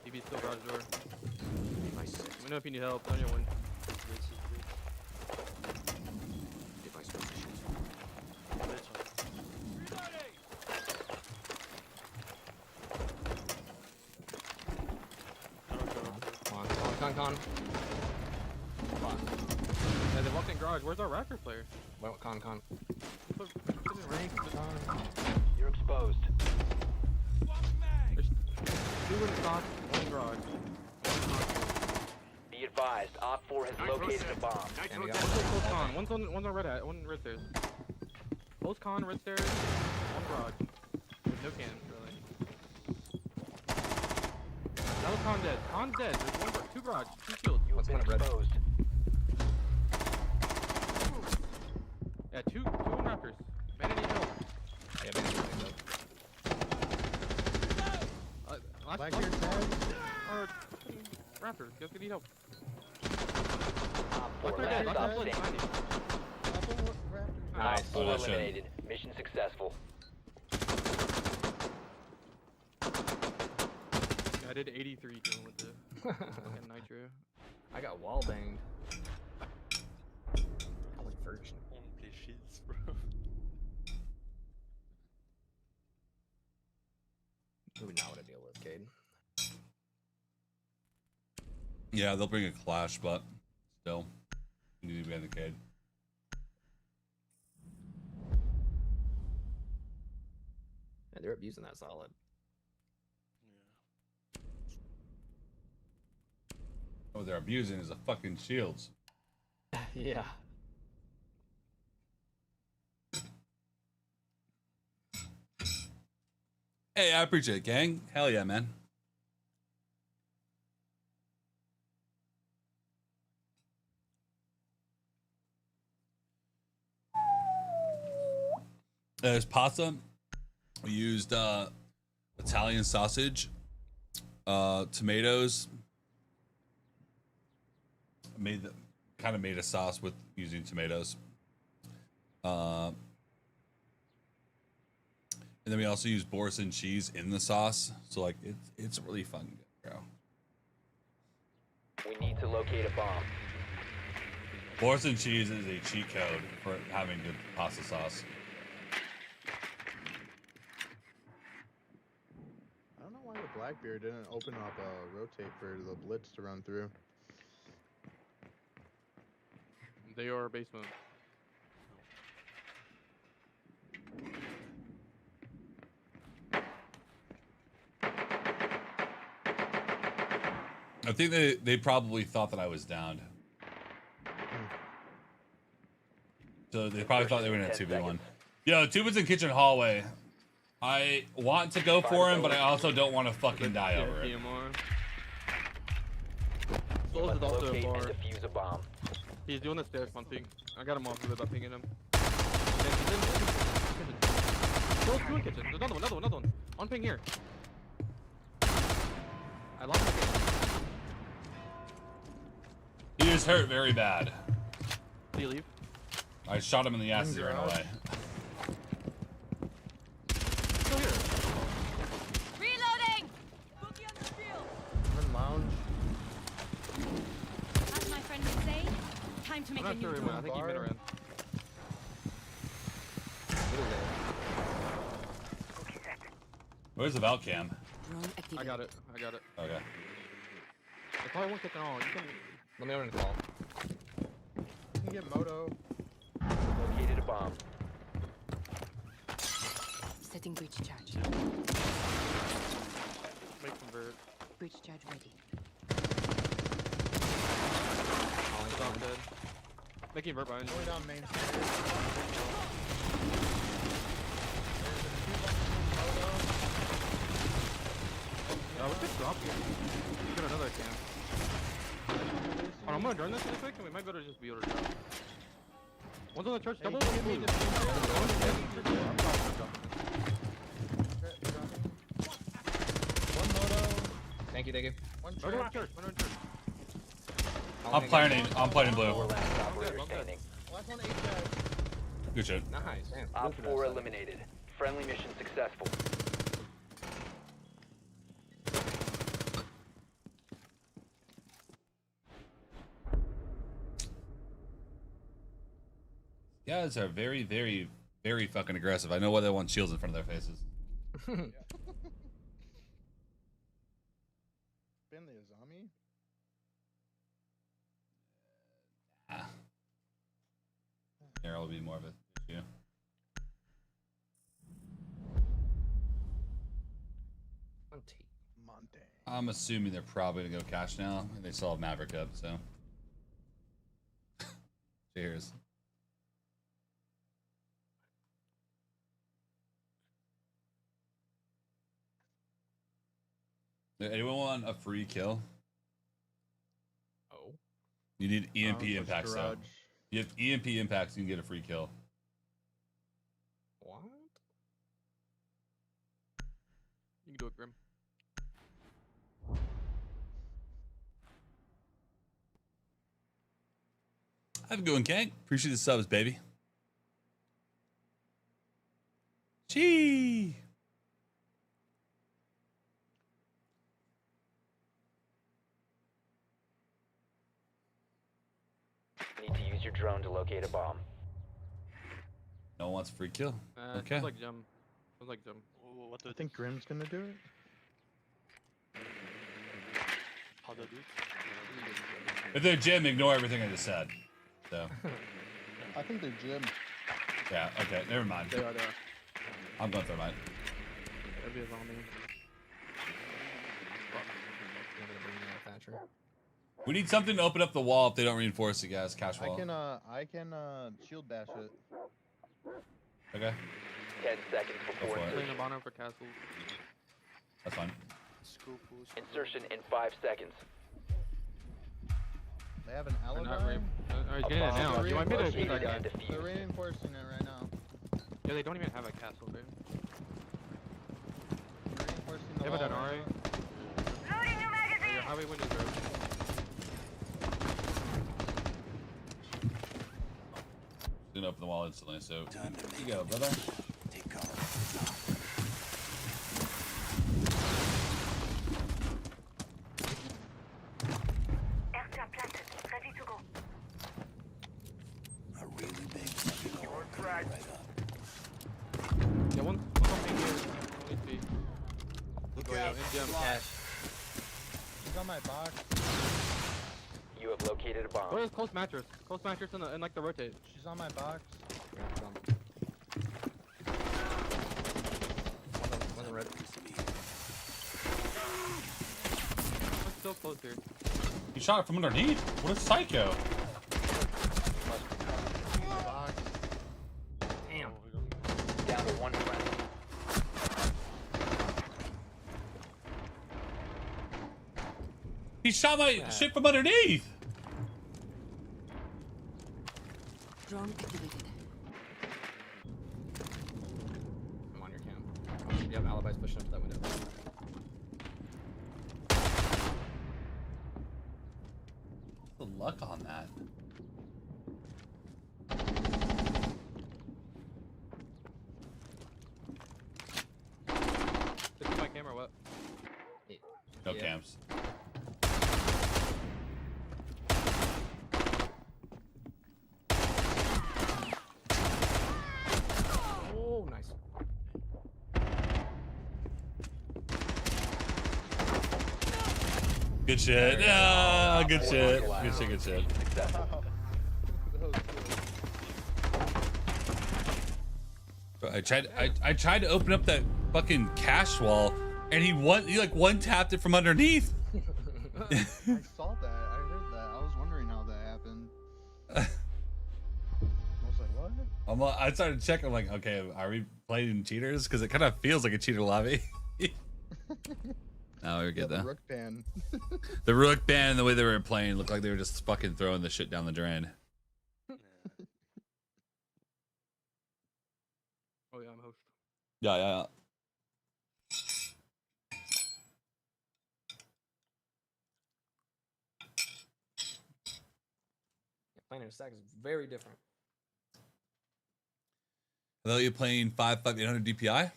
L: BB's still garage door. Let me know if you need help. On your one. Con. Yeah, they walked in garage. Where's our Raptor player?
P: Well, con.
B: You're exposed.
L: There's 2 in stock, 1 in garage.
B: Be advised, Op 4 has located a bomb.
L: And we got one's close con. One's on red hat. One red stairs. Close con, red stairs, 1 garage. With no cannons, really. That was con dead. Con's dead. There's 2 garage, 2 shields.
B: You have been exposed.
L: Yeah, 2 on Raptors. Man, I need help.
P: Yeah, man,
L: Last
M: Blackbeard tag.
L: or Raptors. You guys can need help.
B: Op 4
L: Raptor
B: last
L: dead.
B: stop
L: Raptor
B: standing.
L: behind you.
B: Op 4
A: Oh, that shit.
B: eliminated. Mission successful.
L: I did 83 killing with the fucking nitro.
P: I got wall banged. Holy virgin.
F: Only play shields, bro.
P: Maybe not what I deal with, Cade.
A: Yeah, they'll bring a clash, but still, you need to be on the Cade.
P: Yeah, they're abusing that solid.
A: What they're abusing is the fucking shields.
P: Yeah.
A: Hey, I appreciate it, gang. Hell yeah, man. There's pasta. We used Italian sausage, tomatoes. Made a sauce with using tomatoes. And then we also use Boursin cheese in the sauce. So like it's really fun, bro.
B: We need to locate a bomb.
A: Boursin cheese is a cheat code for having good pasta sauce.
M: I don't know why the Blackbeard didn't open up a rotate for the blitz to run through.
L: They are basement.
A: I think they probably thought that I was downed. So they probably thought they were in a 2v1. Yo, Tuba's in kitchen hallway. I want to go for him, but I also don't want to fucking die over it.
L: Souls is
B: must
L: also a
B: locate and
L: bar.
B: defuse a bomb.
L: He's doing the stairs punting. I got him off of it by pinging him. He's in kitchen. Souls two in kitchen. There's another one. On ping here. I lost my kitchen.
A: He is hurt very bad.
L: Did he leave?
A: I shot him in the ass as he ran away.
L: Still here.
N: Reloading!
M: I'm in lounge.
N: As my friend would say, time to make
L: I'm
N: a
L: not
N: new
L: sure he
N: drone.
L: went. I think he mid ran.
A: Where's the Val cam?
L: I got it.
A: Okay.
L: If I won't kitchen all, you can.
P: Let me know when to call.
M: You can get Moto.
B: Located a bomb.
N: Setting breach charge.
L: Make convert.
N: Breach charge ready.
L: He's off dead. Making vert behind.
M: Going down main
L: We could drop here. We got another cam. Oh, I'm gonna drone this really quick and we might be able to just be able to drop. One's on the church, double.
M: give me the One Moto.
P: Thank you.
M: One
L: One on
M: church.
L: church.
A: I'm planning blue.
B: Last operator standing.
M: Last one HVAC.
A: Good shit.
P: Nice. Man.
B: Op 4 eliminated. Friendly mission successful.
A: You guys are very, very, very fucking aggressive. I know why they want shields in front of their faces.
M: Spin the Azami.
A: Arrow will be more of an issue.
M: Monte.
A: I'm assuming they're probably gonna go cash now, and they still have Maverick up, so. Cheers. Anyone want a free kill?
P: Oh.
A: You need EMP impacts though.
M: Garage.
A: You have EMP impacts, you can get a free kill.
P: What?
L: You can do it, Grim.
A: Have a good one, Kank. Appreciate the subs, baby. Gee.
B: Need to use your drone to locate a bomb.
A: No one wants a free kill. Okay.
L: Sounds like Jum.
F: What do
M: I think Grim's gonna do it.
F: How do I do it?
A: If they're Jim, ignore everything I just said. So.
M: I think they're Jim.
A: Yeah, okay, never mind.
L: They are.
A: I'm going thermite.
L: That'd be a zombie.
A: We need something to open up the wall if they don't reinforce it, guys. Cash wall.
M: I can shield dash it.
A: Okay.
B: 10 seconds before
A: for it.
B: insertion.
L: Playing the bottom for castles.
A: That's fine.
B: Insertion in 5 seconds.
M: They have an alibi.
L: Alright, he's getting it now. You want me to shoot that guy?
M: They're reinforcing it right now.
L: Yeah, they don't even have a castle, dude.
M: They're reinforcing the
L: They have a
M: wall
L: done,
M: right
L: alright?
M: now.
D: Loading new magazine.
L: Your highway windows are open.
A: Gonna open the wall instantly, so here you go, brother.
K: Take cover.
D: Airstrap planted. Ready to go.
K: A really big fucking hole coming right up.
L: Yeah, one thing here. Only three.
K: Look
L: Oh, yeah,
K: out.
L: in gem.
K: Flash.
M: He's on my box.
B: You have located a bomb.
L: Go to close mattress. Close mattress and like the rotate.
M: She's on my box.
P: Wasn't red.
L: It's still close here.
A: You shot it from underneath? What a psycho.
M: Box.
P: Damn.
B: Down to 1 friend.
A: He shot my shit from underneath.
N: Drone activated.
P: I'm on your cam. Yep, alibi's pushing up to that window.
A: The luck on that.
L: This is my camera. What?
A: No
P: Yeah.
A: camps.
P: Oh, nice.
A: Good shit. Ah, good shit. Good shit. Good shit. I tried to open up that fucking cache wall, and he like one tapped it from underneath.
M: I saw that. I heard that. I was wondering how that happened. I was like, what?
A: I started checking. I'm like, okay, are we playing cheaters? Because it kind of feels like a cheater lobby. No, we're good though.
M: The Rook band.
A: The Rook band and the way they were playing looked like they were just fucking throwing the shit down the drain.
L: Oh yeah, I'm host.
A: Yeah.
P: Playing in a stack is very different.
A: Although you're playing 5.800 DPI.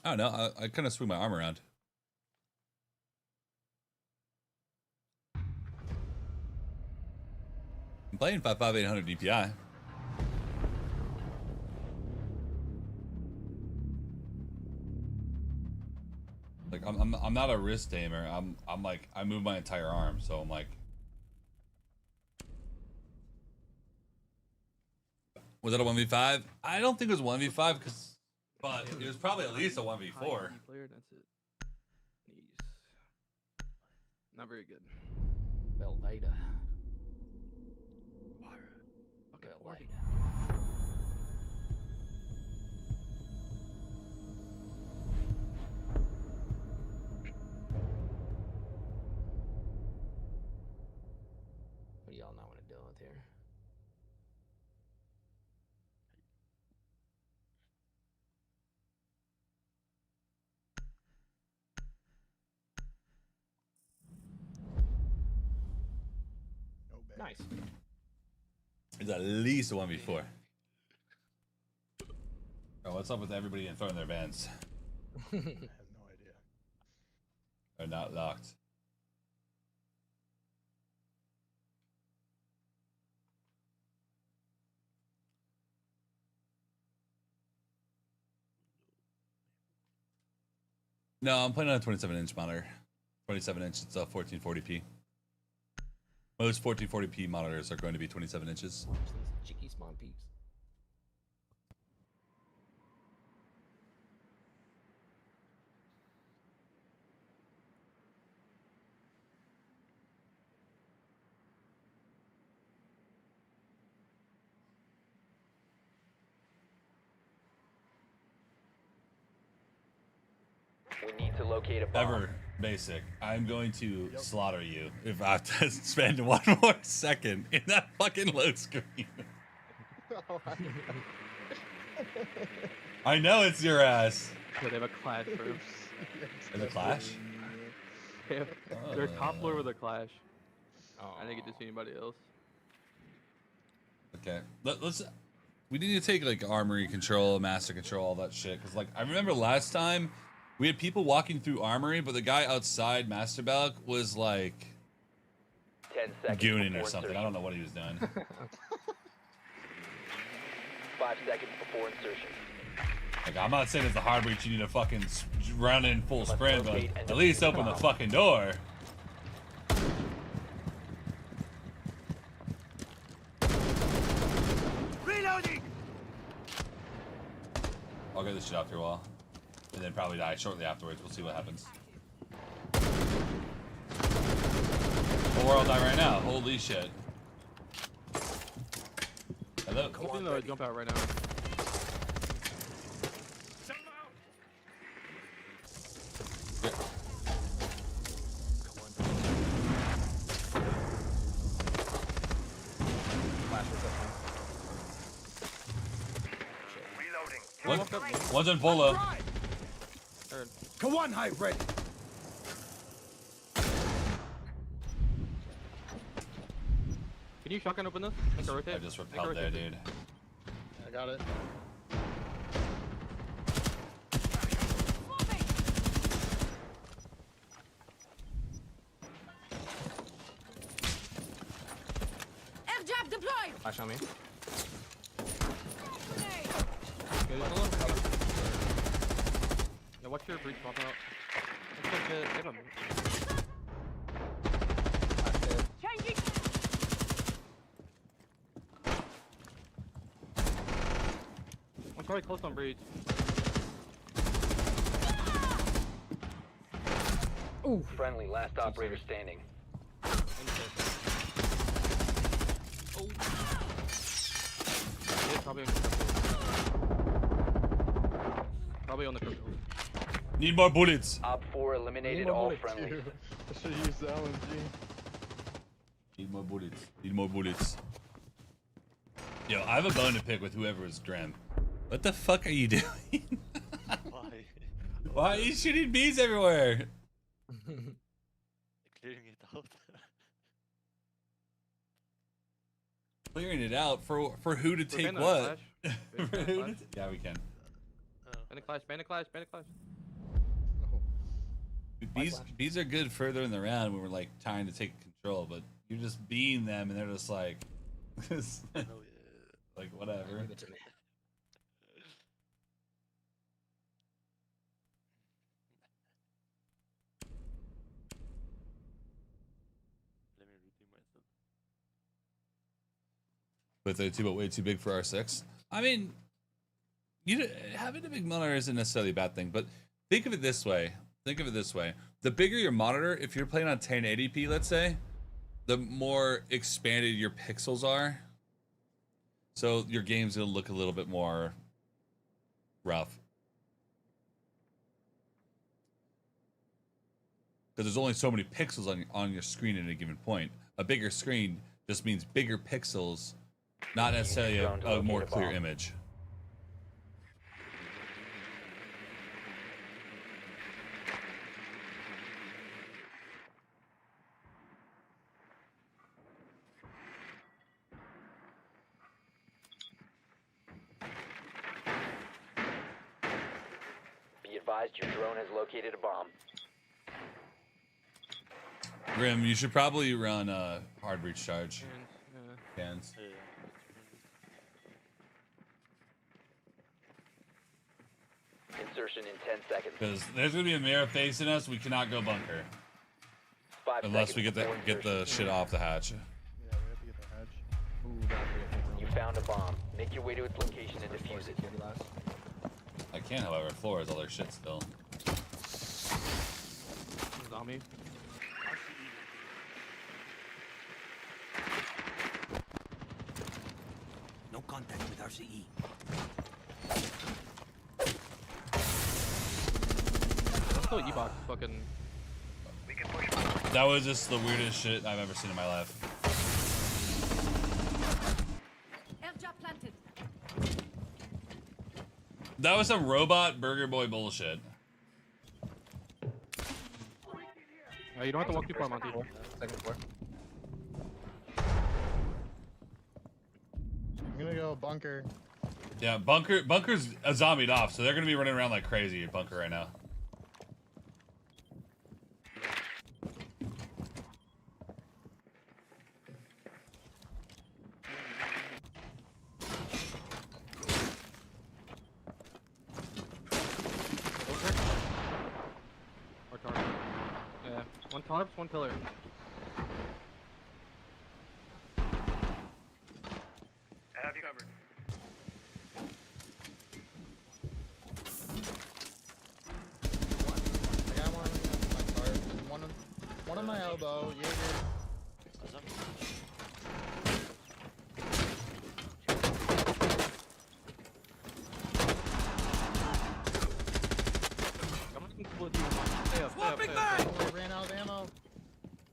A: I don't know. I kind of swing my arm around. I'm playing 5.800 DPI. Like I'm not a wrist aimer. I'm like I move my entire arm, so I'm like. Was it a 1v5? I don't think it was 1v5 because, but it was probably at least a 1v4.
L: Player, that's it. Knees. Not very good.
P: Velveeta.
L: Okay,
P: What do y'all not want to deal with here? Nice.
A: It's at least a 1v4. Oh, what's up with everybody and throwing their bands?
M: I have no idea.
A: They're not locked. No, I'm playing on a 27-inch monitor. 27-inch, it's a 1440p. Most 1440p monitors are going to be 27 inches.
P: Watch these cheeky spawn peeps.
B: We need to locate a bomb.
A: Ever basic. I'm going to slaughter you if I have to spend one more second in that fucking load screen. I know it's your ass.
L: Yeah, they have a clash first.
A: Is it Clash?
L: They're top floor with a clash.
P: Oh.
L: I didn't get to see anybody else.
A: Okay. Let's. We need to take like armory control, master control, all that shit. Cause like I remember last time we had people walking through armory, but the guy outside Master Balk was like
B: 10 seconds
A: gooning or
B: before
A: something. I
B: insertion.
A: don't know what he was doing.
B: 5 seconds before insertion.
A: Like I'm not saying it's the hard reach you need to fucking run in full sprint, but at least open the fucking door.
C: Reloading!
A: I'll get this shit off your wall. And then probably die shortly afterwards. We'll see what happens. Well, we're all die right now. Holy shit. Hello?
L: Hoping they'll jump out right now.
A: One's in Polo.
O: Come on, hybrid.
L: Can you shotgun open this? Make a rotate.
A: I just repelled there, dude.
M: I got it.
N: Air jab deployed.
P: Flash on me.
L: Okay, there's a little cover. Yeah, watch your breach pop out. Let's go get him.
C: Changing.
L: I'm probably close on breach.
B: Ooh. Friendly, last operator standing.
L: Oh. Yeah, probably on the crypto.
A: Need more bullets.
B: Op 4 eliminated all friendlies.
M: I should use the LMG.
A: Need more bullets. Need more bullets. Yo, I have a bone to pick with whoever is Drem. What the fuck are you doing?
F: Why?
A: Why are you shooting bees everywhere?
F: Clearing it out.
A: Clearing it out for who to take
L: Bandit
A: what?
L: Clash.
A: For
L: Bandit
A: who
L: Clash.
A: yeah, we can.
L: Bandit Clash, Bandit Clash, Bandit Clash.
A: Bees are good further in the round when we're like trying to take control, but you're just being them and they're just like, like whatever.
P: Give it to me.
F: Let me redeem myself.
A: But they're way too big for R6. I mean, having a big monitor isn't necessarily a bad thing, but think of it this way. The bigger your monitor, if you're playing on 1080p, let's say, the more expanded your pixels are. So your game's gonna look a little bit more rough. Because there's only so many pixels on your screen at a given point. A bigger screen just means bigger pixels, not necessarily a more clear image.
B: Be advised your drone has located a bomb.
A: Grim, you should probably run a hard breach charge. Cans.
B: Insertion in 10 seconds.
A: Because there's gonna be a mirror facing us, we cannot go bunker.
B: 5
A: Unless we
B: seconds
A: get the shit off the hatch.
M: Yeah, we have to get the hatch. Ooh,
B: You found a bomb. Make your way to its location and defuse it.
A: I can, however, floor has all their shit still.
L: Zombie.
K: No contact with RCE.
L: Let's go E-box fucking.
A: That was just the weirdest shit I've ever seen in my life.
N: Air jab planted.
A: That was some robot burger boy bullshit.
L: You don't have to walk too far, Monty.
P: Second floor.
M: I'm gonna go bunker.
A: Yeah, bunker's a zombied off, so they're gonna be running around like crazy at bunker right now.
L: Or tarp. Yeah. One tarps, one pillar.
H: I have you covered.
M: I got one on my card. One on my elbow. Yeah,
C: Swapping back!
M: I ran out of ammo.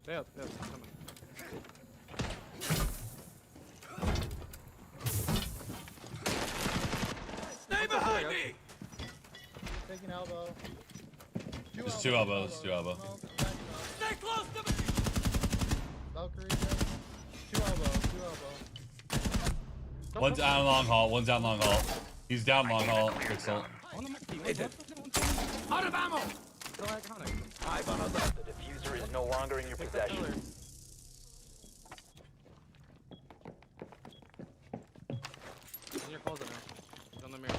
L: Stay up, coming.
C: Stay behind me!
M: elbow.
A: There's two elbows. Two elbow.
O: Stay close to me!
M: Valkyrie, two elbow.
A: One's down long haul. One's down long haul. He's down long haul. Pixel.
O: Out of ammo!
B: The diffuser is no longer in your possession.
L: In your closet now. He's on the mirror.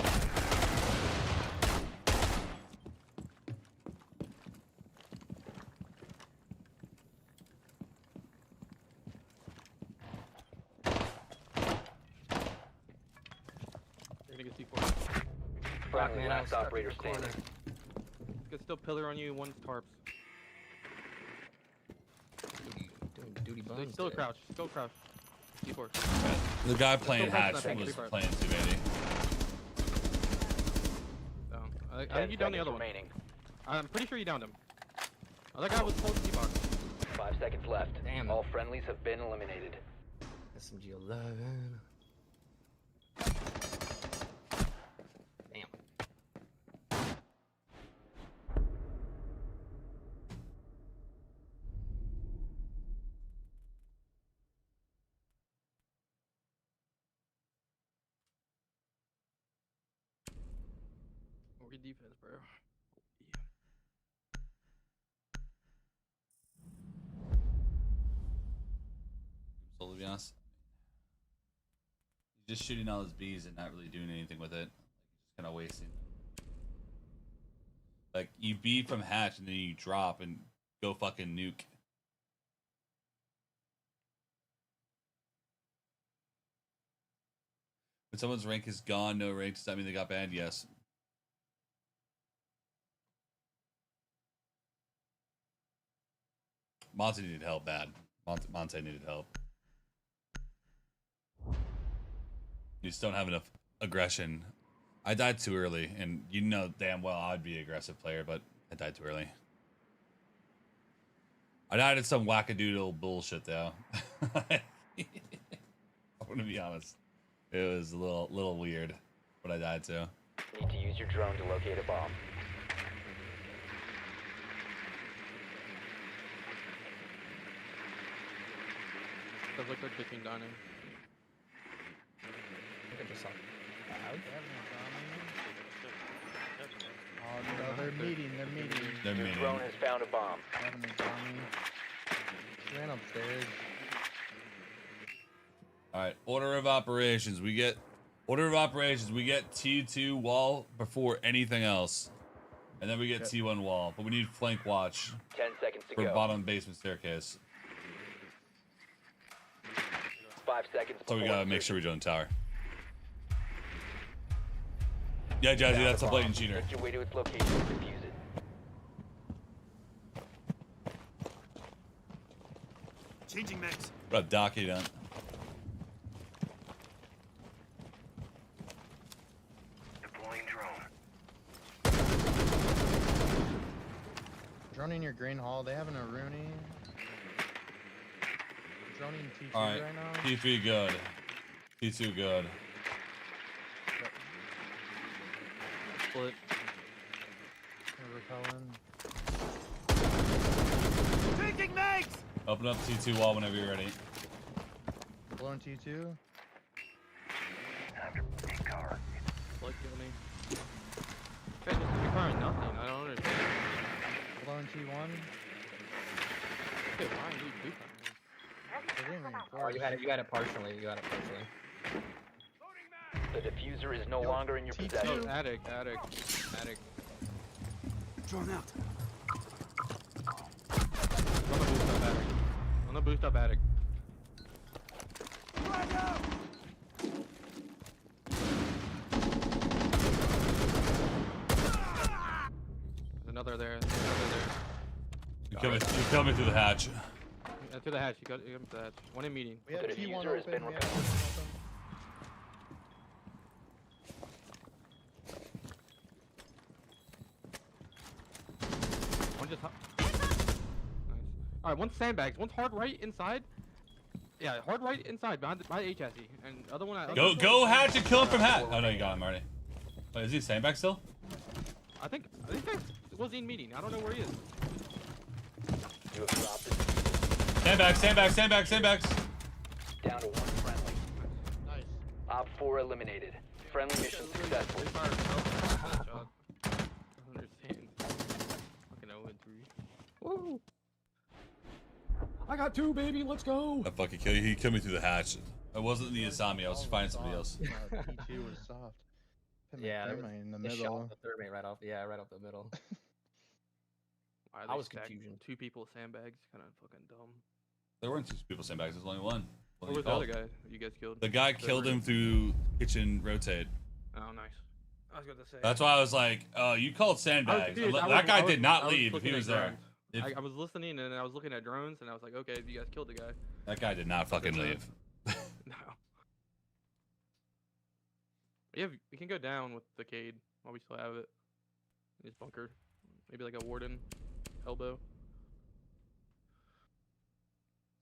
L: You're gonna get C4.
B: Friendly last operator standing.
L: Get still pillar on you, one's tarps.
P: Doing duty bones.
L: Still crouch. Still crouch. C4.
A: The guy playing hatch was playing 280.
L: Down. I think you downed the other one. I'm pretty sure you downed him. Other guy was close to box.
B: 5 seconds left.
P: Damn.
B: All friendlies have been eliminated.
P: SMG 11. Damn.
L: Good defense, bro.
A: So to be honest, he's just shooting all his bees and not really doing anything with it. Just kind of wasting. Like you bee from hatch and then you drop and go fucking nuke. When someone's rank is gone, no rank, does that mean they got banned? Yes. Monte needed help bad. Monte needed help. You just don't have enough aggression. I died too early, and you know damn well I'd be an aggressive player, but I died too early. I died at some wackadoodle bullshit though. I'm gonna be honest. It was a little weird what I died to.
B: Need to use your drone to locate a bomb.
L: Does look like kitchen dining.
P: I think I just saw clouds.
M: Oh no, they're meeting.
A: They're
B: Your
A: meeting.
B: drone has found a bomb.
M: Having a dummy. She ran upstairs.
A: All right, order of operations. We get T2 wall before anything else, and then we get T1 wall. But we need flank watch
B: 10 seconds to
A: for
B: go.
A: bottom basement staircase.
B: 5 seconds.
A: So we
B: before
A: gotta make
B: insertion.
A: sure we don't tower. Yeah, Jazzy, that's a blatant cheater.
B: Make your way to its location and defuse it.
O: Changing mags.
A: What up, Doc? You done?
H: Deploying drone.
M: Droning your green hall. They having a Rooney. Droning T2
A: All right,
M: right now.
A: T3 good. T2 good.
L: Split.
M: Repelling.
O: Changing mags!
A: Open up T2 wall whenever you're ready.
M: Blowing T2.
L: Split kill me. You're firing nothing. I don't understand.
M: Blowing T1.
L: Dude, why are you do
P: Oh, you had it partially.
B: The diffuser is no longer in your possession.
L: Attic.
O: Drone out.
L: On the boost up attic. There's another there.
A: You kill me through the hatch.
L: Through the hatch. You got to the hatch. One in meeting.
M: We have
B: The
M: T1
B: diffuser has
M: open.
B: been
M: We have
B: recovered.
M: T1 open.
L: One just. Nice. All right. One's sandbags. One's hard right inside. Yeah, hard right inside behind the H chassis, and the other one.
A: Go hatch and kill him from hatch. Oh no, you got him already. Wait, is he sandbag still?
L: I think that was in meeting. I don't know where he is.
B: You have dropped the diffuser.
A: Sandbags.
B: Down to one friendly.
M: Nice.
B: Op 4 eliminated. Friendly mission successful.
L: I don't understand. Fucking 0 and 3. Woo! I got 2, baby. Let's go.
A: I fucking kill you. He killed me through the hatch. I wasn't in the Asami. I was finding somebody else.
M: P2 was soft. Put my
P: Yeah,
M: third mate in the
P: they shot
M: middle.
P: the third mate right off. Yeah, right off the middle.
L: I
P: was
L: stacked
P: confusion.
L: 2 people sandbags. Kind of fucking dumb.
A: There weren't 2 people sandbags. There's only one.
L: Where was the other guy you guys killed?
A: The guy killed him through kitchen rotate.
L: Oh, nice. I was going to say.
A: That's why I was like, you called sandbags. That guy did not leave if he was there.
L: I was listening and I was looking at drones and I was like, okay, you guys killed the guy.
A: That guy did not fucking leave.
L: No. Yeah, we can go down with the Cade while we still have it. In his bunker. Maybe like a warden elbow.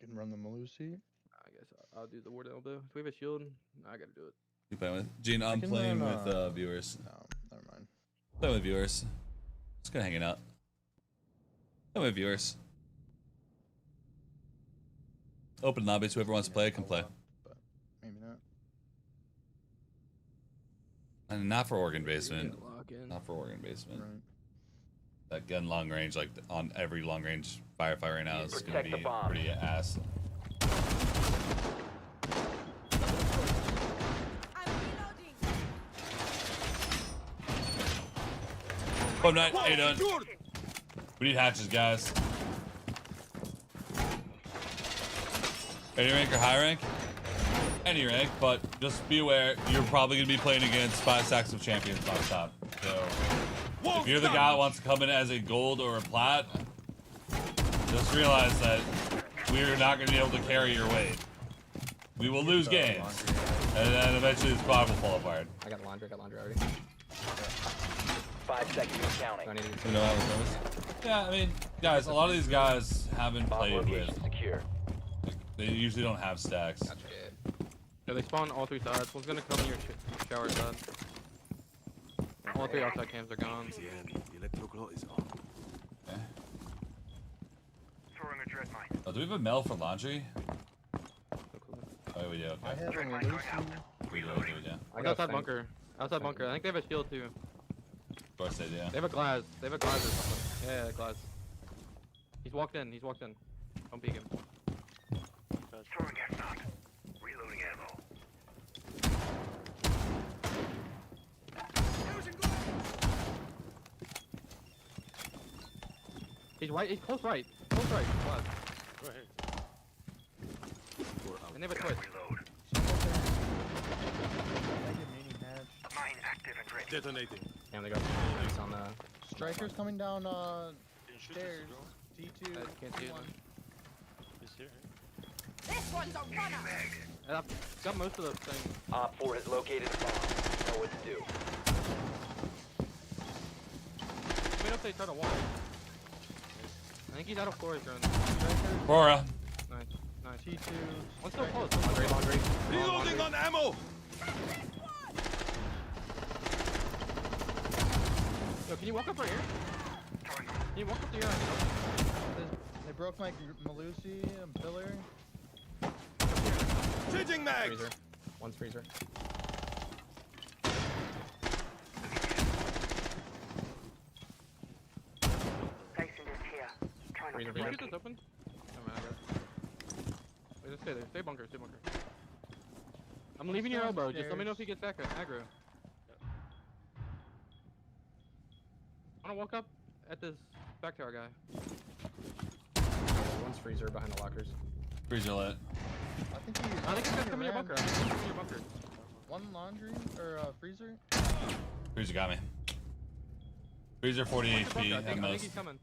M: Can run the Malusi.
L: I guess I'll do the warden elbow. Do we have a shield? No, I gotta do it.
A: You playing with Gene? I'm playing with viewers.
M: No, never mind.
A: Playing with viewers. Just gonna hanging out. Playing with viewers. Open lobbies. Whoever wants to play can play.
M: But maybe not.
A: And not for organ basement.
L: Lock in.
A: Not for organ basement.
M: Right.
A: That gun long range, like on every long range firefight right now, is gonna
B: Protect the
A: be
B: bomb.
A: pretty ass.
N: I'm reloading.
A: Bum night. How you doing? We need hatches, guys. Any rank or high rank? Any rank, but just be aware, you're probably going to be playing against 5 stacks of champions on top. So, if you're the guy that wants to come in as a gold or a plat, just realize that we're not going to be able to carry your weight. We will lose games, and then eventually the squad will fall apart.
P: I got laundry already.
B: 5 seconds and counting.
P: Do I need to get
A: You know how it goes? Yeah, I mean, guys, a lot of these guys haven't
B: Bomb
A: played
B: location
A: with.
B: secure.
A: They usually don't have stacks.
P: Gotcha.
L: Yeah, they spawn all 3 sides. One's gonna come in your shower side. All 3 outside cams are gone.
A: Okay.
H: Throwing a dread mine.
A: Oh, do we have a mail for laundry? Oh, we do.
M: I
A: Okay.
M: have a Malusi.
A: We do.
L: I got outside bunker. Outside bunker. I think they have a shield too.
A: Of course they do.
L: They have a glass. They have a glass or something. Yeah, glass. He's walked in. Don't peek him.
H: Throwing gas knock. Reloading ammo.
L: He's right. He's close right. Close right. Glass.
F: Go ahead.
L: And they have a twist.
H: Reload. Mine active and ready.
O: Detonating.
P: And they got police on the.
M: Strikers coming down
F: Didn't shoot
M: stairs.
F: this,
M: T2.
L: Can't see it.
F: He's here.
N: This one's a runner.
L: And I've got most of the things.
B: Op 4 has located a bomb. Know what to do.
L: Let me know if they try to walk. I think he's out of floor drone.
A: Aurora.
L: Nice.
M: T2.
L: One's still close.
P: Laundry.
O: Reloading on ammo.
L: Yo, can you walk up right here? Can you walk up to your
M: They broke my Malusi and pillar.
O: Changing mags.
P: Freezer. One's freezer. Freezer.
L: Can you get this open? Oh, man, I got it. Wait, just stay there. Stay bunker. I'm leaving your elbow. Just let me know if he gets aggro. I wanna walk up at this back tower guy.
P: One's freezer behind the lockers.
A: Freezer lit.
M: I think
L: he's gonna come in your bunker. I think he's coming in your bunker.
M: One laundry or freezer.
A: Freezer got me. Freezer 40
L: Bunker,
A: HP
L: I
A: at
L: think
A: most.
L: he's coming.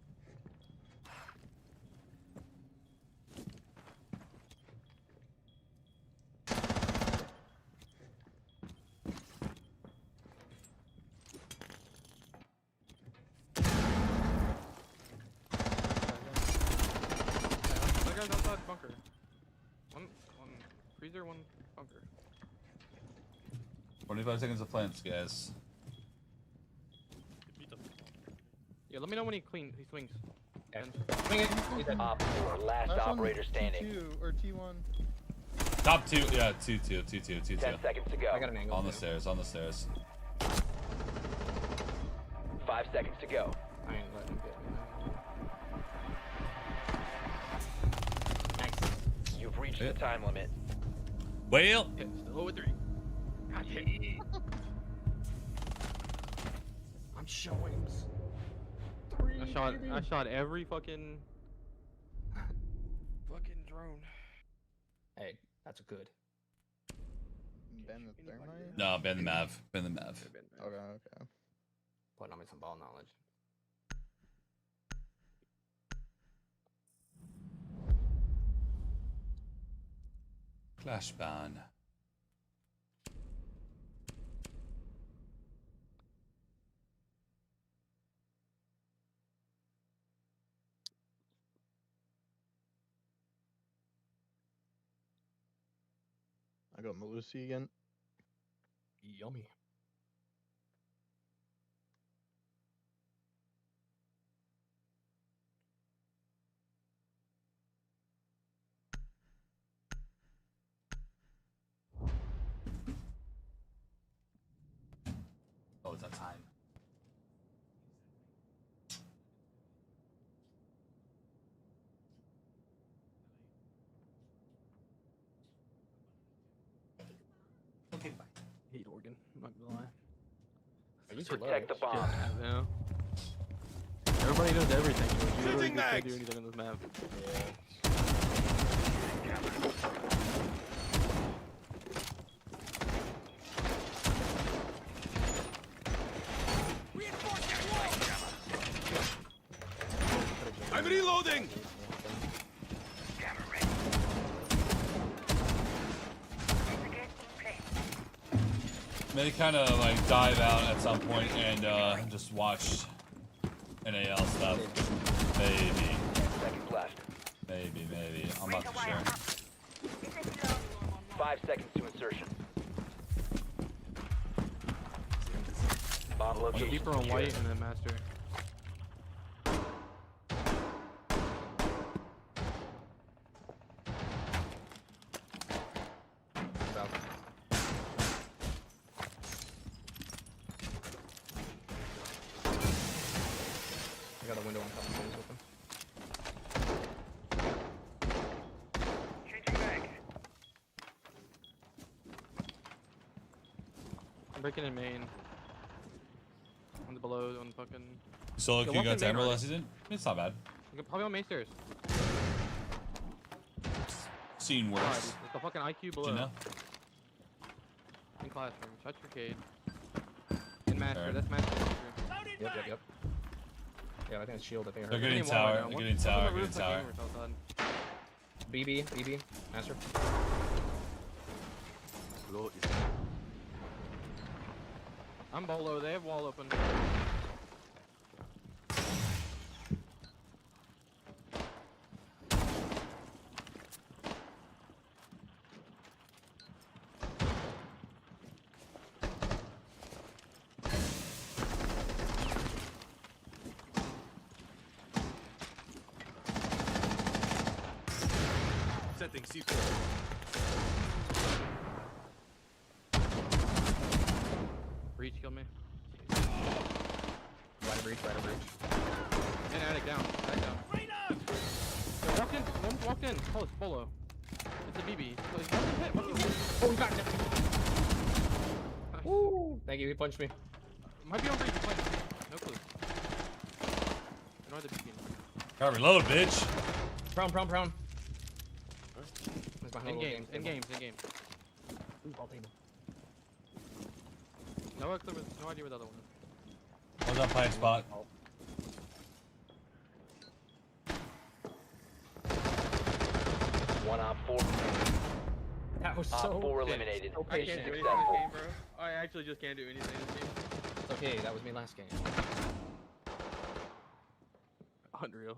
L: That guy's outside bunker. One freezer, one bunker.
A: 25 seconds of plants, guys.
F: Beat up.
L: Yeah, let me know when he swings.
P: Okay. Swing it. He's dead.
B: Op 4, last operator standing.
M: T2 or T1.
A: Top 2, yeah, 2-2.
B: 10 seconds to go.
P: I got an angle.
A: On the stairs, on the stairs.
B: 5 seconds to go.
P: I ain't letting him get me. Nice.
B: You've reached the time limit.
A: Well.
L: Yeah, still over 3. God damn.
P: I'm showing.
L: I shot every fucking drone.
P: Hey, that's good.
M: Ben the thermite?
A: No, Ben the Mav. Ben the Mav.
M: Okay.
P: Putting on me some ball knowledge.
A: Clash ban.
M: I got Malusi again.
P: Yummy.
A: Oh, it's that time.
P: Okay, bye.
L: I hate Oregon. I'm not gonna lie.
B: Protect the bomb.
L: Yeah. Everybody knows everything. You literally
O: Sitting
L: just can't
O: mags.
L: do anything on this map.
O: I'm reloading.
A: May kind of like dive out at some point and just watch NAL stuff. Maybe.
B: 10 seconds left.
A: Maybe. I'm not too sure.
B: 5 seconds to insertion. Bomb
L: The
B: location
L: Beeper on
B: secured.
L: white and then master.
P: I got a window on top of the stairs open.
L: I'm breaking in main. On the below, on the fucking.
A: So look,
L: Yeah,
A: you
L: walk
A: got
L: in
A: to
L: main
A: Emerald
L: already.
A: last season? It's not bad.
L: Probably on main stairs.
A: Seen
L: God,
A: worse.
L: it's the fucking IQ below.
A: Do you know?
L: In classroom. Touch your cade. In master.
A: Alright.
L: That's master.
P: Yep. Yeah, I think it's shield. I think I
A: They're
P: heard.
A: getting
L: Getting wall right
A: tower.
L: now.
A: They're
L: One-
A: getting
L: one's on
A: tower.
L: the roof,
A: Getting tower.
L: second roof outside.
P: BB, master.
L: I'm bolo. They have wall open.
O: Setting C4.
L: Breach killed me.
P: Right of breach.
L: And attic down. Attic down. Yo, walked in. One walked in. Oh, it's bolo. It's a BB. Oh, he's walking hit. Walking hit.
P: Oh, we got it. Woo! Thank you. He punched me.
L: Might be on breach. No clue. No other BB.
A: Gotta reload, bitch.
P: Prone. That's my whole
L: In
P: little
L: games. In games.
P: Ooh, ball table.
L: No idea where the other one is.
A: Hold on, pine spot.
B: One op 4.
P: That was
B: Op
P: so
B: 4 eliminated.
P: so
L: I can't
B: Mission
L: do anything
B: successful.
L: in this game, bro. I actually just can't do anything in this game.
P: It's okay. That was me last game.
L: Unreal.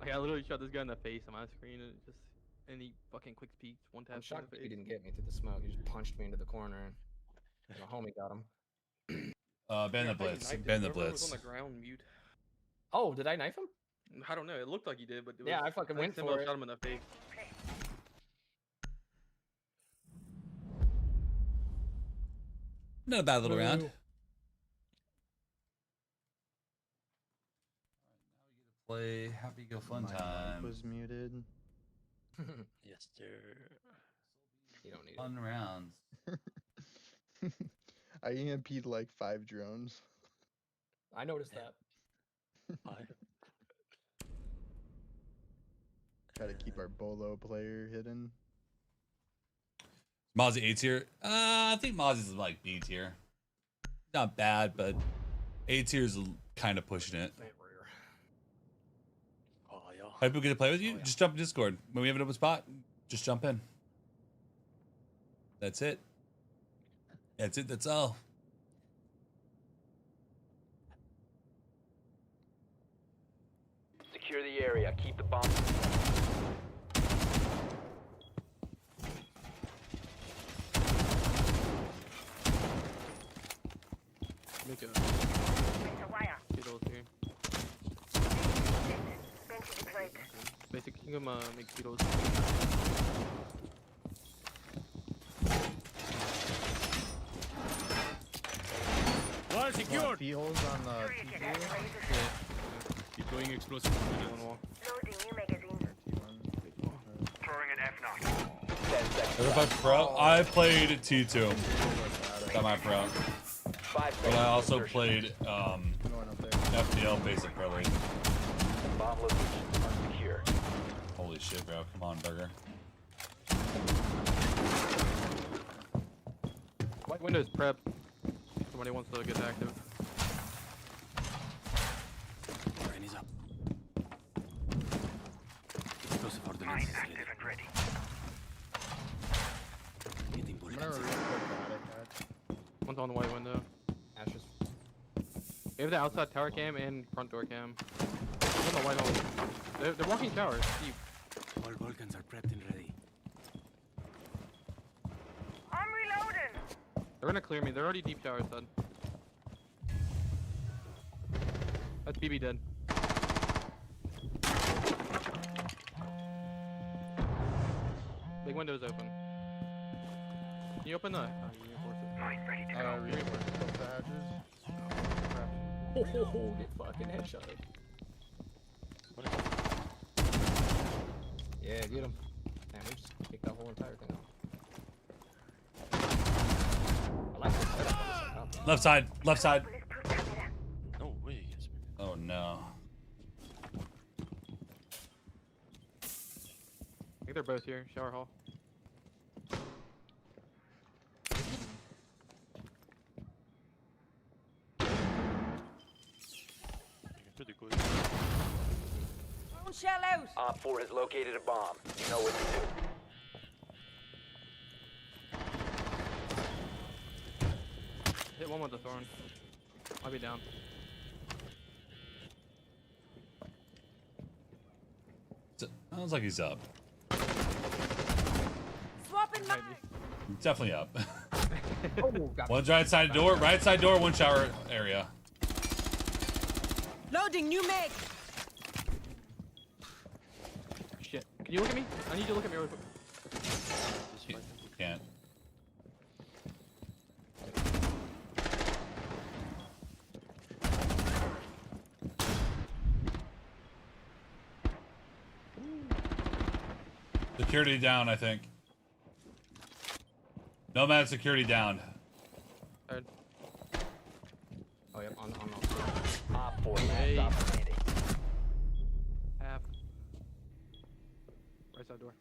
L: Like I literally shot this guy in the face on my screen and he fucking quick peeked one tap.
P: I'm shocked you didn't get me through the smoke. You just punched me into the corner. And my homie got him.
A: Ban the blitz. Ban the blitz.
L: Was on the ground mute.
P: Oh, did I knife him?
L: I don't know. It looked like you did, but it was,
P: yeah, I fucking went
L: SenVale
P: for it.
L: shot him in the face.
A: Not a bad little round. Play Happy Go Fun Time.
M: Was muted.
F: Yes, sir.
P: You don't need
A: fun rounds.
M: I EMP'd like 5 drones.
P: I noticed that.
M: Try to keep our Bolo player hidden.
A: Mozzie A tier. I think Mozzie's like B tier. Not bad, but A tier is kind of pushing it.
F: Oh, yeah.
A: How people get to play with you? Just jump in Discord. When we have an open spot, just jump in. That's it. That's it. That's all.
B: Secure the area. Keep the bomb.
L: Make a Ketos here. Basic Kingdom make Ketos.
O: Wall secured.
M: P-holes on the
O: Deploying explosive.
D: Loading new magazine.
H: Throwing an F-knock.
B: 10 seconds.
A: What about pro? I played T2. Got my pro.
B: 5
A: But I
B: seconds.
A: also played FPL Basic Pro League.
B: Bomb location unsecure.
A: Holy shit, bro. Come on, Burger.
L: White Windows prep. Somebody wants to get active.
K: Is up. Explosive ordnance is ready.
H: Active and ready.
K: Getting bullets.
L: One's on the white window.
P: Ashes.
L: We have the outside tower cam and front door cam. One's on the white hole. They're walking towers. Deep.
K: All Vulcans are prepped and ready.
D: I'm reloading.
L: They're gonna clear me. They're already deep towers dead. That's BB dead. Big window's open. Can you open that? Oh, you reinforce it.
H: Mine ready to go.
L: Reinforce it.
M: the hatches.
P: Oh, get fucking headshot. Yeah, get him. Man, we just kicked that whole entire thing off. I like this setup on this top.
A: Left side. Left side.
F: No way. Yes, man.
A: Oh, no.
L: I think they're both here. Shower hall.
F: Pretty good.
N: Don't shell out.
B: Op 4 has located a bomb. You know what to do.
L: Hit one with the thorn. I'll be down.
A: Sounds like he's up.
N: Swapping mine.
A: Definitely up.
P: Oh, got
A: One's right side door. Right side door. One shower area.
N: Loading new mag.
L: Shit. Can you look at me? I need you to look at me real quick.
A: Can't. Security down, I think. Nomad security down.
L: Third.
P: Oh, yep, on
B: Op 4 last
L: Hey.
B: stop standing.
L: Half. Right side door.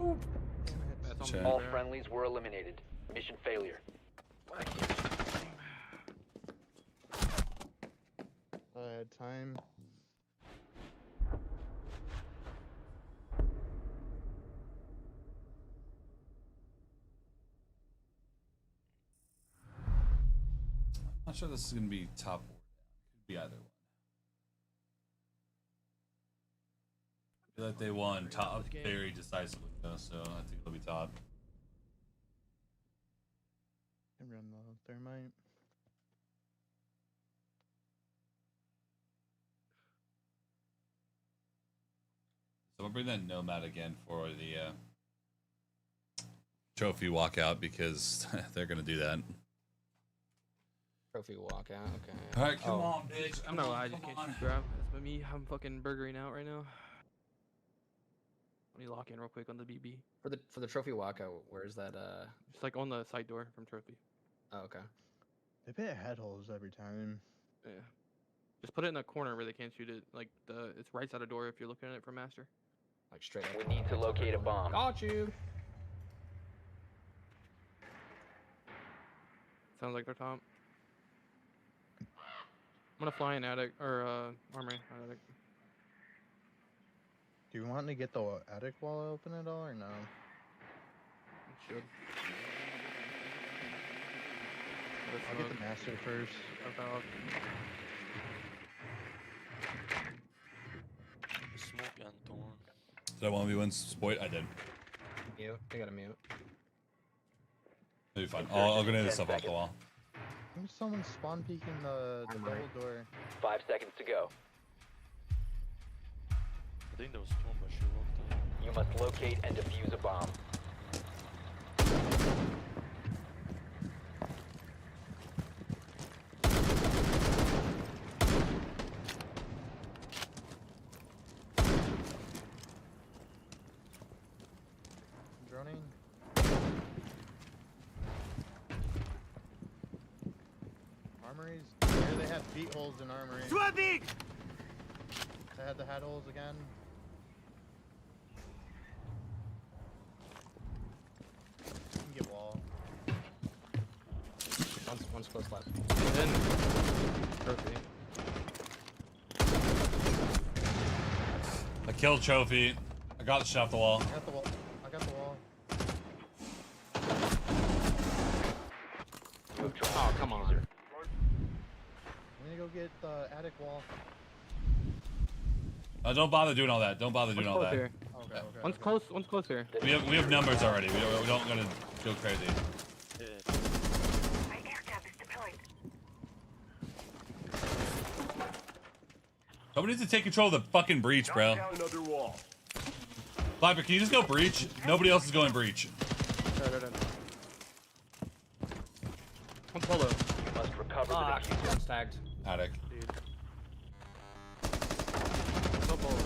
P: Ooh.
L: That's on
A: Check.
L: me
B: All
L: there.
B: friendlies were eliminated. Mission failure.
M: I had time.
A: Not sure this is gonna be top or down. Could be either one. I feel like they won top very decisively though, so I think it'll be top.
M: I'm thermite.
A: So I'll bring that Nomad again for the trophy walkout because they're gonna do that.
P: Trophy walkout. Okay.
A: All right, come on, bitch.
L: I'm not I just can't shoot grab. That's me. I'm fucking burgering out right now. Let me lock in real quick on the BB.
P: For the trophy walkout, where is that?
L: It's like on the side door from trophy.
P: Oh, okay.
M: They pit head holes every time.
L: Yeah. Just put it in a corner where they can't shoot it. Like it's right side of door if you're looking at it from master.
P: Like straight up.
B: We need to locate a bomb.
P: Got you.
L: Sounds like they're top. I'm gonna fly in attic or armory attic.
M: Do you want to get the attic wall open at all or no?
L: It should.
M: I'll get the master first.
L: About
F: Smoke and thorn.
A: Did I want to be one spoit? I did.
P: Mute. They got a mute.
A: It'll be fine. I'll grenade this stuff off the wall.
M: I think someone's spawn peeking the double door.
B: 5 seconds to go.
F: I think there was storm, but she walked out.
B: You must locate and defuse a bomb.
M: Droning. Armories. Here they have feet holes in armory.
O: Swapping!
M: They had the head holes again. You can get wall.
P: One's close left.
L: then trophy.
A: I killed trophy. I got the shot off the wall.
M: I got the wall. I got the wall.
P: Oh, come on.
M: I'm gonna go get the attic wall.
A: Don't bother doing all that. Don't bother doing all that.
L: Here.
M: Okay, okay.
L: One's close. One's close here.
A: We have numbers already. We don't gonna go crazy.
F: Yeah.
D: My air cap is deployed.
A: Somebody needs to take control of the fucking breach, bro.
O: Down another wall.
A: Viper, can you just go breach? Nobody else is going breach.
L: One's polo.
B: You must recover the
P: Fuck.
B: diffuser.
P: One's tagged.
A: Attic.
L: Dude. No polo.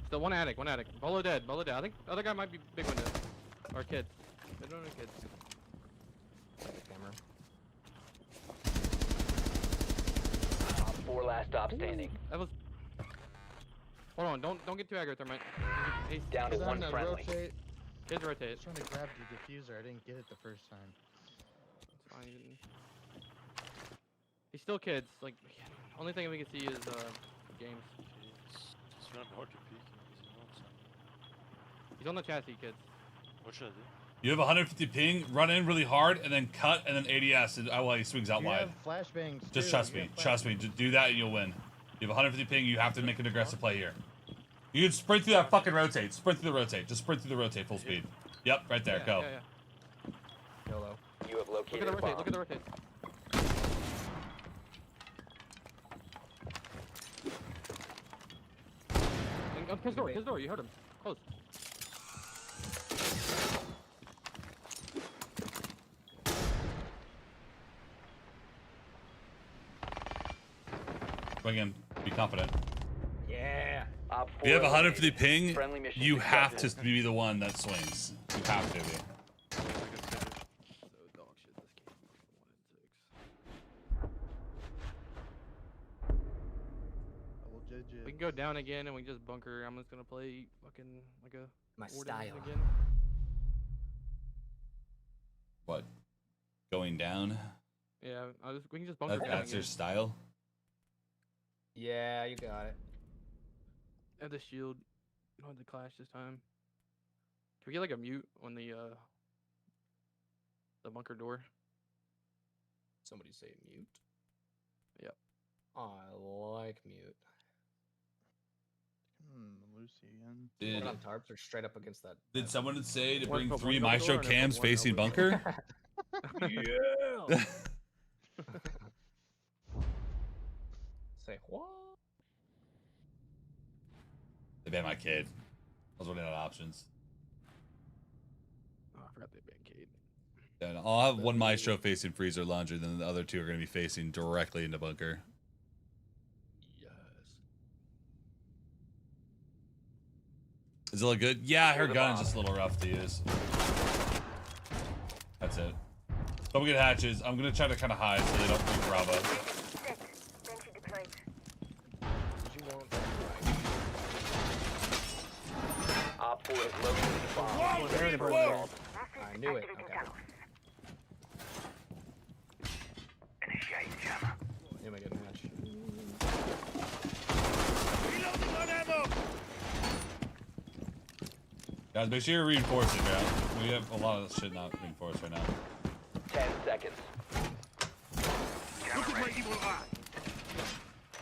L: Still one attic. One attic. Polo dead. Polo dead. I think the other guy might be big window. Or kids. They don't know kids.
P: Camera.
B: 4 last stop standing.
L: That was. Hold on. Don't get too aggro, thermite. He's
B: Down to
M: He's
B: one
M: on the
B: friendly.
M: rotate.
L: kids
M: I
L: rotate.
M: was trying to grab the diffuser. I didn't get it the first time.
L: It's fine. You didn't- He's still kids. Like, only thing we can see is games.
F: It's gonna be hard to peek because he wants some.
L: He's on the chassis, kids.
F: What should I do?
A: You have 150 ping. Run in really hard and then cut and then ADS. And while he swings out
M: You
A: wide.
M: have flashbangs.
A: Just
M: too.
A: trust
M: You
A: me.
M: have
A: Trust me. Just do that and you'll win. You have 150 ping. You have to make an aggressive play here. You can sprint through that fucking rotate. Sprint through the rotate. Just sprint through the rotate full speed. Yep, right there.
L: Yeah,
A: Go.
L: Yeah, yeah.
P: YOLO.
B: You have
L: Look
B: located
L: at the
B: a
L: rotate.
B: bomb.
L: Look at the rotate. His door. His door. You heard him. Close.
A: Swing in. Be confident.
P: Yeah.
B: Op
A: If you have
B: 4
A: 150
B: eliminated.
A: ping,
B: Friendly mission
A: you have to
B: successful.
A: be the one that swings. You have to be.
L: So dog shit this game. 1 and 6.
M: Double digits.
L: We can go down again and we just bunker. I'm just gonna play fucking like a
P: My
L: Warden
P: style.
L: again.
A: What? Going down?
L: Yeah, we can just bunker down
A: That's your
L: again.
A: style?
P: Yeah, you got it.
L: Have the shield. Don't have the clash this time. Can we get like a mute on the bunker door?
P: Somebody say mute.
L: Yep.
P: I like mute.
M: Lucy again.
A: Did,
P: Put on tarps or straight up against that.
A: did someone say to
L: One
A: bring
L: for
A: 3
L: one door
A: maestro
L: and then
A: cams
L: one
A: facing
L: over.
A: bunker?
P: Yeah. Say what?
A: They banned my kid. I was running out of options.
L: Oh, I forgot they banned Cade.
A: And I'll have one Maestro facing freezer laundry, then the other two are going to be facing directly into bunker.
L: Yes.
A: Is it look good? Yeah, her gun's just a little rough to use. That's it. Don't get hatches. I'm going to try to kind of hide so they don't think Bravo.
B: Op 4 has located the bomb.
P: I knew it. Okay.
H: Initiate jammer.
P: Am I getting hatch?
O: Reloading on ammo.
A: Guys, make sure you're reinforcing, man. We have a lot of shit not reinforced right now.
B: 10 seconds.
H: Look at my evil eye.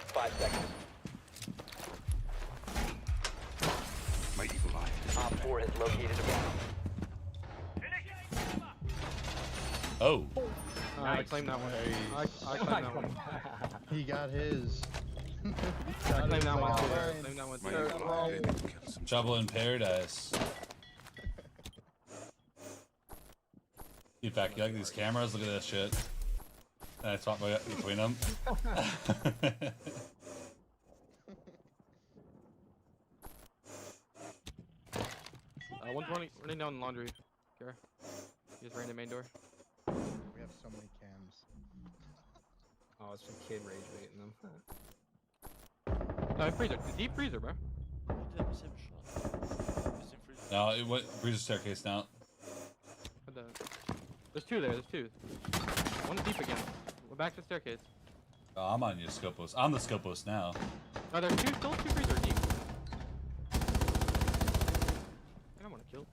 B: 5 seconds.
H: My evil eye.
B: Op 4 has located a bomb.
A: Oh.
L: I claimed that one. I claimed that one.
M: He got his.
L: I claimed that one too. I claimed that one too.
A: Trouble in paradise. In fact, you like these cameras? Look at this shit. And I swap between them.
L: 120 running down the laundry. Kara. He just ran the main door.
M: We have so many cams.
P: Oh, it's some kid rage baiting them.
L: No, freezer. Deep freezer, bro.
A: No, it went freezer staircase now.
L: There's two there. There's two. One's deep again. We're back to the staircase.
A: Oh, I'm on your Scopos. I'm the Scopos now.
L: No, there's still two freezer deep. I don't want to kill.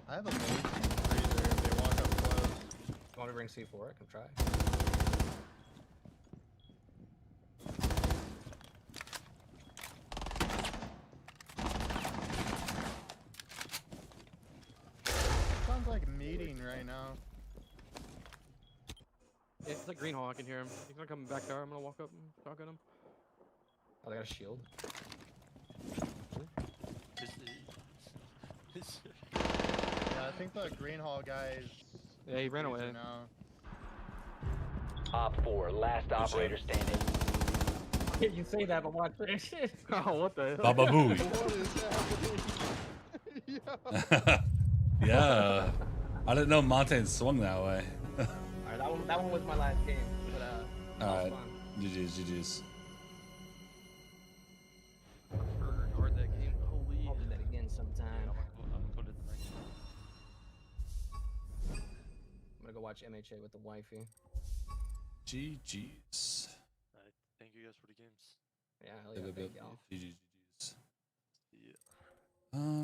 M: I have a maze freezer if they walk up close.
P: You want me to bring C4? I can try.
M: Sounds like a meeting right now.
L: Yeah, it's like Green Hall. I can hear him. He's gonna come back there. I'm gonna walk up and talk at him.
P: Oh, they got a shield.
M: Yeah, I think the Green Hall guy is.
L: Yeah, he ran away.
M: Now.
B: Op 4, last operator standing.
P: Yeah, you say that, but watch this.
L: Oh, what the hell?
A: Baba Booey. Yeah. I didn't know Montaigne swung that way.
P: Alright, that one was my last game. But,
A: Alright. GG's.
L: Guard that game. Holy.
P: I'll do that again sometime. I'm gonna go watch MHA with the wifey.
A: GG's.
F: Thank you guys for the games.
P: Yeah, hell yeah, thank y'all.
A: GG's.
F: Yeah.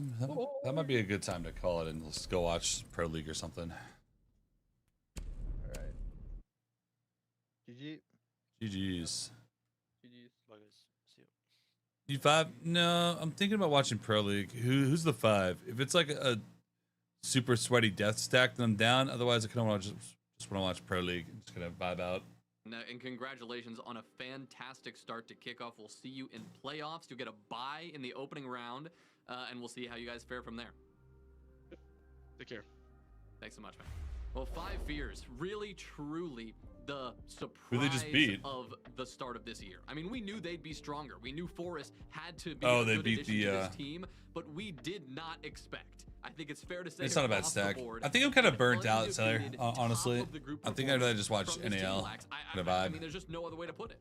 A: That might be a good time to call it and let's go watch Pro League or something.
M: Alright. GG.
A: GG's.
F: GG's. Bye guys. See you.
A: U5? No, I'm thinking about watching Pro League. Who's the 5? If it's like a super sweaty death stack, then I'm down. Otherwise, I kind of want to just want to watch Pro League. I'm just gonna vibe out.
Q: And congratulations on a fantastic start to kickoff. We'll see you in playoffs. You'll get a bye in the opening round, and we'll see how you guys fare from there.
F: Take care.
Q: Thanks so much, man. Well, 5 Fears, really, truly the
A: Who they
Q: surprise
A: just beat?
Q: of the start of this year. I mean, we knew they'd be stronger. We knew Forrest had to be
A: Oh,
Q: a
A: they
Q: good
A: beat
Q: addition
A: the,
Q: to this team, but we did not expect. I think it's fair to say
A: It's not a bad
Q: across the
A: stack.
Q: board,
A: I think I'm kind of burnt out,
Q: undefeated,
A: Sailor, honestly.
Q: top of the group
A: I think I'd rather just watch
Q: from this team
A: NAL.
Q: lacks.
A: Kind of
Q: I
A: vibe.
Q: mean, there's just no other way to put it.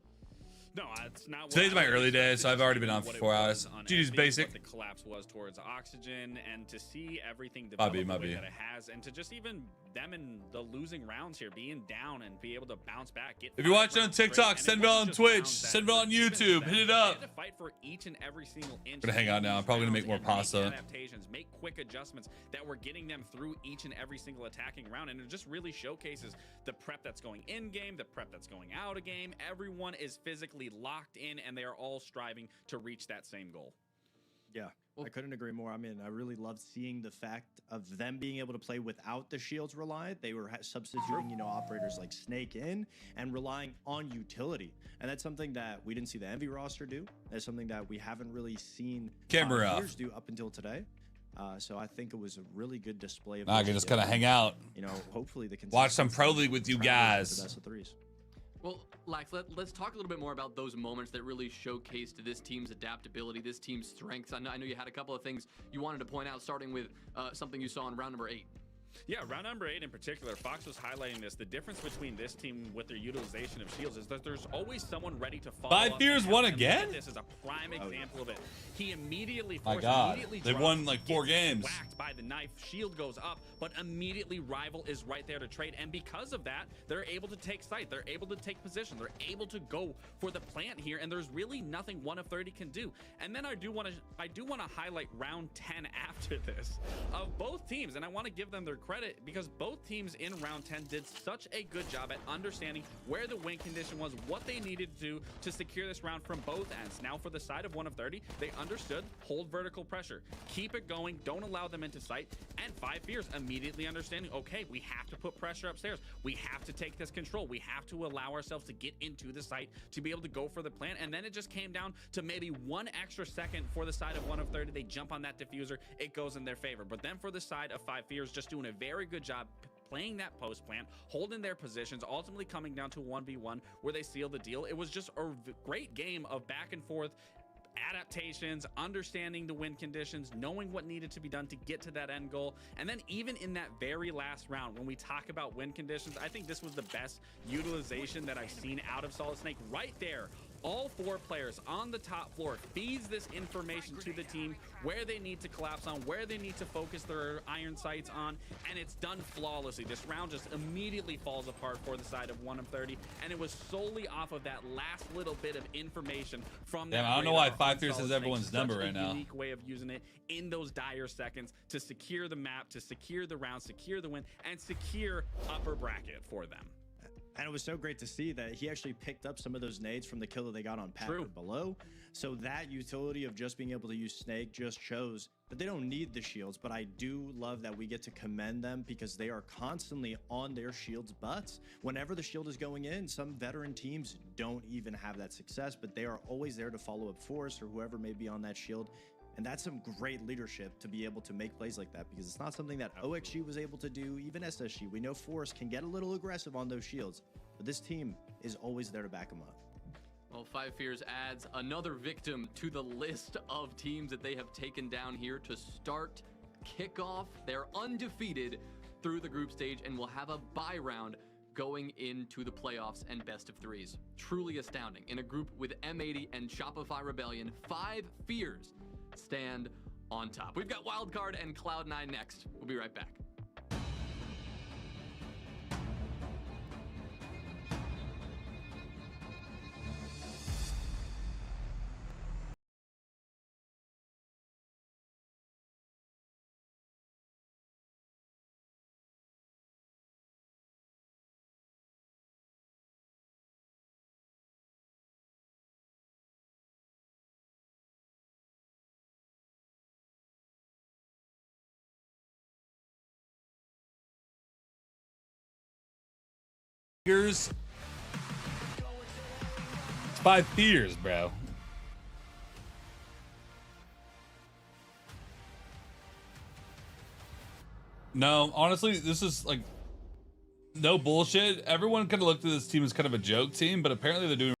O: No, it's not.
A: Today's
O: what
A: my
O: I
A: early day,
O: expected,
A: so I've
O: just
A: already been
O: given
A: on for
O: what it
A: 4
O: was
A: hours.
O: on
A: GG's
O: FB,
A: basic.
O: What the collapse was towards Oxygen, and to see everything
A: Might
O: develop
A: be,
O: the
A: might
O: way
A: be.
O: that it has, and to just even them in the losing rounds here, being down and be able to bounce back. Get
A: If you're
O: 5
A: watching on
O: rounds straight,
A: TikTok,
O: and it
A: SenVale on
O: wasn't just
A: Twitch,
O: rounds that
A: SenVale on
O: were given to
A: YouTube,
O: them.
A: hit it
O: They
A: up.
O: had to fight for each and every single inch.
A: Gonna hang out now. I'm probably gonna make more
O: and make
A: pasta.
O: adaptations, make quick adjustments that were getting them through each and every single attacking round, and it just really showcases the prep that's going in game, the prep that's going out of game. Everyone is physically locked in, and they are all striving to reach that same goal.
R: Yeah, I couldn't agree more. I mean, I really loved seeing the fact of them being able to play without the shields reliant. They were substituting, you know, operators like Snake in and relying on utility. And that's something that we didn't see the Envy roster do. That's something that we haven't really seen
A: Camera off.
R: players do up until today. So I think it was a really good display of
A: I can just kind of hang out.
R: You know, hopefully the
A: watch some Pro League with you guys.
R: The best of threes.
Q: Well, Lax, let's talk a little bit more about those moments that really showcased this team's adaptability, this team's strengths. I know you had a couple of things you wanted to point out, starting with something you saw in round number 8.
O: Yeah, round number 8 in particular, Fox was highlighting this. The difference between this team with their utilization of shields is that there's always someone ready to follow
A: Five
O: up
A: Fears
O: and
A: won
O: help them.
A: again?
O: This is a prime example of it. He immediately
A: My
O: forced,
A: God,
O: immediately
A: they've
O: drops,
A: won like 4
O: gets
A: games.
O: whacked by the knife, shield goes up, but immediately Rival is right there to trade. And because of that, they're able to take site. They're able to take position. They're able to go for the plant here, and there's really nothing 1 of 30 can do. And then I do want to highlight round 10 after this of both teams, and I want to give them their credit because both teams in round 10 did such a good job at understanding where the win condition was, what they needed to do to secure this round from both ends. Now for the side of 1 of 30, they understood hold vertical pressure, keep it going, don't allow them into sight, and 5 Fears immediately understanding, okay, we have to put pressure upstairs, we have to take this control, we have to allow ourselves to get into the site to be able to go for the plant. And then it just came down to maybe 1 extra second for the side of 1 of 30. They jump on that diffuser, it goes in their favor. But then for the side of 5 Fears, just doing a very good job playing that post plant, holding their positions, ultimately coming down to a 1v1 where they seal the deal. It was just a great game of back and forth adaptations, understanding the win conditions, knowing what needed to be done to get to that end goal. And then even in that very last round, when we talk about win conditions, I think this was the best utilization that I've seen out of Solid Snake right there. All 4 players on the top floor feeds this information to the team where they need to collapse on, where they need to focus their iron sights on, and it's done flawlessly. This round just immediately falls apart for the side of 1 of 30, and it was solely off of that last little bit of information from that.
A: I don't know why
O: radar
A: 5
O: on
A: Fears
O: Solid
A: has
O: Snake.
A: everyone's
O: Such
A: number
O: a
A: right now.
O: unique way of using it in those dire seconds to secure the map, to secure the round, secure the win, and secure upper bracket for them.
R: And it was so great to see that he actually picked up some of those nades from the kill that they got on Packard below. So that utility of just being able to use Snake just shows that they don't need the shields. But I do love that we get to commend them because they are constantly on their shields' butts. Whenever the shield is going in, some veteran teams don't even have that success, but they are always there to follow up Force or whoever may be on that shield. And that's some great leadership to be able to make plays like that because it's not something that OXG was able to do, even SSG. We know Force can get a little aggressive on those shields, but this team is always there to back them up.
Q: Well, 5 Fears adds another victim to the list of teams that they have taken down here to start kickoff. They're undefeated through the group stage and will have a bye round going into the playoffs and best of 3s. Truly astounding. In a group with M80 and Shopify Rebellion, 5 Fears stand on top. We've got Wildcard and Cloud9 next. We'll be right back.
A: It's 5 Fears, bro. No, honestly, this is like no bullshit. Everyone kind of looked at this team as kind of a joke team, but apparently they're doing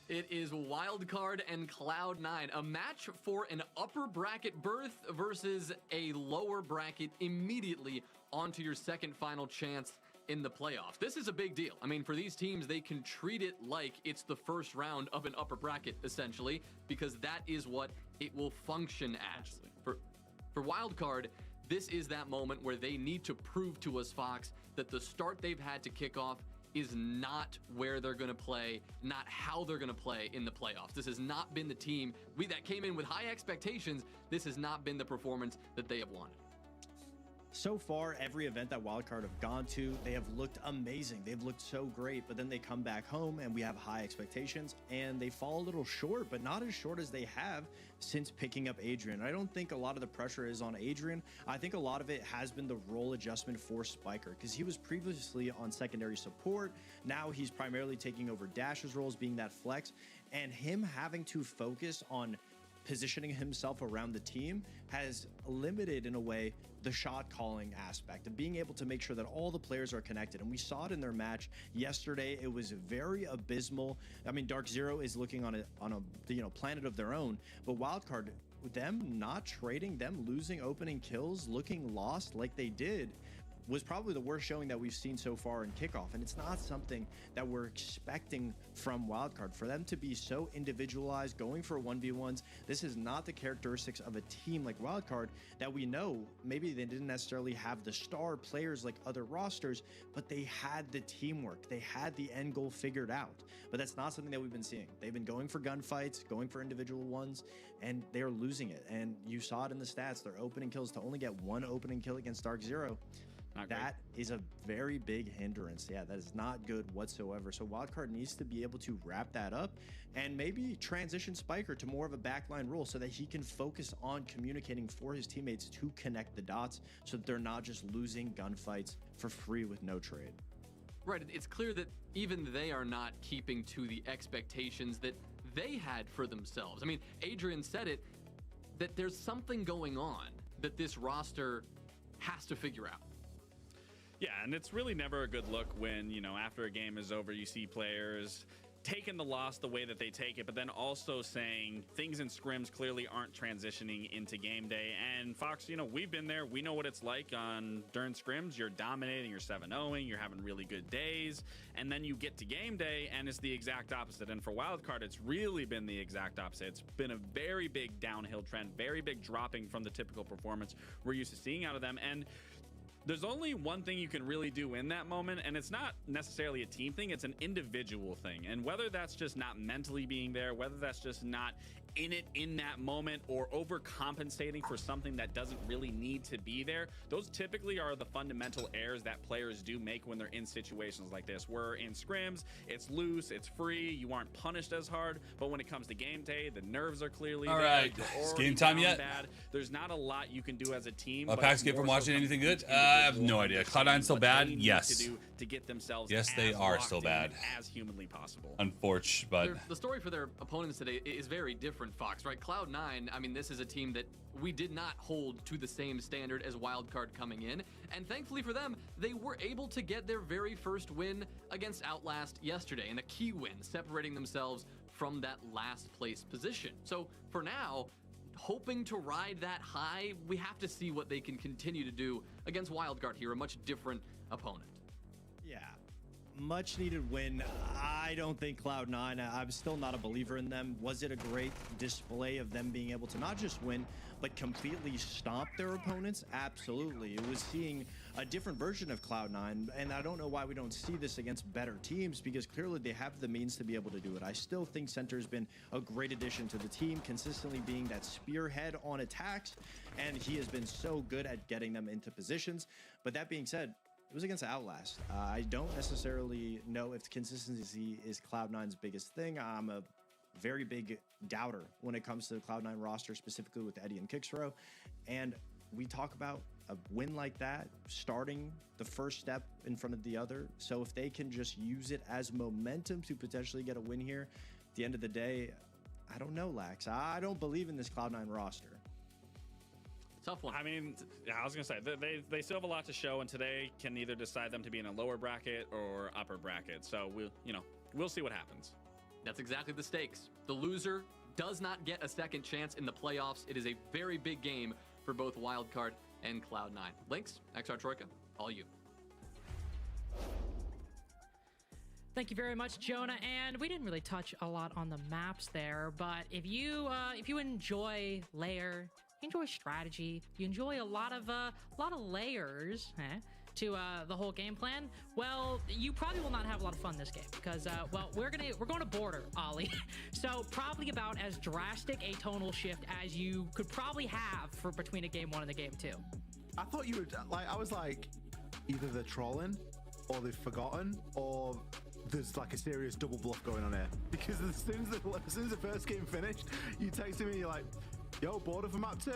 Q: It is Wildcard and Cloud9, a match for an upper bracket berth versus a lower bracket immediately onto your second final chance in the playoffs. This is a big deal. I mean, for these teams, they can treat it like it's the first round of an upper bracket, essentially, because that is what it will function as. For Wildcard, this is that moment where they need to prove to us, Fox, that the start they've had to kick off is not where they're going to play, not how they're going to play in the playoffs. This has not been the team that came in with high expectations. This has not been the performance that they have wanted.
R: So far, every event that Wildcard have gone to, they have looked amazing. They've looked so great, but then they come back home and we have high expectations and they fall a little short, but not as short as they have since picking up Adrian. I don't think a lot of the pressure is on Adrian. I think a lot of it has been the role adjustment for Spiker, because he was previously on secondary support. Now he's primarily taking over Dash's roles, being that flex, and him having to focus on positioning himself around the team has limited, in a way, the shot calling aspect of being able to make sure that all the players are connected. And we saw it in their match yesterday. It was very abysmal. I mean, Dark Zero is looking on a planet of their own, but Wildcard, them not trading, them losing opening kills, looking lost like they did, was probably the worst showing that we've seen so far in kickoff. And it's not something that we're expecting from Wildcard. For them to be so individualized, going for 1v1s, this is not the characteristics of a team like Wildcard that we know. Maybe they didn't necessarily have the star players like other rosters, but they had the teamwork. They had the end goal figured out. But that's not something that we've been seeing. They've been going for gunfights, going for individual ones, and they're losing it. And you saw it in the stats. Their opening kills, to only get one opening kill against Dark Zero, that is a very big hindrance. Yeah, that is not good whatsoever. So Wildcard needs to be able to wrap that up and maybe transition Spiker to more of a backline role so that he can focus on communicating for his teammates to connect the dots so that they're not just losing gunfights for free with no trade.
Q: Right, it's clear that even they are not keeping to the expectations that they had for themselves. I mean, Adrian said it, that there's something going on that this roster has to figure out.
O: Yeah, and it's really never a good look when, you know, after a game is over, you see players taking the loss the way that they take it, but then also saying things in scrims clearly aren't transitioning into game day. And Fox, you know, we've been there. We know what it's like during scrims. You're dominating, you're 7-0ing, you're having really good days, and then you get to game day, and it's the exact opposite. And for Wildcard, it's really been the exact opposite. It's been a very big downhill trend, very big dropping from the typical performance we're used to seeing out of them. And there's only one thing you can really do in that moment, and it's not necessarily a team thing, it's an individual thing. And whether that's just not mentally being there, whether that's just not in it in that moment, or overcompensating for something that doesn't really need to be there, those typically are the fundamental errors that players do make when they're in situations like this, where in scrims, it's loose, it's free, you aren't punished as hard, but when it comes to game day, the nerves are clearly
A: all
O: there.
A: right, it's game time yet?
O: Bad. There's not a lot you can do as a team.
A: Pax get from watching anything good? I have no idea. Cloud9 still bad? Yes.
O: To get themselves
A: yes, they are still bad.
O: As humanly possible.
A: Unfortunate, but
Q: the story for their opponents today is very different, Fox, right? Cloud9, I mean, this is a team that we did not hold to the same standard as Wildcard coming in, and thankfully for them, they were able to get their very first win against Outlast yesterday, and a key win, separating themselves from that last place position. So for now, hoping to ride that high, we have to see what they can continue to do against Wildcard here, a much different opponent.
R: Yeah, much needed win. I don't think Cloud9, I'm still not a believer in them. Was it a great display of them being able to not just win, but completely stomp their opponents? Absolutely. It was seeing a different version of Cloud9, and I don't know why we don't see this against better teams, because clearly they have the means to be able to do it. I still think Center's been a great addition to the team, consistently being that spearhead on attacks, and he has been so good at getting them into positions. But that being said, it was against Outlast. I don't necessarily know if consistency is Cloud9's biggest thing. I'm a very big doubter when it comes to the Cloud9 roster, specifically with Eddie and Kixrow. And we talk about a win like that, starting the first step in front of the other. So if they can just use it as momentum to potentially get a win here, at the end of the day, I don't know, Lax. I don't believe in this Cloud9 roster.
Q: Tough one.
O: I mean, yeah, I was gonna say they still have a lot to show, and today can either decide them to be in a lower bracket or upper bracket. So we'll see what happens.
Q: That's exactly the stakes. The loser does not get a second chance in the playoffs. It is a very big game for both Wildcard and Cloud9. Lynx, XR Troika, all you.
S: Thank you very much, Jonah. And we didn't really touch a lot on the maps there, but if you enjoy layer, you enjoy strategy, you enjoy a lot of layers to the whole game plan, well, you probably will not have a lot of fun this game because well, we're going to border, Ollie. So probably about as drastic a tonal shift as you could probably have for between a game 1 and a game 2.
T: I thought you would like. I was like, either they're trolling, or they've forgotten, or there's like a serious double bluff going on here. Because as soon as the first game finished, you texted me, you're like, yo, border for map 2.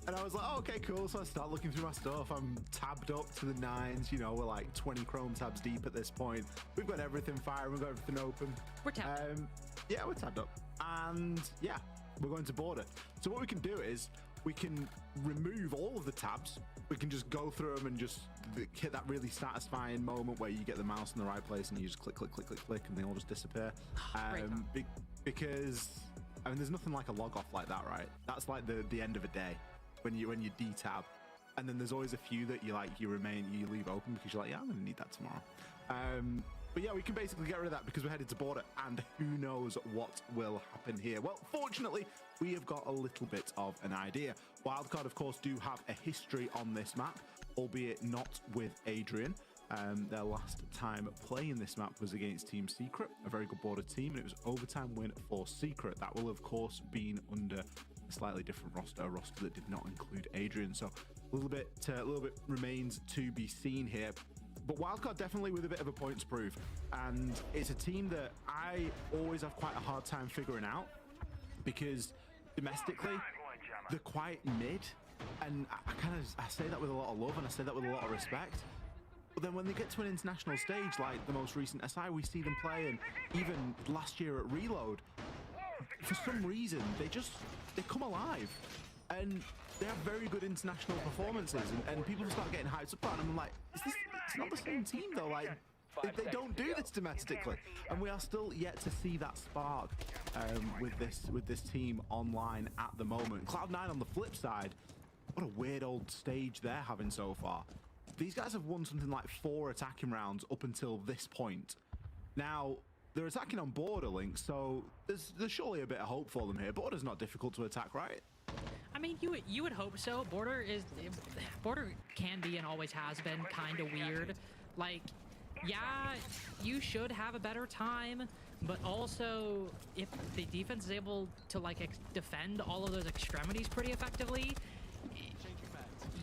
T: And I was like, oh, okay, cool. So I start looking through my stuff. I'm tabbed up to the 9s. You know, we're like 20 Chrome tabs deep at this point. We've got everything firing. We've got everything open.
S: We're tabbed.
T: Yeah, we're tabbed up. And yeah, we're going to border. So what we can do is we can remove all of the tabs. We can just go through them and just hit that really satisfying moment where you get the mouse in the right place and you just click, click, click, click, click, and they all just disappear. Because I mean, there's nothing like a log off like that, right? That's like the end of a day when you detab, and then there's always a few that you leave open because you're like, yeah, I'm gonna need that tomorrow. But yeah, we can basically get rid of that because we're headed to border, and who knows what will happen here. Well, fortunately, we have got a little bit of an idea. Wildcard, of course, do have a history on this map, albeit not with Adrian. Their last time playing this map was against Team Secret, a very good border team, and it was overtime win for Secret. That will, of course, been under a slightly different roster, a roster that did not include Adrian. So a little bit remains to be seen here. But Wildcard definitely with a bit of a point to prove, and it's a team that I always have quite a hard time figuring out because domestically they're quite mid, and I say that with a lot of love and I say that with a lot of respect. But then when they get to an international stage like the most recent SI we see them play, and even last year at Reload, for some reason they come alive and they have very good international performances, and people start getting hyped up, and I'm like, it's not the same team though. Like they don't do this domestically, and we are still yet to see that spark with this team online at the moment. Cloud9 on the flip side, what a weird old stage they're having so far. These guys have won something like 4 attacking rounds up until this point. Now they're attacking on border, Link, so there's surely a bit of hope for them here. Border's not difficult to attack, right?
S: I mean, you would hope so. Border can be and always has been kind of weird. Like, yeah, you should have a better time, but also if the defense is able to like defend all of those extremities pretty effectively,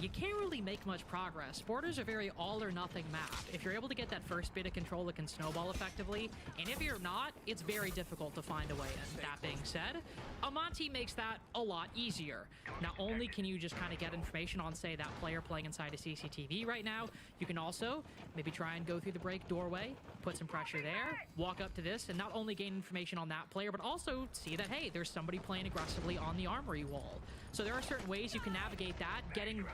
S: you can't really make much progress. Borders are very all or nothing map. If you're able to get that first bit of control, it can snowball effectively. And if you're not, it's very difficult to find a way in. That being said, Amonte makes that a lot easier. Not only can you just kind of get information on, say, that player playing inside a CCTV right now, you can also maybe try and go through the break doorway, put some pressure there, walk up to this, and not only gain information on that player, but also see that, hey, there's somebody playing aggressively on the armory wall. So there are certain ways you can navigate that. Getting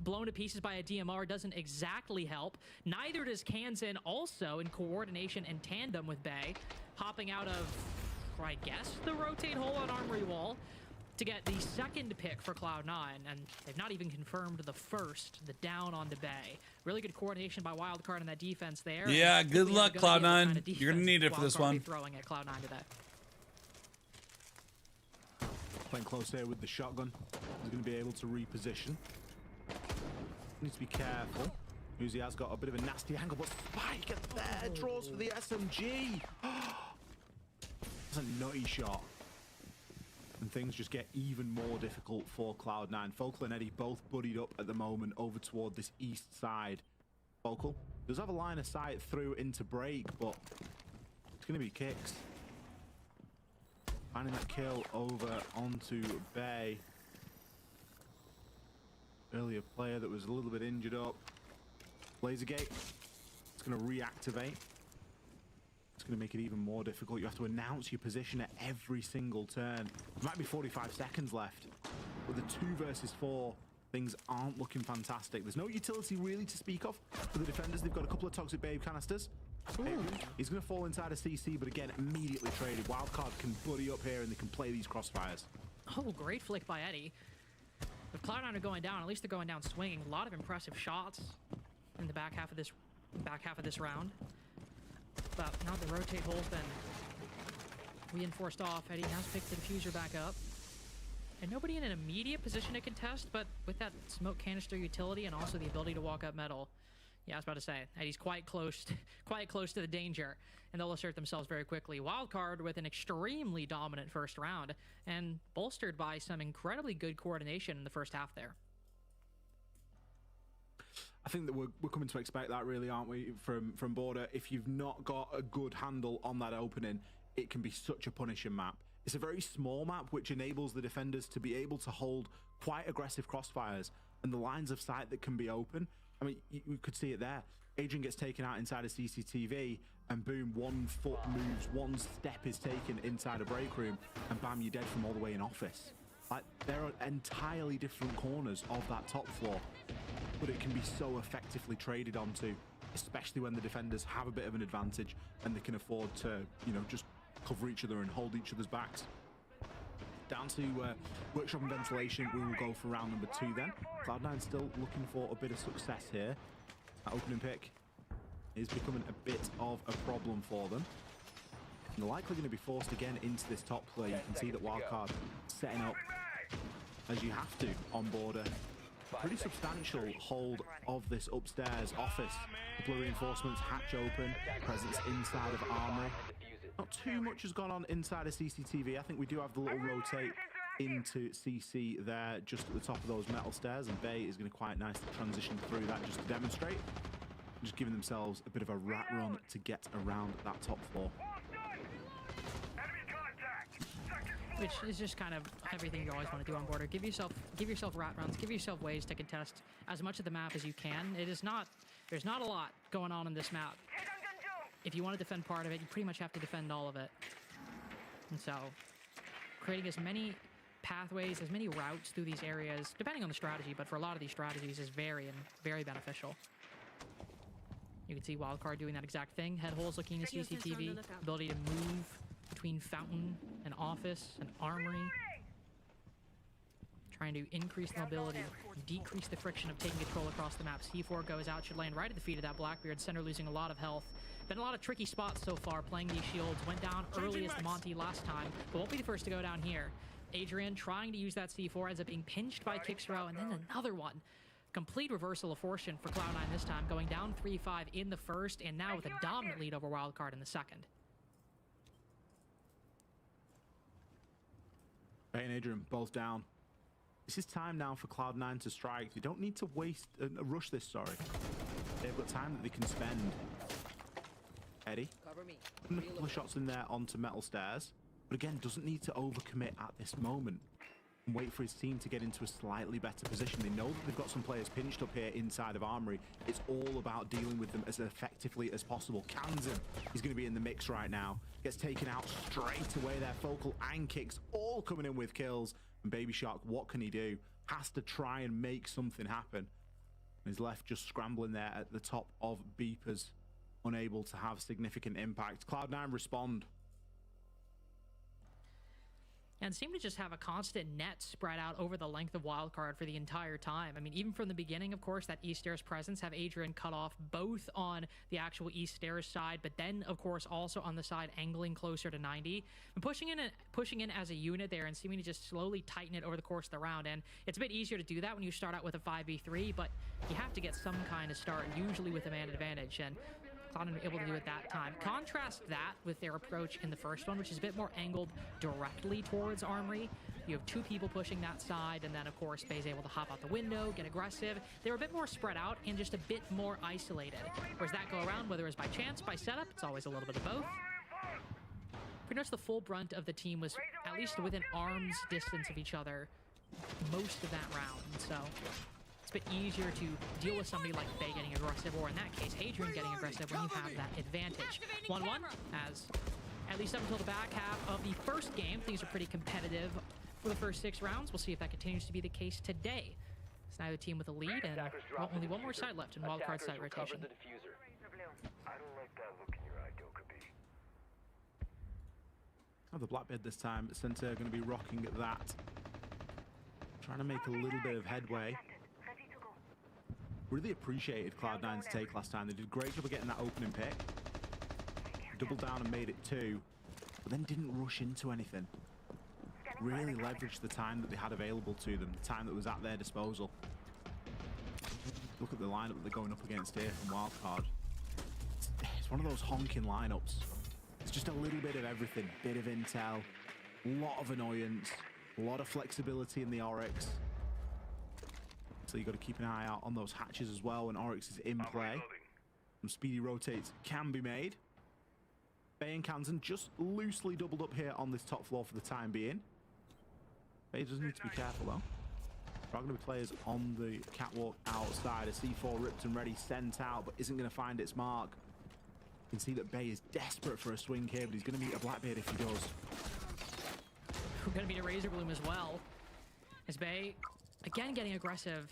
S: blown to pieces by a DMR doesn't exactly help. Neither does Kansan, also in coordination and tandem with Bay, hopping out of, I guess, the rotate hole on armory wall to get the second pick for Cloud9, and they've not even confirmed the first, the down onto Bay. Really good coordination by Wildcard in that defense there.
A: Yeah, good luck, Cloud9. You're gonna need it for this one.
S: Throwing at Cloud9 today.
T: Playing close here with the shotgun. He's going to be able to reposition. Needs to be careful. Uzi has got a bit of a nasty angle, but Spike at there draws for the SMG. That's a nutty shot. And things just get even more difficult for Cloud9. Focal and Eddie both buddied up at the moment over toward this east side. Focal does have a line of sight through into break, but it's going to be kicks. Finding that kill over onto Bay. Earlier player that was a little bit injured up. Lasergate. It's going to reactivate. It's going to make it even more difficult. You have to announce your position at every single turn. There might be 45 seconds left. With the 2 versus 4, things aren't looking fantastic. There's no utility really to speak of for the defenders. They've got a couple of toxic babe canisters. He's going to fall inside a CC, but again, immediately traded. Wildcard can buddy up here and they can play these crossfires.
S: Oh, great flick by Eddie. If Cloud9 are going down, at least they're going down swinging. A lot of impressive shots in the back half of this round. But now the rotate hole's been reinforced off. Eddie has picked the diffuser back up. And nobody in an immediate position to contest, but with that smoke canister utility and also the ability to walk up metal. Yeah, I was about to say, Eddie's quite close to the danger, and they'll assert themselves very quickly. Wildcard with an extremely dominant first round, and bolstered by some incredibly good coordination in the first half there.
T: I think that we're coming to expect that, really, aren't we, from Border? If you've not got a good handle on that opening, it can be such a punishing map. It's a very small map, which enables the defenders to be able to hold quite aggressive crossfires, and the lines of sight that can be open. I mean, you could see it there. Adrian gets taken out inside a CCTV, and boom, 1 foot moves, 1 step is taken inside a break room, and bam, you're dead from all the way in office. Like, there are entirely different corners of that top floor, but it can be so effectively traded onto, especially when the defenders have a bit of an advantage and they can afford to, you know, just cover each other and hold each other's backs. Down to workshop and ventilation, we will go for round number 2 then. Cloud9 still looking for a bit of success here. That opening pick is becoming a bit of a problem for them. And they're likely going to be forced again into this top play. You can see that Wildcard setting up, as you have to, on Border. Pretty substantial hold of this upstairs office. A couple of reinforcements, hatch open, presence inside of armory. Not too much has gone on inside of CCTV. I think we do have the little rotate into CC there just at the top of those metal stairs, and Bay is going to quite nicely transition through that just to demonstrate. Just giving themselves a bit of a rat run to get around that top floor.
S: Which is just kind of everything you always want to do on Border. Give yourself rat runs, give yourself ways to contest as much of the map as you can. There's not a lot going on in this map. If you want to defend part of it, you pretty much have to defend all of it. And so, creating as many pathways, as many routes through these areas, depending on the strategy, but for a lot of these strategies, is very beneficial. You can see Wildcard doing that exact thing. Head holes looking at CCTV, ability to move between fountain and office and armory. Trying to increase mobility, decrease the friction of taking control across the map. C4 goes out, should land right at the feet of that Blackbeard. Center losing a lot of health. Been a lot of tricky spots so far playing these shields. Went down earliest Monty last time, but won't be the first to go down here. Adrian trying to use that C4, ends up being pinched by Kixrow, and then another one. Complete reversal of fortune for Cloud9 this time, going down 3-5 in the first, and now with a dominant lead over Wildcard in the second.
T: Bay and Adrian both down. This is time now for Cloud9 to strike. They don't need to rush this, sorry. They've got time that they can spend. Eddie, putting a couple of shots in there onto metal stairs, but again, doesn't need to overcommit at this moment and wait for his team to get into a slightly better position. They know that they've got some players pinched up here inside of Armory. It's all about dealing with them as effectively as possible. Kanzan is going to be in the mix right now. Gets taken out straight away there. Focal and Kicks all coming in with kills. And Baby Shark, what can he do? Has to try and make something happen. He's left just scrambling there at the top of Beepers, unable to have significant impact. Cloud9 respond.
S: And seem to just have a constant net spread out over the length of Wildcard for the entire time. I mean, even from the beginning, of course, that East Stairs presence have Adrian cut off both on the actual East Stairs side, but then, of course, also on the side angling closer to 90. And pushing in as a unit there and seeming to just slowly tighten it over the course of the round. And it's a bit easier to do that when you start out with a 5v3, but you have to get some kind of start, usually with a man advantage. And Cloud9 able to do it that time. Contrast that with their approach in the first one, which is a bit more angled directly towards Armory. You have 2 people pushing that side, and then, of course, Bay's able to hop out the window, get aggressive. They were a bit more spread out and just a bit more isolated. Whereas that go around, whether it's by chance, by setup, it's always a little bit of both. Pretty much the full brunt of the team was at least within arm's distance of each other most of that round. So it's a bit easier to deal with somebody like Bay getting aggressive, or in that case, Hadrian getting aggressive when you have that advantage. 1-1, as at least up until the back half of the first game, things are pretty competitive for the first 6 rounds. We'll see if that continues to be the case today. It's now the team with a lead, and well, only one more side left in wildcard site rotation.
H: I don't like that look in your eye, Dokubi.
T: Oh, the Blackbeard this time. Center going to be rocking at that. Trying to make a little bit of headway. Really appreciated Cloud9's take last time. They did a great job of getting that opening pick. Doubled down and made it 2, but then didn't rush into anything. Really leveraged the time that they had available to them, the time that was at their disposal. Look at the lineup that they're going up against here from Wildcard. It's one of those honking lineups. It's just a little bit of everything. Bit of intel, a lot of annoyance, a lot of flexibility in the Oryx. So you got to keep an eye out on those hatches as well when Oryx is in play. Some speedy rotates can be made. Bay and Kansan just loosely doubled up here on this top floor for the time being. Bay does need to be careful though. There are going to be players on the catwalk outside. A C4 ripped and ready, sent out, but isn't going to find its mark. You can see that Bay is desperate for a swing here, but he's going to meet a Blackbeard if he does.
S: We're going to meet a Razor Bloom as well. As Bay, again, getting aggressive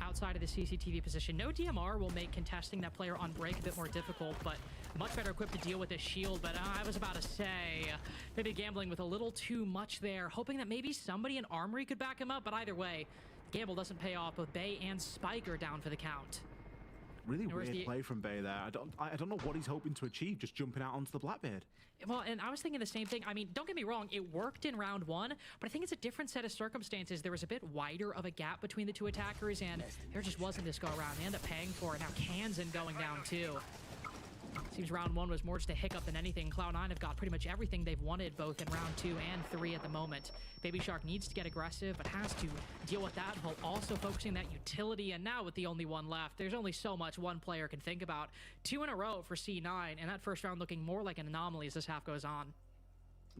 S: outside of the CCTV position. No DMR will make contesting that player on break a bit more difficult, but much better equipped to deal with this shield. But I was about to say, maybe gambling with a little too much there, hoping that maybe somebody in Armory could back him up, but either way, gamble doesn't pay off. Both Bay and Spike are down for the count.
T: Really weird play from Bay there. I don't know what he's hoping to achieve, just jumping out onto the Blackbeard.
S: Well, and I was thinking the same thing. I mean, don't get me wrong, it worked in round 1, but I think it's a different set of circumstances. There was a bit wider of a gap between the two attackers, and there just wasn't this go around. They end up paying for it. Now Kansan going down too. Seems round 1 was more just a hiccup than anything. Cloud9 have got pretty much everything they've wanted, both in round 2 and 3 at the moment. Baby Shark needs to get aggressive, but has to deal with that while also focusing that utility. And now with the only one left, there's only so much one player can think about. 2 in a row for C9, and that first round looking more like an anomaly as this half goes on.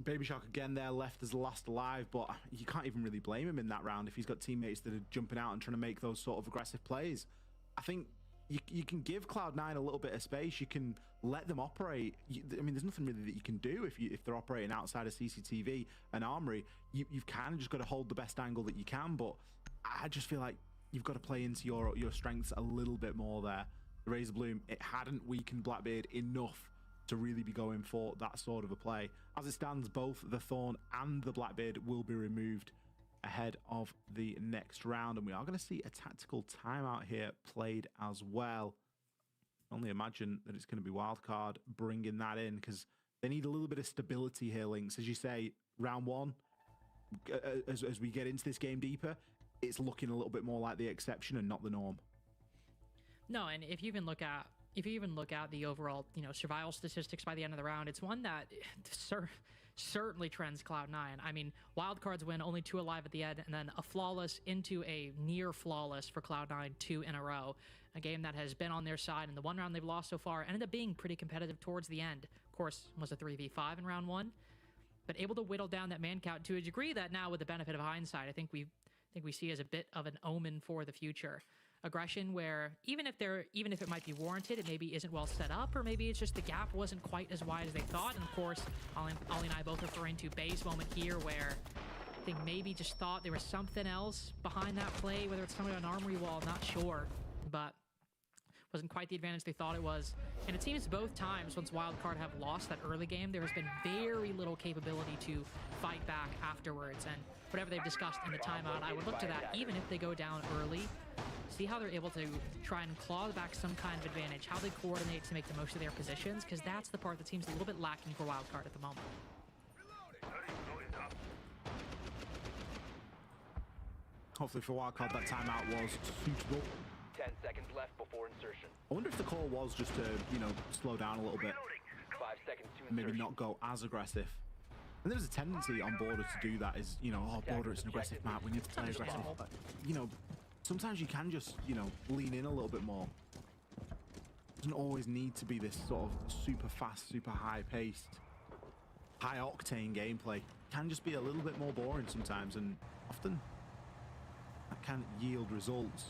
T: Baby Shark again there, left as the last alive, but you can't even really blame him in that round if he's got teammates that are jumping out and trying to make those sort of aggressive plays. I think you can give Cloud9 a little bit of space. You can let them operate. I mean, there's nothing really that you can do if they're operating outside of CCTV and Armory. You've kind of just got to hold the best angle that you can, but I just feel like you've got to play into your strengths a little bit more there. The Razor Bloom, it hadn't weakened Blackbeard enough to really be going for that sort of a play. As it stands, both the Thorn and the Blackbeard will be removed ahead of the next round, and we are going to see a tactical timeout here played as well. Only imagine that it's going to be Wildcard bringing that in, because they need a little bit of stability here, Lynx. As you say, round 1, as we get into this game deeper, it's looking a little bit more like the exception and not the norm.
S: No, and if you even look at the overall, survival statistics by the end of the round, it's one that certainly trends Cloud9. I mean, Wildcards win only 2 alive at the end, and then a flawless into a near flawless for Cloud9 2 in a row. A game that has been on their side, and the one round they've lost so far ended up being pretty competitive towards the end. Of course, was a 3v5 in round 1, but able to whittle down that man count to a degree that now, with the benefit of hindsight, I think we see as a bit of an omen for the future. Aggression where even if it might be warranted, it maybe isn't well set up, or maybe it's just the gap wasn't quite as wide as they thought. And of course, Ollie and I both referring to Bay's moment here, where I think maybe just thought there was something else behind that play, whether it's somebody on Armory wall, not sure, but wasn't quite the advantage they thought it was. And it seems both times once Wildcard have lost that early game, there has been very little capability to fight back afterwards. And whatever they've discussed in the timeout, I would look to that even if they go down early. See how they're able to try and claw back some kind of advantage, how they coordinate to make the most of their positions, because that's the part that seems a little bit lacking for Wildcard at the moment.
T: Hopefully for Wildcard that timeout was suitable.
B: 10 seconds left before insertion.
T: I wonder if the call was just to, slow down a little bit.
B: 5 seconds to insertion.
T: Maybe not go as aggressive. And there's a tendency on Border to do that, is, oh, Border, it's an aggressive map, we need to play aggressive. But, sometimes you can just, lean in a little bit more. It doesn't always need to be this sort of super fast, super high-paced, high-octane gameplay. It can just be a little bit more boring sometimes, and often that can yield results.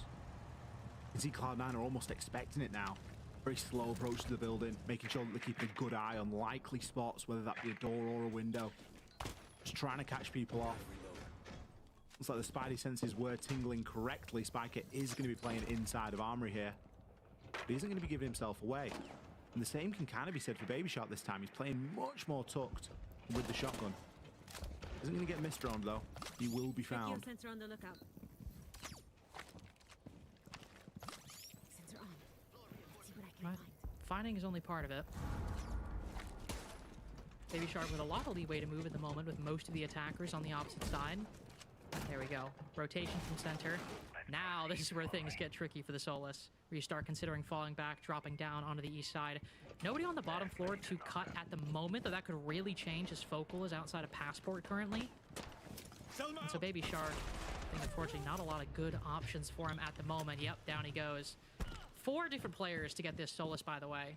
T: You see Cloud9 are almost expecting it now. Very slow approach to the building, making sure that they keep a good eye on likely spots, whether that be a door or a window. Just trying to catch people off. Looks like the Spidey senses were tingling correctly. Spiker is going to be playing inside of Armory here. But he isn't going to be giving himself away. And the same can kind of be said for Baby Shark this time. He's playing much more tucked with the shotgun. Isn't going to get misdroned though. He will be found.
N: Sensor on the lookout. Sensor on. Let's see what I can find.
S: Finding is only part of it. Baby Shark with a lot of leeway to move at the moment with most of the attackers on the opposite side. There we go. Rotation from center. Now this is where things get tricky for the Solus, where you start considering falling back, dropping down onto the east side. Nobody on the bottom floor to cut at the moment, though that could really change as Focal is outside of Passport currently. And so Baby Shark, I think unfortunately not a lot of good options for him at the moment. Yep, down he goes. 4 different players to get this Solus, by the way.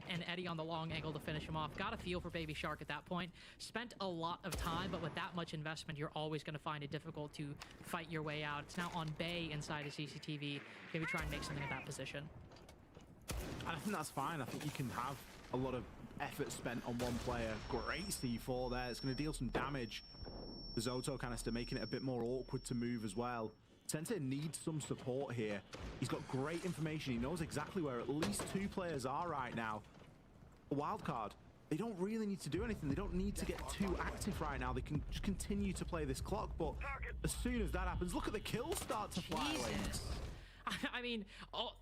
S: And Eddie on the long angle to finish him off. Got a feel for Baby Shark at that point. Spent a lot of time, but with that much investment, you're always going to find it difficult to fight your way out. It's now on Bay inside of CCTV. Maybe try and make something of that position.
T: I think that's fine. I think you can have a lot of effort spent on one player. Great C4 there. It's going to deal some damage. The Zoto canister making it a bit more awkward to move as well. Sensei needs some support here. He's got great information. He knows exactly where at least 2 players are right now. A wildcard, they don't really need to do anything. They don't need to get too active right now. They can just continue to play this clock. But as soon as that happens, look at the kills start to fly.
S: I mean,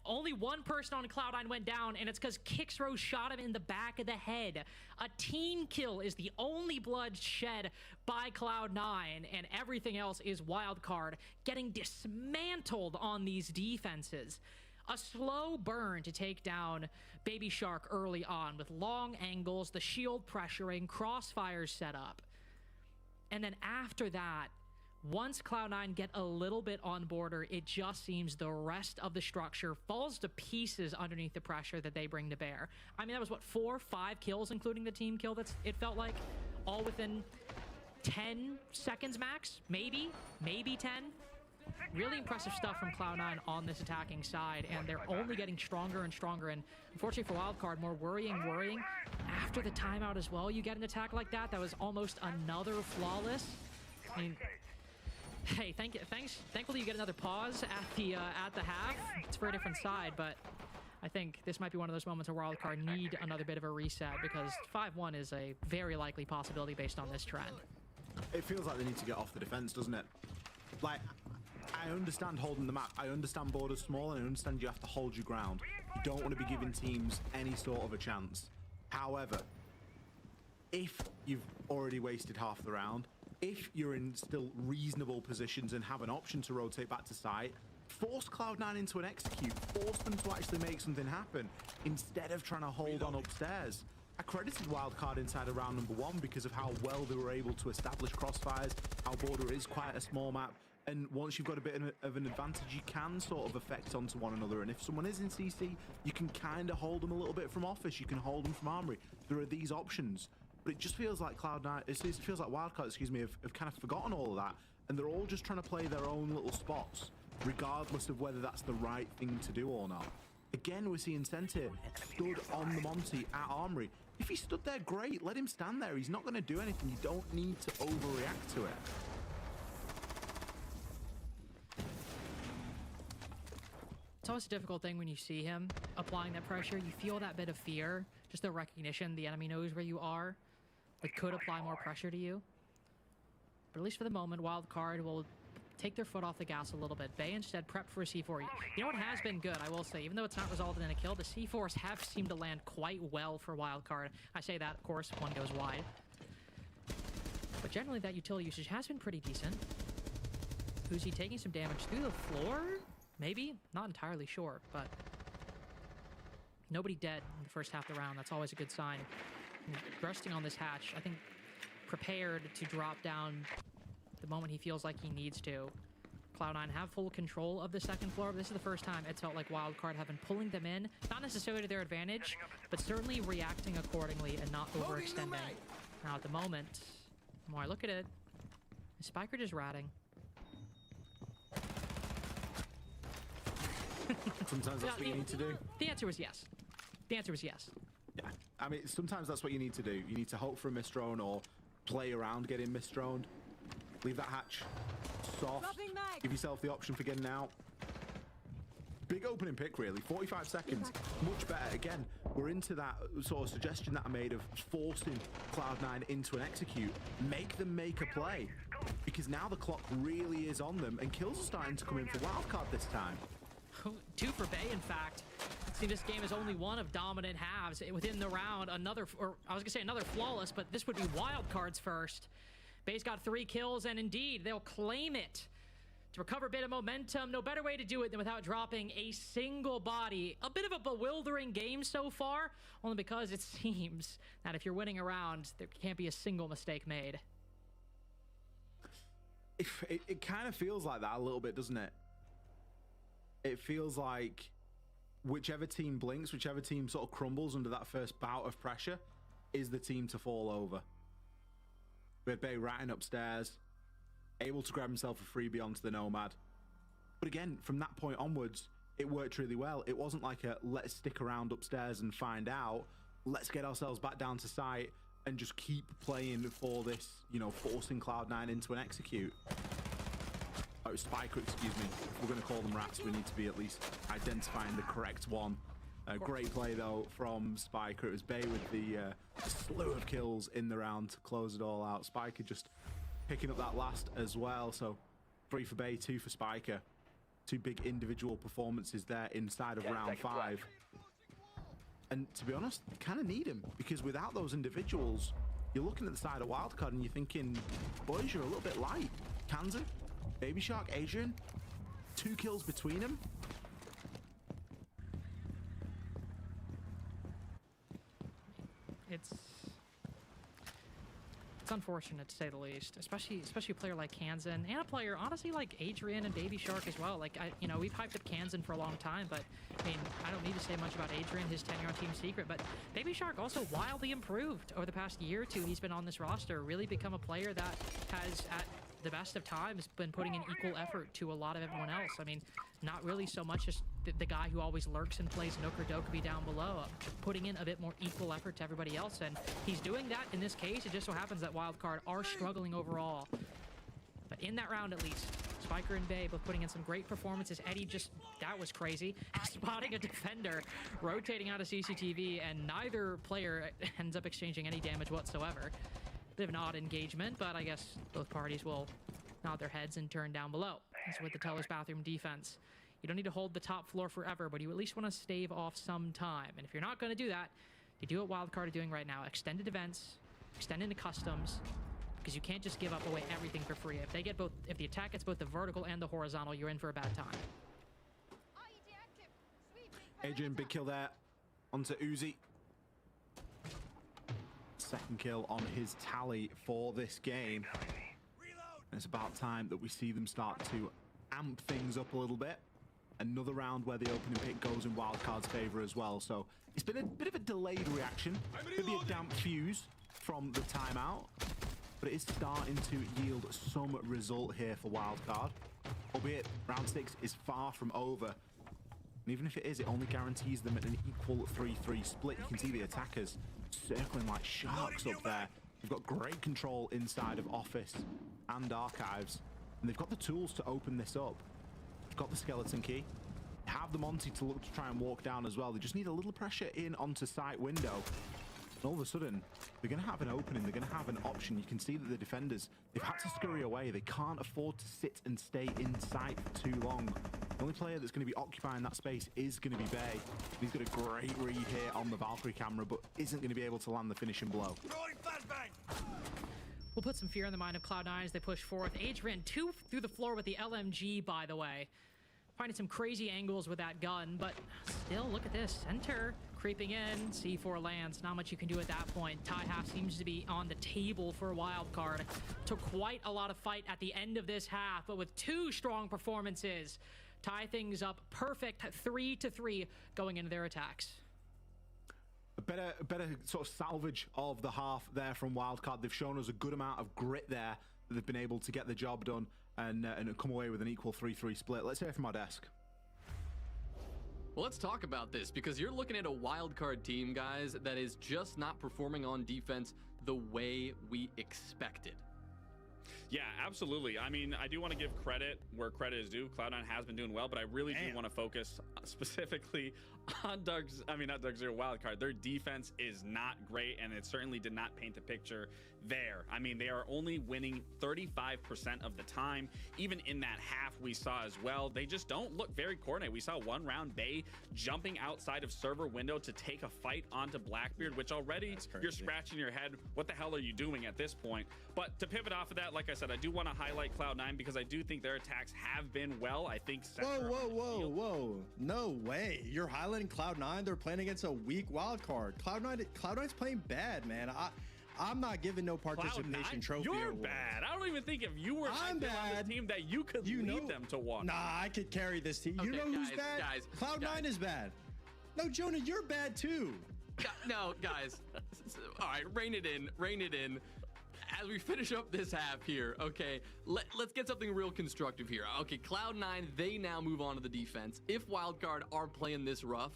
S: only one person on Cloud9 went down, and it's because Kixro shot him in the back of the head. A team kill is the only blood shed by Cloud9, and everything else is Wildcard getting dismantled on these defenses. A slow burn to take down Baby Shark early on with long angles, the shield pressuring, crossfires set up. And then after that, once Cloud9 get a little bit on border, it just seems the rest of the structure falls to pieces underneath the pressure that they bring to bear. I mean, that was what, 4, 5 kills, including the team kill. It felt like all within 10 seconds max, maybe 10. Really impressive stuff from Cloud9 on this attacking side, and they're only getting stronger and stronger. And unfortunately for Wildcard, more worrying. After the timeout as well, you get an attack like that. That was almost another flawless. I mean, hey, thankfully you get another pause at the half. It's for a different side, but I think this might be one of those moments where Wildcard need another bit of a reset, because 5-1 is a very likely possibility based on this trend.
T: It feels like they need to get off the defense, doesn't it? Like, I understand holding the map. I understand borders small, and I understand you have to hold your ground. You don't want to be giving teams any sort of a chance. However, if you've already wasted half the round, if you're in still reasonable positions and have an option to rotate back to site, force Cloud9 into an execute, force them to actually make something happen instead of trying to hold on upstairs. I credited Wildcard inside of round number 1 because of how well they were able to establish crossfires, how border is quite a small map, and once you've got a bit of an advantage, you can sort of affect onto one another. And if someone is in CC, you can kind of hold them a little bit from office, you can hold them from armory. There are these options. But it just feels like Cloud9, it feels like Wildcard, excuse me, have kind of forgotten all of that. And they're all just trying to play their own little spots, regardless of whether that's the right thing to do or not. Again, we're seeing Sente stood on the Monty at Armory. If he stood there, great, let him stand there. He's not going to do anything. You don't need to overreact to it.
S: It's always a difficult thing when you see him applying that pressure. You feel that bit of fear, just the recognition the enemy knows where you are. It could apply more pressure to you. But at least for the moment, Wildcard will take their foot off the gas a little bit. Bay instead prepped for a C4. You know what has been good, I will say, even though it's not resulted in a kill, the C4s have seemed to land quite well for Wildcard. I say that, of course, one goes wide. But generally that utility usage has been pretty decent. Who's he taking some damage through the floor? Maybe? Not entirely sure, but nobody dead in the first half of the round. That's always a good sign. And resting on this hatch, I think prepared to drop down the moment he feels like he needs to. Cloud9 have full control of the second floor, but this is the first time it's felt like Wildcard have been pulling them in, not necessarily to their advantage, but certainly reacting accordingly and not overextending. Now at the moment, the more I look at it, Spiker just ratting.
T: Sometimes that's what you need to do.
S: The answer was yes. The answer was yes.
T: Yeah, I mean, sometimes that's what you need to do. You need to hope for a misdrone or play around getting misdroned. Leave that hatch soft. Give yourself the option for getting out. Big opening pick, really. 45 seconds. Much better. Again, we're into that sort of suggestion that I made of forcing Cloud9 into an execute. Make them make a play. Because now the clock really is on them, and kills are starting to come in for wildcard this time.
S: 2 for Bay, in fact. See, this game is only one of dominant halves within the round. Another flawless, but this would be wild cards first. Bay's got 3 kills, and indeed, they'll claim it. To recover a bit of momentum, no better way to do it than without dropping a single body. A bit of a bewildering game so far, only because it seems that if you're winning a round, there can't be a single mistake made.
T: It kind of feels like that a little bit, doesn't it? It feels like whichever team blinks, whichever team sort of crumbles under that first bout of pressure is the team to fall over. We had Bay ratting upstairs, able to grab himself a freebie onto the Nomad. But again, from that point onwards, it worked really well. It wasn't like a let's stick around upstairs and find out. Let's get ourselves back down to site and just keep playing for this, you know, forcing Cloud9 into an execute. Oh, Spiker, excuse me. If we're going to call them rats, we need to be at least identifying the correct one. Great play, though, from Spiker. It was Bay with the slew of kills in the round to close it all out. Spiker just picking up that last as well. So 3 for Bay, 2 for Spiker. 2 big individual performances there inside of round 5. And to be honest, you kind of need him, because without those individuals, you're looking at the side of wildcard and you're thinking, boys, you're a little bit light. Kanza, Baby Shark, Adrian, 2 kills between them.
S: It's unfortunate, to say the least, especially a player like Kansan, and a player honestly like Adrian and Baby Shark as well. Like, you know, we've hyped up Kansan for a long time, but I mean, I don't need to say much about Adrian, his tenure on Team Secret, but Baby Shark also wildly improved over the past year or two. He's been on this roster, really become a player that has, at the best of times, been putting in equal effort to a lot of everyone else. I mean, not really so much just the guy who always lurks and plays Nook or Dokkaebi down below, putting in a bit more equal effort to everybody else, and he's doing that in this case. It just so happens that Wildcard are struggling overall, but in that round at least, Spiker and Bay both putting in some great performances. Eddie just, that was crazy, spotting a defender, rotating out of CCTV, and neither player ends up exchanging any damage whatsoever. Bit of an odd engagement, but I guess both parties will nod their heads and turn down below. As with the Teller's bathroom defense, you don't need to hold the top floor forever, but you at least want to stave off some time. And if you're not going to do that, you do what Wildcard are doing right now. Extended events, extend into customs, because you can't just give up away everything for free. If the attack gets both the vertical and the horizontal, you're in for a bad time.
T: Adrian, big kill there onto Uzi. Second kill on his tally for this game. And it's about time that we see them start to amp things up a little bit. Another round where the opening pick goes in Wildcard's favor as well. So it's been a bit of a delayed reaction. Maybe a damp fuse from the timeout, but it is starting to yield some result here for Wildcard. Albeit round 6 is far from over. And even if it is, it only guarantees them an equal 3-3 split. You can see the attackers circling like sharks up there. They've got great control inside of Office and Archives, and they've got the tools to open this up. They've got the skeleton key, have the Monty to look to try and walk down as well. They just need a little pressure in onto site window. And all of a sudden, they're going to have an opening. They're going to have an option. You can see that the defenders, they've had to scurry away. They can't afford to sit and stay in sight for too long. The only player that's going to be occupying that space is going to be Bay. He's got a great read here on the Valkyrie camera, but isn't going to be able to land the finishing blow.
S: We'll put some fear in the mind of Cloud9 as they push forth. Adrian, 2 through the floor with the LMG, by the way. Finding some crazy angles with that gun, but still, look at this. Center creeping in, C4 lands. Not much you can do at that point. Tie half seems to be on the table for a Wildcard. Took quite a lot of fight at the end of this half, but with 2 strong performances, tie things up perfect 3-3 going into their attacks.
T: A better sort of salvage of the half there from Wildcard. They've shown us a good amount of grit there. They've been able to get the job done and come away with an equal 3-3 split. Let's hear from our desk.
Q: Well, let's talk about this, because you're looking at a Wildcard team, guys, that is just not performing on defense the way we expected.
O: Yeah, absolutely. I mean, I do want to give credit where credit is due. Cloud9 has been doing well, but I really do want to focus specifically on not Doug Zero wildcard. Their defense is not great, and it certainly did not paint the picture there. I mean, they are only winning 35% of the time. Even in that half we saw as well, they just don't look very coordinated. We saw one round Bay jumping outside of server window to take a fight onto Blackbeard, which already you're scratching your head. What the hell are you doing at this point? But to pivot off of that, like I said, I do want to highlight Cloud9 because I do think their attacks have been well. I think
R: Whoa. No way. You're highlighting Cloud9. They're playing against a weak wild card. Cloud9's playing bad, man. I'm not giving no participation trophy.
O: You're
R: awards.
O: bad. I don't even think if you were on this team that you could lead them to one.
R: Nah, I could carry this team. You know who's bad? Cloud9 is bad. No, Jonah, you're bad too.
Q: No, guys. All right, rein it in. As we finish up this half here, okay, let's get something real constructive here. Okay, Cloud9, they now move on to the defense. If Wildcard are playing this rough,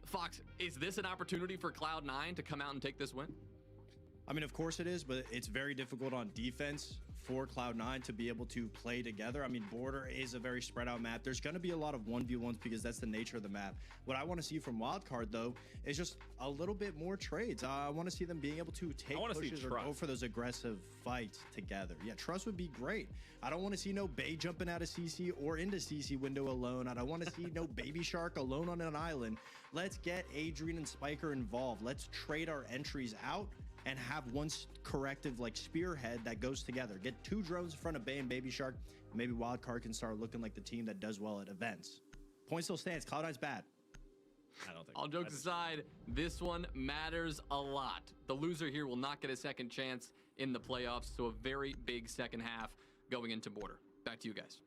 Q: Fox, is this an opportunity for Cloud9 to come out and take this win?
R: I mean, of course it is, but it's very difficult on defense for Cloud9 to be able to play together. I mean, Border is a very spread out map. There's going to be a lot of 1v1s because that's the nature of the map. What I want to see from Wildcard, though, is just a little bit more trades. I want to see them being able to take pushes or go for those aggressive fights together. Yeah, trust would be great. I don't want to see no Bay jumping out of CC or into CC window alone. I don't want to see no Baby Shark alone on an island. Let's get Adrian and Spiker involved. Let's trade our entries out and have one corrective like spearhead that goes together. Get 2 drones in front of Bay and Baby Shark. Maybe Wildcard can start looking like the team that does well at events. Point still stands. Cloud9's bad.
O: I don't think.
Q: All jokes aside, this one matters a lot. The loser here will not get a second chance in the playoffs, so a very big second half going into Border. Back to you guys.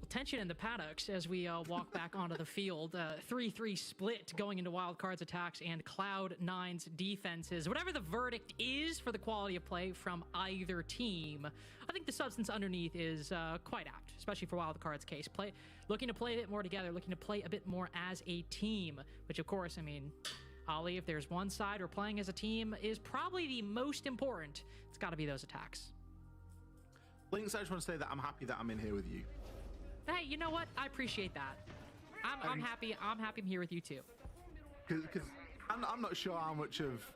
S: Tension in the paddocks as we walk back onto the field. 3-3 split going into Wildcard's attacks and Cloud9's defenses. Whatever the verdict is for the quality of play from either team, I think the substance underneath is quite apt, especially for Wildcard's case. Looking to play a bit more together, looking to play a bit more as a team, which of course, I mean, Ollie, if there's one side where playing as a team is probably the most important, it's got to be those attacks.
T: Lynx, I just want to say that I'm happy that I'm in here with you.
S: Hey, you know what? I appreciate that. I'm happy. I'm happy I'm here with you too.
T: Because I'm not sure how much of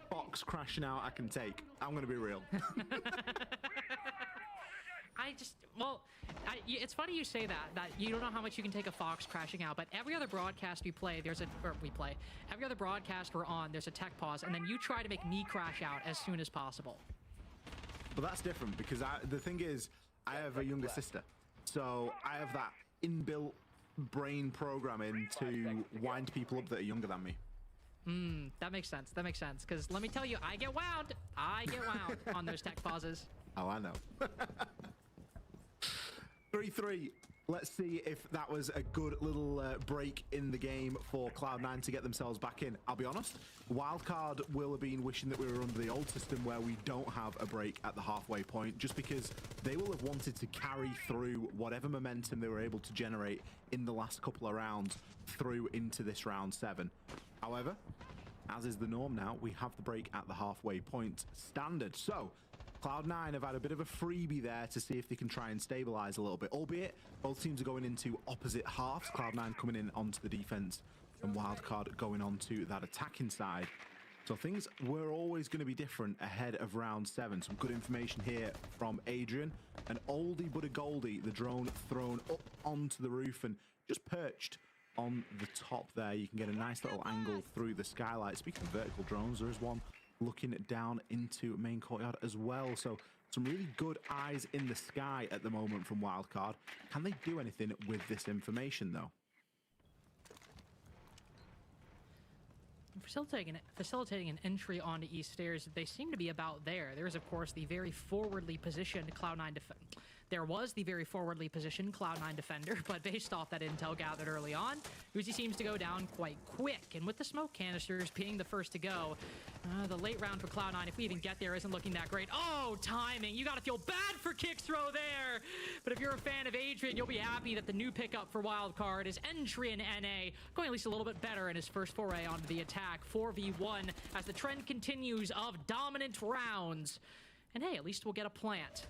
T: Fox crashing out I can take. I'm going to be real.
S: It's funny you say that you don't know how much you can take a Fox crashing out, but every other broadcast every other broadcast we're on, there's a tech pause, and then you try to make me crash out as soon as possible.
T: But that's different because the thing is, I have a younger sister. So I have that inbuilt brain programming to wind people up that are younger than me.
S: That makes sense. Because let me tell you, I get wound on those tech pauses.
T: Oh, I know. 3-3. Let's see if that was a good little break in the game for Cloud9 to get themselves back in. I'll be honest, Wildcard will have been wishing that we were under the old system where we don't have a break at the halfway point, just because they will have wanted to carry through whatever momentum they were able to generate in the last couple of rounds through into this round 7. However, as is the norm now, we have the break at the halfway point standard. So Cloud9 have had a bit of a freebie there to see if they can try and stabilize a little bit, albeit both teams are going into opposite halves. Cloud9 coming in onto the defense and Wildcard going on to that attacking side. So things were always going to be different ahead of round 7. Some good information here from Adrian. An oldie but a goldie, the drone thrown up onto the roof and just perched on the top there. You can get a nice little angle through the skylight. Speaking of vertical drones, there is one looking down into main courtyard as well. So some really good eyes in the sky at the moment from Wildcard. Can they do anything with this information though?
S: Facilitating an entry onto East Stairs, they seem to be about there. There is, of course, the very forwardly positioned Cloud9 There was the very forwardly positioned Cloud9 defender, but based off that intel gathered early on, Uzi seems to go down quite quick. And with the smoke canisters being the first to go, the late round for Cloud9, if we even get there, isn't looking that great. Oh, timing! You gotta feel bad for Kickthrow there! But if you're a fan of Adrian, you'll be happy that the new pickup for Wildcard is entry in NA, going at least a little bit better in his first foray onto the attack. 4v1 as the trend continues of dominant rounds. And hey, at least we'll get a plant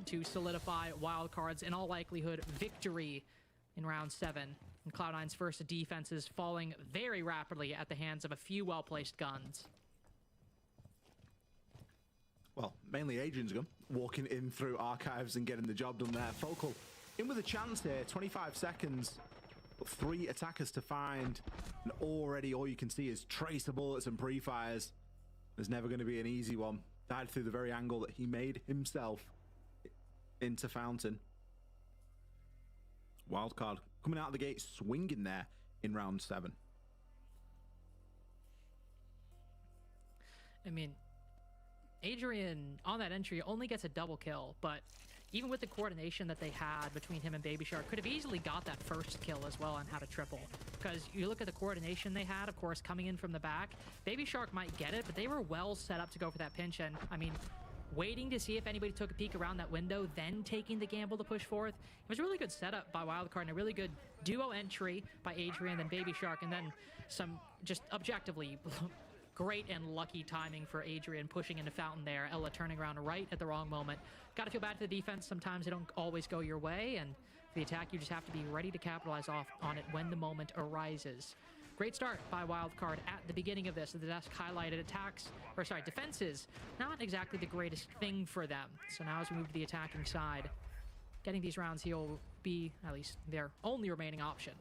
S: to solidify wildcards, in all likelihood, victory in round 7. And Cloud9's first defense is falling very rapidly at the hands of a few well-placed guns.
T: Well, mainly Adrian's gun, walking in through archives and getting the job done there. Focal in with a chance here, 25 seconds, but 3 attackers to find, and already all you can see is tracer bullets and pre-fires. There's never going to be an easy one. Died through the very angle that he made himself into Fountain. Wildcard coming out of the gate swinging there in round 7.
S: I mean, Adrian on that entry only gets a double kill, but even with the coordination that they had between him and Baby Shark, could have easily got that first kill as well and had a triple. Because you look at the coordination they had, of course, coming in from the back, Baby Shark might get it, but they were well set up to go for that pinch. And I mean, waiting to see if anybody took a peek around that window, then taking the gamble to push forth. It was a really good setup by Wildcard and a really good duo entry by Adrian and Baby Shark, and then some just objectively great and lucky timing for Adrian pushing into Fountain there. Ella turning around right at the wrong moment. Got to feel bad for the defense. Sometimes they don't always go your way, and for the attack, you just have to be ready to capitalize on it when the moment arises. Great start by Wildcard at the beginning of this. The desk highlighted defenses, not exactly the greatest thing for them. So now as we move to the attacking side, getting these rounds here will be at least their only remaining option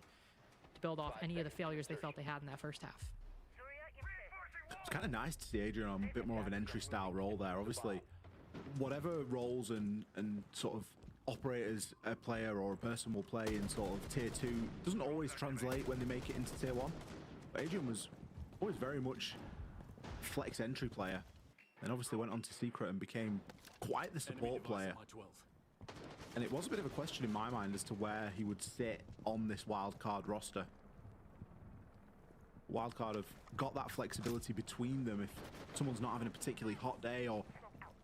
S: to build off any of the failures they felt they had in that first half.
T: It's kind of nice to see Adrian on a bit more of an entry style role there. Obviously, whatever roles and sort of operators a player or a person will play in sort of tier 2 doesn't always translate when they make it into tier 1. But Adrian was always very much flex entry player, and obviously went on to Secret and became quite the support player. And it was a bit of a question in my mind as to where he would sit on this wildcard roster. Wildcard have got that flexibility between them if someone's not having a particularly hot day, or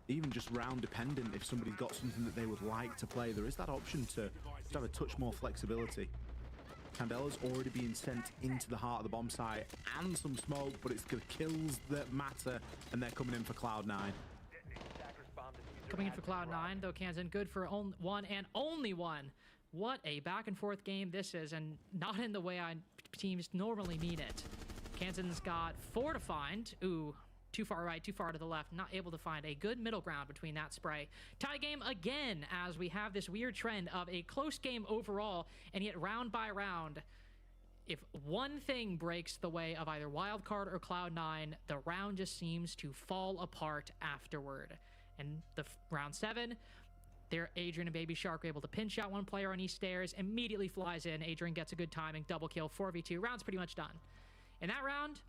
T: even just round dependent. If somebody's got something that they would like to play, there is that option to have a touch more flexibility. Candela's already being sent into the heart of the bomb site and some smoke, but it's the kills that matter, and they're coming in for Cloud9.
S: Coming in for Cloud9, though, Kansan good for one and only one. What a back and forth game this is, and not in the way teams normally mean it. Kansan's got 4 to find. Ooh, too far right, too far to the left. Not able to find a good middle ground between that spray. Tie game again, as we have this weird trend of a close game overall, and yet round by round, if one thing breaks the way of either Wildcard or Cloud9, the round just seems to fall apart afterward. And the round 7, there, Adrian and Baby Shark are able to pinch out one player on East Stairs, immediately flies in. Adrian gets a good timing, double kill, 4v2. Round's pretty much done. In that round,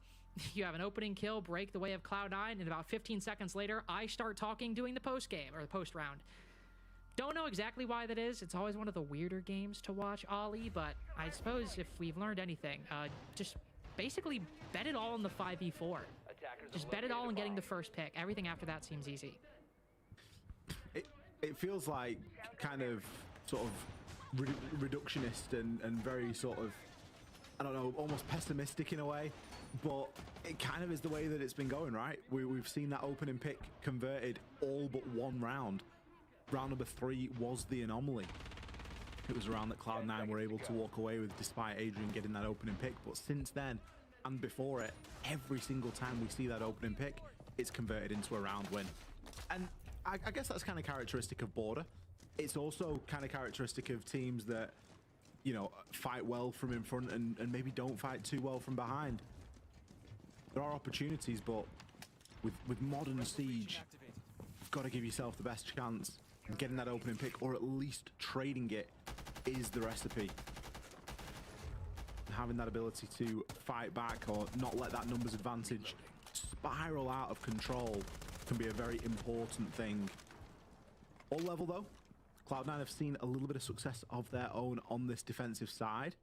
S: you have an opening kill, break the way of Cloud9, and about 15 seconds later, I start talking, doing the post game, or the post round. Don't know exactly why that is. It's always one of the weirder games to watch, Ollie, but I suppose if we've learned anything, just basically bet it all on the 5v4. Just bet it all on getting the first pick. Everything after that seems easy.
T: It feels like kind of sort of reductionist and very sort of, I don't know, almost pessimistic in a way, but it kind of is the way that it's been going, right? We've seen that opening pick converted all but one round. Round number 3 was the anomaly. It was a round that Cloud9 were able to walk away with despite Adrian getting that opening pick, but since then and before it, every single time we see that opening pick, it's converted into a round win. And I guess that's kind of characteristic of Border. It's also kind of characteristic of teams that, you know, fight well from in front and maybe don't fight too well from behind. There are opportunities, but with modern Siege, you've got to give yourself the best chance. And getting that opening pick, or at least trading it, is the recipe. Having that ability to fight back or not let that numbers advantage spiral out of control can be a very important thing. All level though, Cloud9 have seen a little bit of success of their own on this defensive side.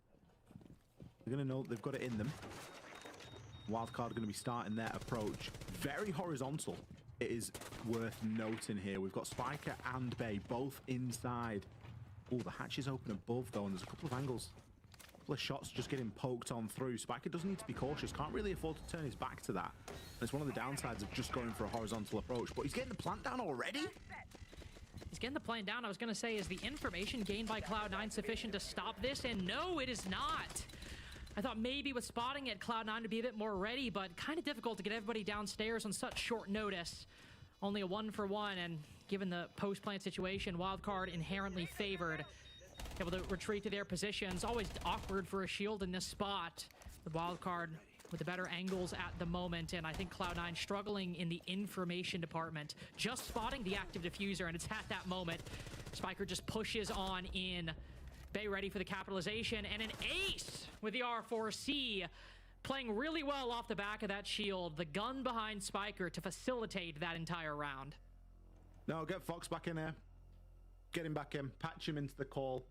T: They're going to know they've got it in them. Wildcard are going to be starting their approach very horizontal. It is worth noting here. We've got Spiker and Bay both inside. Oh, the hatch is open above though, and there's a couple of angles couple of shots just getting poked on through. Spiker does need to be cautious. Can't really afford to turn his back to that. And it's one of the downsides of just going for a horizontal approach. But he's getting the plant down already?
S: He's getting the plant down. I was going to say, is the information gained by Cloud9 sufficient to stop this? And no, it is not. I thought maybe with spotting it, Cloud9 would be a bit more ready, but kind of difficult to get everybody downstairs on such short notice. Only a 1-for-1, and given the post-plant situation, Wildcard inherently favored. Able to retreat to their positions. Always awkward for a shield in this spot. The Wildcard with the better angles at the moment, and I think Cloud9 struggling in the information department. Just spotting the active diffuser, and it's at that moment. Spiker just pushes on in. Bay ready for the capitalization, and an ace with the R4C. Playing really well off the back of that shield. The gun behind Spiker to facilitate that entire round.
T: No, get Fox back in here. Get him back in. Patch him into the call.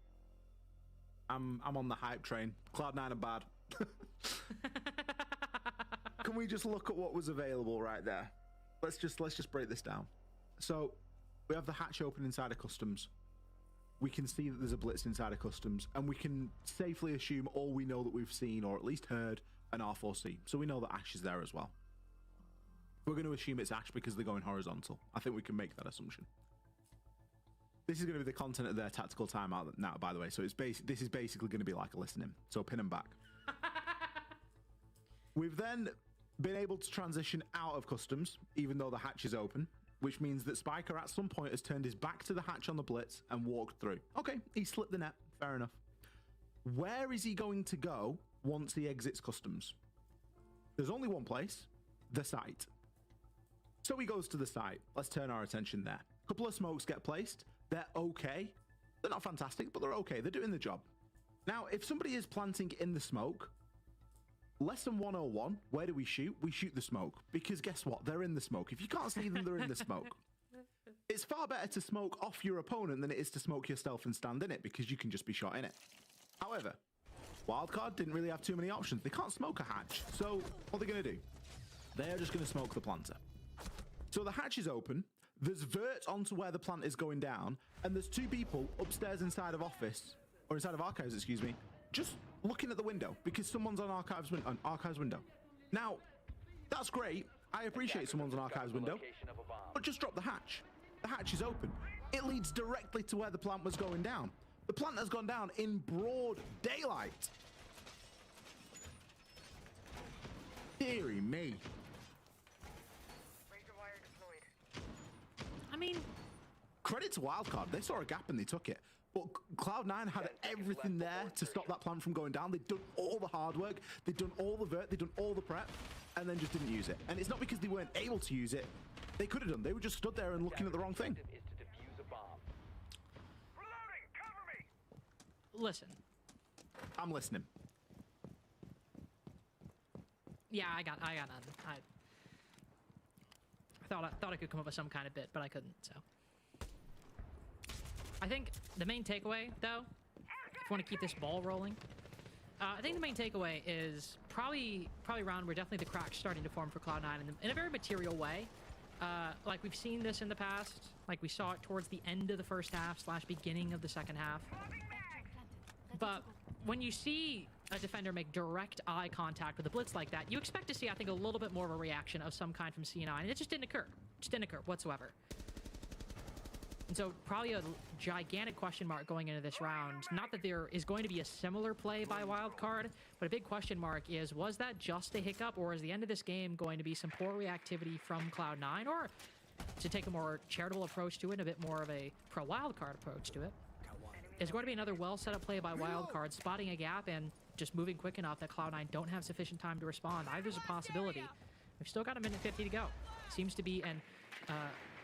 T: I'm on the hype train. Cloud9 are bad. Can we just look at what was available right there? Let's just break this down. So we have the hatch open inside of customs. We can see that there's a blitz inside of customs, and we can safely assume all we know that we've seen or at least heard an R4C. So we know that Ash is there as well. We're going to assume it's Ash because they're going horizontal. I think we can make that assumption. This is going to be the content of their tactical timeout now, by the way. So this is basically going to be like a listening. So pin them back. We've then been able to transition out of customs, even though the hatch is open, which means that Spiker at some point has turned his back to the hatch on the blitz and walked through. Okay, he slipped the net. Fair enough. Where is he going to go once he exits customs? There's only one place, the site. So he goes to the site. Let's turn our attention there. A couple of smokes get placed. They're okay. They're not fantastic, but they're okay. They're doing the job. Now, if somebody is planting in the smoke, lesson 101, where do we shoot? We shoot the smoke. Because guess what? They're in the smoke. If you can't see them, they're in the smoke. It's far better to smoke off your opponent than it is to smoke yourself and stand in it, because you can just be shot in it. However, Wildcard didn't really have too many options. They can't smoke a hatch. So what are they going to do? They're just going to smoke the planter. So the hatch is open. There's vert onto where the plant is going down, and there's two people upstairs inside of office, or inside of archives, excuse me, just looking at the window because someone's on archives window. Now, that's great. I appreciate someone's on archives window, but just drop the hatch. The hatch is open. It leads directly to where the plant was going down. The plant has gone down in broad daylight. Deary me.
S: I mean,
T: credit to Wildcard. They saw a gap and they took it. But Cloud9 had everything there to stop that plan from going down. They'd done all the hard work. They'd done all the vert. They'd done all the prep. And then just didn't use it. And it's not because they weren't able to use it. They could have done. They were just stood there and looking at the wrong thing.
S: Listen.
T: I'm listening.
S: Yeah, I got nothing. I thought I could come up with some kind of bit, but I couldn't, so. I think the main takeaway, though, if you want to keep this ball rolling, I think the main takeaway is probably around where definitely the crack's starting to form for Cloud9 in a very material way. Like we've seen this in the past, like we saw it towards the end of the first half / beginning of the second half. But when you see a defender make direct eye contact with a blitz like that, you expect to see, I think, a little bit more of a reaction of some kind from C9, and it just didn't occur. Just didn't occur whatsoever. And so probably a gigantic question mark going into this round. Not that there is going to be a similar play by Wildcard, but a big question mark is, was that just a hiccup, or is the end of this game going to be some poor reactivity from Cloud9, or to take a more charitable approach to it, a bit more of a pro-Wildcard approach to it? Is going to be another well set up play by Wildcard, spotting a gap and just moving quick enough that Cloud9 don't have sufficient time to respond. Either's a possibility. We've still got a minute 50 to go. Seems to be an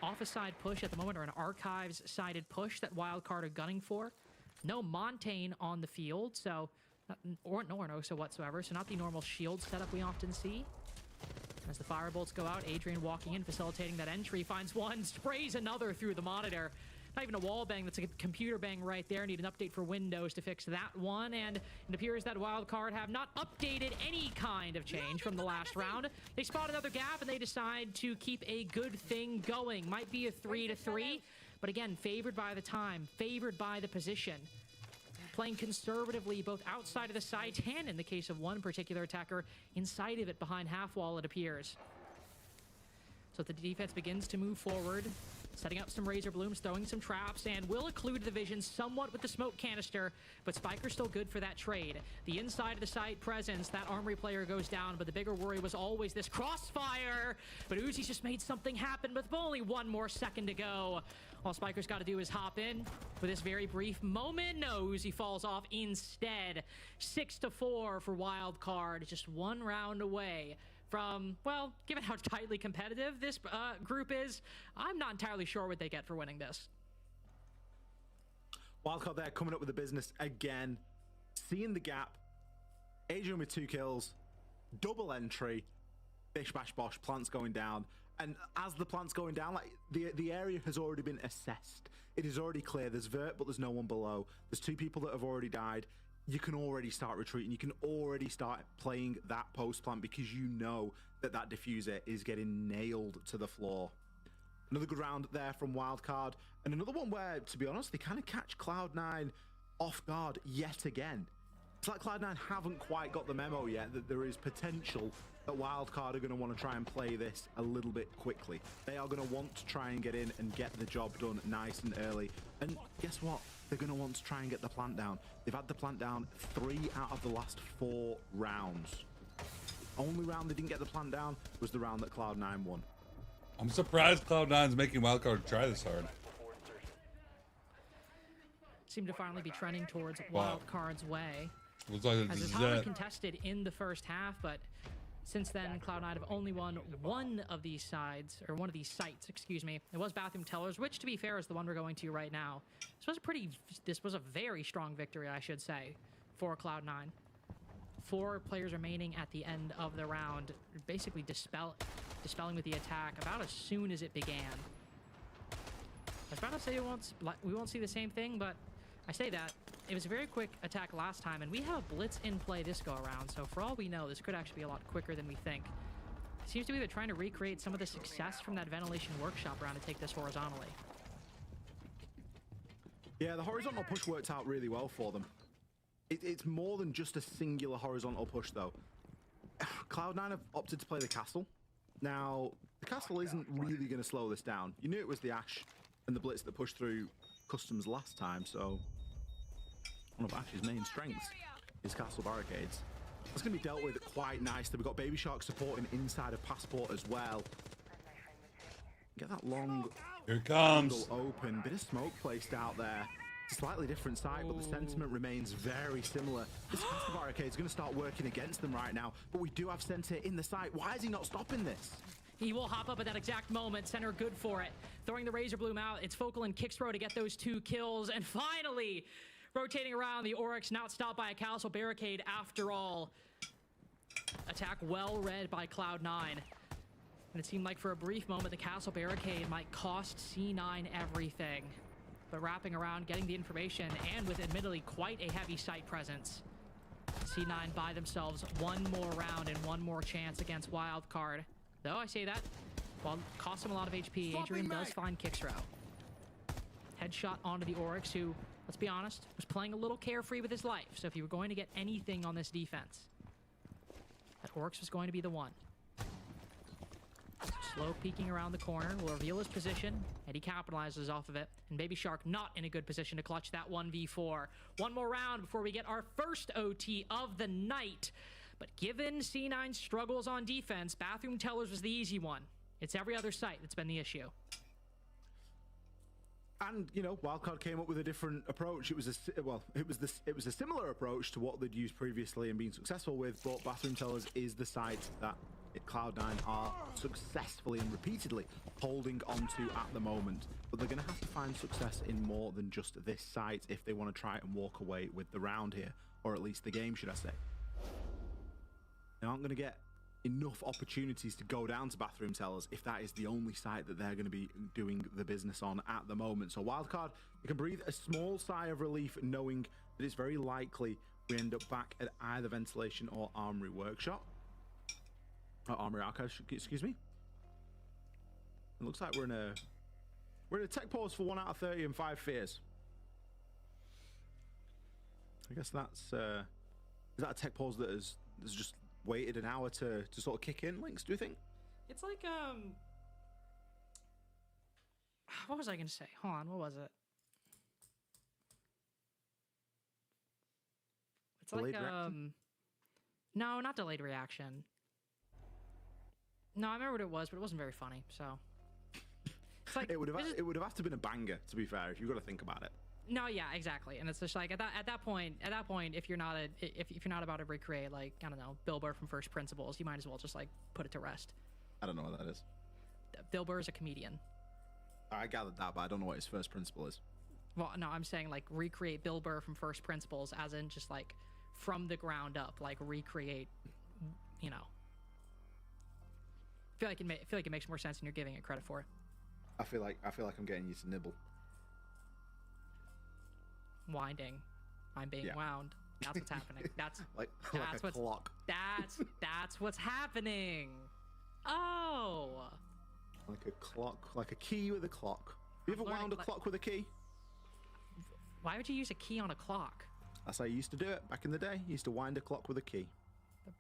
S: office-side push at the moment, or an archives-sided push that Wildcard are gunning for. No Montaigne on the field, so or no Ornosa whatsoever, so not the normal shield setup we often see. As the firebolts go out, Adrian walking in, facilitating that entry, finds one, sprays another through the monitor. Not even a wall bang, that's a computer bang right there. Need an update for Windows to fix that one, and it appears that Wildcard have not updated any kind of change from the last round. They spot another gap, and they decide to keep a good thing going. Might be a 3-3, but again, favored by the time, favored by the position. playing conservatively both outside of the site and, in the case of one particular attacker, inside of it behind half wall, it appears. So the defense begins to move forward, setting up some razor blooms, throwing some traps, and will occlude the vision somewhat with the smoke canister, but Spiker's still good for that trade. The inside of the site presence, that Armory player goes down, but the bigger worry was always this crossfire. But Uzi's just made something happen with only 1 more second to go. All Spiker's got to do is hop in for this very brief moment. No, Uzi falls off instead. 6-4 for Wildcard, just 1 round away from, well, given how tightly competitive this group is, I'm not entirely sure what they get for winning this.
T: Wildcard there coming up with the business again, seeing the gap. Adrian with 2 kills, double entry, bish bash bosh, plants going down. And as the plant's going down, like the area has already been assessed. It is already clear. There's Vert, but there's no one below. There's 2 people that have already died. You can already start retreating. You can already start playing that post plant because you know that that diffuser is getting nailed to the floor. Another good round there from Wildcard, and another one where, to be honest, they kind of catch Cloud9 off guard yet again. It's like Cloud9 haven't quite got the memo yet that there is potential that Wildcard are going to want to try and play this a little bit quickly. They are going to want to try and get in and get the job done nice and early. And guess what? They're going to want to try and get the plant down. They've had the plant down 3 out of the last 4 rounds. Only round they didn't get the plant down was the round that Cloud9 won.
A: I'm surprised Cloud9's making Wildcard try this hard.
S: Seem to finally be trending towards Wildcard's way.
A: Looks like
S: as it's hotly contested in the first half, but since then, Cloud9 have only won one of these sides, or one of these sites, excuse me. It was Bathroom Tellers, which, to be fair, is the one we're going to right now. This was a very strong victory, I should say, for Cloud9. 4 players remaining at the end of the round, basically dispelling with the attack about as soon as it began. I was about to say we won't see the same thing, but I say that. It was a very quick attack last time, and we have Blitz in play this go-around, so for all we know, this could actually be a lot quicker than we think. It seems to be they're trying to recreate some of the success from that Ventilation Workshop round to take this horizontally.
T: Yeah, the horizontal push worked out really well for them. It's more than just a singular horizontal push, though. Cloud9 have opted to play the castle. Now, the castle isn't really going to slow this down. You knew it was the Ash and the Blitz that pushed through customs last time, so one of Ash's main strengths is castle barricades. That's going to be dealt with quite nicely. We've got Baby Shark supporting inside of Passport as well. Get that long
A: here it comes
T: open, bit of smoke placed out there. It's a slightly different side, but the sentiment remains very similar. This castle barricade is going to start working against them right now, but we do have Center in the site. Why is he not stopping this?
S: He will hop up at that exact moment. Center good for it. Throwing the Razor Bloom out. It's Focal and Kickstro to get those 2 kills. And finally, rotating around, the Oryx not stopped by a castle barricade after all. Attack well read by Cloud9. And it seemed like for a brief moment, the castle barricade might cost C9 everything. But wrapping around, getting the information, and with admittedly quite a heavy site presence, C9 by themselves 1 more round and 1 more chance against Wildcard. Though I say that, while it costs him a lot of HP, Adrian does find Kickstro. Headshot onto the Oryx, who, let's be honest, was playing a little carefree with his life. So if you were going to get anything on this defense, that Oryx was going to be the one. Slow peeking around the corner will reveal his position, and he capitalizes off of it. And Baby Shark not in a good position to clutch that 1v4. 1 more round before we get our first OT of the night. But given C9's struggles on defense, Bathroom Tellers was the easy one. It's every other site that's been the issue.
T: And you know, Wildcard came up with a different approach. It was a similar approach to what they'd used previously and been successful with. But Bathroom Tellers is the site that Cloud9 are successfully and repeatedly holding onto at the moment. But they're going to have to find success in more than just this site if they want to try and walk away with the round here, or at least the game, should I say. They aren't going to get enough opportunities to go down to Bathroom Tellers if that is the only site that they're going to be doing the business on at the moment. So Wildcard, you can breathe a small sigh of relief knowing that it's very likely we end up back at either Ventilation or Armory Workshop. Armory Archive, excuse me. It looks like we're in a tech pause for 1 out of 30 and 5 fears. I guess that's is that a tech pause that has just waited an hour to sort of kick in, Lynx, do you think?
S: It's like what was I gonna say? Hold on, what was it? It's
T: Delayed
S: like
T: reaction?
S: no, not delayed reaction. No, I remember what it was, but it wasn't very funny. So it's like
T: it would have had to been a banger, to be fair, if you've got to think about it.
S: No, yeah, exactly, and it's just like at that point, if you're not about to recreate, like, I don't know, Bill Burr from First Principles, you might as well just like put it to rest.
T: I don't know what that is.
S: Bill Burr is a comedian.
T: I gathered that, but I don't know what his first principle is.
S: Well, no, I'm saying like recreate Bill Burr from First Principles, as in just like from the ground up, like recreate, you know. I feel like it makes more sense than you're giving it credit for.
T: I feel like I'm getting you to nibble.
S: Winding, I'm being wound. That's what's happening. That's
T: like a clock.
S: That's what's happening. Oh.
T: Like a clock, like a key with a clock. Have you ever wound a clock with a key?
S: Why would you use a key on a clock?
T: That's how I used to do it back in the day. I used to wind a clock with a key.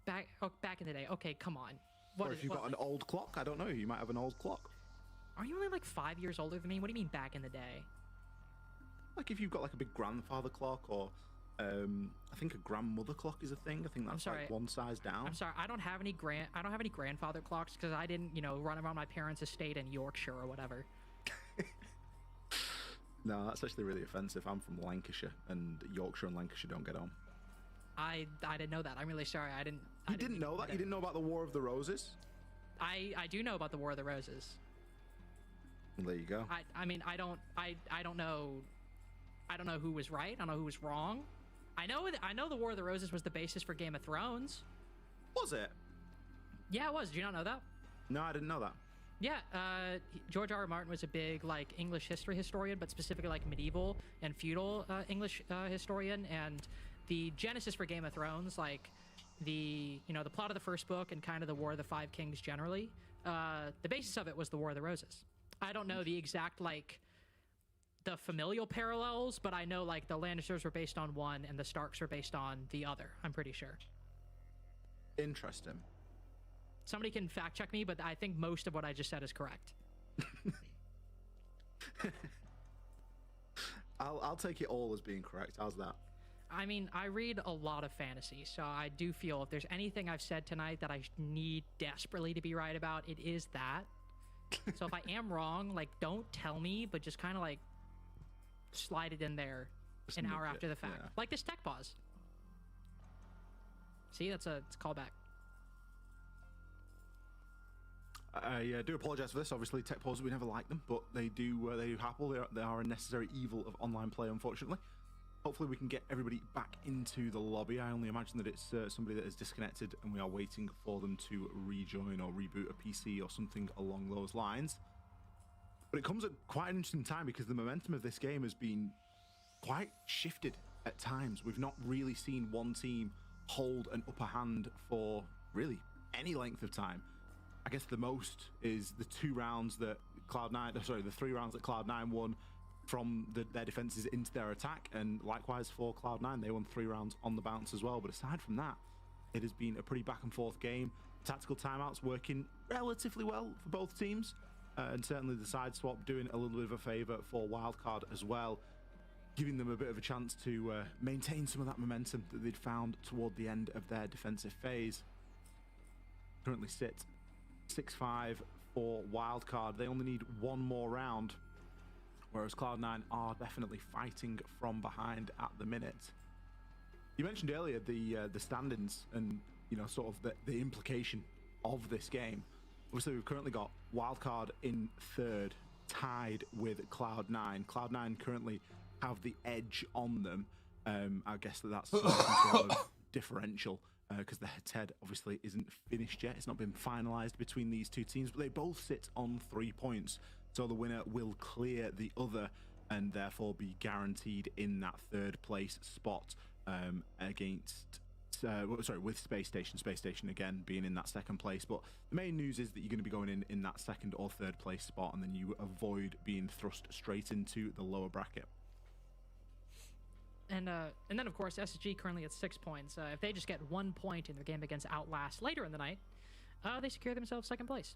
S: Back in the day. Okay, come on.
T: Or if you've got an old clock, I don't know. You might have an old clock.
S: Are you only like 5 years older than me? What do you mean back in the day?
T: Like if you've got like a big grandfather clock, or I think a grandmother clock is a thing. I think that's like one size down.
S: I'm sorry, I don't have any grandfather clocks because I didn't, run around my parents' estate in Yorkshire or whatever.
T: No, that's actually really offensive. I'm from Lancashire, and Yorkshire and Lancashire don't get on.
S: I didn't know that. I'm really sorry. I didn't.
T: You didn't know that? You didn't know about the War of the Roses?
S: I do know about the War of the Roses.
T: Well, there you go.
S: I mean, I don't know. I don't know who was right. I don't know who was wrong. I know the War of the Roses was the basis for Game of Thrones.
T: Was it?
S: Yeah, it was. Did you not know that?
T: No, I didn't know that.
S: Yeah, George R. R. Martin was a big like English history historian, but specifically like medieval and feudal English historian. And the genesis for Game of Thrones, like the plot of the first book and kind of the War of the Five Kings generally, the basis of it was the War of the Roses. I don't know the exact the familial parallels, but I know like the Lannisters were based on one and the Starks were based on the other. I'm pretty sure.
T: Interesting.
S: Somebody can fact check me, but I think most of what I just said is correct.
T: I'll take it all as being correct. How's that?
S: I mean, I read a lot of fantasy, so I do feel if there's anything I've said tonight that I need desperately to be right about, it is that. So if I am wrong, like, don't tell me, but just kind of like slide it in there an hour after the fact. Yeah. Like this tech pause. See, it's a callback.
T: I do apologise for this. Obviously, tech pauses, we never like them, but they do happen. They are a necessary evil of online play, unfortunately. Hopefully, we can get everybody back into the lobby. I only imagine that it's somebody that is disconnected, and we are waiting for them to rejoin or reboot a PC or something along those lines. But it comes at quite an interesting time because the momentum of this game has been quite shifted at times. We've not really seen one team hold an upper hand for really any length of time. I guess the most is the 3 rounds that Cloud9 won from their defenses into their attack, and likewise for Cloud9, they won 3 rounds on the bounce as well. But aside from that, it has been a pretty back and forth game. Tactical timeouts working relatively well for both teams, and certainly the side swap doing a little bit of a favor for Wildcard as well, giving them a bit of a chance to maintain some of that momentum that they'd found toward the end of their defensive phase. Currently sit 6-5 for Wildcard. They only need one more round, whereas Cloud9 are definitely fighting from behind at the minute. You mentioned earlier the standings and sort of the implication of this game. Obviously, we've currently got Wildcard in 3rd, tied with Cloud9. Cloud9 currently have the edge on them. I guess that's some sort of differential, because the head-to-head obviously isn't finished yet. It's not been finalized between these two teams, but they both sit on 3 points. So the winner will clear the other and therefore be guaranteed in that 3rd place spot with Space Station. Space Station again being in that 2nd place. But the main news is that you're going to be going in that 2nd or 3rd place spot, and then you avoid being thrust straight into the lower bracket.
S: And then, of course, SSG currently at 6 points. If they just get 1 point in their game against Outlast later in the night, they secure themselves second place.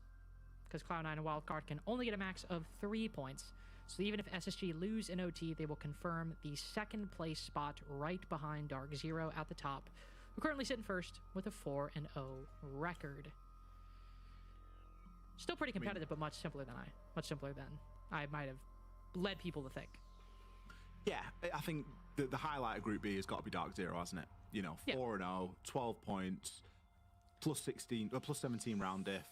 S: Because Cloud9 and Wildcard can only get a max of 3 points. So even if SSG lose in OT, they will confirm the second place spot right behind Dark Zero at the top, who currently sit in first with a 4-0 record. Still pretty competitive, but much simpler than I might have led people to think.
T: Yeah, I think the highlight of Group B has got to be Dark Zero, hasn't it? You know, 4-0, 12 points, plus 17 round diff.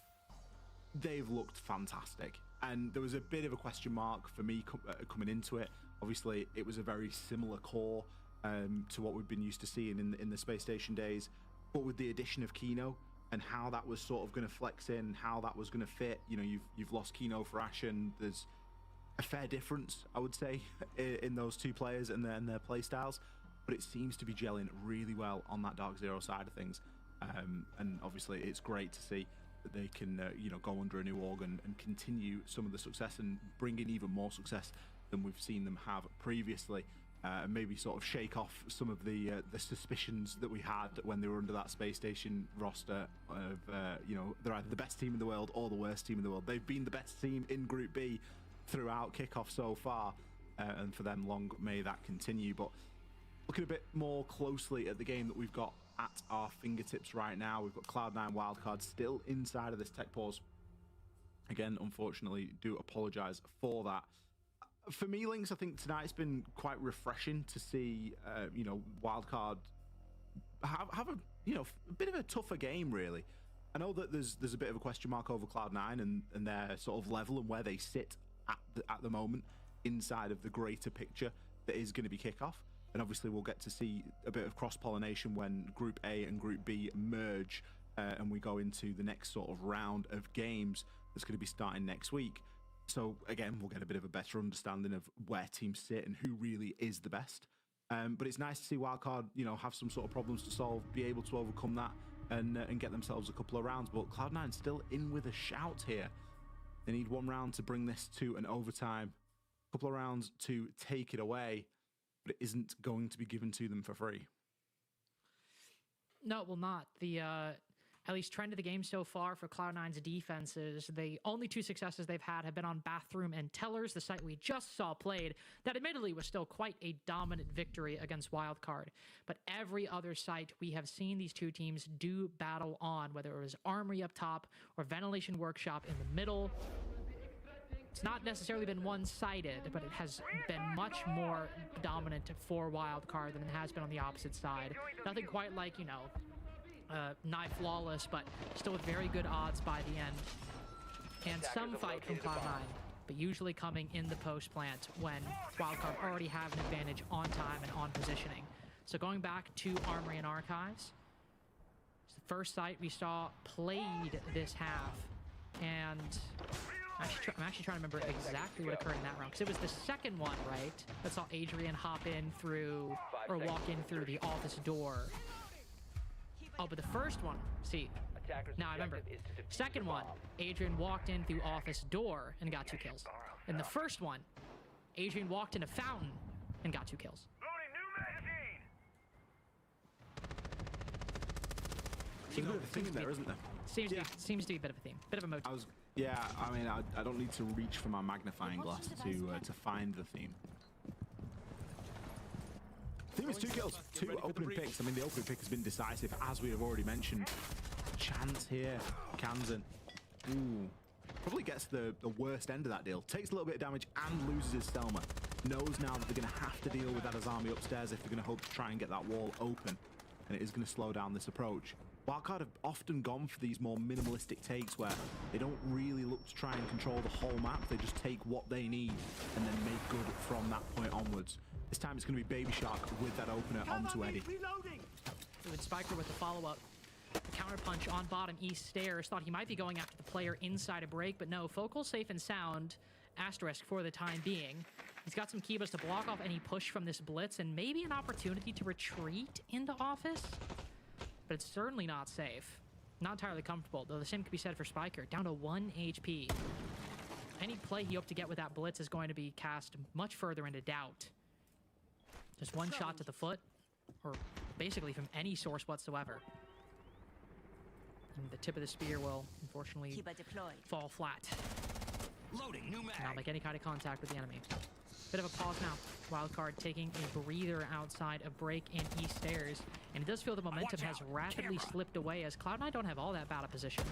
T: They've looked fantastic. And there was a bit of a question mark for me coming into it. Obviously, it was a very similar core to what we've been used to seeing in the Space Station days. But with the addition of Kino and how that was sort of going to flex in, how that was going to fit, you know, you've lost Kino for Ashen. There's a fair difference, I would say, in those two players and their play styles. But it seems to be gelling really well on that Dark Zero side of things. And obviously, it's great to see that they can, go under a new organ and continue some of the success and bring in even more success than we've seen them have previously. And maybe sort of shake off some of the suspicions that we had when they were under that Space Station roster of, they're either the best team in the world or the worst team in the world. They've been the best team in Group B throughout kickoff so far, and for them, long may that continue. But looking a bit more closely at the game that we've got at our fingertips right now, we've got Cloud9 Wildcard still inside of this tech pause. Again, unfortunately, do apologise for that. For me, Lynx, I think tonight's been quite refreshing to see, Wildcard have a bit of a tougher game, really. I know that there's a bit of a question mark over Cloud9 and their sort of level and where they sit at the moment inside of the greater picture that is going to be kickoff. And obviously we'll get to see a bit of cross-pollination when Group A and Group B merge and we go into the next sort of round of games that's going to be starting next week. So again, we'll get a bit of a better understanding of where teams sit and who really is the best. But it's nice to see Wildcard, have some sort of problems to solve, be able to overcome that and get themselves a couple of rounds. But Cloud9 still in with a shout here. They need one round to bring this to an overtime, a couple of rounds to take it away. But it isn't going to be given to them for free. No, it will not. The at least trend of the game so far for Cloud9's defenses, the only 2 successes they've had have been on Bathroom and Tellers, the site we just saw played. That admittedly was still quite a dominant victory against Wildcard. But every other site we have seen these two teams do battle on, whether it was Armory up top or Ventilation Workshop in the middle. It's not necessarily been one-sided, but it has been much more dominant for Wildcard than it has been on the opposite side. Nothing quite like, nigh flawless, but still with very good odds by the end. And some fight from Cloud9, but usually coming in the post plant when Wildcard already have an advantage on time and on positioning. So going back to Armory and Archives, it's the first site we saw played this half, and I'm actually trying to remember exactly what occurred in that round, because it was the second one, right? That saw Adrian hop in through, or walk in through the office door. Oh, but the first one, see, now I remember. Second one, Adrian walked in through office door and got 2 kills. And the first one, Adrian walked in a fountain and got 2 kills. There's a bit of a theme there, isn't there?
S: Seems to be a bit of a theme, bit of a motif.
T: I don't need to reach for my magnifying glass to find the theme. Theme is 2 kills, 2 opening picks. I mean, the opening pick has been decisive, as we have already mentioned. Chance here, Kansan. Ooh, probably gets the worst end of that deal. Takes a little bit of damage and loses his Selma. Knows now that they're going to have to deal with that Azami upstairs if they're going to hope to try and get that wall open. And it is going to slow down this approach. Wildcard have often gone for these more minimalistic takes where they don't really look to try and control the whole map. They just take what they need and then make good from that point onwards. This time it's going to be Baby Shark with that opener onto Eddie.
S: With Spiker with the follow-up. The counter punch on bottom east stairs. Thought he might be going after the player inside a break, but no. Focal safe and sound. Asterisk for the time being. He's got some Kivas to block off any push from this blitz and maybe an opportunity to retreat into office. But it's certainly not safe. Not entirely comfortable, though the same could be said for Spiker. Down to 1 HP. Any play he hoped to get with that blitz is going to be cast much further into doubt. Just one shot to the foot, or basically from any source whatsoever. And the tip of the spear will, unfortunately, fall flat.
K: Loading new mag.
S: Not make any kind of contact with the enemy. Bit of a pause now. Wildcard taking a breather outside of break and east stairs. And it does feel the momentum has rapidly slipped away as Cloud9 don't have all that bad a position.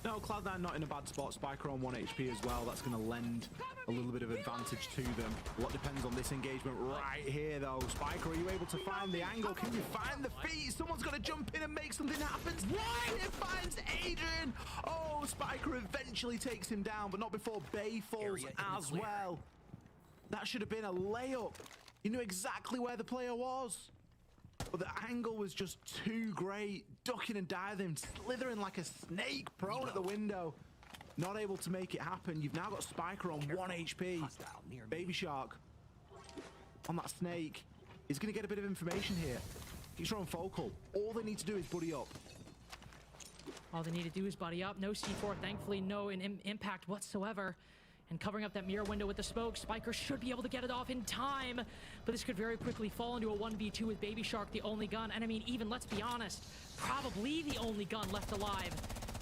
T: No, Cloud9 not in a bad spot. Spiker on 1 HP as well. That's going to lend a little bit of advantage to them. A lot depends on this engagement right here, though. Spiker, are you able to find the angle? Can you find the feet? Someone's got to jump in and make something happen. What? It finds Adrian. Oh, Spiker eventually takes him down, but not before Bay falls as well. That should have been a layup. You knew exactly where the player was. But the angle was just too great. Ducking and diving, slithering like a snake, prone at the window. Not able to make it happen. You've now got Spiker on 1 HP. Baby Shark on that snake. He's going to get a bit of information here. He's throwing Focal. All they need to do is buddy up.
S: All they need to do is buddy up. No C4, thankfully, no impact whatsoever. And covering up that mirror window with the smoke, Spiker should be able to get it off in time. But this could very quickly fall into a 1v2 with Baby Shark, the only gun. And I mean, even, let's be honest, probably the only gun left alive.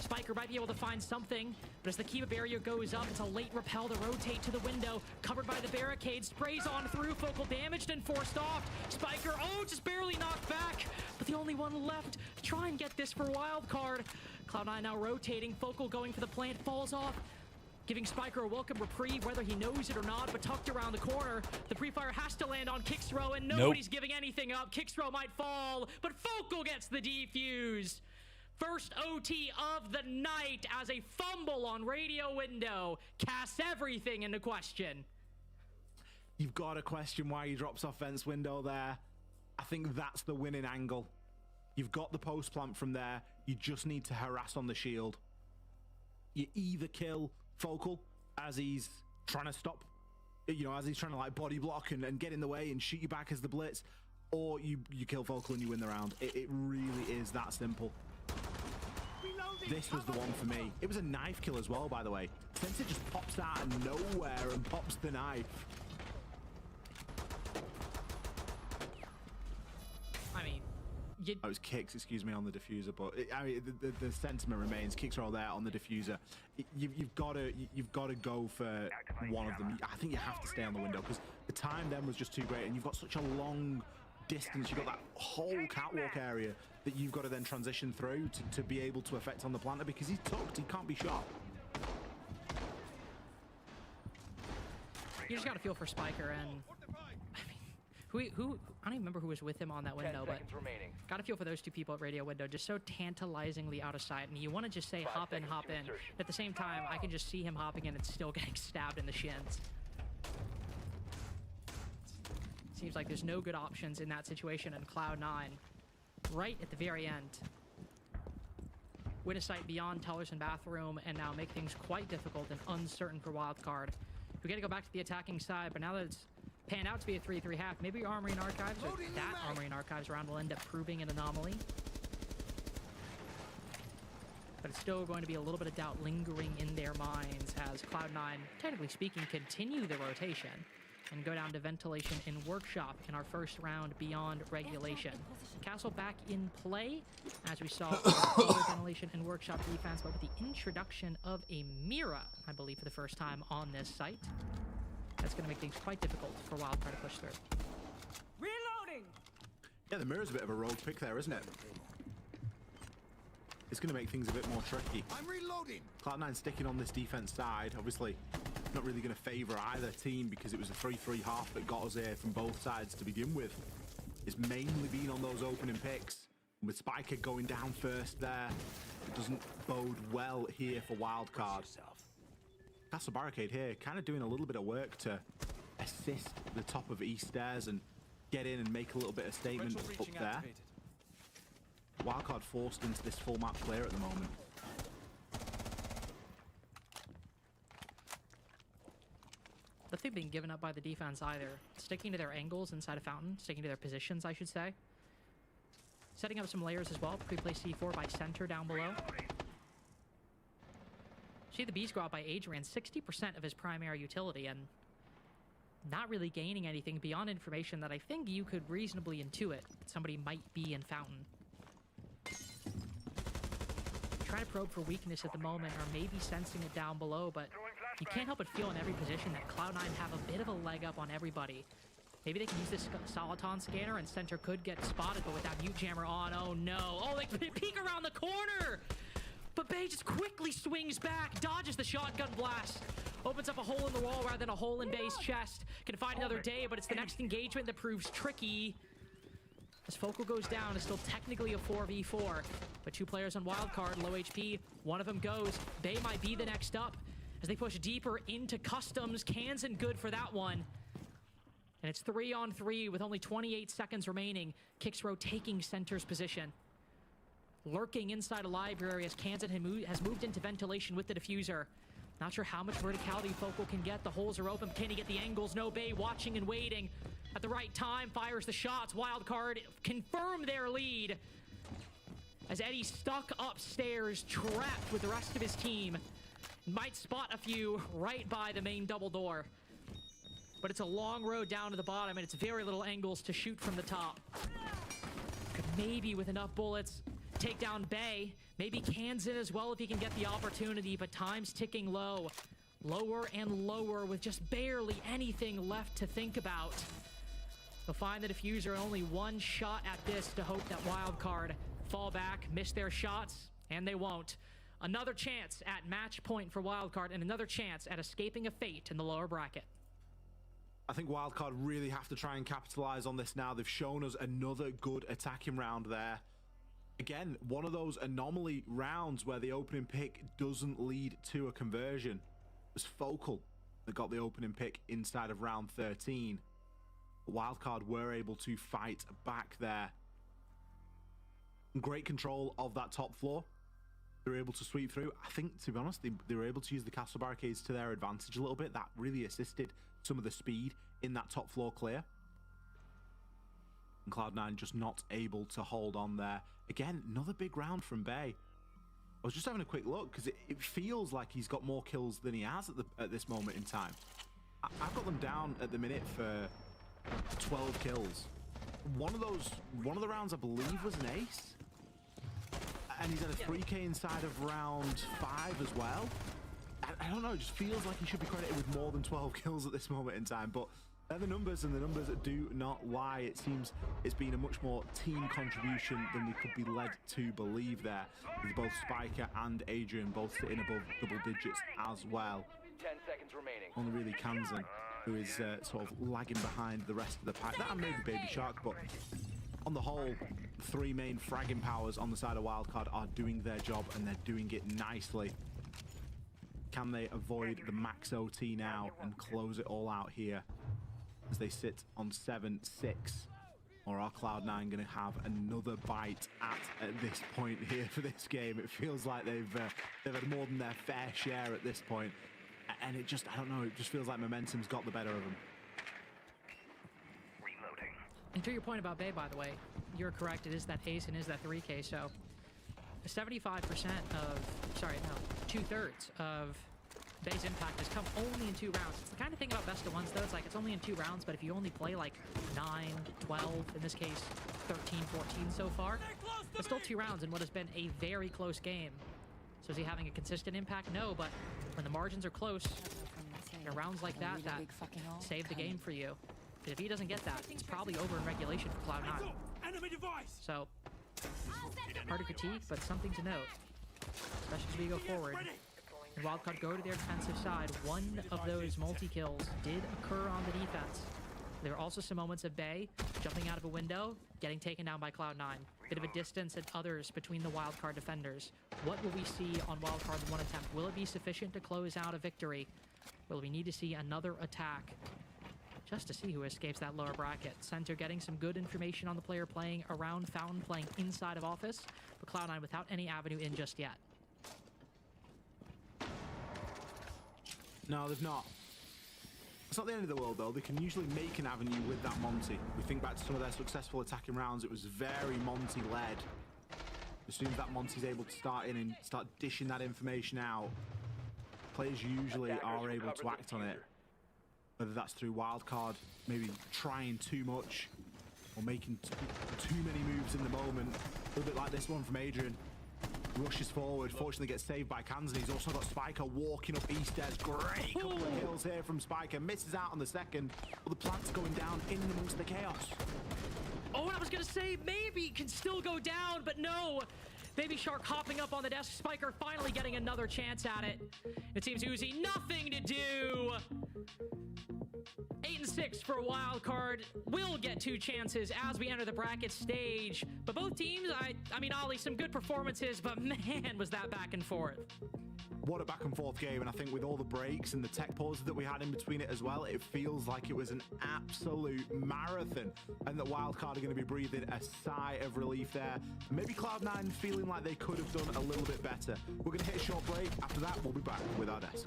S: Spiker might be able to find something, but as the Kiva barrier goes up, it's a late rappel to rotate to the window. Covered by the barricade, sprays on through, Focal damaged and forced off. Spiker, oh, just barely knocked back, but the only one left to try and get this for wildcard. Cloud9 now rotating, Focal going for the plant, falls off, giving Spiker a welcome reprieve, whether he knows it or not, but tucked around the corner. The pre-fire has to land on Kixrow, and nobody's giving anything up. Kixrow might fall, but Focal gets the defuse. First OT of the night as a fumble on radio window casts everything into question.
T: You've got to question why he drops off fence window there. I think that's the winning angle. You've got the post plant from there. You just need to harass on the shield. You either kill Focal as he's trying to stop, you know, as he's trying to like body block and get in the way and shoot you back as the blitz, or you kill Focal and you win the round. It really is that simple. This was the one for me. It was a knife kill as well, by the way. Sensor just pops out of nowhere and pops the knife.
S: I mean,
T: it was kicks, excuse me, on the diffuser, but I mean, the sentiment remains. Kicks are all there on the diffuser. You've got to go for one of them. I think you have to stay on the window because the time then was just too great, and you've got such a long distance. You've got that whole catwalk area that you've got to then transition through to be able to affect on the planter because he's tucked. He can't be shot.
S: You just got to feel for Spiker, and I mean, who I don't even remember who was with him on that window, but got to feel for those two people at radio window, just so tantalizingly out of sight. And you want to just say hop in. At the same time, I can just see him hopping in and still getting stabbed in the shins. Seems like there's no good options in that situation, and Cloud9 right at the very end win a sight beyond Tellers and Bathroom, and now make things quite difficult and uncertain for wildcard. We got to go back to the attacking side, but now that it's panned out to be a 3-3 half, maybe your Armory and Archives, or that Armory and Archives round will end up proving an anomaly. But it's still going to be a little bit of doubt lingering in their minds as Cloud9, technically speaking, continue the rotation and go down to Ventilation and Workshop in our first round beyond regulation. Castle back in play, as we saw Ventilation and Workshop defense, but with the introduction of a Mira, I believe for the first time on this site. That's going to make things quite difficult for Wildcard to push through.
C: Reloading!
T: Yeah, the Mira's a bit of a rogue pick there, isn't it? It's going to make things a bit more tricky.
C: I'm reloading!
T: Cloud9 sticking on this defense side, obviously not really going to favor either team because it was a 3-3 half that got us here from both sides to begin with. It's mainly been on those opening picks. With Spiker going down first there, it doesn't bode well here for Wildcard. Castle Barricade here, kind of doing a little bit of work to assist the top of East Stairs and get in and make a little bit of statement up there. Wildcard forced into this full map clear at the moment.
S: Nothing being given up by the defense either. Sticking to their angles inside a fountain, sticking to their positions, I should say. Setting up some layers as well. Pre-play C4 by center down below. See the Beast go out by Adrian, 60% of his primary utility, and not really gaining anything beyond information that I think you could reasonably intuit somebody might be in Fountain. Trying to probe for weakness at the moment, or maybe sensing it down below, but you can't help but feel in every position that Cloud9 have a bit of a leg up on everybody. Maybe they can use this Soliton scanner and Center could get spotted, but with that mute jammer on, oh no. Oh, they peek around the corner! But Bay just quickly swings back, dodges the shotgun blast, opens up a hole in the wall rather than a hole in Bay's chest. Can find another day, but it's the next engagement that proves tricky. As Focal goes down, it's still technically a 4v4, but 2 players on wildcard, low HP. One of them goes. Bay might be the next up as they push deeper into customs. Kansan good for that one. And it's 3-on-3 with only 28 seconds remaining. Kixrow taking Center's position. Lurking inside a library as Kansan has moved into ventilation with the diffuser. Not sure how much verticality Focal can get. The holes are open. Can he get the angles? No. Bay watching and waiting. At the right time, fires the shots. Wildcard confirm their lead. As Eddie's stuck upstairs, trapped with the rest of his team. Might spot a few right by the main double door. But it's a long road down to the bottom, and it's very little angles to shoot from the top. Could maybe, with enough bullets, take down Bay. Maybe Kansan as well if he can get the opportunity, but time's ticking low. Lower and lower with just barely anything left to think about. They'll find the diffuser, only one shot at this to hope that wildcard fall back, miss their shots, and they won't. Another chance at match point for wildcard, and another chance at escaping a fate in the lower bracket.
T: I think wildcard really have to try and capitalize on this now. They've shown us another good attacking round there. Again, one of those anomaly rounds where the opening pick doesn't lead to a conversion. It was Focal that got the opening pick inside of round 13. Wildcard were able to fight back there. Great control of that top floor. They were able to sweep through. I think, to be honest, they were able to use the castle barricades to their advantage a little bit. That really assisted some of the speed in that top floor clear. And Cloud9 just not able to hold on there. Again, another big round from Bay. I was just having a quick look because it feels like he's got more kills than he has at this moment in time. I've got them down at the minute for 12 kills. One of the rounds I believe was an ace. And he's had a 3k inside of round 5 as well. I don't know, it just feels like he should be credited with more than 12 kills at this moment in time, but they're the numbers, and the numbers do not lie. It seems it's been a much more team contribution than we could be led to believe there, with both Spiker and Adrian both sitting above double digits as well.
B: 10 seconds remaining.
T: Only really Kansan, who is sort of lagging behind the rest of the pack. That and maybe Baby Shark, but on the whole, 3 main fragging powers on the side of Wildcard are doing their job, and they're doing it nicely. Can they avoid the max OT now and close it all out here as they sit on 7-6? Or are Cloud9 going to have another bite at this point here for this game? It feels like they've had more than their fair share at this point. And it just, I don't know, it just feels like momentum's got the better of them.
H: Reloading.
S: And to your point about Bay, by the way, you're correct. It is that ace and is that 3k. So 75% of, sorry, no, 2/3 of Bay's impact has come only in 2 rounds. It's the kind of thing about best of ones, though. It's like it's only in 2 rounds, but if you only play like 9, 12, in this case 13, 14 so far, it's still 2 rounds in what has been a very close game. So is he having a consistent impact? No, but when the margins are close, rounds like that save the game for you. If he doesn't get that, it's probably over in regulation for Cloud9. So, hard to critique, but something to note, especially as we go forward. And Wildcard go to their defensive side. One of those multi-kills did occur on the defense. There were also some moments of Bay jumping out of a window, getting taken down by Cloud9. Bit of a distance and others between the Wildcard defenders. What will we see on Wildcard's one attempt? Will it be sufficient to close out a victory? Will we need to see another attack just to see who escapes that lower bracket? Center getting some good information on the player playing around Fountain, playing inside of Office, but Cloud9 without any avenue in just yet.
T: No, they've not. It's not the end of the world, though. They can usually make an avenue with that Monty. We think back to some of their successful attacking rounds. It was very Monty-led. As soon as that Monty's able to start in and start dishing that information out, players usually are able to act on it. whether that's through wildcard, maybe trying too much, or making too many moves in the moment. A little bit like this one from Adrian. Rushes forward, fortunately gets saved by Kansan. He's also got Spiker walking up east stairs. Great couple of kills here from Spiker. Misses out on the second, but the plant's going down in amongst the chaos.
S: Oh, and I was going to say, maybe it can still go down, but no. Baby Shark hopping up on the desk. Spiker finally getting another chance at it. It seems Uzi nothing to do. 8 and 6 for a wild card. Will get 2 chances as we enter the bracket stage. But both teams, I mean, Ollie, some good performances, but man, was that back and forth.
T: What a back and forth game, and I think with all the breaks and the tech pauses that we had in between it as well, it feels like it was an absolute marathon, and that Wildcard are going to be breathing a sigh of relief there. Maybe Cloud9 feeling like they could have done a little bit better. We're going to hit a short break. After that, we'll be back with our desk.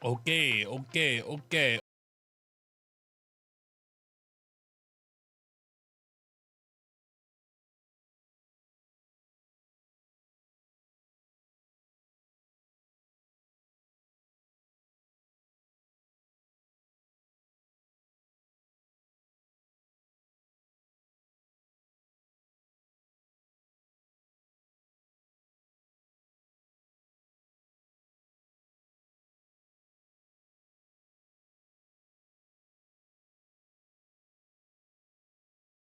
A: Okay.